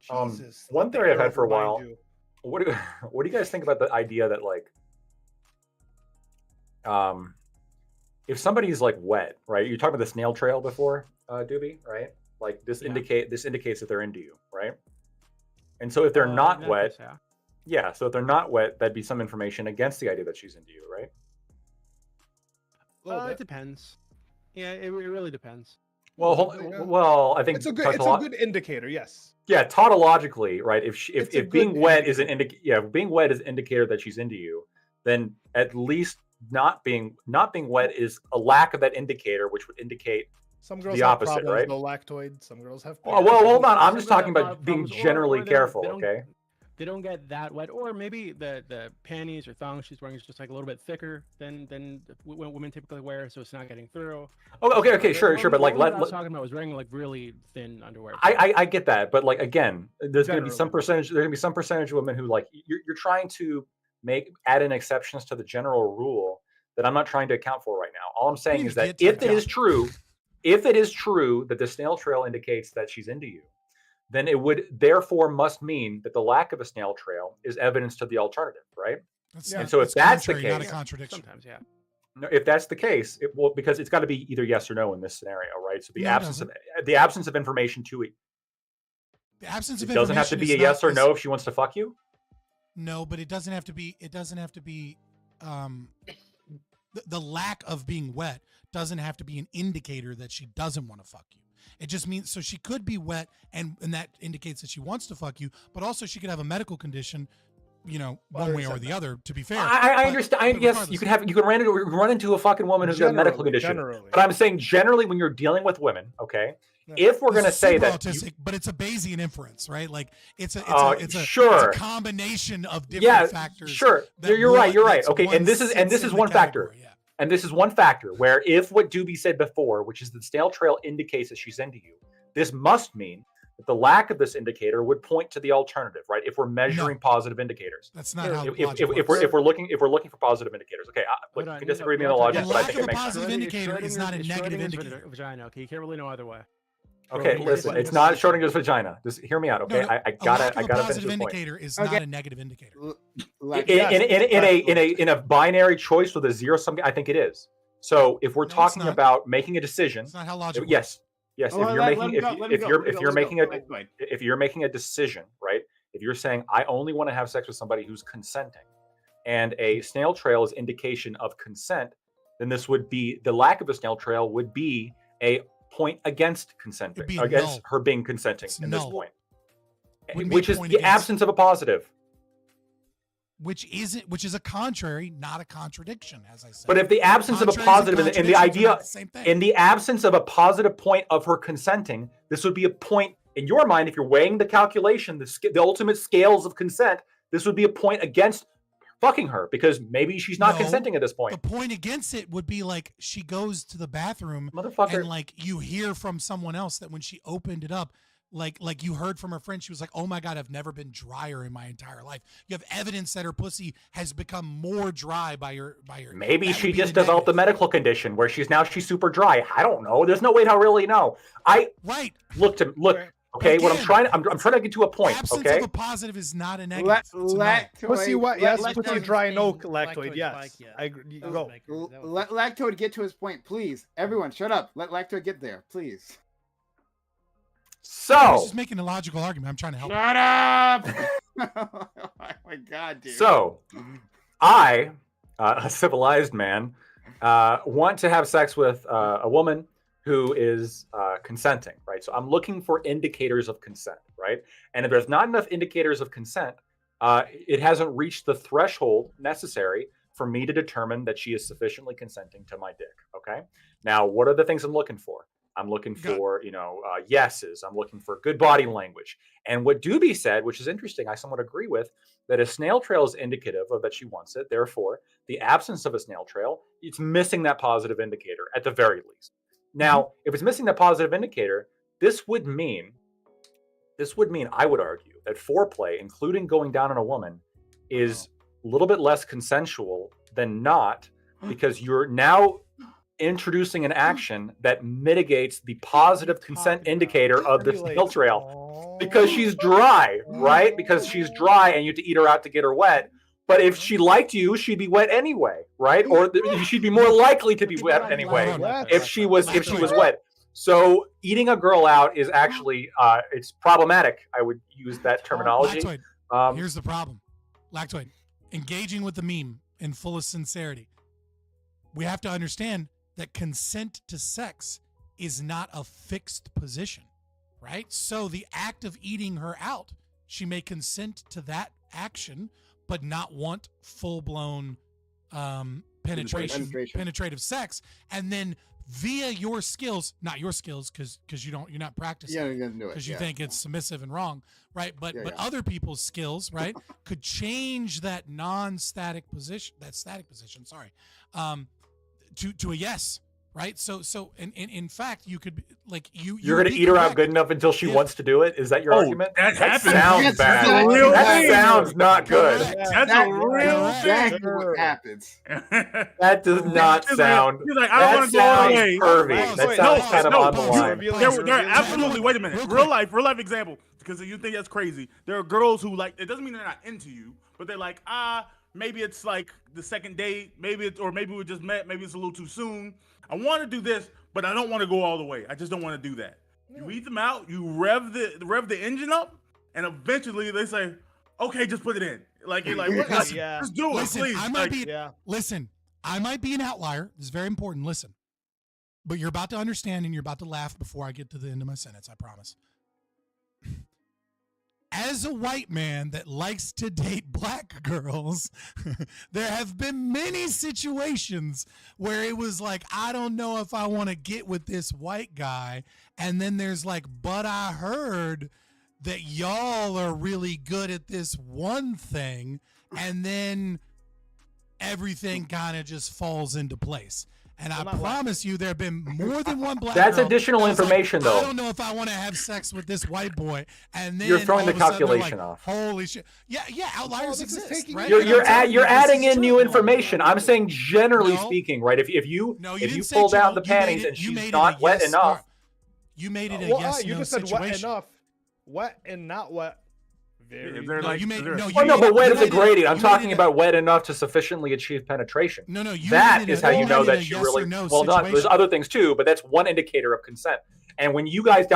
Jesus, One let the theory I've arrow had for a remind while. you. What do you guys think about the idea that like, if somebody's like wet, right? You talked about the snail trail before, Doobie, right? Like this indicates that they're into you, right? And so if they're not wet, so if they're not wet, that'd be some information against the idea that she's into you, right? It depends. Yeah, it really depends. Well, I think It's a good indicator. Yes. Yeah, tautologically, right? If being good wet is an if being wet is an indicator that she's into you, then at least not being wet is a lack of that indicator, which would indicate Some girls the have opposite, problems, right? though, lactoid. Some girls have. Well, hold on. I'm Some just girls talking have about being problems, generally they don't- careful, they don't- okay? They don't get that wet, or maybe the panties or thongs she's wearing is just like a little bit thicker than women typically wear, so it's not getting through. Oh, okay, sure, but like, what I was talking about was wearing like really thin underwear. I get that, but like again, there's going to be some Generally. percentage. There's going to be some percentage of women who like you're trying to add in exceptions to the general rule that I'm not trying to account for right now. All I'm saying is that if it is true that the snail trail indicates that she's into you, then it would therefore must mean that the lack of a snail trail is evidence to the alternative, right? And so if that's the case, not a contradiction. Sometimes, yeah. no, if that's the case, it will, because it's got to be either yes or no in this scenario, right? So the No, it absence of information to it. The absence of It doesn't have to information be a is yes or not- no if she wants to fuck you. No, but it doesn't have to be. It doesn't have to be. The lack of being wet doesn't have to be an indicator that she doesn't want to fuck you. It just means so she could be wet, and that indicates that she wants to fuck you. But also, she could have a medical condition, one way or the other. To be fair, I understand. Yes, you can run into a fucking woman who's got a medical condition. But I'm saying generally, when you're dealing with women, okay, if we're going to say that, autistic, but it's a Bayesian inference, right? Like it's a combination of different factors. Sure, you're right. Okay, and this is one factor. And this is one factor where if what Doobie said before, which is the snail trail indicates that she's into you, this must mean that the lack of this indicator would point to the alternative, right? If we're measuring positive indicators. That's not how if we're looking for positive indicators. Okay, you can disagree with me on the logic, but I think it makes sense. positive indicator is not a negative Schrodinger's indicator. Vagina. Okay, you can't really know either way. Okay, listen, it's not Schrodinger's vagina. Just hear me out, okay? I gotta finish positive this point. indicator is not a negative indicator. In a binary choice with a zero sum, I think it is. So if we're talking about making a decision, it's not how logic yes. Oh, If you're making a decision, right? If you're saying I only want to have sex with somebody who's consenting, and a snail trail is indication of consent, then this would be the lack of a snail trail would be a point against consenting, against her being consenting in this point, which is the absence of a positive. Which is a contrary, not a contradiction, as I said. But if the absence of a positive in the idea, in the absence of a positive point of her consenting, this would be a point in your mind. If you're weighing the calculation, the ultimate scales of consent, this would be a point against fucking her because maybe she's not consenting at this point. The point against it would be like she goes to the bathroom, motherfucker, and like you hear from someone else that when she opened it up, like you heard from her friend, she was like, "Oh my God, I've never been drier in my entire life." You have evidence that her pussy has become more dry by your. Maybe she just developed a medical condition where she's super dry. I don't know. There's no way to really know. Look. Okay, Again, what I'm trying to get to a point. Absence Okay, of a positive is not a negative. Pussy wet, yes. Pussy dry, no lactoid, yes. I agree. Go. Let Lactoid get to his point, please. Everyone, shut up. Let Lactoid get there, please. So I was just making a logical argument. I'm trying to help. Shut up! Oh my God, dude. So, I, a civilized man, want to have sex with a woman who is consenting, right? So I'm looking for indicators of consent, right? And if there's not enough indicators of consent, it hasn't reached the threshold necessary for me to determine that she is sufficiently consenting to my dick, okay? Now, what are the things I'm looking for? I'm looking for, yeses. I'm looking for good body language. And what Doobie said, which is interesting, I somewhat agree with, that a snail trail is indicative of that she wants it. Therefore, the absence of a snail trail, it's missing that positive indicator at the very least. Now, if it's missing that positive indicator, this would mean, I would argue, that foreplay, including going down on a woman, is a little bit less consensual than not, because you're now introducing an action that mitigates the positive consent indicator of the snail trail because she's dry, right? Because she's dry and you have to eat her out to get her wet. But if she liked you, she'd be wet anyway, right? Or she'd be more likely to be wet anyway if she was wet. So eating a girl out is actually it's problematic. I would use that terminology. Lactoid, here's the problem. Lactoid, engaging with the meme in fullest sincerity. We have to understand that consent to sex is not a fixed position, right? So the act of eating her out, she may consent to that action, but not want full-blown penetrative sex, and then via your skills, not your skills, because you're not practicing, Yeah, you're gonna do it, because you yeah. think it's submissive and wrong, right? But Yeah, but yeah. other people's skills, right, could change that non-static position, sorry, to a yes. Right, so in fact, you could like You're gonna eat her out good enough until she wants to do it. Is that your argument? That happens. sounds That's bad. a real That thing. sounds not good. That's a real thing. Exactly what happens. That does not sound. He's like, I don't want to go all the way. Pervy. That sounds kind of on the line. There are absolutely. Wait a minute. Real life example. Because you think that's crazy. There are girls who like. It doesn't mean they're not into you, but they're like, maybe it's like the second date. Maybe we just met. Maybe it's a little too soon. I want to do this, but I don't want to go all the way. I just don't want to do that. You eat them out, you rev the engine up, and eventually they say, "Okay, just put it in." Like you're like, what? Just do it, Listen, please. Listen, I might be an outlier. This is very important. Listen, but you're about to understand and you're about to laugh before I get to the end of my sentence. I promise. As a white man that likes to date black girls, there have been many situations where it was like, I don't know if I want to get with this white guy. And then there's like, but I heard that y'all are really good at this one thing. And then everything kind of just falls into place. And I promise you, there have been more than one black That's girl additional that was like, information, though. I don't know if I want to have sex with this white boy. And then You're throwing all the of a sudden they're calculation like, off. Holy shit! Yeah, outliers exist, right? You're adding in new information. I'm saying generally speaking, right? If you pull down the panties and she's not wet enough, you made it a Well, yes you no just said wet situation. enough. Wet and not wet. Very. They're No, like, you made they're- no. You oh no, made but it- wet you is a made it- gradient. I'm you talking made it- about wet enough to sufficiently achieve penetration. No, you That made it is a- how you you know made it that a she yes really or no well done. There's situation. other things too, but that's one indicator of consent. And when you guys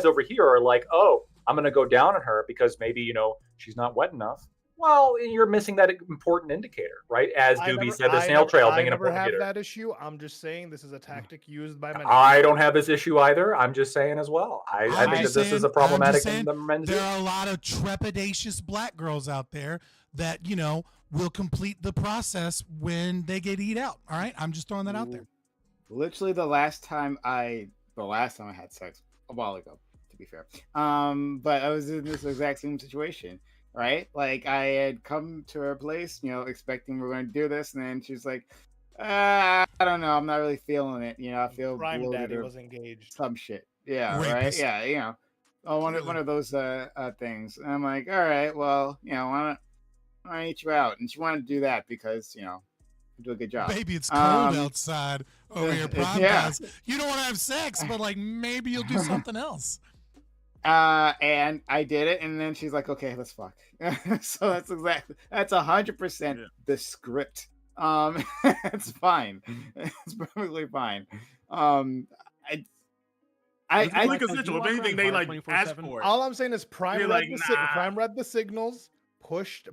over here are like, oh, I'm gonna go down on her because maybe she's not wet enough. Well, you're missing that important indicator, right? As Doobie said, the snail trail being an I never important have indicator. that issue. I'm just saying this is a tactic used by men. I don't have this issue either. I'm just saying as well. I think that this is a problematic in the men's. There are a lot of trepidatious black girls out there that will complete the process when they get eat out. All right, I'm just throwing that out there. Literally the last time I had sex a while ago, to be fair. But I was in this exact same situation, right? Like I had come to her place, expecting we're going to do this, and then she's like, I don't know, I'm not really feeling it. I feel Prime bloated Daddy or was engaged. some shit. Yeah, Rapist. right. Yeah, one of those things. And I'm like, all right, well, why don't I eat you out? And she wanted to do that because I do a good job. Baby, it's cold outside over here. Prime yeah. guys. You don't want to have sex, but like maybe you'll do something else. And I did it, and then she's like, "Okay, let's fuck." So that's 100% the script. It's fine. It's perfectly fine. It's really consensual. If anything, they like ask for it. All I'm saying is Prime You're read, like, Prime read the signals, pushed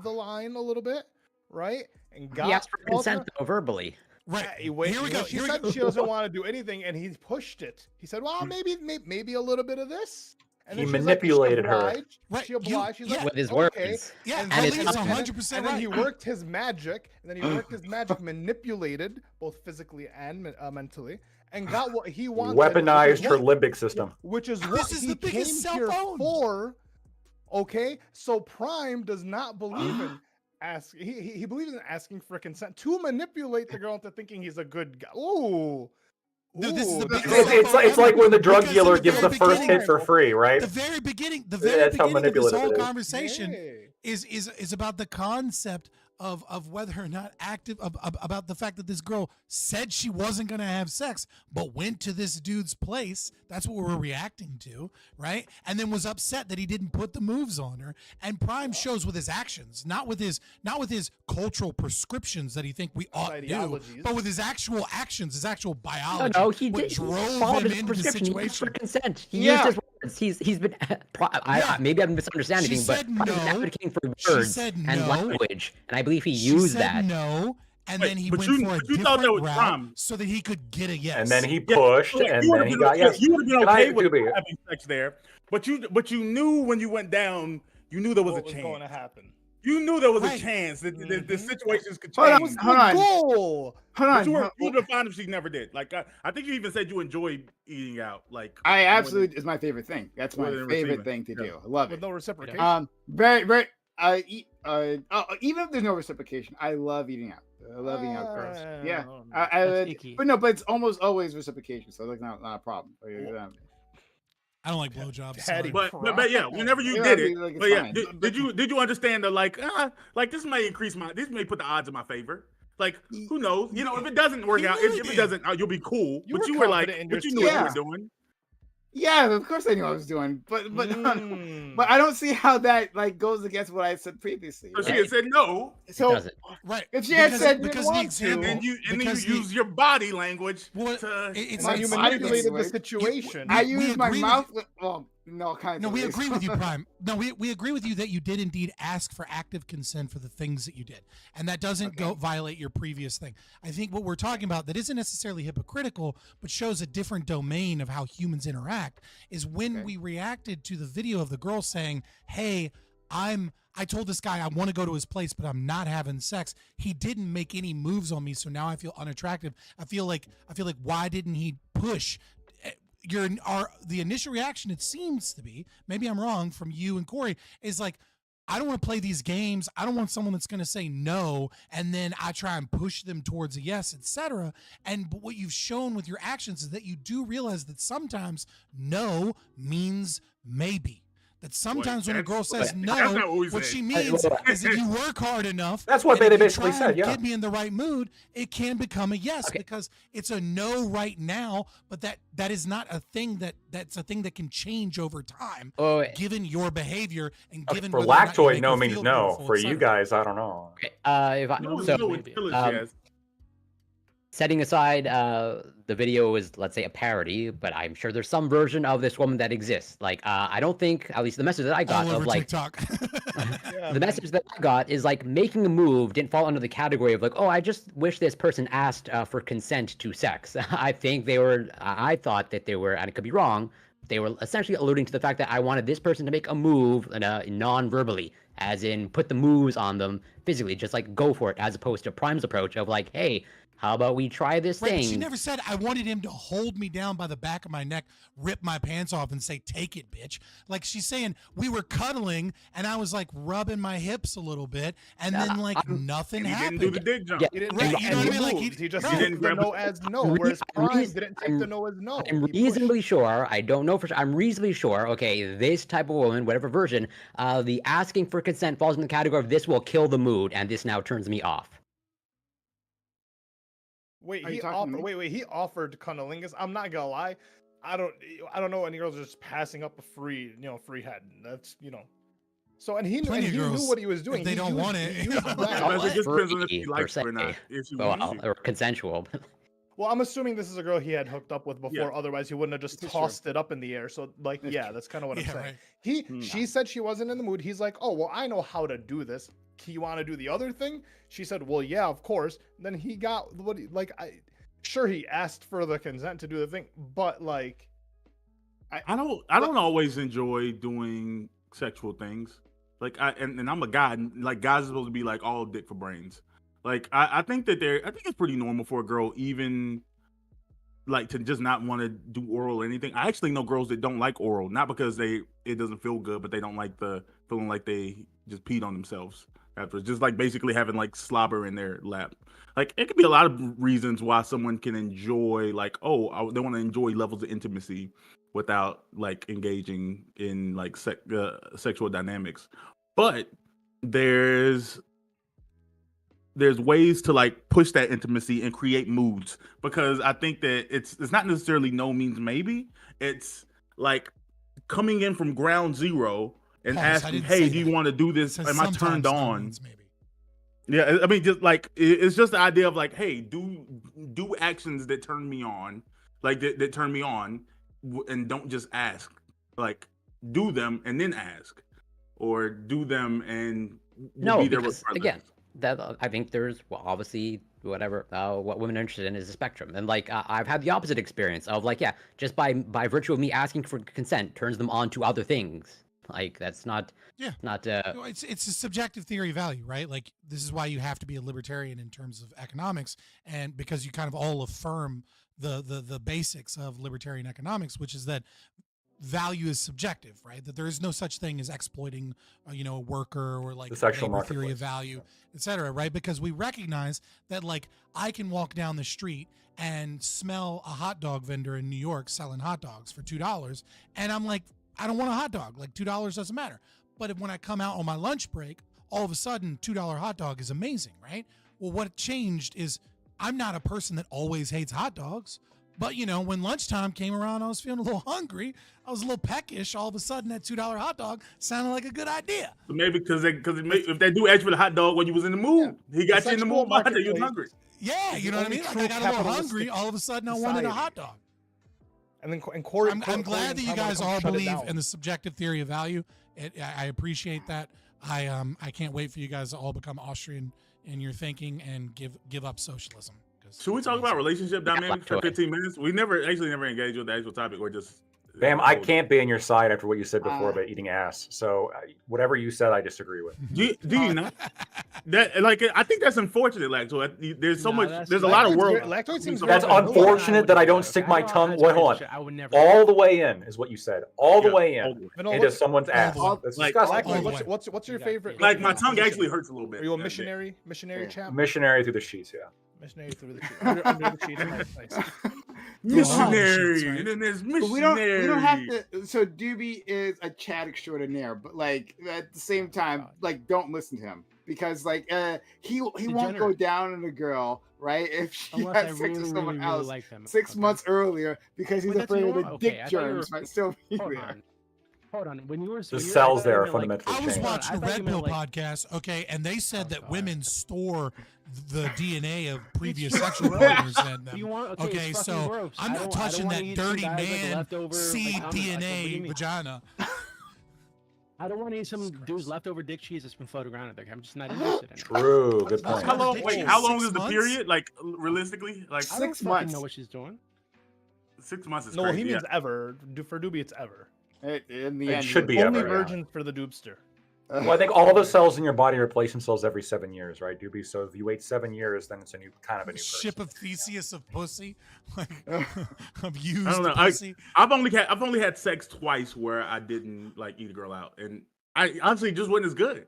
the line a little bit, right? And got He asked for called consent her- though, verbally. Right. Here we go. She said she doesn't want to do anything, and he pushed it. He said, "Well, maybe a little bit of this." And He then she's manipulated her. like, she obliged. She's like, With his okay. words. Yeah, And and then it's he- 100% and then he right. worked his magic, manipulated both physically and mentally, and got what he wanted. Weaponized her limbic system. Which is This what is he the biggest came cell here phone. for. Okay, so Prime does not believe in he believes in asking for consent to manipulate the girl into thinking he's a good guy. Ooh. Dude, this is the biggest It's like when the drug dealer gives the first hit for free, right? The very beginning That's of how this whole manipulative it is. conversation is about the concept of whether or not about the fact that this girl said she wasn't going to have sex, but went to this dude's place. That's what we're reacting to, right? And then was upset that he didn't put the moves on her. And Prime shows with his actions, not with his cultural prescriptions that he think we ought to do, ideologies. but with his actual actions, his actual biology. No, he what did. He drove followed him his into the prescription. He asked for situation. consent. He Yeah. used his words. He's been. Maybe I'm misunderstanding, She but said Prime is no. advocating for She words said and no. language, and I believe he She used said that. no, and Wait, then he but went you- for a but you thought that different was route Prime. so that he could get a yes. And then he Yeah, pushed, look, and you then would've he been got okay- yes. You would have been Can I okay with do it? having sex there, but you knew when you went down, you knew there was What a was chance. going to happen? You knew there was Right. a chance that the situations could Hold on, change. hold on. Goal. Hold But on. you were hold- you would have fine if she never did. Like I think you even said you enjoy eating out. Like I more absolutely is my favorite thing. That's more my than favorite receiving. thing to Yeah. do. I love With it. no reciprocation. Very, very. Even if there's no reciprocation, I love eating out. I love eating out girls. Yeah, That's icky. but no, but it's almost always reciprocation, so that's not a problem. I don't like blowjobs. Daddy sorry. But yeah, whenever you Yeah, did I it, mean, like, it's but yeah, fine. did you understand that like this may this may put the odds in my favor. Like who knows? You know, if it doesn't work out, if it doesn't, you'll be cool. You but were you were like, confident in but your you knew what you Yeah. were doing. Yeah, of course I knew what I was doing, but Mm. but I don't see how that like goes against what I said previously. So she right? had said no. So doesn't. Right. if she had said because didn't the want example, to, And you because use your body language to it's Now you it's- manipulated the language. situation. I we use my agree with mouth. Well, no, kind of. No, we agree with you, Prime. No, we agree with you that you did indeed ask for active consent for the things that you did, and that doesn't go violate your previous thing. I think what we're talking about that isn't necessarily hypocritical, but shows a different domain of how humans interact is when we reacted to the video of the girl saying, "Hey, I told this guy I want to go to his place, but I'm not having sex. He didn't make any moves on me, so now I feel unattractive. I feel like why didn't he push?" The initial reaction, it seems to be, maybe I'm wrong, from you and Corey, is like, I don't want to play these games. I don't want someone that's going to say no, and then I try and push them towards a yes, etc. But what you've shown with your actions is that you do realize that sometimes no means maybe. That sometimes when a girl says that's no, not what we what said. she means is if you work hard enough, That's what and they if you basically try said, and yeah. get me in the right mood, it can become a yes because it's a no right now, but that is not a thing that's a thing that can change over time, given your behavior and given For whether or not you lactoid, make no her means feel no. beautiful, For et you cetera. guys, I don't know. Setting aside the video is, let's say, a parody, but I'm sure there's some version of this woman that exists. Like, I don't think, at least the message that I got All of over like TikTok. the message that I got is like making a move didn't fall under the category of like, oh, I just wish this person asked for consent to sex. I thought that they were, and it could be wrong, they were essentially alluding to the fact that I wanted this person to make a move non-verbally, as in put the moves on them physically, just like go for it, as opposed to Prime's approach of like, hey, how about we try this Right, thing? but she never said I wanted him to hold me down by the back of my neck, rip my pants off, and say, "Take it, bitch." Like she's saying, we were cuddling, and I was like rubbing my hips a little bit, and then like nothing happened. Didn't do the dick jump. He didn't Right, make you know what I any mean? Like moves. He just no. took the no as no, whereas Prime didn't take the no as no. I'm reasonably sure, I don't know for sure, I'm reasonably sure, okay, this type of woman, whatever version, the asking for consent falls in the category of this will kill the mood, and this now turns me off. Wait, Are you he talking to offered. me? Wait, he offered cunnilingus. I'm not gonna lie. I don't know any girls just passing up a free head. That's So and he knew, Plenty and of he knew girls, what he was doing. if they He don't used- want he it. used that. It just depends on if she Per likes se. it or not. If she Well, wants to. or consensual. Well, I'm assuming this is a girl he had hooked up with before. Yeah. Otherwise, he wouldn't have just This is true. tossed it up in the air. So, like, yeah, that's kind of what I'm Yeah, saying. right. She said she wasn't in the mood. He's like, oh, well, I know how to do this. You want to do the other thing? She said, well, yeah, of course. Then he got what he, like. Sure, he asked for the consent to do the thing, but like, I don't always enjoy doing sexual things. Like and I'm a guy, and like guys are supposed to be like all dick for brains. Like I think it's pretty normal for a girl even like to just not want to do oral or anything. I actually know girls that don't like oral, not because it doesn't feel good, but they don't like the feeling like they just peed on themselves after. Just like basically having like slobber in their lap. Like it could be a lot of reasons why someone can enjoy like they want to enjoy levels of intimacy without like engaging in like sexual dynamics. But there's ways to like push that intimacy and create moods, because I think that it's not necessarily no means maybe. It's like coming in from ground zero and Pause, I asking, didn't hey, say do you that. want to do It this? says Am I sometimes turned no on? means maybe. Yeah, I mean, just like it's just the idea of like, hey, do actions that turn me on, like that turn me on, and don't just ask. Like, do them and then ask, or do them and No, be there because with again, that I think there's obviously whatever what women are interested in is a spectrum, and like I've had the opposite experience of like just by virtue of me asking for consent turns them on to other things. Like that's not. Yeah. Not. It's a subjective theory of value, right? Like this is why you have to be a libertarian in terms of economics, and because you kind of all affirm the basics of libertarian economics, which is that value is subjective, right? That there is no such thing as exploiting, a worker or like The sexual labor theory marketplace. of value, etc. Right? Because we recognize that like I can walk down the street and smell a hot dog vendor in New York selling hot dogs for $2, and I'm like, I don't want a hot dog. Like $2 doesn't matter. But when I come out on my lunch break, all of a sudden $2 hot dog is amazing, right? Well, what changed is I'm not a person that always hates hot dogs. But, when lunchtime came around, I was feeling a little hungry. I was a little peckish. All of a sudden, that $2 hot dog sounded like a good idea. So maybe because if they do ask for the hot dog when you was in the mood, he got you in the mood. But you was hungry. Yeah, you know what I mean? Like I got a little hungry. All of a sudden, I wanted a hot dog. And then Corey, I'm glad that you guys all believe in the subjective theory of value. I appreciate that. I can't wait for you guys to all become Austrian in your thinking and give up socialism. Should we talk about relationship dynamics for 15 minutes? We never engaged with the actual topic. We're just. Bam, I can't be on your side after what you said before about eating ass. So whatever you said, I disagree with. Do you not? That I think that's unfortunate. Like, so there's so much. There's a lot of world. That's unfortunate that I don't stick my tongue. Wait, hold on. All the way in is what you said. All the way in into someone's ass. That's disgusting. What's your favorite? Like my tongue actually hurts a little bit. Are you a missionary? Missionary champ? Missionary through the sheets, yeah. Missionary through the sheets. Under the sheets. Nice. Missionary, and then there's missionary. We don't have to. So Doobie is a chat extraordinaire, but like at the same time, like don't listen to him because like he won't go down on a girl, right? If she Unless has I sex with really, someone really else like them. 6 months earlier because he's But that's afraid of the normal. dick Okay, I thought you germs were- might still be Hold there. on. Hold on. When you were The cells there are fundamentally I was changed. watching the I thought Red you Pill meant, like- podcast, okay, and they said that women store the DNA of previous sexual partners in them. You want- Okay, it's fucking so gross. I'm I not don't touching wanna that eat some dirty guys, like, man leftover, seed like, what do you DNA mean? vagina. I don't want to eat some dude's leftover dick cheese that's been floating around. I'm just not interested in it. True. Good point. How long? Wait, how long 6 is the months? period? Like realistically, like I don't 6 fucking months. know what she's doing. 6 months is No, crazy. he means yeah. ever. For Doobie, it's ever. In the It end, should be Only ever, yeah. virgin for the Doobster. Well, I think all the cells in your body replace themselves every 7 years, right, Doobie? So if you wait 7 years, then it's a new person. Ship of Theseus of pussy, like of used I don't know. pussy. I've only had sex twice where I didn't like eat a girl out, and I honestly just wasn't as good.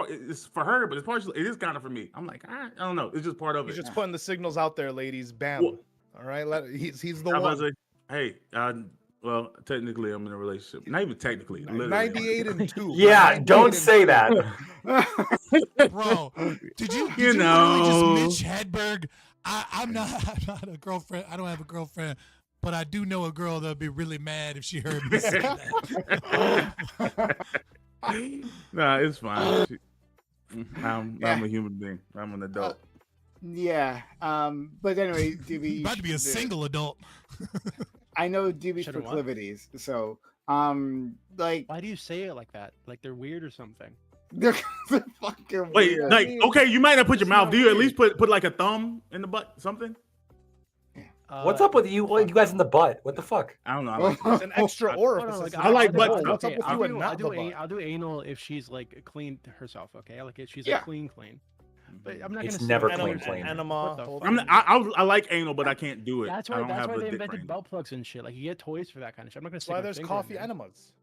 It's for her, but it's partially it is kind of for me. I'm like I don't know. It's just part of He's it. just putting the signals out there, ladies. Bam. Well- All right, he's the I was one. like, hey, well, technically, I'm in a relationship. Not even technically. Literally. 98 and 2. Yeah, 98 don't and say 2. that. Bro, did you You really know. just Mitch Hedberg? I'm not a girlfriend. I don't have a girlfriend, but I do know a girl that'd be really mad if she heard me say that. Nah, it's fine. I'm a human being. I'm an adult. Yeah. But anyway, Doobie. About to be a single adult. I know Doobie's Should've what? proclivities, so like Why do you say it like that? Like they're weird or something? they're fucking Wait, weird. like, okay, you might not put your mouth. Do you at least put like a thumb in the butt? Something? What's up with you guys in the butt? What the fuck? I don't know. I like It's an extra orifice. Hold on, It's I like not butt the stuff. What's up with you and not the butt? I'll do anal if she's like clean herself. Okay, like if she's Yeah. like clean. But I'm not It's gonna. never say- clean, clean. Enema. What the hold I'm on. not, I like anal, but I can't do it. That's I why. don't That's have why the they dick invented brain. butt plugs and shit. Like you get toys for that kind of shit. I'm not gonna. That's why stick a there's finger coffee in there. enemas.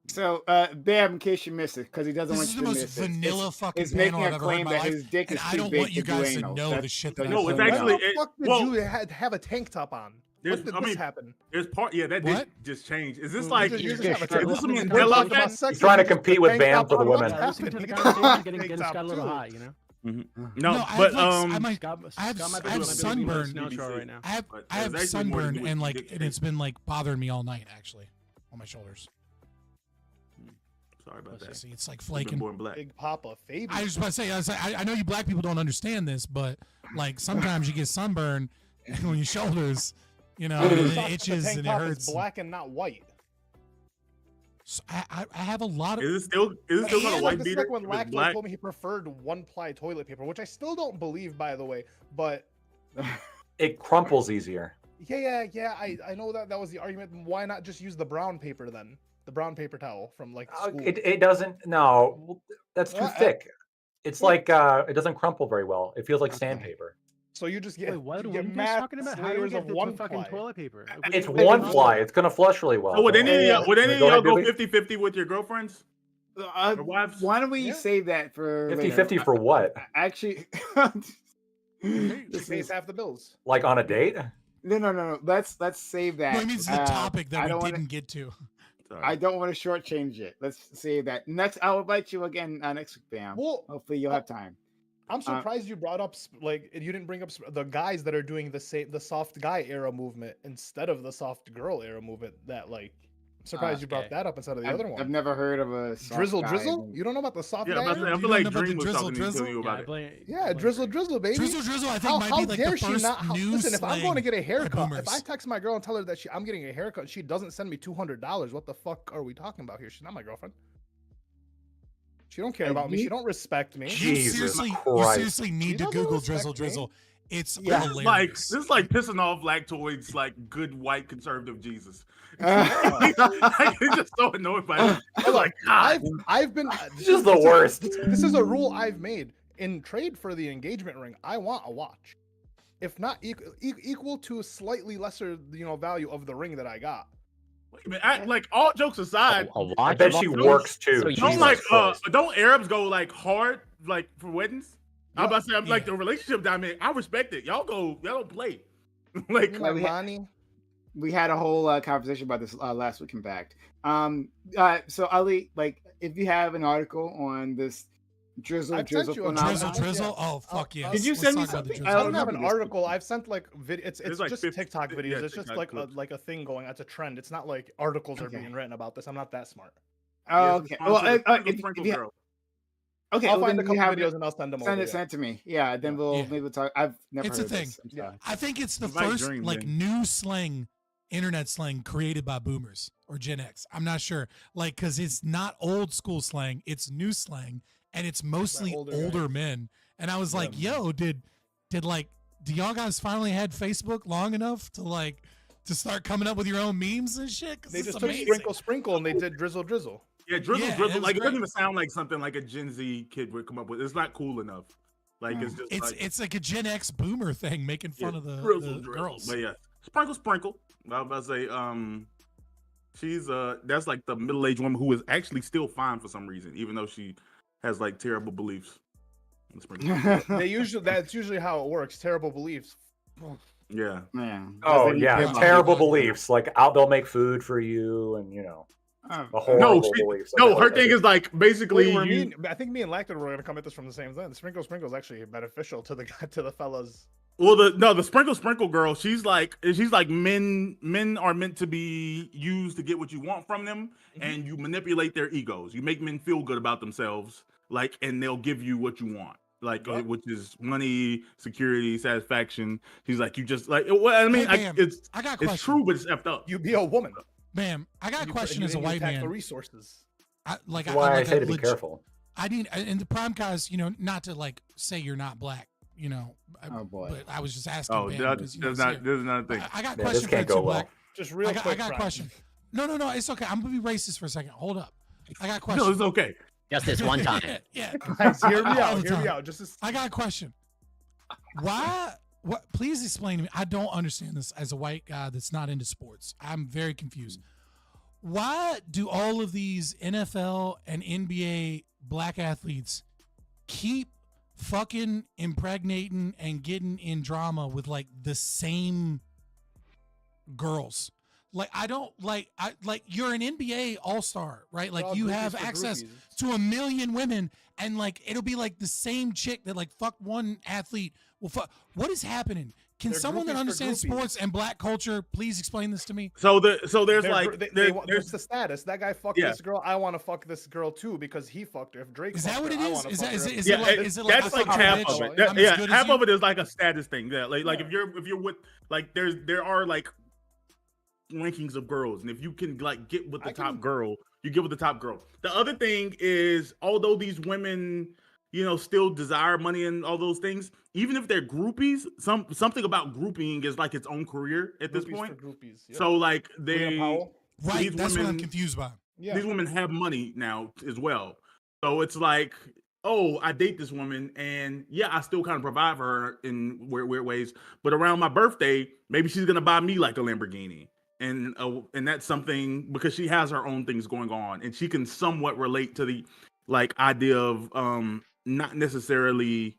So, Bam, in case you missed it, because he doesn't This want is you the to most miss it. vanilla it's, fucking it's making panel I've a ever heard in claim my that life, his dick and is I too don't big want you to do guys to anal. know That's- the shit that's that No, what it's I'm actually- saying. What the fuck well, did you have a tank top on? There's- When did I this mean, happen? There's part, yeah, that did What? just change. Is this You like, just is have a this tank a top. Mandela We're talking effect? about sex He's trying to and you just compete put with tank Bam top for the on. women. What's Yeah, listen to the happening? conversation. Getting Tank got a top little too. high, you know. No, I but have, like, Scott, I have Scott might be I have doing sunburn. a snow chart right now. I have But I have there's actually more to sunburn do with and dick like it's been like bothering me all night actually on my shoulders. Sorry about that. See, it's like You've flaking. been born black. Big Papa Fabian. I was about to say, I know you black people don't understand this, but like sometimes you get sunburn on your shoulders, you know, and The it itches tank and it top hurts. is black and not white. So I have a lot of. Is it still called a This is white like beater? when If it's Lacto black? told me he preferred one-ply toilet paper, which I still don't believe, by the way. But It crumples easier. Yeah. I know that was the argument. Why not just use the brown paper then? The brown paper towel from like school. It doesn't. No, that's too thick. It's like it doesn't crumple very well. It feels like sandpaper. So you just get. Wait, what you are get you guys mass talking about? How do we layers get of the one fucking ply. toilet paper? It's one ply. It's gonna flush really well. So would any of Go y'all go ahead, Doogie. 50-50 with your girlfriends? Why don't we save that for 50-50 for what? Actually, She pays half the bills. Like on a date? No. Let's save that. No, it means the topic I that don't we wanna- didn't get to. I don't want to shortchange it. Let's save that. Next, I'll invite you again next week, Bam. Well, hopefully you'll have time. I'm surprised you brought up like you didn't bring up the guys that are doing the soft guy era movement instead of the soft girl era movement. That like, I'm surprised you brought that up instead of the other one. I've never heard of a soft Drizzle guy Drizzle. movement. You don't know about the soft Yeah, guy? I era? feel like Dream was talking to you about Yeah, it. Yeah, Drizzle Drizzle, baby. Drizzle Drizzle, I think, might be like the first new Listen, if I'm going to slang get a for haircut, boomers. if I text my girl and tell her that I'm getting a haircut, and she doesn't send me $200. What the fuck are we talking about here? She's not my girlfriend. She don't care about me. She don't respect me. You seriously need to Google Drizzle Drizzle. It's hilarious. Like this is like pissing off lactoids, like good white conservative Jesus. Like, it's just so annoyed by it. I'm like, God. I've been This is the worst. This is a rule I've made in trade for the engagement ring. I want a watch, if not equal to a slightly lesser, value of the ring that I got. Wait a minute, like all jokes aside, I bet she works too. Don't Arabs go like hard like for weddings? I'm about to say, I'm like the relationship dynamic. I respect it. Y'all don't play. Like we had a whole conversation about this last week in Pact. So Ali, like, if you have an article on this Drizzle Drizzle. Oh fuck yeah! Did you send me something? I don't have an article. I've sent like it's like just 50 TikTok videos. yeah, It's just TikTok like a thing going. It's a trend. It's not like articles are being written about this. I'm not that smart. Oh, okay. Well, if you okay, I'll well, find a then you couple have videos and I'll send them Send over. it, send it to me. Yeah, then maybe we'll talk. I've never It's heard a thing. of this. Yeah. I think it's the Invite first Dream, like then. new slang, internet slang created by boomers or Gen X. I'm not sure, like, because it's not old school slang, it's new slang, and it's mostly older men. And I was like, yo, do y'all guys finally had Facebook long enough to start coming up with your own memes and shit? 'Cause They it's just took amazing. sprinkle and they did drizzle drizzle. Yeah, Drizzle Yeah, Drizzle. it was Like it doesn't great. even sound like something like a Gen Z kid would come up with. It's not cool enough. Like it's just It's like a Gen X boomer thing making fun of the drizzle. girls. But yeah, sprinkle. I was about to say, she's that's like the middle-aged woman who is actually still fine for some reason, even though she has like terrible beliefs. That's usually how it works. Terrible beliefs. Yeah. Oh yeah, terrible beliefs. Like they'll make food for you, and the horrible beliefs. Her thing is like basically. I think me and Lacton were gonna come at this from the same thing. The sprinkle is actually beneficial to the fellas. Well, the sprinkle girl, she's like men are meant to be used to get what you want from them, and you manipulate their egos. You make men feel good about themselves, and they'll give you what you want, which is money, security, satisfaction. She's like, you just like. Well, I mean, Hey, ma'am, it's I got a question. it's true, but it's effed up. You be a woman, ma'am. I got a question as a white man. The resources. That's why I say to be careful. I need in the Primecayes, not to say you're not black. Oh boy! But I was just asking. Oh, Bam, there's 'cause, not a thing. I got a Yeah, question this for can't the go two well. black. Just real quick. I got a question. No, it's okay. I'm gonna be racist for a second. Hold up. I got a question. No, it's okay. Just this one time. Yeah. Guys, hear me All out. the Hear me time. out. I got a question. Why? What? Please explain to me. I don't understand this as a white guy that's not into sports. I'm very confused. Why do all of these NFL and NBA black athletes keep fucking impregnating and getting in drama with the same girls? You're an NBA all-star, right? Like you have access to 1 million women, and it'll be the same chick that fucked one athlete. Well, what is happening? Can someone that understands sports and black culture please explain this to me? So there's there's the status. That guy fucked this girl. I want to fuck this girl too because he fucked her. If Drake Is that fucked what her, it I is? wanna Is fuck that her. is it that's like half of it. Half you? of it is like a status thing. Yeah, if you're with there are rankings of girls, and if you can get with the top girl, you get with the top girl. The other thing is, although these women still desire money and all those things, even if they're groupies, something about grouping is like its own career at this Groupies point. for groupies. Yep. So like Lena Powell. Right, these that's what I'm women, confused by. Yeah. these women have money now as well. So it's like, oh, I date this woman, and yeah, I still kind of provide for her in weird ways. But around my birthday, maybe she's gonna buy me like a Lamborghini, and that's something because she has her own things going on, and she can somewhat relate to the like idea of not necessarily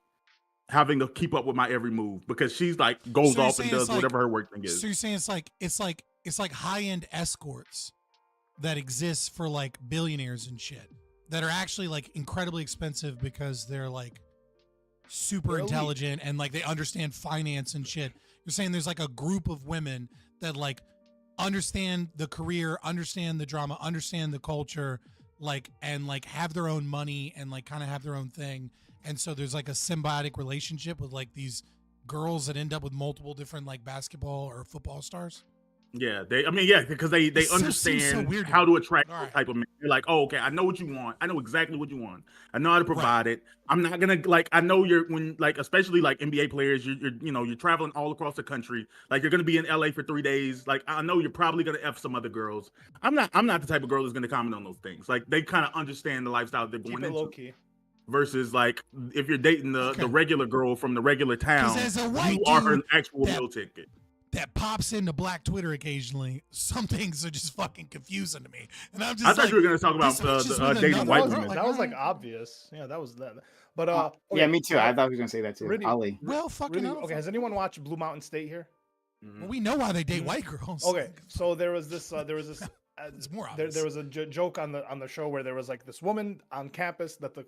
having to keep up with my every move because she's like goes So you're off and saying does it's like- whatever her work thing is. So you're saying it's like high-end escorts that exist for like billionaires and shit that are actually like incredibly expensive because they're like super They're elite. intelligent and like they understand finance and shit. You're saying there's like a group of women that like understand the career, understand the drama, understand the culture, like and like have their own money and like kind of have their own thing. And so there's like a symbiotic relationship with like these girls that end up with multiple different like basketball or football stars. Yeah, because they It still seems so understand weird to how me. to attract those type of men. You're like, oh, okay, I know what you want. I know exactly what you want. I know how to provide it. I'm not gonna like. I know you're when like, especially like NBA players. You're traveling all across the country. Like you're gonna be in LA for 3 days. Like I know you're probably gonna f some other girls. I'm not the type of girl that's gonna comment on those things. Like they kind of understand the lifestyle they're going Keep it into. low key. Versus like if you're dating the regular girl from the regular town, as a white you are her dude actual that- meal ticket. That pops into Black Twitter occasionally. Some things are just fucking confusing to me, and I'm just. I thought like, you were gonna talk about this bitch is with dating another white girl. women. That was like obvious. Yeah, that was that. But yeah, okay, me too. I thought he was gonna say that too. Really- Ali. Well, fucking. okay, has anyone watched Blue Mountain State here? Well, we know why they date white girls. Okay, so there was this. It's more there was a joke on the show where there was like this woman on campus that the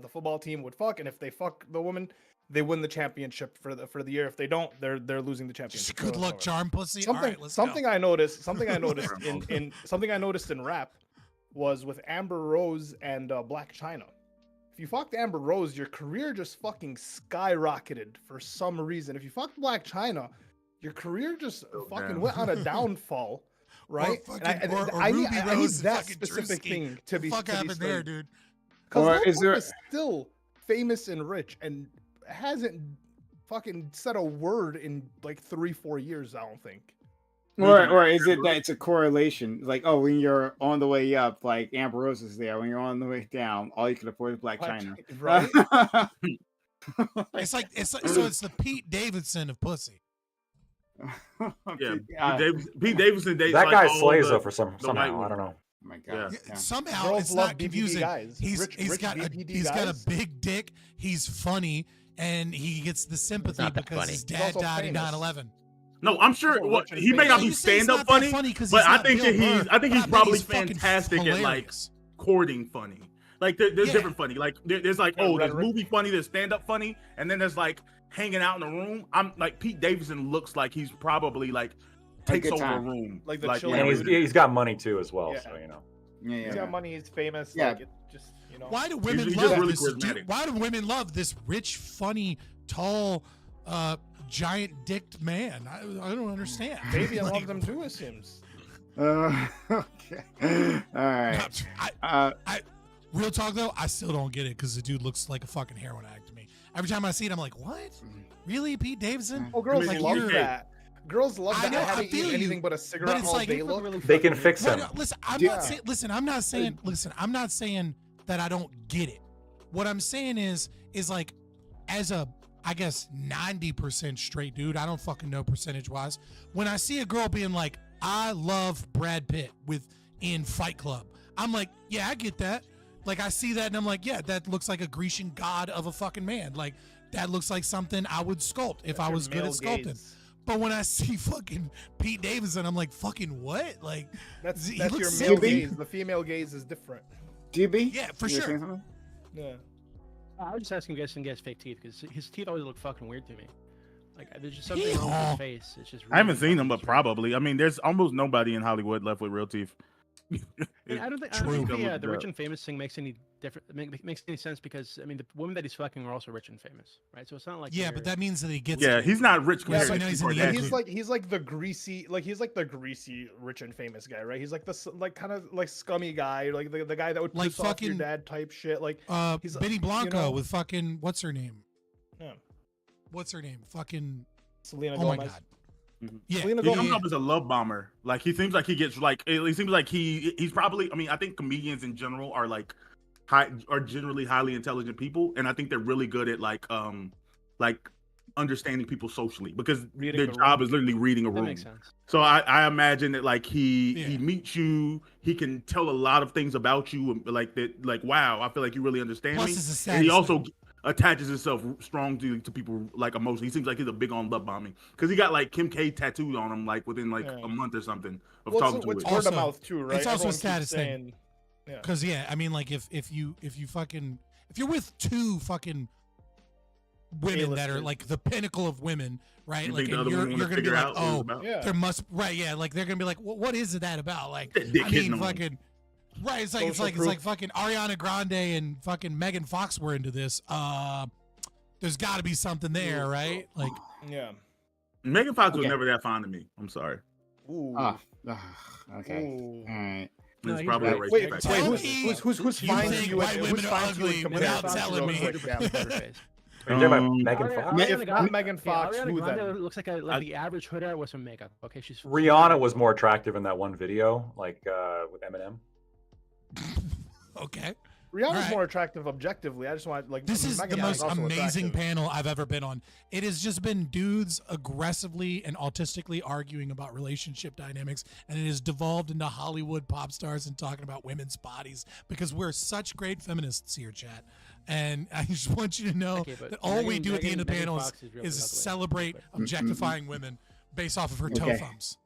football team would fuck, and if they fuck the woman, they win the championship for the year. If they don't, they're losing the championship. Good luck, charm pussy. Something All right, let's something go. I noticed in rap was with Amber Rose and Black China. If you fucked Amber Rose, your career just fucking skyrocketed for some reason. If you fucked Black China, your career just fucking went on a downfall. Right? I need that specific thing to be fuck happened there, straight. dude? Because Or is there- is still famous and rich and hasn't fucking said a word in like 3-4 years, I don't think. Or is it that it's a correlation? Like, oh, when you're on the way up, like Amber Rose is there. When you're on the way down, all you can afford is Black China. Right? It's like so it's the Pete Davidson of pussy. Yeah, Pete Davidson dates That like guy all slays the- though the somehow. white I don't women. know. Oh my god. Yeah. Somehow Girls it's love not BPD confusing. guys. He's Rich got BPD a guys. big dick. He's funny, and he gets the sympathy not that because funny. his He's dad also died in famous. 9/11. No, I'm sure Also rich and he may not famous. be You say it's stand up not that funny, funny 'cause but he's I not think Bill that he's Burr. I think I he's bet probably he's fucking fantastic at like hilarious. courting funny. Like there's Yeah. different funny. Like there's like there's rhetoric. movie funny, there's stand up funny, and then there's like hanging out in the room. I'm like Pete Davidson looks like he's probably like takes good over a time. room. Like the like, chill And dude. he's got money too as well. Yeah. So you know. Yeah, He's got money, he's famous. Yeah. Like, it just, you know. Why do women He's just love really this? charismatic. Why do women love this rich, funny, tall, giant dicked man? I don't understand. Maybe I Like, love them too, it seems. Okay. All right. Real talk though, I still don't get it because the dude looks like a fucking heroin addict to me. Every time I see it, I'm like, what? Really, Pete Davidson? Oh, girls Like, love you're- that. Girls love I that. know, I I haven't feel eaten you, anything but a but cigarette it's all like- day look. They can fix No, him. no, listen, I'm Yeah. not saying. Listen, I'm not saying. Listen, I'm not saying that I don't get it. What I'm saying is like, as a, I guess 90% straight dude, I don't fucking know percentage wise. When I see a girl being like, I love Brad Pitt in Fight Club, I'm like, yeah, I get that. Like I see that and I'm like, yeah, that looks like a Grecian god of a fucking man. Like that looks like something I would sculpt if I was good at sculpting. But when I see fucking Pete Davidson, I'm like, fucking what? Like, That's he your looks male so gaze. The female gaze is different. DB? Yeah, for You were sure. saying something? Yeah. I was just asking if he has fake teeth because his teeth always look fucking weird to me. Like there's just something wrong with his face. It's just. I haven't really seen him, but fucking probably. I mean, there's almost nobody in Hollywood left with real teeth. And I don't think the rich and famous thing makes any makes any sense because I mean the women that he's fucking are also rich and famous, right? So it's not like but that means that he gets. Yeah, he's not rich. Yeah, so now he's in the he's like the greasy, rich and famous guy, right? He's like the kind of like scummy guy, like the guy that would like piss off your dad type shit. Like he's Benny Blanco with fucking what's her name? Yeah. What's her name? Fucking Selena Gomez. My God. Yeah, he comes up as a love bomber. Like he seems like he gets like it seems like he's probably. I mean, I think comedians in general are like are generally highly intelligent people, and I think they're really good at like understanding people socially because their job is literally reading a room. That makes sense. So I imagine that like he meets you, he can tell a lot of things about you, like that. Like wow, I feel like you really understand Plus me. it's a And he status also attaches himself strong to people like emotionally. He seems like he's a big on love bombing because he got like Kim K tattooed on him like within like a month or something of talking to it's it. word of mouth too, right? It's also Everyone a status keeps thing. saying- Yeah. Because I mean, like if you're with 2 fucking women that are A-listers. like the pinnacle of women, right? You Like think the and other you're women gonna wanna be figure like, out what it's oh, about? Yeah. there must like they're gonna be like, what is that about? Like, Dick I hitting mean, on fucking. Right, it's like Social it's proof. like fucking Ariana Grande and fucking Megan Fox were into this. There's got to be something there, right? Like, Yeah. Megan Fox was Okay. never that fond of me. I'm sorry. Ooh. Okay. Ooh. All right. It's he's probably a right. race Wait, back. tell who's me who's you fine think to you? white women Who's are fine to you ugly in without comparison telling to me. real quick? Yeah. Are you talking about Megan Fox? If not Megan Fox, Ariana who Grande then? looks like the average hood art with some makeup. Okay, she's Rihanna was more attractive in that one video, like with Eminem. okay. Rihanna's Alright. more attractive objectively. I just want like This is Megan the Fox most also amazing attractive. panel I've ever been on. It has just been dudes aggressively and autistically arguing about relationship dynamics, and it has devolved into Hollywood pop stars and talking about women's bodies because we're such great feminists here, chat. And I just want you to know Okay, but that all we Megan- do at the end of the Megan panel Fox is really is ugly. celebrate objectifying women based off of her toe Okay. thumbs.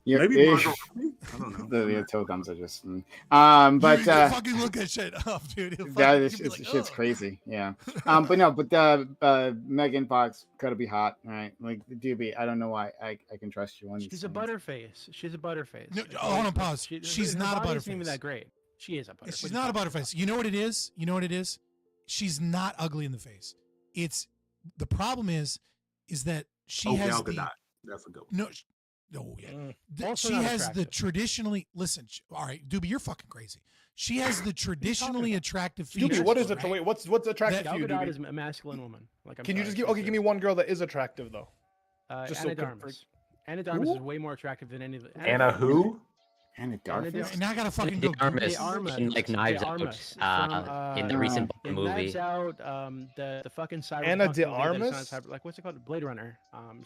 Yeah, Maybe eh, Margot Robbie? I don't know. the toe thumbs are just. But you fucking look that shit up, dude. It'll that fucking- is you'll be shit's "Ugh." crazy. Yeah. But Megan Fox gotta be hot, all right? Like Doobie, I don't know why I can trust you on these She's a things. butterface. She's a butterface. No, Okay? hold on, pause. She's her not a body isn't even butterface. that great. She is a butterface. She's not a butterface. You know what it is? You know what it is? She's not ugly in the face. It's the problem is that she has Gal the Gadot. That's a good one. no. Oh yeah, Also she not has the attractive. traditionally. Listen, all right, Doobie, you're fucking crazy. She has the traditionally attractive Doobie, features. what is it? right? Wait, what's attractive Gal to you, Gadot Doobie? is a masculine woman. Like, I'm Can you sorry, just give me one girl that is attractive though? Just Anna so quick- Darmus. Anna Darmus is way more attractive than any of the. Anna who? Anna Anna Darmus. Now I gotta fucking De go. Google Armas it. Armas. in like Knives De Out, Armas in the recent Bond in movie. Knives Out, the fucking cyberpunk Anna movie de that's not Armas? cyber- like what's it called? Blade Runner.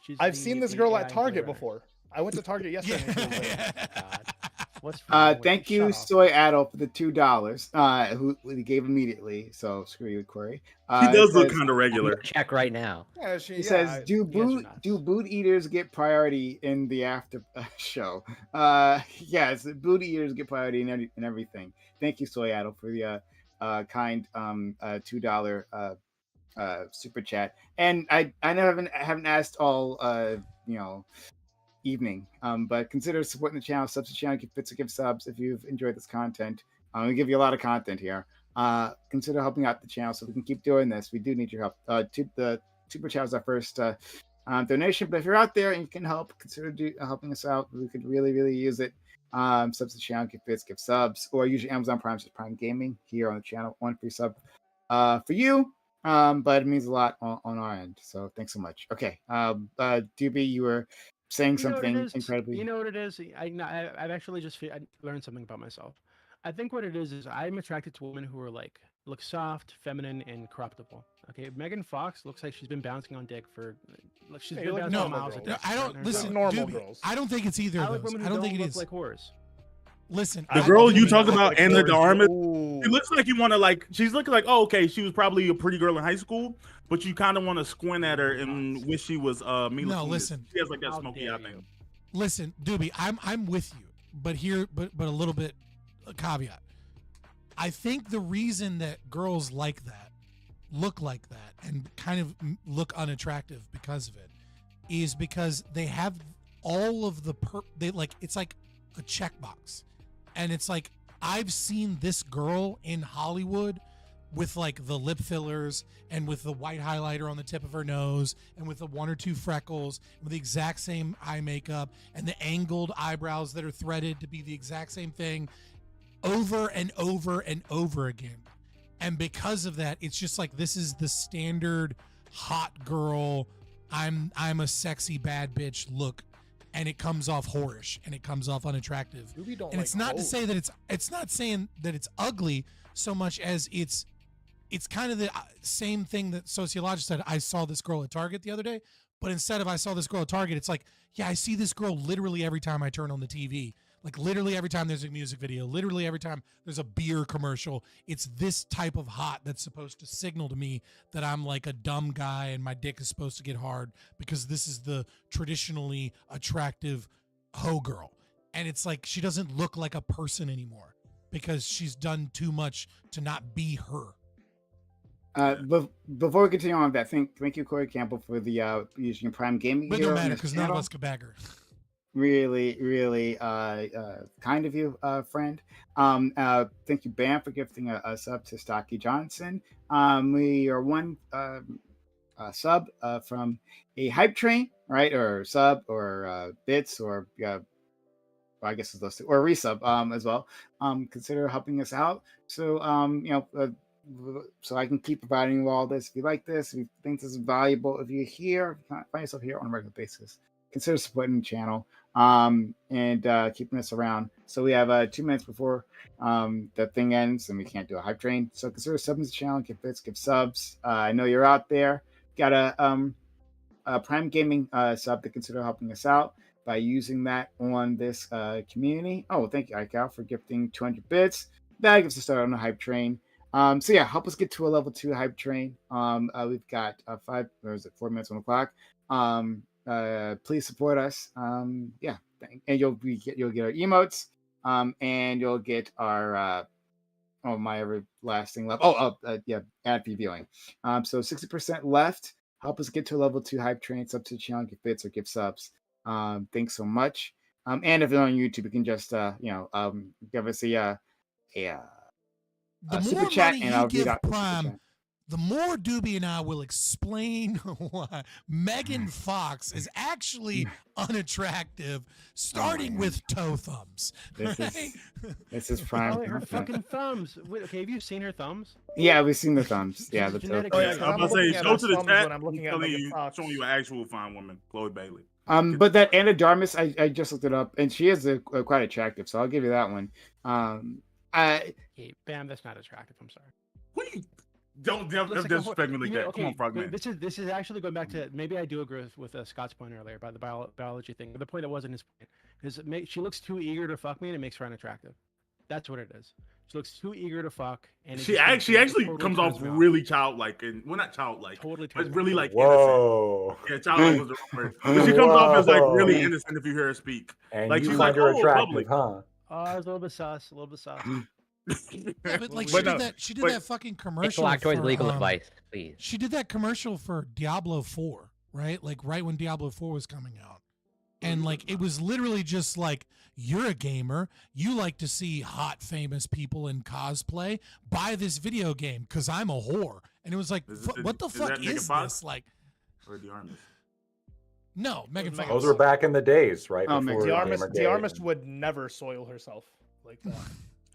She's I've the- seen this the girl AI at in Target Blade Runner. before. I went to Target yesterday. and she was there. God. What's wrong with Thank you, Shut off. Soy Adult, for the $2. Who he gave immediately. So screw you, Corey. He does it look says- kind of regular. Check right now. Yeah, He says, "Do boot eaters get priority in the after show?" Yes, boot eaters get priority in everything. Thank you, Soy Adult, for the kind $2 super chat. And I haven't asked all evening, but consider supporting the channel. Subs to the channel, give subs if you've enjoyed this content. We give you a lot of content here. Consider helping out the channel so we can keep doing this. We do need your help. The super chat is our first donation, but if you're out there and you can help, consider helping us out. We could really use it. Subs to the channel, give bits, give subs, or usually Amazon Prime says Prime Gaming here on the channel. 1 free sub for you. But it means a lot on our end. So thanks so much. Okay. Doobie, you were saying You know what something it is? incredibly. You know what it is? I've actually just I learned something about myself. I think what it is I'm attracted to women who are like look soft, feminine, and corruptible. Okay, Megan Fox looks like she's been bouncing on dick for like she's Hey, been like bouncing on normal miles. girls. of dick. I don't Right? listen. normal Doobie, girls. I don't think it's either I of like those. women I who don't think it look is. like whores. Listen, The I girl don't you think it talk is. about, Anna de Armas, Ooh. she looks like you want to like. She's looking like, oh, okay, she was probably a pretty girl in high school, but you kind of want to squint at her and wish she was Mila No, Kunis. listen. She has like that How smoky dare eye you. thing. Listen, Doobie, I'm with you, but a little bit a caveat. I think the reason that girls like that, look like that, and kind of look unattractive because of it, is because they have all of the they like it's like a checkbox. And it's like, I've seen this girl in Hollywood with like the lip fillers and with the white highlighter on the tip of her nose and with the 1 or 2 freckles, with the exact same eye makeup and the angled eyebrows that are threaded to be the exact same thing over and over and over again. And because of that, it's just like, this is the standard hot girl, I'm a sexy bad bitch look, and it comes off whorish and it comes off unattractive. Ruby don't And it's like not to hoes. say that it's not saying that it's ugly so much as it's kind of the same thing that Sociologist said. I saw this girl at Target the other day, but instead of I saw this girl at Target, it's like, yeah, I see this girl literally every time I turn on the TV. Like literally every time there's a music video, literally every time there's a beer commercial, it's this type of hot that's supposed to signal to me that I'm like a dumb guy and my dick is supposed to get hard because this is the traditionally attractive hoe girl. And it's like, she doesn't look like a person anymore because she's done too much to not be her. Before we continue on with that, thank you, Corey Campbell, for the using Prime Gaming. But here no on matter this because none of channel. us could bag her. Really, really kind of you, friend. Thank you, Bam, for gifting a sub to Stocky Johnson. We are one sub from a hype train, right? Or sub or bits or well, I guess it's those two, or resub as well. Consider helping us out. So so I can keep providing you all this. If you like this, if you think this is valuable, if you're here, if you find yourself here on a regular basis, consider supporting the channel and keeping us around. So we have 2 minutes before the thing ends and we can't do a hype train. So consider subbing to the channel, give bits, give subs. I know you're out there. Got a Prime Gaming sub to consider helping us out by using that on this community. Oh, thank you, Ike, for gifting 200 bits. That gives us a start on the hype train. So yeah, help us get to a level 2 hype train. We've got 4 minutes on the clock. Please support us. Yeah, and you'll get our emotes, and you'll get our my everlasting level. Yeah, ad fee viewing. So 60% left. Help us get to a level 2 hype train. Sub to the channel, give bits or give subs. Thanks so much. And if you're on YouTube, you can just give us a The super more chat, money and you I'll give read out the super Prime, chat. the more Doobie and I will explain why Megan Fox is actually unattractive, starting with toe thumbs. This is Prime. Oh, her fucking thumbs. Wait, okay, have you seen her thumbs? Yeah, we've seen the thumbs. Yeah, the toe Genetic thumbs. variation. I'm about to say, show to the thumbs chat. when I'm looking at telling Megan you, Fox. showing you an actual fine woman, Chloe Bailey. But that Anna Darmus, I just looked it up, and she is quite attractive. So I'll give you that one. Hey, Bam, that's not attractive. I'm sorry. What do you? Don't Listen, disrespect me like you know, that. okay, Come on, Frogman. This is actually going back to, maybe I do agree with Scott's point earlier about the biology thing. But the point that wasn't his point is she looks too eeager to fuck me, and it makes her unattractive. That's what it is. She looks too eager to fuck, and it She just actually totally comes turns off me really childlike, and well, not childlike, Totally but turns really me like Whoa. innocent. Yeah, childlike was the wrong word. But she comes off as like really innocent if you hear her speak. And like you she's find like, her oh, attractive, public. huh? Oh, it's a little bit sus. A little bit sus. Yeah, but like But she did that fucking commercial. Lactoid for, legal advice, please. She did that commercial for Diablo 4, right? Like right when Diablo 4 was coming out. And like it was literally just like, you're a gamer, you like to see hot famous people in cosplay, buy this video game because I'm a whore. And it was like, what the fuck is this? Like, or the Army? No, Megan Fox. Those were back in the days, right? Oh, before The Gamergate Armist would never soil herself like that.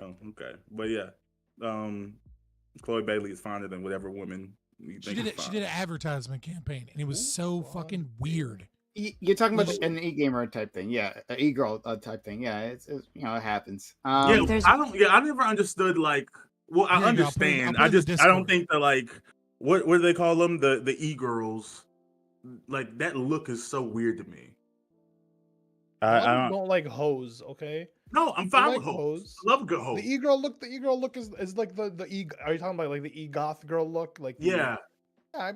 Oh, okay. But yeah, Chloe Bailey is finer than whatever woman you She think did is she did an advertisement campaign, and it was so fucking weird. You're talking about an e-gamer type thing, yeah, an e-girl type thing, yeah. It's it happens. Yeah, I never understood like. Well, I Here you go, I'll put it- understand. I'll put it in the I don't Discord. think that like what do they call them? The e-girls. Like that look is so weird to me. I don't like hoes, okay? No, I'm fine with hoes. I love a good hoe. The e-girl look is like the e. Are you talking about like the e-goth girl look? Like Yeah. Yeah,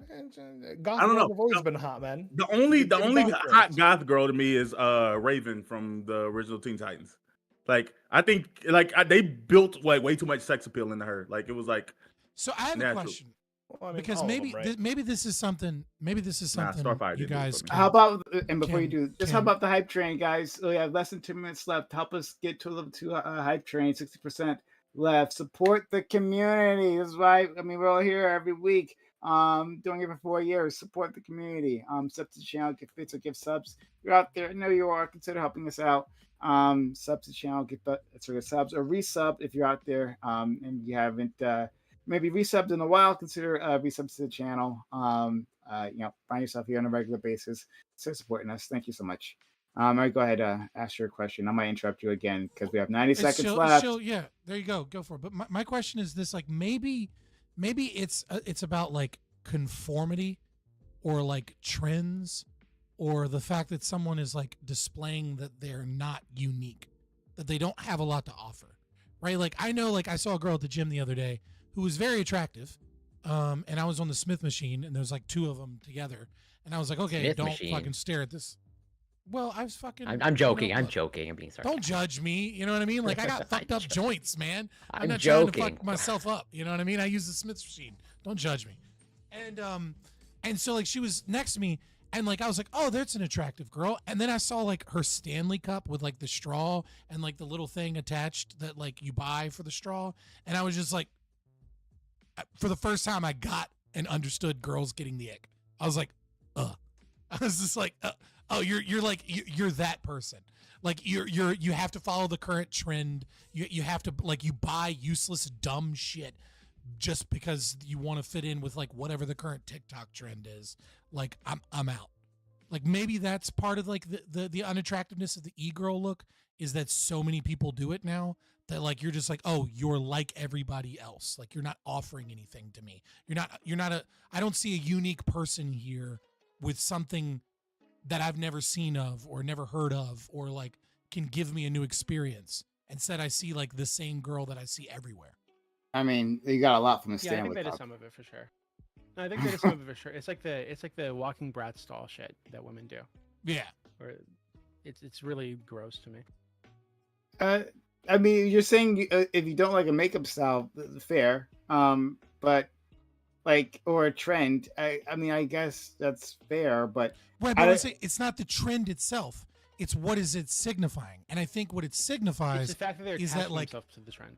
goth I don't girls know. have always been hot, man. The only goth hot goth girl to me is Raven from the original Teen Titans. Like I think like they built like way too much sex appeal into her. Like it was like. So I have natural. a question. Well, I mean, because all of maybe them, right? maybe this is something. Maybe this is something Starfire you did do it for guys. me. Can, How about and before you can- do this, how can- about the hype train, guys? We have less than 2 minutes left. Help us get to a level 2 hype train. 60% left. Support the community. This is why we're all here every week. Doing it for 4 years. Support the community. Sub to the channel, give bits or give subs. You're out there. I know you are. Consider helping us out. Sub to the channel, give bits or give subs, or resub if you're out there and you haven't maybe resubbed in a while. Consider resubs to the channel. Find yourself here on a regular basis. Start supporting us. Thank you so much. All right, go ahead. Ask your question. I might interrupt you again because we have 90 seconds left. Yeah, there you go. Go for it. But my question is this: like maybe it's about like conformity, or like trends, or the fact that someone is like displaying that they're not unique, that they don't have a lot to offer, right? Like I know, like I saw a girl at the gym the other day who was very attractive, and I was on the Smith machine, and there's like two of them together, and I was like, okay, Smith don't machine. fucking stare at this. Well, I was fucking. I'm joking. you know, I'm joking. I'm being sarcastic. Don't judge me. You know what I mean? Like I got fucked up joints, man. I'm not joking. trying to fuck myself up. You know what I mean? I use the Smith machine. Don't judge me. And so like she was next to me, and like I was like, oh, that's an attractive girl. And then I saw like her Stanley cup with like the straw and like the little thing attached that like you buy for the straw, and I was just like, for the first time, I got and understood girls getting the ick. I was like, ugh. I was just like, oh, you're that person. Like you have to follow the current trend. You have to like you buy useless dumb shit just because you want to fit in with like whatever the current TikTok trend is. Like I'm out. Like maybe that's part of like the unattractiveness of the e-girl look is that so many people do it now that like you're just like, oh, you're like everybody else. Like you're not offering anything to me. I don't see a unique person here with something that I've never seen of or never heard of or like can give me a new experience. Instead, I see like the same girl that I see everywhere. I mean, you got a lot from the Yeah, I think Stanley that is Cup. some of it for sure. No, I think that is some of it for sure. It's like the walking brat stall shit that women do. Yeah. Or it's really gross to me. I mean, you're saying if you don't like a makeup style, fair. But like or a trend. I mean, I guess that's fair. But right, but I say it's not the trend itself. It's what is it signifying, and I think what it signifies It's the fact that they're is attaching that like themselves to the trend.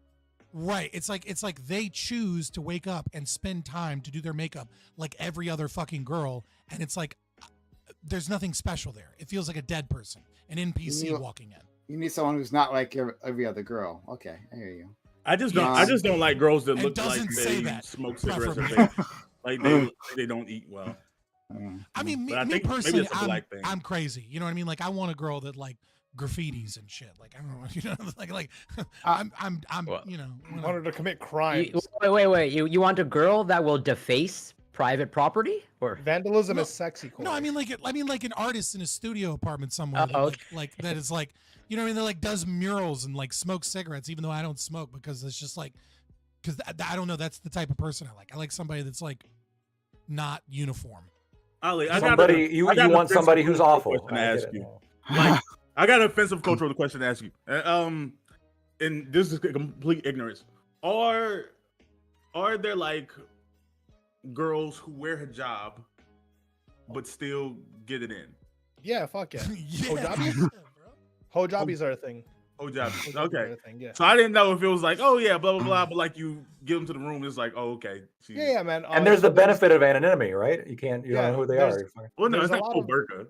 right. It's like they choose to wake up and spend time to do their makeup like every other fucking girl, and it's like there's nothing special there. It feels like a dead person, an NPC walking in. You need someone who's not like every other girl. Okay, I hear you. I just don't like girls that It look like doesn't say they that, smoke cigarettes or preferably. they don't eat well. I mean, But I me think maybe personally, it's a black thing. I'm crazy. You know what I mean? Like, I want a girl that like graffitis and shit. Like, I don't know, you know, like I'm you know, wanted to commit crimes. Wait. You want a girl that will deface private property or vandalism is sexy? No, I mean like an artist in a studio apartment somewhere. That, like that is like, you know what I mean? That like does murals and like smokes cigarettes, even though I don't smoke, because it's just like, because I don't know. That's the type of person I like. I like somebody that's like not uniform. Ali, You want somebody who's awful. To ask you. Like, I got an offensive cultural question to ask you. And this is complete ignorance. Are there like girls who wear hijab but still get it in? Yeah, fuck yeah. Yeah. Hojabis are a thing. Hojabis, okay. are a thing, yeah. So I didn't know if it was like, oh yeah, blah blah blah, but like you give them to the room, it's like, oh okay. Yeah, man. And there's the benefit of anonymity, right? You don't know who they there's- are. Well, no, There's it's a not lot full of- burqa.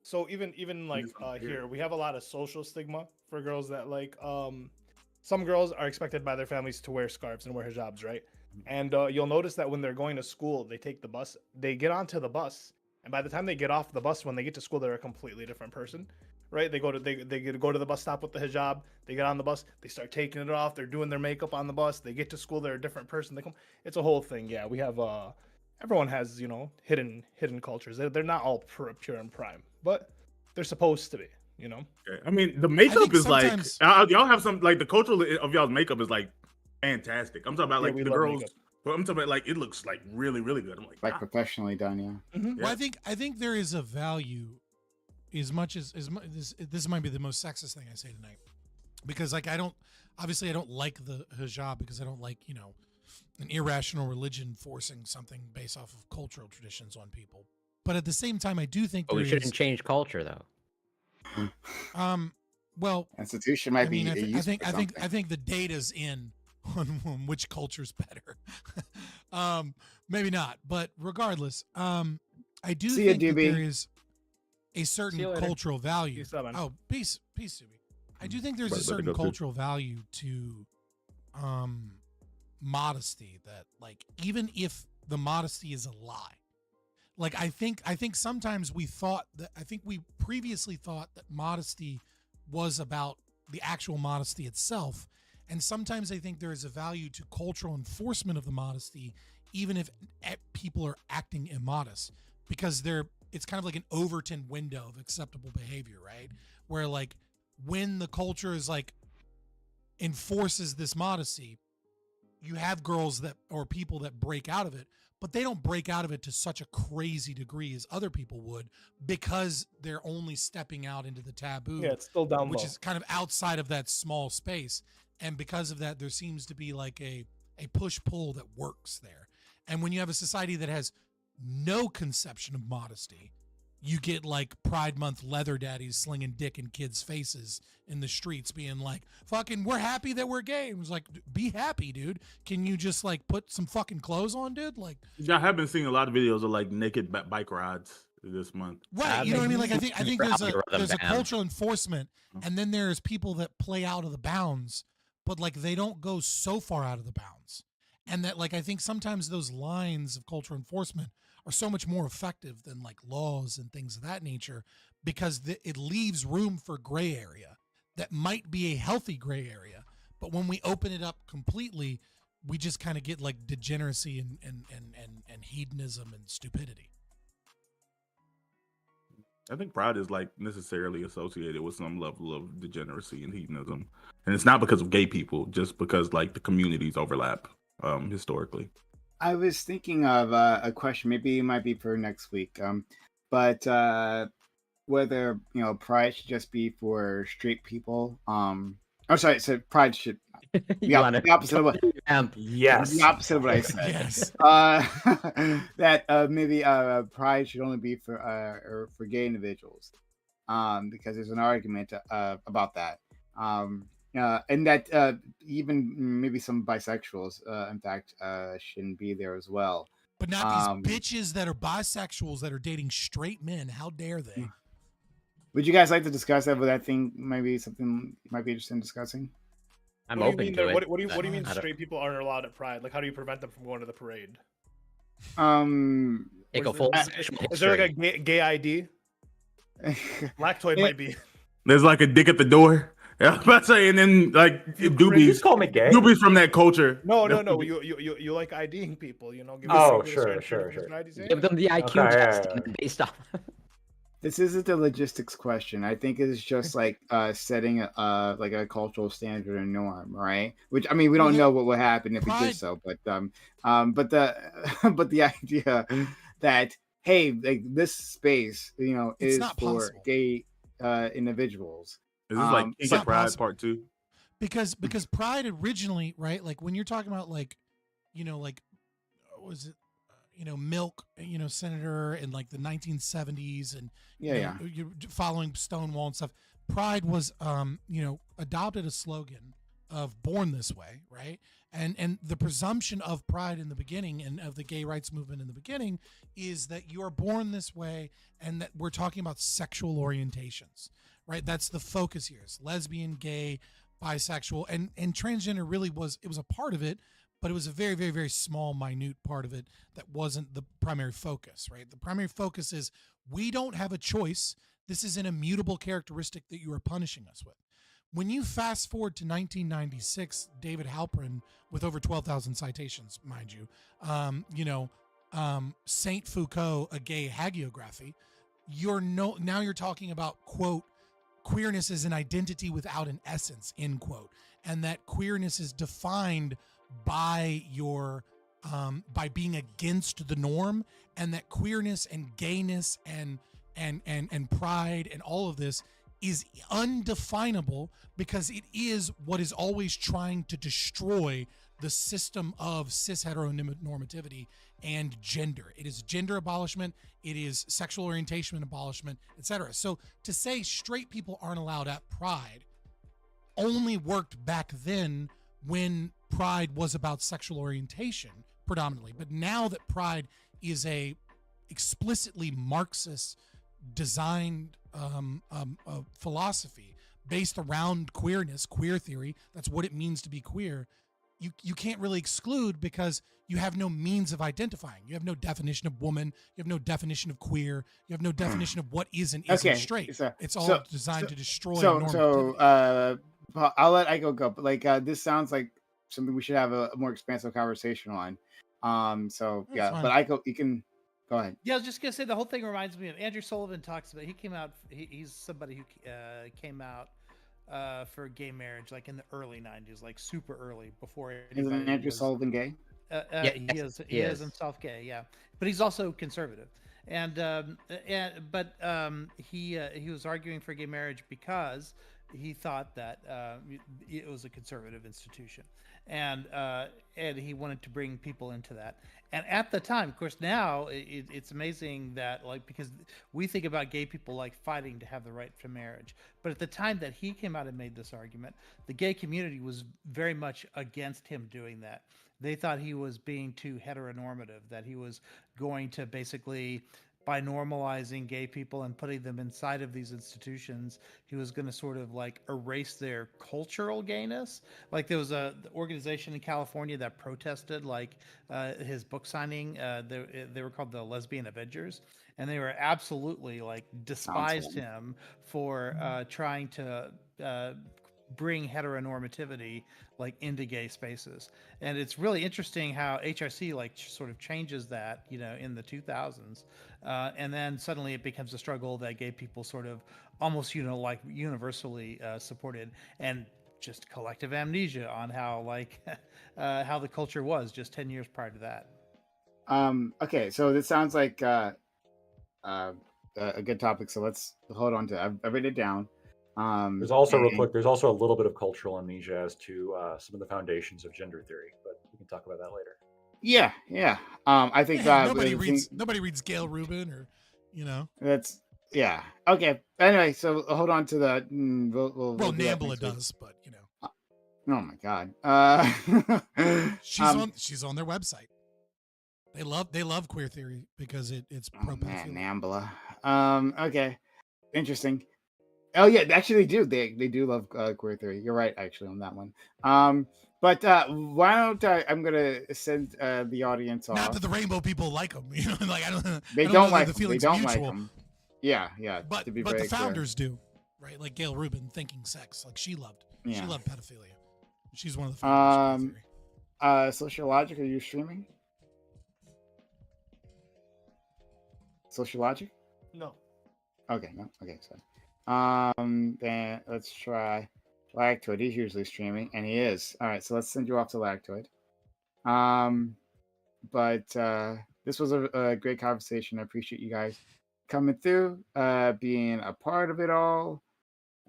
So even like here, we have a lot of social stigma for girls that like some girls are expected by their families to wear scarves and wear hijabs, right? And you'll notice that when they're going to school, they take the bus, they get onto the bus, and by the time they get off the bus, when they get to school, they're a completely different person, right? They go to the bus stop with the hijab, they get on the bus, they start taking it off, they're doing their makeup on the bus, they get to school, they're a different person. It's a whole thing. Yeah, we have everyone has, you know, hidden cultures. They're not all pure and prime, but they're supposed to be, you know. Okay. I mean, the makeup is like y'all have some like the cultural of y'all's makeup is like fantastic. I'm talking about like we the love girls. makeup. But I'm talking about like it looks like really really good. I'm like professionally done, yeah. Well, I think there is a value, as much as this might be the most sexist thing I say tonight, because like I don't like the hijab because I don't like, you know, an irrational religion forcing something based off of cultural traditions on people. But at the same time, I do think But we there shouldn't is, change culture, though. well, institution might I mean, be. I think the data's in on which culture's better. Maybe not, but regardless, I do See ya, think that DB. there is a See certain you later. cultural value. Peace out, man. Oh, peace, Subi. I do think there's a Better certain go too. cultural value to modesty that, like, even if the modesty is a lie, like I think sometimes we previously thought that modesty was about the actual modesty itself, and sometimes I think there is a value to cultural enforcement of the modesty, even if people are acting immodest, because it's kind of like an Overton window of acceptable behavior, right? Where, like, when the culture is like enforces this modesty, you have girls or people that break out of it, but they don't break out of it to such a crazy degree as other people would, because they're only stepping out into the taboo. Yeah, it's still down which low. is kind of outside of that small space. And because of that, there seems to be like a push-pull that works there. And when you have a society that has no conception of modesty, you get like Pride Month leather daddies slinging dick in kids' faces in the streets, being like, fucking, we're happy that we're gay. It was like, be happy, dude. Can you just like put some fucking clothes on, dude? Like, Yeah, I have been seeing a lot of videos of like naked bike rides this month. right, you know what I mean? Like, I think there's a cultural enforcement, and then there's people that play out of the bounds, but like they don't go so far out of the bounds. And that, like, I think sometimes those lines of cultural enforcement are so much more effective than like laws and things of that nature, because it leaves room for gray area that might be a healthy gray area. But when we open it up completely, we just kind of get like degeneracy and hedonism and stupidity. I think pride is like necessarily associated with some level of degeneracy and hedonism, and it's not because of gay people, just because like the communities overlap historically. I was thinking of a question. Maybe it might be for next week. But whether pride should just be for straight people. Sorry. So pride should the opposite of what. Yes. The opposite of what I said. Yes. That maybe pride should only be for gay individuals. Because there's an argument about that. And that even maybe some bisexuals, in fact, shouldn't be there as well. But not these bitches that are bisexuals that are dating straight men. How dare they? Would you guys like to discuss that? Would that thing maybe something you might be interested in discussing? I'm What do you open mean to that- it. What do you mean I don't- straight people aren't allowed at Pride? Like, how do you prevent them from going to the parade? Take a Or is full there- sexual Is there like history. a gay ID? Lactoid might be. There's like a dick at the door. Yeah, I was about to say, and then like doobies. call me gay. Doobies from that culture. No. You like IDing people, you know? Give Oh, us sure. Give them the IQ Okay, test yeah. based off. This isn't a logistics question. I think it's just like setting like a cultural standard and norm, right? Which, I mean, we don't know what would happen if we did so, but the but the idea that, hey, like this space, It's is not for possible. gay individuals. Is this like it's King not Pride possible. Part 2? Because Pride originally, right? Like when you're talking about like, like, was it, Milk, Senator in like the 1970s, and Yeah. you're following Stonewall and stuff. Pride was, adopted a slogan of "Born This Way," right? And the presumption of Pride in the beginning and of the gay rights movement in the beginning is that you are born this way, and that we're talking about sexual orientations, right? That's the focus here: is lesbian, gay, bisexual, and transgender really was a part of it, but it was a very, very, very small, minute part of it that wasn't the primary focus, right? The primary focus is we don't have a choice. This is an immutable characteristic that you are punishing us with. When you fast forward to 1996, David Halperin, with over 12,000 citations, mind you, Saint Foucault, a gay hagiography, now you're talking about, quote, queerness is an identity without an essence, end quote, and that queerness is defined by your by being against the norm, and that queerness and gayness and pride and all of this is undefinable because it is what is always trying to destroy the system of cis heteronormativity and gender. It is gender abolishment. It is sexual orientation abolishment, etc. So to say straight people aren't allowed at Pride only worked back then when Pride was about sexual orientation predominantly. But now that Pride is a explicitly Marxist designed philosophy based around queerness, queer theory, that's what it means to be queer, you can't really exclude because you have no means of identifying. You have no definition of woman. You have no definition of queer. You have no definition of what is and isn't straight. It's all designed to destroy normativity. I'll let Iko go, but like this sounds like something we should have a more expansive conversation on. That's fine. But Iko, you can go ahead. Yeah, I was just gonna say the whole thing reminds me of Andrew Sullivan talks about. He came out. He's somebody who came out for gay marriage like in the early '90s, like super early before. Isn't Andrew Sullivan gay? Yeah, he is himself gay. Yeah, but he's also conservative. But he was arguing for gay marriage because he thought that it was a conservative institution, and he wanted to bring people into that. And at the time, of course, now it's amazing that because we think about gay people like fighting to have the right to marriage, but at the time that he came out and made this argument, the gay community was very much against him doing that. They thought he was being too heteronormative, that he was going to basically, by normalizing gay people and putting them inside of these institutions, he was going to sort of like erase their cultural gayness. Like there was the organization in California that protested his book signing. They were called the Lesbian Avengers, and they were absolutely despised him for trying to bring heteronormativity into gay spaces. And it's really interesting how HRC sort of changes that, in the 2000s. And then suddenly it becomes a struggle that gay people sort of almost, universally supported, and just collective amnesia on how how the culture was just 10 years prior to that. Okay, so this sounds like a good topic. So let's hold on to it. I've written it down. There's also real quick. There's also a little bit of cultural amnesia as to some of the foundations of gender theory, but we can talk about that later. Yeah. I think nobody reads Gail Rubin or That's yeah. Okay. Anyway, so hold on to the. We'll Nambla does, but oh my god. She's on their website. They love queer theory because it's pro pedophilia. Nambla. Okay. Interesting. Oh yeah, actually they do. They do love queer theory. You're right, actually, on that one. But why don't I'm gonna send the audience off. Not that the rainbow people like them, I don't. They don't like them. They don't like them. Yeah. But the founders do, right? Like Gail Rubin, Thinking Sex, she loved pedophilia. She's one of the founders. Sociologic, are you streaming? Sociologic? No. Okay, no. Okay, sorry. Then let's try Lactoid. He's usually streaming, and he is. All right, so let's send you off to Lactoid. But this was a great conversation. I appreciate you guys coming through, being a part of it all.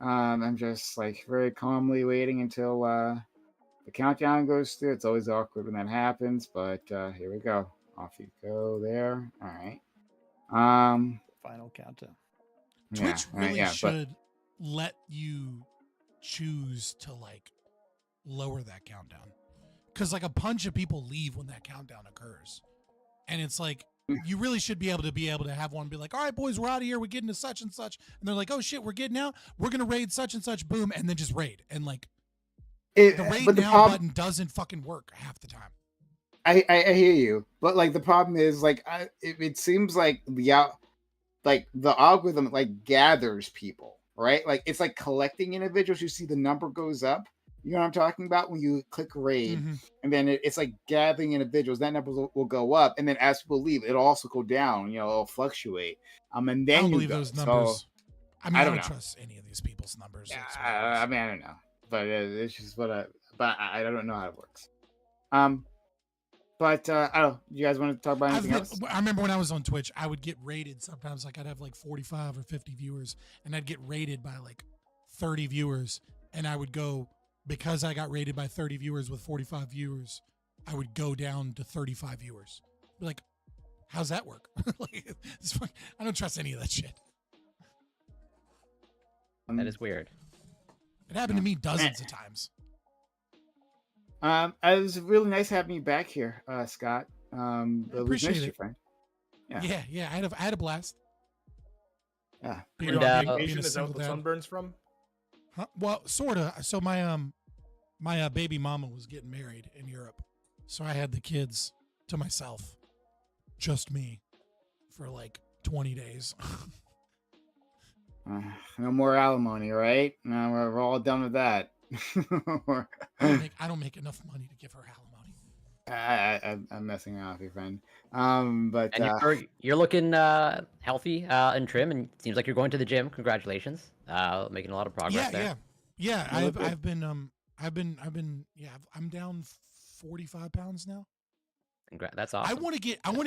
I'm just very calmly waiting until the countdown goes through. It's always awkward when that happens, but here we go. Off you go there. All right. Final countdown. Twitch really should let you choose to lower that countdown, because a bunch of people leave when that countdown occurs, and it's you really should be able to have one be like, all right boys, we're out of here, we're getting to such and such, and they're like, oh shit, we're getting out, we're gonna raid such and such, boom, and then just raid, and the raid now button doesn't fucking work half the time. I hear you, but the problem is it seems the algorithm gathers people, right? It's collecting individuals. You see the number goes up. You know what I'm talking about? When you click raid, and then it's gathering individuals. That number will go up, and then as people leave, it'll also go down. It'll fluctuate. And then I don't believe those numbers. So, I don't trust any of these people's numbers. I don't know, but it's just what I don't know how it works. But I don't know. You guys want to talk about anything else? I remember when I was on Twitch, I would get rated sometimes. I'd have 45 or 50 viewers, and I'd get rated by 30 viewers, and I would go because I got rated by 30 viewers with 45 viewers, I would go down to 35 viewers. Be like, how's that work? Like, I don't trust any of that shit. That is weird. It happened to me dozens of times. It was really nice having you back here, Scott. Appreciate your it. friend. Yeah. I had a blast. Yeah. Being Asian a is that single what the dad. sunburn's from? Huh? Well, sort of. So my baby mama was getting married in Europe, so I had the kids to myself, just me, for like 20 days. No more alimony, right? No, we're all done with that. I don't make enough money to give her alimony. I'm messing around with your friend. But And you're looking healthy and trim, and it seems like you're going to the gym. Congratulations, making a lot of progress there. Yeah. I'm down 45 pounds now. That's awesome. I want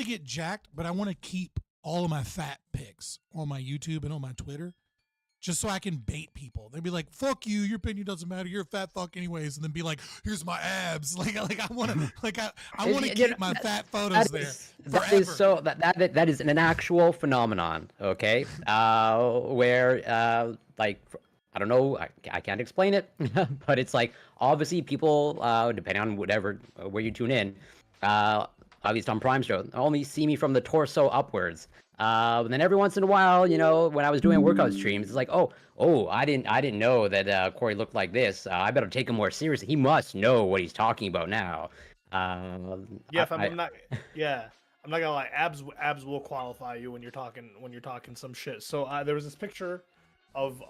to get jacked, but I want to keep all of my fat pics on my YouTube and on my Twitter, just so I can bait people. They'd be like, "Fuck you, your opinion doesn't matter. You're a fat fuck anyways," and then be like, "Here's my abs." Like I want to I want to keep my fat photos there forever. That is an actual phenomenon. Okay, where like. I don't know. I can't explain it, but it's like obviously people, depending on where you tune in, at least on Prime Show, only see me from the torso upwards. And then every once in a while, when I was doing workout streams, it's like, oh, I didn't know that Corey looked like this. I better take him more seriously. He must know what he's talking about now. I'm not gonna lie. Abs will qualify you when you're talking some shit. So there was this picture of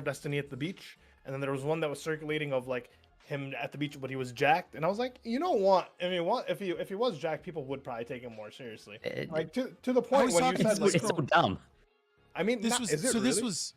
Destiny at the beach, and then there was one that was circulating of like him at the beach, but he was jacked, and I was like, you know what? I mean, if he was jacked, people would probably take him more seriously. Like to the point when you said like, it's so dumb. I mean, this was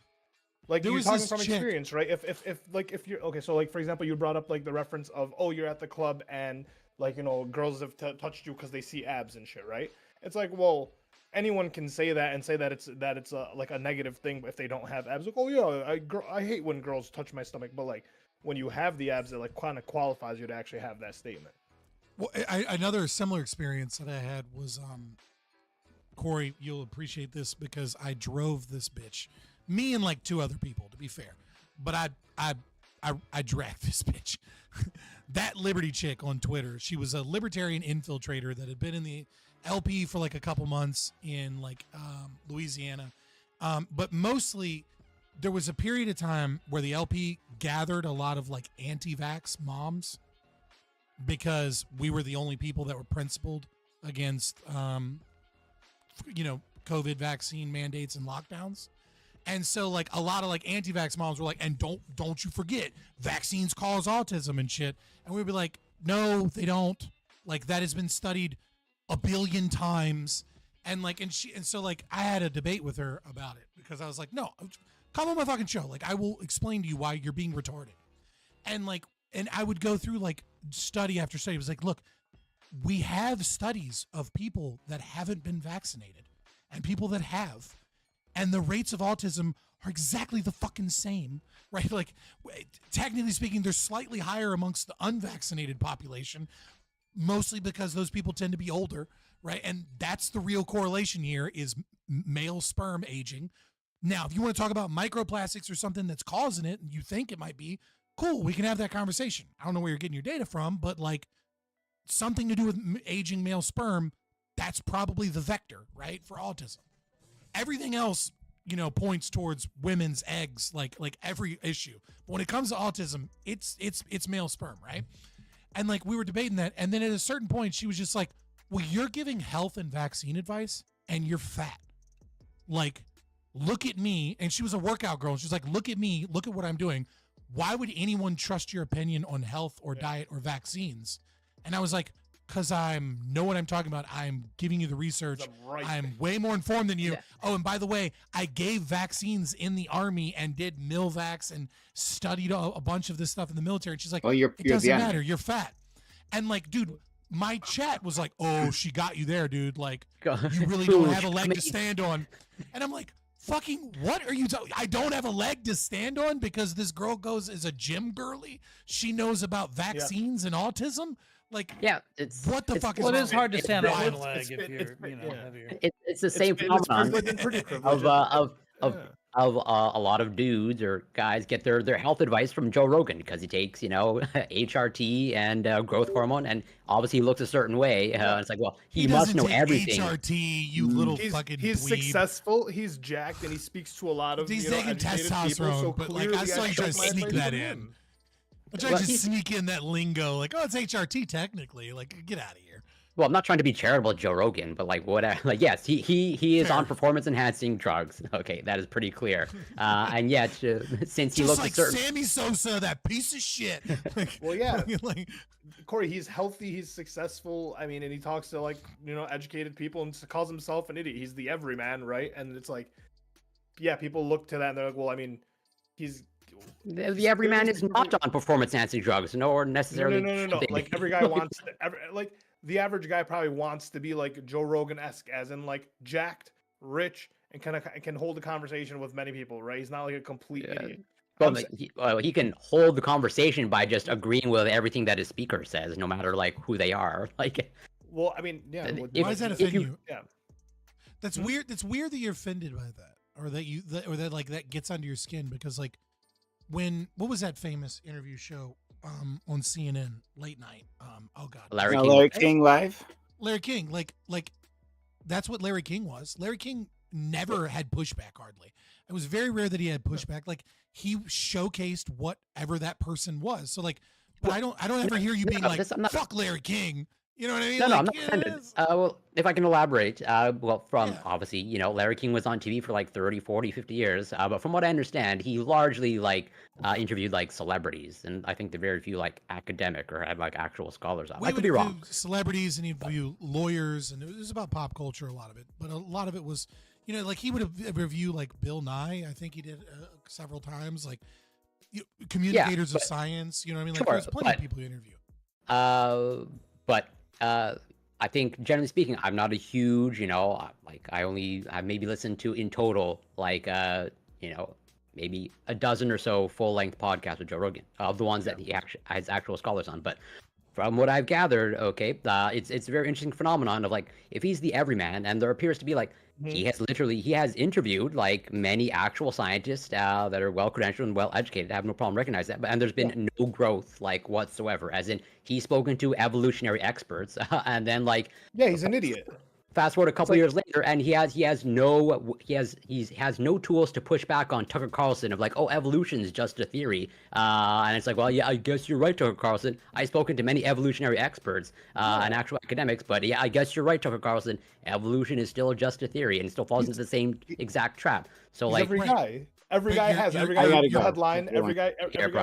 like there you're was talking this from chick. experience, right? If you're okay, so like for example, you brought up like the reference of you're at the club and like girls have touched you because they see abs and shit, right? It's like, well, anyone can say that and say that it's like a negative thing if they don't have abs. Like, oh yeah, I hate when girls touch my stomach, but like when you have the abs, it like kind of qualifies you to actually have that statement. Well, another similar experience that I had was Corey, you'll appreciate this because I drove this bitch, me and like 2 other people, to be fair, but I dragged this bitch. That Liberty chick on Twitter, she was a libertarian infiltrator that had been in the LP for like a couple months in like Louisiana, but mostly there was a period of time where the LP gathered a lot of like anti-vax moms because we were the only people that were principled against COVID vaccine mandates and lockdowns. And so like a lot of like anti-vax moms were like, and don't you forget, vaccines cause autism and shit. And we'd be like, no, they don't. Like that has been studied 1 billion times. And like, and so like I had a debate with her about it because I was like, no, come on my fucking show. Like I will explain to you why you're being retarded. And like, and I would go through like study after study. It was like, look, we have studies of people that haven't been vaccinated and people that have. And the rates of autism are exactly the fucking same, right? Like, technically speaking, they're slightly higher amongst the unvaccinated population, mostly because those people tend to be older, right? And that's the real correlation here is male sperm aging. Now, if you want to talk about microplastics or something that's causing it, and you think it might be, cool, we can have that conversation. I don't know where you're getting your data from, but like something to do with aging male sperm, that's probably the vector, right, for autism. Everything else, points towards women's eggs, like every issue. But when it comes to autism, it's male sperm, right? And like we were debating that, and then at a certain point, she was just like, "Well, you're giving health and vaccine advice, and you're fat. Like, look at me." And she was a workout girl. And she's like, "Look at me. Look at what I'm doing. Why would anyone trust your opinion on health or diet or vaccines?" And I was like, because I know what I'm talking about. I'm giving you the research. I'm way more informed than you. Yeah. Oh, and by the way, I gave vaccines in the Army and did Milvax and studied a bunch of this stuff in the military. And she's like, it doesn't matter. You're fat. And like, dude, my chat was like, oh, she got you there, dude. Like, you really don't have a leg to stand on. And I'm like, Fucking what are you talking? I don't have a leg to stand on because this girl is a gym girly. She knows about vaccines and autism. Like, it's what the fuck is Well, it wrong is hard to with stand on wild? one leg if you're, heavier. It's the same phenomenon of a lot of dudes or guys get their health advice from Joe Rogan because he takes HRT and growth hormone, and obviously he looks a certain way. It's like, well, he must know everything. HRT, you little fucking He's dweeb. successful, he's jacked, and he speaks to a lot of He's taking testosterone, so but like I saw you try to sneak that in. I tried to sneak in that lingo, like, oh, it's HRT technically. Like, get out of here. Well, I'm not trying to be charitable, Joe Rogan, but like what? Like, yes, he is on performance enhancing drugs. Okay, that is pretty clear. And yet, since he Just looks like a certain, Sammy Sosa, that piece of shit. Like, well, yeah, like, Corey, he's healthy, he's successful. I mean, and he talks to educated people and calls himself an idiot. He's the everyman, right? And it's like, yeah, people look to that and they're like, well, I mean, he's the everyman is not on performance enhancing drugs, nor necessarily. No. Like every guy wants to, like the average guy probably wants to be like Joe Rogan-esque, as in like jacked, rich, and can hold a conversation with many people, right? He's not like a complete idiot. Well, he can hold the conversation by just agreeing with everything that his speaker says, no matter like who they are. Like, well, I mean, yeah. Why does that offend you? Yeah, that's weird. That's weird that you're offended by that, or that like that gets under your skin because like what was that famous interview show on CNN late night? Oh god, Larry King Live. Larry King, like that's what Larry King was. Larry King never had pushback hardly. It was very rare that he had pushback. Like he showcased whatever that person was. So like, but I don't ever hear you being like, fuck Larry King. You know what I mean? No, like, I'm not offended. Well, if I can elaborate, obviously, Larry King was on TV for like 30, 40, 50 years. But from what I understand, he largely interviewed like celebrities, and I think the very few like academic or had like actual scholars on. I could be wrong. Celebrities, and he'd interview lawyers, and it was about pop culture, a lot of it. But a lot of it was, like he would have review like Bill Nye. I think he did several times, like communicators of science. You know what I mean? Like there's plenty of people you interview. But I think generally speaking, I'm not a huge, I maybe listened to in total maybe a dozen or so full-length podcasts with Joe Rogan of the ones that he actually has actual scholars on. But from what I've gathered, it's a very interesting phenomenon of like if he's the everyman, and there appears to be like he has interviewed like many actual scientists that are well credentialed and well educated. I have no problem recognizing that, and there's been no growth like whatsoever. As in, he's spoken to evolutionary experts, and then he's an idiot. Fast forward a couple years later, and he has no tools to push back on Tucker Carlson of like, oh, evolution is just a theory, and it's like, well, yeah, I guess you're right, Tucker Carlson. I've spoken to many evolutionary experts and actual academics, but yeah, I guess you're right, Tucker Carlson. Evolution is still just a theory, and it still falls into the same exact trap. So he's like every guy reads the headline. Every guy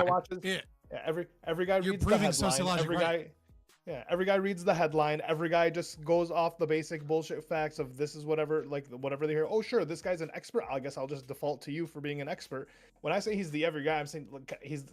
watches. Yeah, every guy reads the headline. Every guy reads the headline. Every guy just goes off the basic bullshit facts of this is whatever they hear. Oh, sure, this guy's an expert. I guess I'll just default to you for being an expert. When I say he's the every guy, I'm saying he's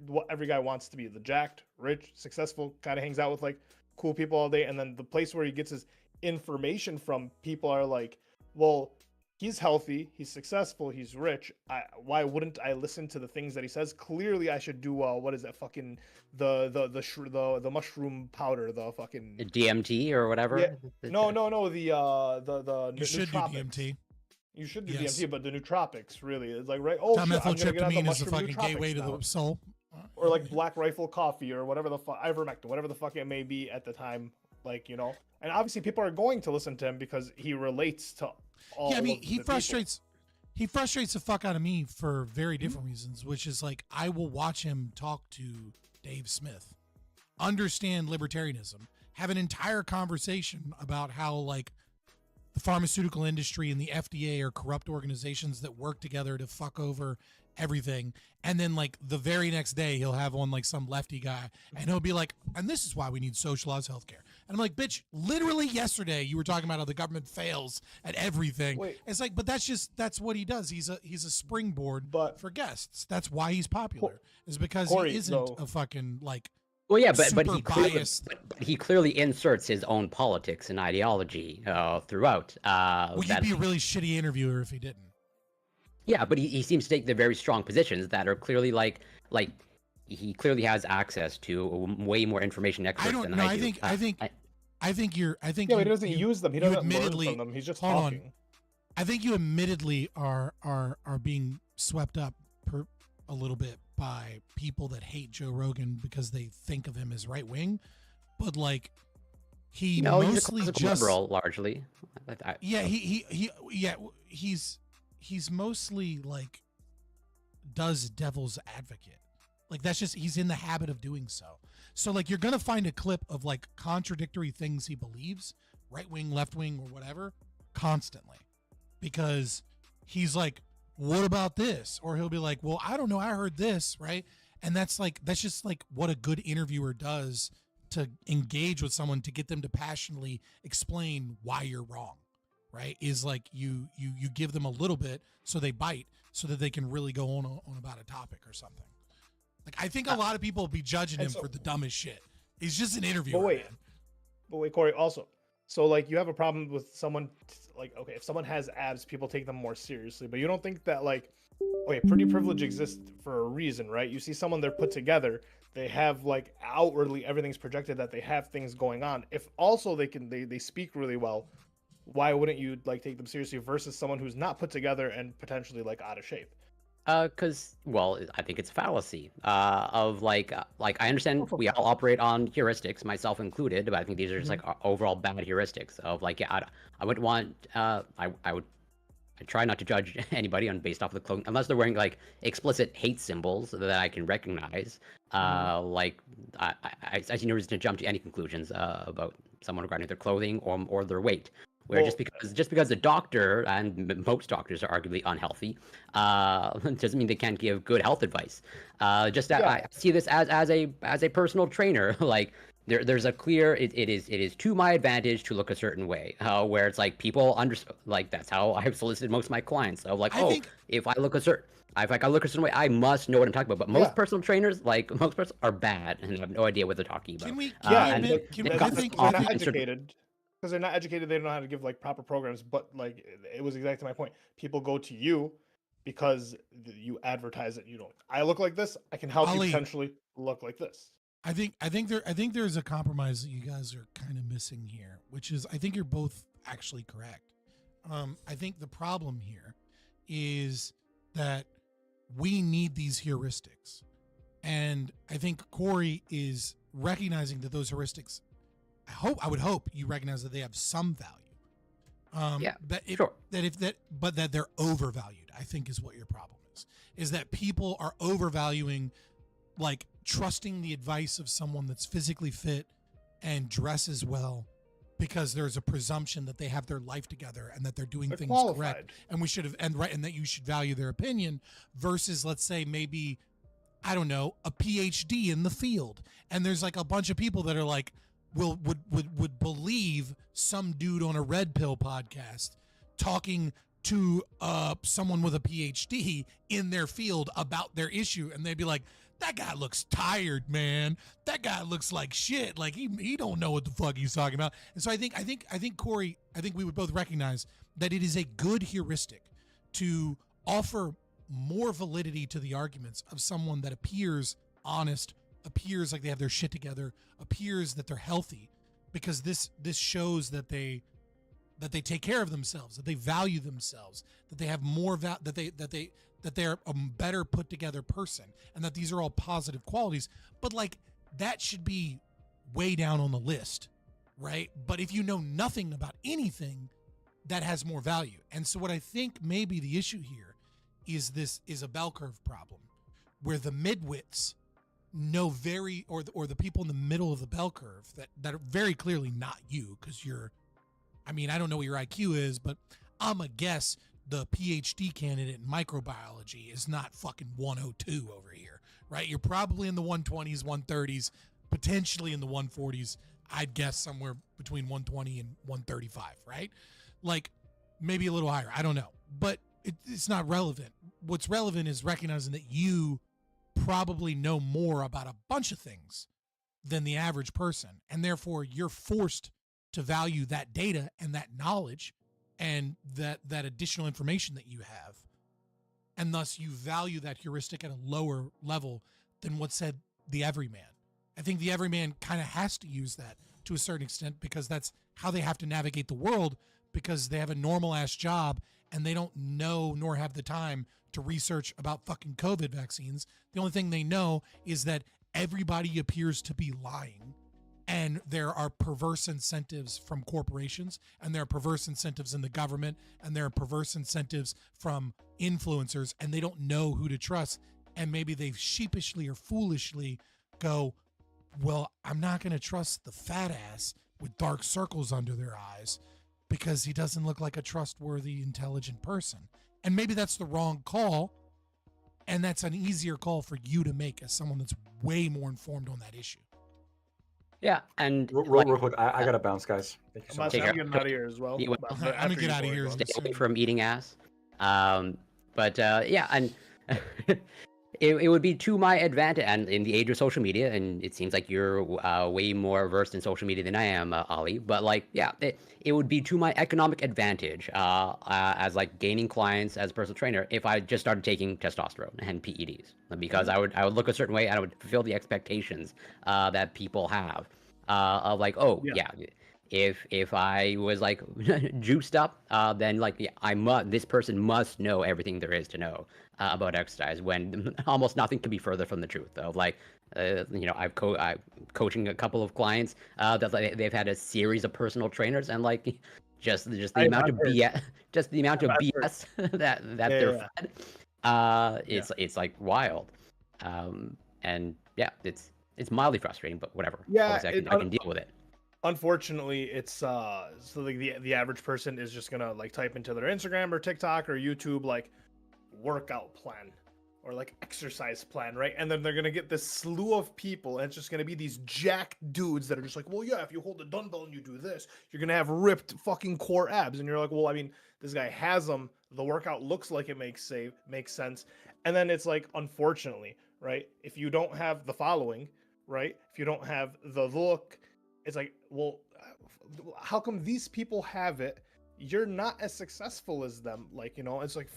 what every guy wants to be: the jacked, rich, successful, kind of hangs out with like cool people all day. And then the place where he gets his information from, people are like, well, he's healthy, he's successful, he's rich. Why wouldn't I listen to the things that he says? Clearly, I should do what is that fucking the mushroom powder, the fucking DMT or whatever. Yeah. No, the you should do DMT. You should do DMT, but the nootropics really is like, right? Oh, shit, I'm gonna get out the is the fucking gateway to the soul. Or like Black Rifle Coffee or whatever the fuck, ivermectin, whatever the fuck it may be at the time, And obviously, people are going to listen to him because he relates to all. Yeah, I mean, he frustrates the fuck out of me for very different reasons, which is like I will watch him talk to Dave Smith, understand libertarianism, have an entire conversation about how like the pharmaceutical industry and the FDA are corrupt organizations that work together to fuck over everything. And then like the very next day he'll have on like some lefty guy and he'll be like, and this is why we need socialized healthcare. And I'm like, bitch, literally yesterday you were talking about how the government fails at everything. Wait. It's like, but that's what he does. He's a springboard for guests. That's why he's popular. Is because Corey, he isn't a fucking like well, yeah, but he clearly inserts his own politics and ideology throughout. Well, you'd be a really shitty interviewer if he didn't. Yeah, but he seems to take the very strong positions that are clearly like he clearly has access to way more information experts than I do. I think you're. I think Yeah, you, but he doesn't you, use them. He you doesn't learn admittedly from them. He's just hold talking. on. I think you admittedly are being swept up a little bit by people that hate Joe Rogan because they think of him as right wing, but like he No, mostly he's a just liberal largely. yeah he's mostly like does devil's advocate. Like that's just he's in the habit of doing so. So like you're gonna find a clip of like contradictory things he believes, right wing, left wing, or whatever, constantly. Because he's like, what about this? Or he'll be like, well, I don't know, I heard this, right? And that's just like what a good interviewer does to engage with someone to get them to passionately explain why you're wrong, right? Is like you give them a little bit so they bite so that they can really go on about a topic or something. Like I think a lot of people will be judging him for the dumbest shit. He's just an interviewer. But wait, Corey, also, so like you have a problem with someone like, okay, if someone has abs, people take them more seriously, but you don't think that like, okay, pretty privilege exists for a reason, right? You see someone they're put together, they have like outwardly everything's projected that they have things going on. If also they speak really well, why wouldn't you like take them seriously versus someone who's not put together and potentially like out of shape? Because I think it's fallacy. Of like I understand we all operate on heuristics, myself included, but I think these are just like overall bad heuristics. Of like, yeah, I would want I try not to judge anybody based off of the clothing unless they're wearing like explicit hate symbols that I can recognize. Like I see no reason to jump to any conclusions about someone regarding their clothing or their weight. Where just because the doctor and most doctors are arguably unhealthy, doesn't mean they can't give good health advice. I see this as a personal trainer. Like there's a clear it is to my advantage to look a certain way. Where it's like people like that's how I've solicited most of my clients. So like if I look a certain way, I must know what I'm talking about. But most personal trainers, like most persons, are bad and have no idea what they're talking about. They're not educated. Because they're not educated, they don't know how to give like proper programs. But like it was exactly my point. People go to you because you advertise it. You know, I look like this. I can help you potentially look like this. I think there's a compromise that you guys are kind of missing here, which is I think you're both actually correct. I think the problem here is that we need these heuristics, and I think Corey is recognizing that those heuristics. I would hope you recognize that they have some value. But that they're overvalued, I think is what your problem is that people are overvaluing, like trusting the advice of someone that's physically fit and dresses well because there's a presumption that they have their life together and that they're doing things correct. And we should have, and that you should value their opinion versus, let's say, maybe, I don't know, a PhD in the field. And there's like a bunch of people that are like, would believe some dude on a Red Pill podcast talking to someone with a PhD in their field about their issue, and they'd be like, that guy looks tired, man. That guy looks like shit. Like he don't know what the fuck he's talking about. And so I think Corey, I think we would both recognize that it is a good heuristic to offer more validity to the arguments of someone that appears honest, appears like they have their shit together, appears that they're healthy, because this shows that they take care of themselves, that they value themselves, that they have more that they're a better put together person, and that these are all positive qualities. But like that should be way down on the list, right? But if you know nothing about anything, that has more value. And so what I think maybe the issue here is a bell curve problem, where the midwits know or the people in the middle of the bell curve that are very clearly not you, because I don't know what your IQ is, but I'm a guess the PhD candidate in microbiology is not fucking 102 over here, right? You're probably in the 120s, 130s, potentially in the 140s. I'd guess somewhere between 120 and 135, right? Like maybe a little higher. I don't know, but it's not relevant. What's relevant is recognizing that you probably know more about a bunch of things than the average person, and therefore you're forced to value that data and that knowledge and that additional information that you have and thus you value that heuristic at a lower level than what said the everyman. I think the everyman kind of has to use that to a certain extent because that's how they have to navigate the world, because they have a normal ass job and they don't know nor have the time to research about fucking COVID vaccines. The only thing they know is that everybody appears to be lying, and there are perverse incentives from corporations, and there are perverse incentives in the government, and there are perverse incentives from influencers, and they don't know who to trust. And maybe they sheepishly or foolishly go, well, I'm not going to trust the fat ass with dark circles under their eyes because he doesn't look like a trustworthy, intelligent person. And maybe that's the wrong call, and that's an easier call for you to make as someone that's way more informed on that issue. Yeah, and real quick, I gotta bounce, guys. Thank you so much. I'm getting out of here as well. I'm gonna get out of here. Stay away from eating ass. Yeah, and it would be to my advantage, and in the age of social media, and it seems like you're way more versed in social media than I am, Ali. But like, yeah, it would be to my economic advantage as like gaining clients as a personal trainer if I just started taking testosterone and PEDs, because I would look a certain way and I would fulfill the expectations that people have of like, oh yeah. If I was like juiced up, then like this person must know everything there is to know about exercise. When almost nothing could be further from the truth. Though, like I'm coaching a couple of clients that they've had a series of personal trainers, and like just the amount of BS, that they're fed. It's like wild, and yeah, it's mildly frustrating, but whatever. Yeah, I can deal with it. Unfortunately, it's so like the average person is just gonna like type into their Instagram or TikTok or YouTube like workout plan or like exercise plan, right? And then they're gonna get this slew of people, and it's just gonna be these jacked dudes that are just like, well, yeah, if you hold a dumbbell and you do this, you're gonna have ripped fucking core abs. And you're like, well, I mean, this guy has them. The workout looks like it makes sense. And then it's like, unfortunately, right? If you don't have the following, right? If you don't have the look, it's like, well, how come these people have it? You're not as successful as them. Like, it's like,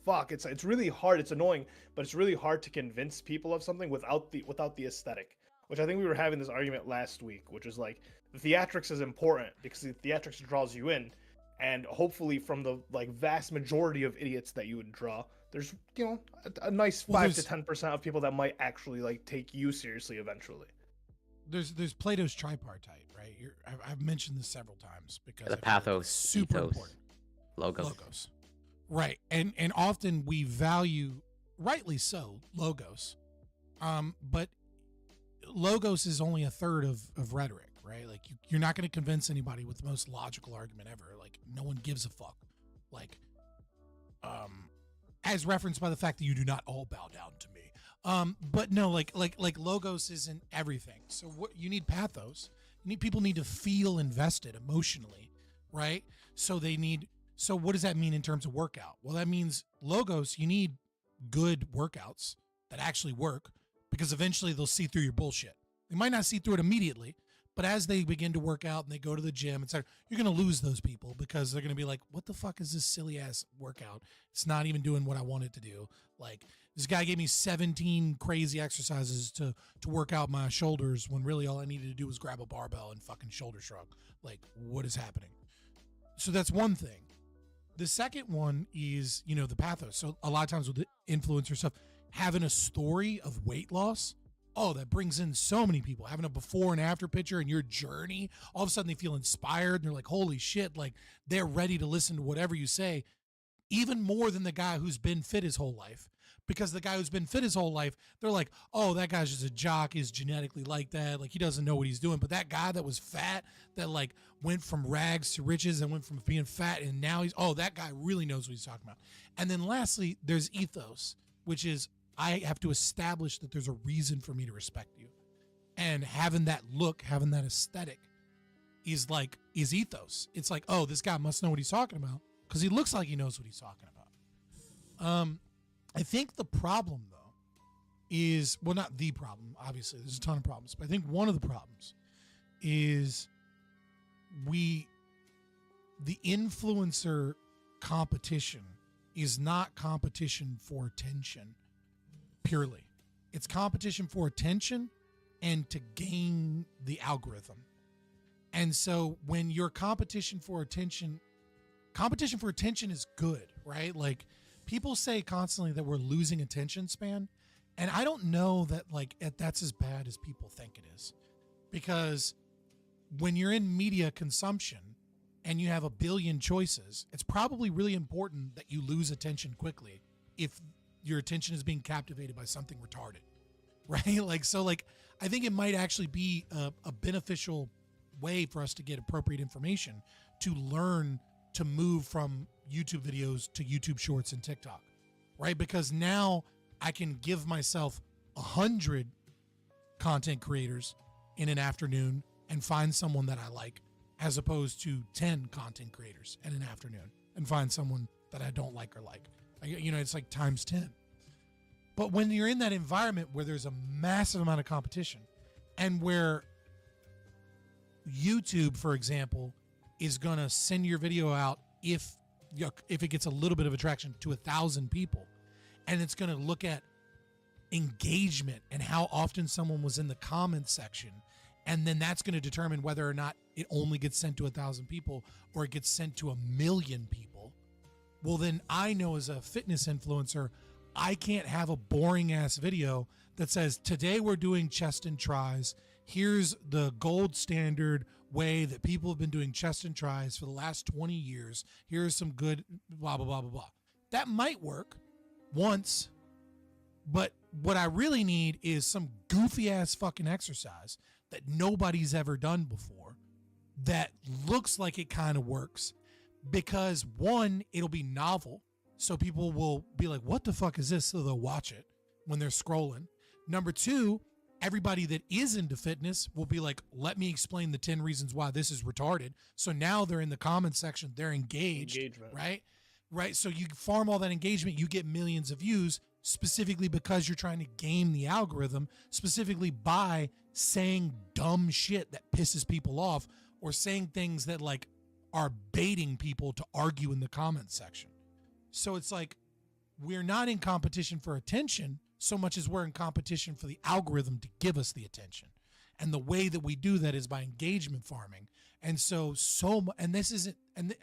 fuck. It's really hard. It's annoying, but it's really hard to convince people of something without the aesthetic. Which I think we were having this argument last week, which is like the theatrics is important because the theatrics draws you in, and hopefully from the like vast majority of idiots that you would draw, there's a nice 5 to 10% of people that might actually like take you seriously eventually. There's Plato's tripartite, right? I've mentioned this several times because the pathos, super ethos, important. Logos. Right, and often we value, rightly so, logos, but logos is only a third of rhetoric, right? Like you're not going to convince anybody with the most logical argument ever. Like no one gives a fuck. Like, as referenced by the fact that you do not all bow down to me. But no, like logos isn't everything. So what you need pathos. People need to feel invested emotionally, right? So what does that mean in terms of workout? Well, that means logos, you need good workouts that actually work, because eventually they'll see through your bullshit. They might not see through it immediately, but as they begin to work out and they go to the gym, etc., you're going to lose those people because they're going to be like, what the fuck is this silly ass workout? It's not even doing what I want it to do. Like, this guy gave me 17 crazy exercises to work out my shoulders when really all I needed to do was grab a barbell and fucking shoulder shrug. Like, what is happening? So that's one thing. The second one is, the pathos. So a lot of times with the influencer stuff, having a story of weight loss, that brings in so many people. Having a before and after picture and your journey, all of a sudden they feel inspired and they're like, holy shit, like they're ready to listen to whatever you say, even more than the guy who's been fit his whole life. Because the guy who's been fit his whole life, they're like, oh, that guy's just a jock, is genetically like that. Like, he doesn't know what he's doing. But that guy that was fat, that like went from rags to riches and went from being fat, and now that guy really knows what he's talking about. And then lastly, there's ethos, which is I have to establish that there's a reason for me to respect you. And having that look, having that aesthetic is ethos. It's like, oh, this guy must know what he's talking about because he looks like he knows what he's talking about. I think the problem, though, is, well, not the problem, obviously. There's a ton of problems. But I think one of the problems is the influencer competition is not competition for attention purely. It's competition for attention and to gain the algorithm. And so when your competition for attention is good, right? Like people say constantly that we're losing attention span. And I don't know that like that's as bad as people think it is. Because when you're in media consumption and you have a billion choices, it's probably really important that you lose attention quickly if your attention is being captivated by something retarded, right? Like, so like, I think it might actually be a beneficial way for us to get appropriate information to learn to move from YouTube videos to YouTube Shorts and TikTok, right? Because now I can give myself 100 content creators in an afternoon and find someone that I like, as opposed to 10 content creators in an afternoon and find someone that I don't like or like. It's like times 10. But when you're in that environment where there's a massive amount of competition and where YouTube, for example, is going to send your video out if it gets a little bit of attraction to 1,000 people, and it's going to look at engagement and how often someone was in the comments section, and then that's going to determine whether or not it only gets sent to 1,000 people or it gets sent to 1 million people. Well, then I know as a fitness influencer, I can't have a boring ass video that says, today we're doing chest and tries. Here's the gold standard way that people have been doing chest and tries for the last 20 years. Here's some good blah, blah, blah, blah, blah. That might work once, but what I really need is some goofy ass fucking exercise that nobody's ever done before that looks like it kind of works, because one, it'll be novel. So people will be like, what the fuck is this? So they'll watch it when they're scrolling. Number two, everybody that is into fitness will be like, let me explain the 10 reasons why this is retarded. So now they're in the comment section, they're engaged, right? Right. So you farm all that engagement, you get millions of views, specifically because you're trying to game the algorithm, specifically by saying dumb shit that pisses people off, or saying things that like are baiting people to argue in the comment section. So it's like, we're not in competition for attention so much as we're in competition for the algorithm to give us the attention. And the way that we do that is by engagement farming. And and this isn't, and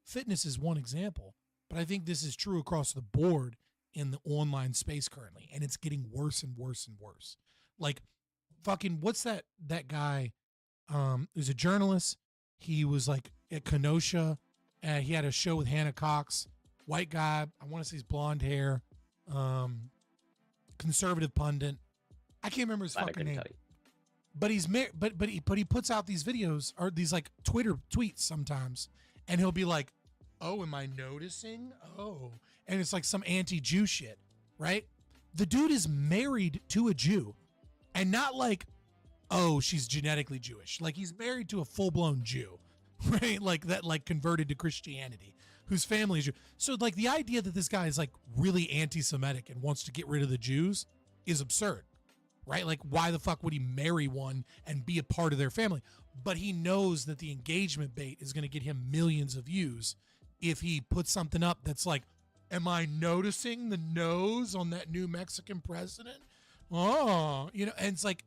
fitness is one example, but I think this is true across the board in the online space currently. And it's getting worse and worse and worse. Like fucking, what's that guy, who's a journalist. He was like at Kenosha, and he had a show with Hannah Cox, white guy. I want to say he's blonde hair, conservative pundit. I can't remember his fucking name. But he's married. But he puts out these videos or these like Twitter tweets sometimes, and he'll be like, "Oh, am I noticing? Oh," and it's like some anti-Jew shit, right? The dude is married to a Jew, and not like, oh, she's genetically Jewish. Like he's married to a full-blown Jew, right? Like that, like converted to Christianity, whose family is Jew. So like the idea that this guy is like really anti-Semitic and wants to get rid of the Jews is absurd, right? Like why the fuck would he marry one and be a part of their family? But he knows that the engagement bait is going to get him millions of views if he puts something up that's like, am I noticing the nose on that new Mexican president? Oh, and it's like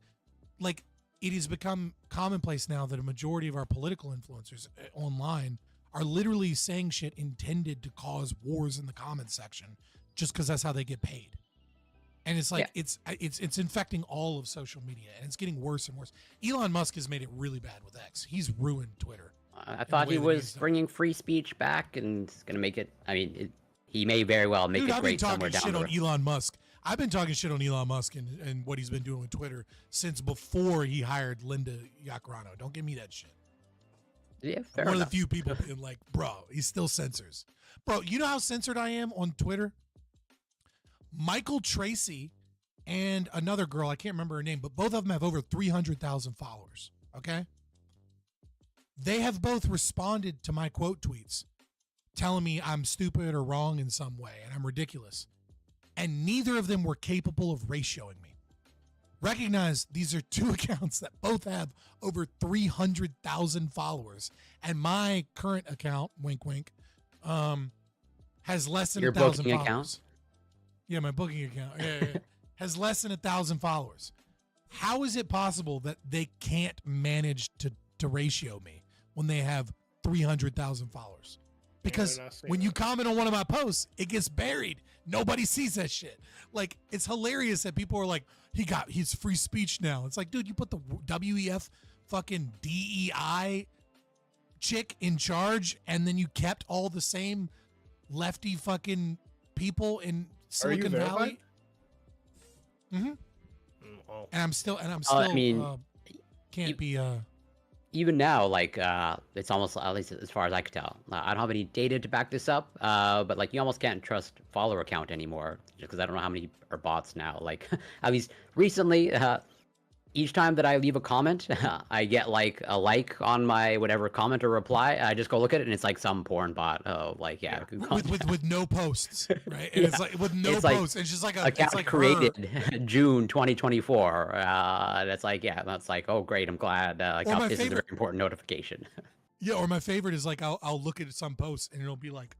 it has become commonplace now that a majority of our political influencers online are literally saying shit intended to cause wars in the comment section just because that's how they get paid. And it's like, it's infecting all of social media, and it's getting worse and worse. Elon Musk has made it really bad with X. He's ruined Twitter. I thought he was bringing free speech back and going to make it. I mean, he may very well make it great somewhere down the road. Elon Musk. I've been talking shit on Elon Musk and what he's been doing with Twitter since before he hired Linda Yaccarano. Don't give me that shit. Yeah, fair enough. One of the few people being like, bro, he still censors. Bro, you know how censored I am on Twitter? Michael Tracy and another girl, I can't remember her name, but both of them have over 300,000 followers, okay? They have both responded to my quote tweets telling me I'm stupid or wrong in some way and I'm ridiculous. And neither of them were capable of ratioing me. Recognize these are two accounts that both have over 300,000 followers. And my current account, wink, wink, has less than Your 1,000 booking followers. account? Yeah, my booking account. Yeah. Has less than 1,000 followers. How is it possible that they can't manage to ratio me when they have 300,000 followers? Because when you comment on one of my posts, it gets buried. Nobody sees that shit. Like, it's hilarious that people are like, he's free speech now. It's like, dude, you put the WEF fucking DEI chick in charge, and then you kept all the same lefty fucking people in Silicon Valley. Mm-hmm. And I'm still I mean, can't be even now, like it's almost, at least as far as I could tell, I don't have any data to back this up, but like you almost can't trust follower count anymore because I don't know how many are bots now. Like at least recently, each time that I leave a comment, I get like a like on my whatever comment or reply. I just go look at it and it's like some porn bot. Oh, like yeah, with no posts, right? And it's like with no posts. It's just like a account it's like created June 2024. That's like that's like, oh great, I'm glad. Like Or my this is a favorite- very important notification. Yeah, or my favorite is like I'll look at some posts and it'll be like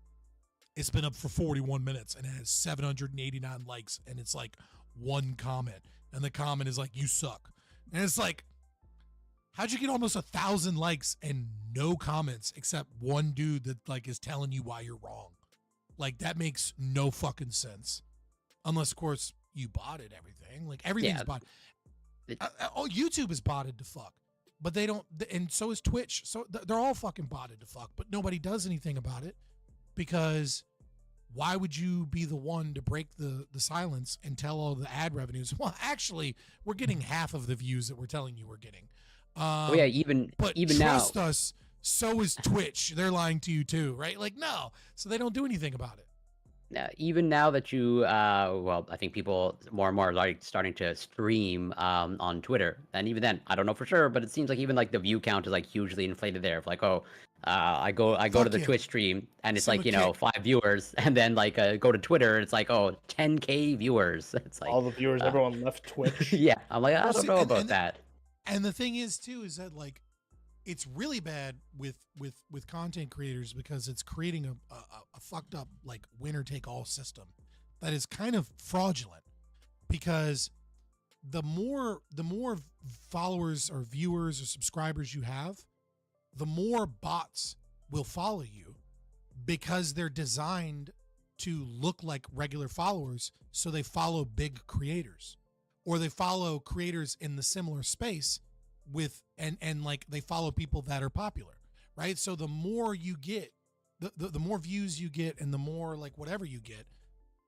it's been up for 41 minutes and it has 789 likes and it's like one comment and the comment is like you suck. And it's like, how'd you get almost 1,000 likes and no comments except one dude that like is telling you why you're wrong? Like that makes no fucking sense. Unless of course you botted everything. Like everything's botted. YouTube is botted to fuck. But they don't, and so is Twitch. So they're all fucking botted to fuck, but nobody does anything about it because why would you be the one to break the silence and tell all the ad revenues? Well, actually, we're getting half of the views that we're telling you we're getting. Oh yeah, even trust now, us, so is Twitch. They're lying to you too, right? Like, no. So they don't do anything about it. even now that you, well, I think people more and more are like starting to stream on Twitter, and even then, I don't know for sure, but it seems like even like the view count is like hugely inflated there. Like, oh, I go to the Twitch stream, and it's like 5 viewers, and then like go to Twitter, and it's like 10K viewers. It's like all the viewers, everyone left Twitch. Yeah, I'm like I don't know about that. And the thing is too is that like it's really bad with content creators because it's creating a fucked up like winner take all system that is kind of fraudulent because the more followers or viewers or subscribers you have, the more bots will follow you because they're designed to look like regular followers, so they follow big creators or they follow creators in the similar space with and like they follow people that are popular, right? So the more you get, the more views you get and the more like whatever you get,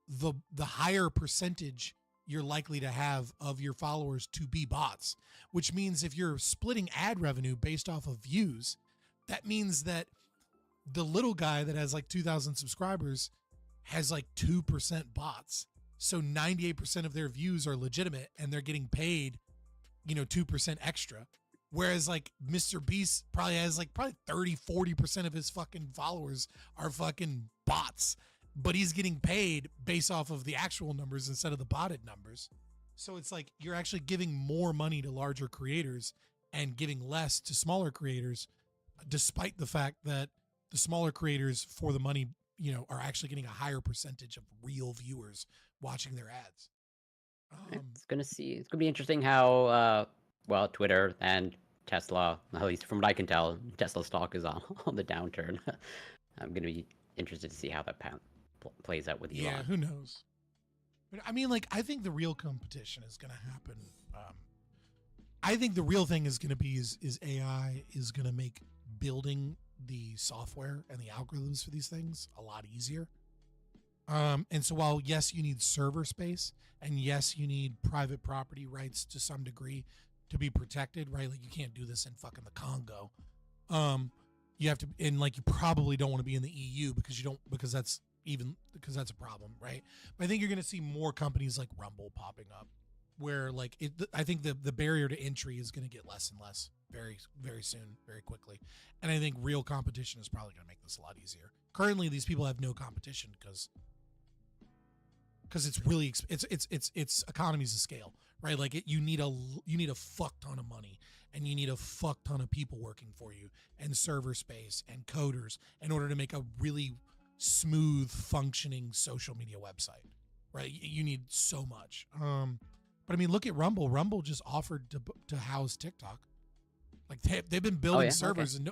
the higher percentage you're likely to have of your followers to be bots, which means if you're splitting ad revenue based off of views, that means that the little guy that has like 2,000 subscribers has like 2% bots. So 98% of their views are legitimate and they're getting paid, 2% extra. Whereas like Mr. Beast probably has like 30-40% of his fucking followers are fucking bots, but he's getting paid based off of the actual numbers instead of the botted numbers. So it's like you're actually giving more money to larger creators and giving less to smaller creators, despite the fact that the smaller creators for the money, are actually getting a higher percentage of real viewers watching their ads. It's gonna be interesting how well Twitter and Tesla, at least from what I can tell, Tesla stock is on the downturn. I'm gonna be interested to see how that plays out with Elon. Yeah, who knows? But I mean, like, I think the real competition is going to happen. I think the real thing is going to be is AI is going to make building the software and the algorithms for these things a lot easier. And so while yes, you need server space and yes, you need private property rights to some degree to be protected, right? Like you can't do this in fucking the Congo. You have to, and like you probably don't want to be in the EU because that's a problem, right? But I think you're going to see more companies like Rumble popping up where like I think the barrier to entry is going to get less and less very, very soon, very quickly. And I think real competition is probably going to make this a lot easier. Currently, these people have no competition because it's really it's economies of scale, right? Like you need a fuck ton of money and you need a fuck ton of people working for you and server space and coders in order to make a really smooth functioning social media website, right? You need so much. But I mean, look at Rumble. Rumble just offered to house TikTok. Like they've been building servers and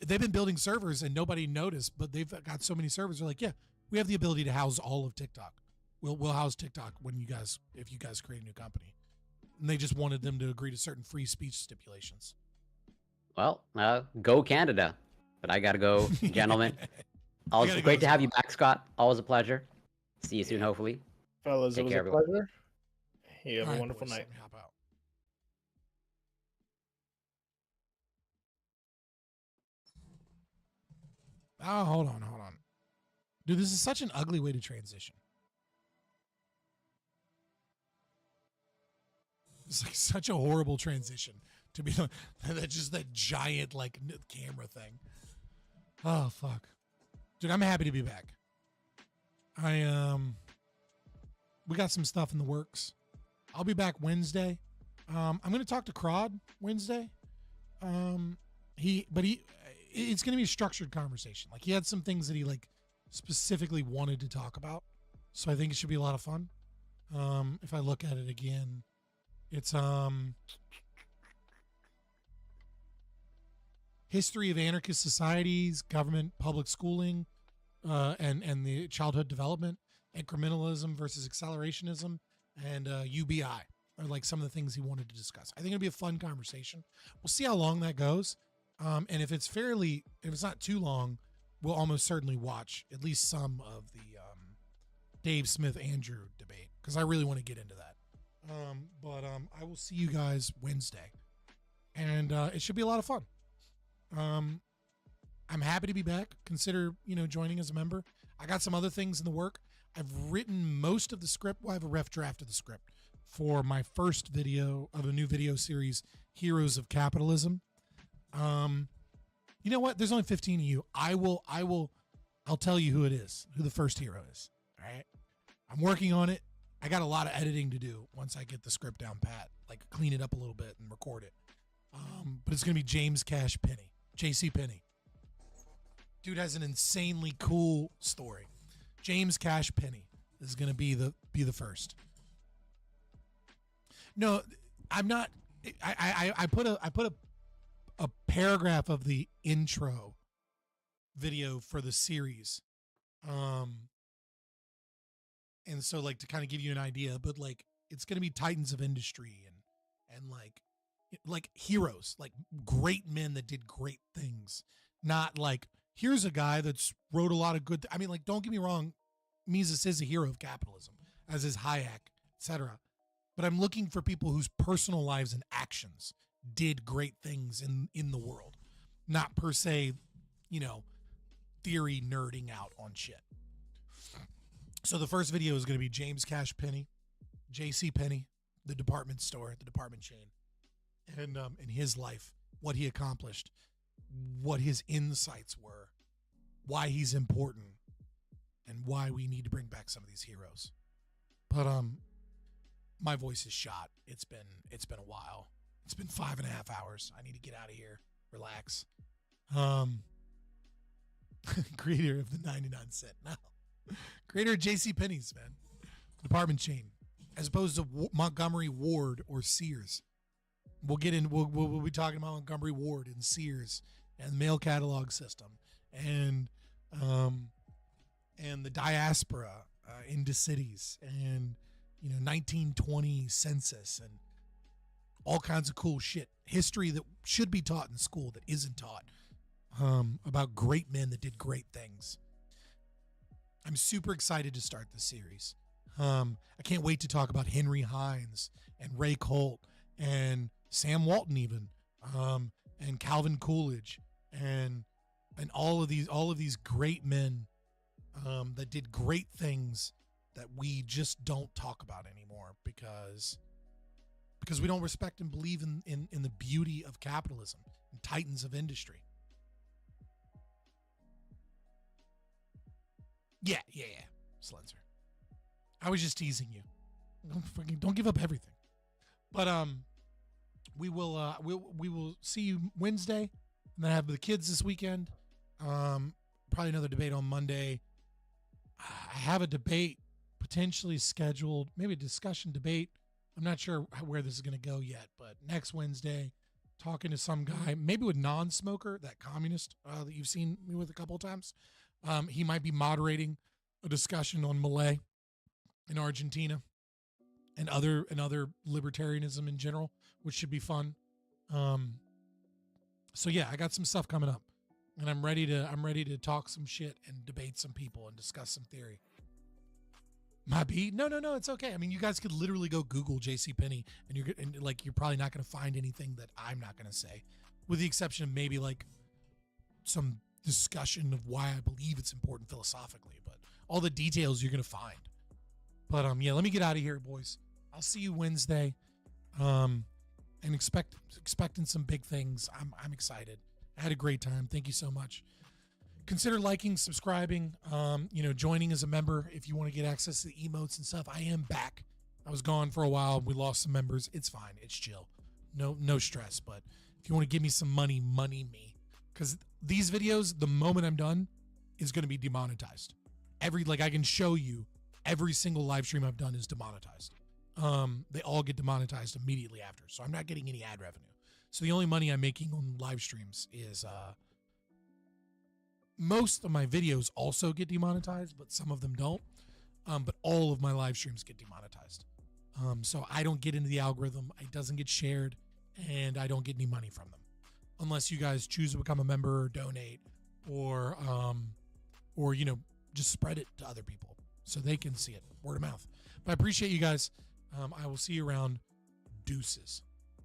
they've been building servers and nobody noticed, but they've got so many servers. They're like, yeah, we have the ability to house all of TikTok. We'll house TikTok if you guys create a new company. And they just wanted them to agree to certain free speech stipulations. Well, go Canada. But I gotta go, gentlemen. Always great to have you back, Scott. Always a pleasure. See you soon, hopefully. Fellas, Take it was care, a everyone. pleasure. You have All a right, wonderful boys, night. let me hop out. Oh, hold on. Dude, this is such an ugly way to transition. It's like such a horrible transition to be that giant like camera thing. Oh fuck, dude, I'm happy to be back. We got some stuff in the works. I'll be back Wednesday. I'm gonna talk to Crod Wednesday. It's gonna be a structured conversation. Like he had some things that he like specifically wanted to talk about, so I think it should be a lot of fun. If I look at it again. It's history of anarchist societies, government, public schooling, and the childhood development, incrementalism versus accelerationism, and UBI are like some of the things he wanted to discuss. I think it'll be a fun conversation. We'll see how long that goes, and if it's not too long, we'll almost certainly watch at least some of the Dave Smith Andrew debate because I really want to get into that. But I will see you guys Wednesday, and it should be a lot of fun. I'm happy to be back. Consider joining as a member. I got some other things in the work. I've written most of the script. Well, I have a rough draft of the script for my first video of a new video series, Heroes of Capitalism. You know what? There's only 15 of you. I'll tell you who it is, who the first hero is. All right. I'm working on it. I got a lot of editing to do once I get the script down pat, like clean it up a little bit and record it. But it's going to be James Cash Penny, JC Penny. Dude has an insanely cool story. James Cash Penny is going to be the first. No, I'm not. I put a paragraph of the intro video for the series. And so like to kind of give you an idea, but like it's going to be titans of industry and like heroes, like great men that did great things. Not like here's a guy that's wrote a lot of good. I mean, like, don't get me wrong. Mises is a hero of capitalism, as is Hayek, etc. But I'm looking for people whose personal lives and actions did great things in the world, not per se, theory nerding out on shit. So the first video is going to be James Cash Penny, JC Penny, the department store, the department chain, and in his life, what he accomplished, what his insights were, why he's important, and why we need to bring back some of these heroes. But my voice is shot. It's been a while. It's been 5.5 hours. I need to get out of here, relax. Creator of the 99-cent now. Creator of J.C. Penney's, man. Department chain, as opposed to Montgomery Ward or Sears. We'll get in. We'll be talking about Montgomery Ward and Sears and the mail catalog system and the diaspora into cities and 1920 census and all kinds of cool shit. History that should be taught in school that isn't taught. About great men that did great things. I'm super excited to start this series. I can't wait to talk about Henry Hines and Ray Colt and Sam Walton even, and Calvin Coolidge and all of these great men that did great things that we just don't talk about anymore because we don't respect and believe in the beauty of capitalism and titans of industry. Yeah, Slenser. I was just teasing you. Don't give up everything. But we will see you Wednesday, and then have the kids this weekend. probably another debate on Monday. I have a debate potentially scheduled, maybe a discussion debate. I'm not sure where this is going to go yet, but next Wednesday, talking to some guy, maybe with Non-Smoker, that communist that you've seen me with a couple of times. He might be moderating a discussion on Malay in Argentina and other libertarianism in general, which should be fun. So yeah, I got some stuff coming up, and I'm ready to talk some shit and debate some people and discuss some theory. My beat? No, it's okay. I mean, you guys could literally go Google JCPenney, and you're probably not going to find anything that I'm not going to say, with the exception of maybe like some discussion of why I believe it's important philosophically. But all the details you're going to find. But yeah, let me get out of here, boys. I'll see you Wednesday. And expecting some big things. I'm excited. I had a great time. Thank you so much. Consider liking, subscribing, joining as a member if you want to get access to the emotes and stuff. I am back. I was gone for a while. We lost some members. It's fine. It's chill. No stress. But if you want to give me some money me. Because these videos, the moment I'm done, is going to be demonetized. I can show you every single live stream I've done is demonetized. They all get demonetized immediately after. So I'm not getting any ad revenue. So the only money I'm making on live streams is most of my videos also get demonetized, but some of them don't. But all of my live streams get demonetized. So I don't get into the algorithm. It doesn't get shared, and I don't get any money from them. Unless you guys choose to become a member or donate or just spread it to other people so they can see it. Word of mouth. But I appreciate you guys. I will see you around. Deuces.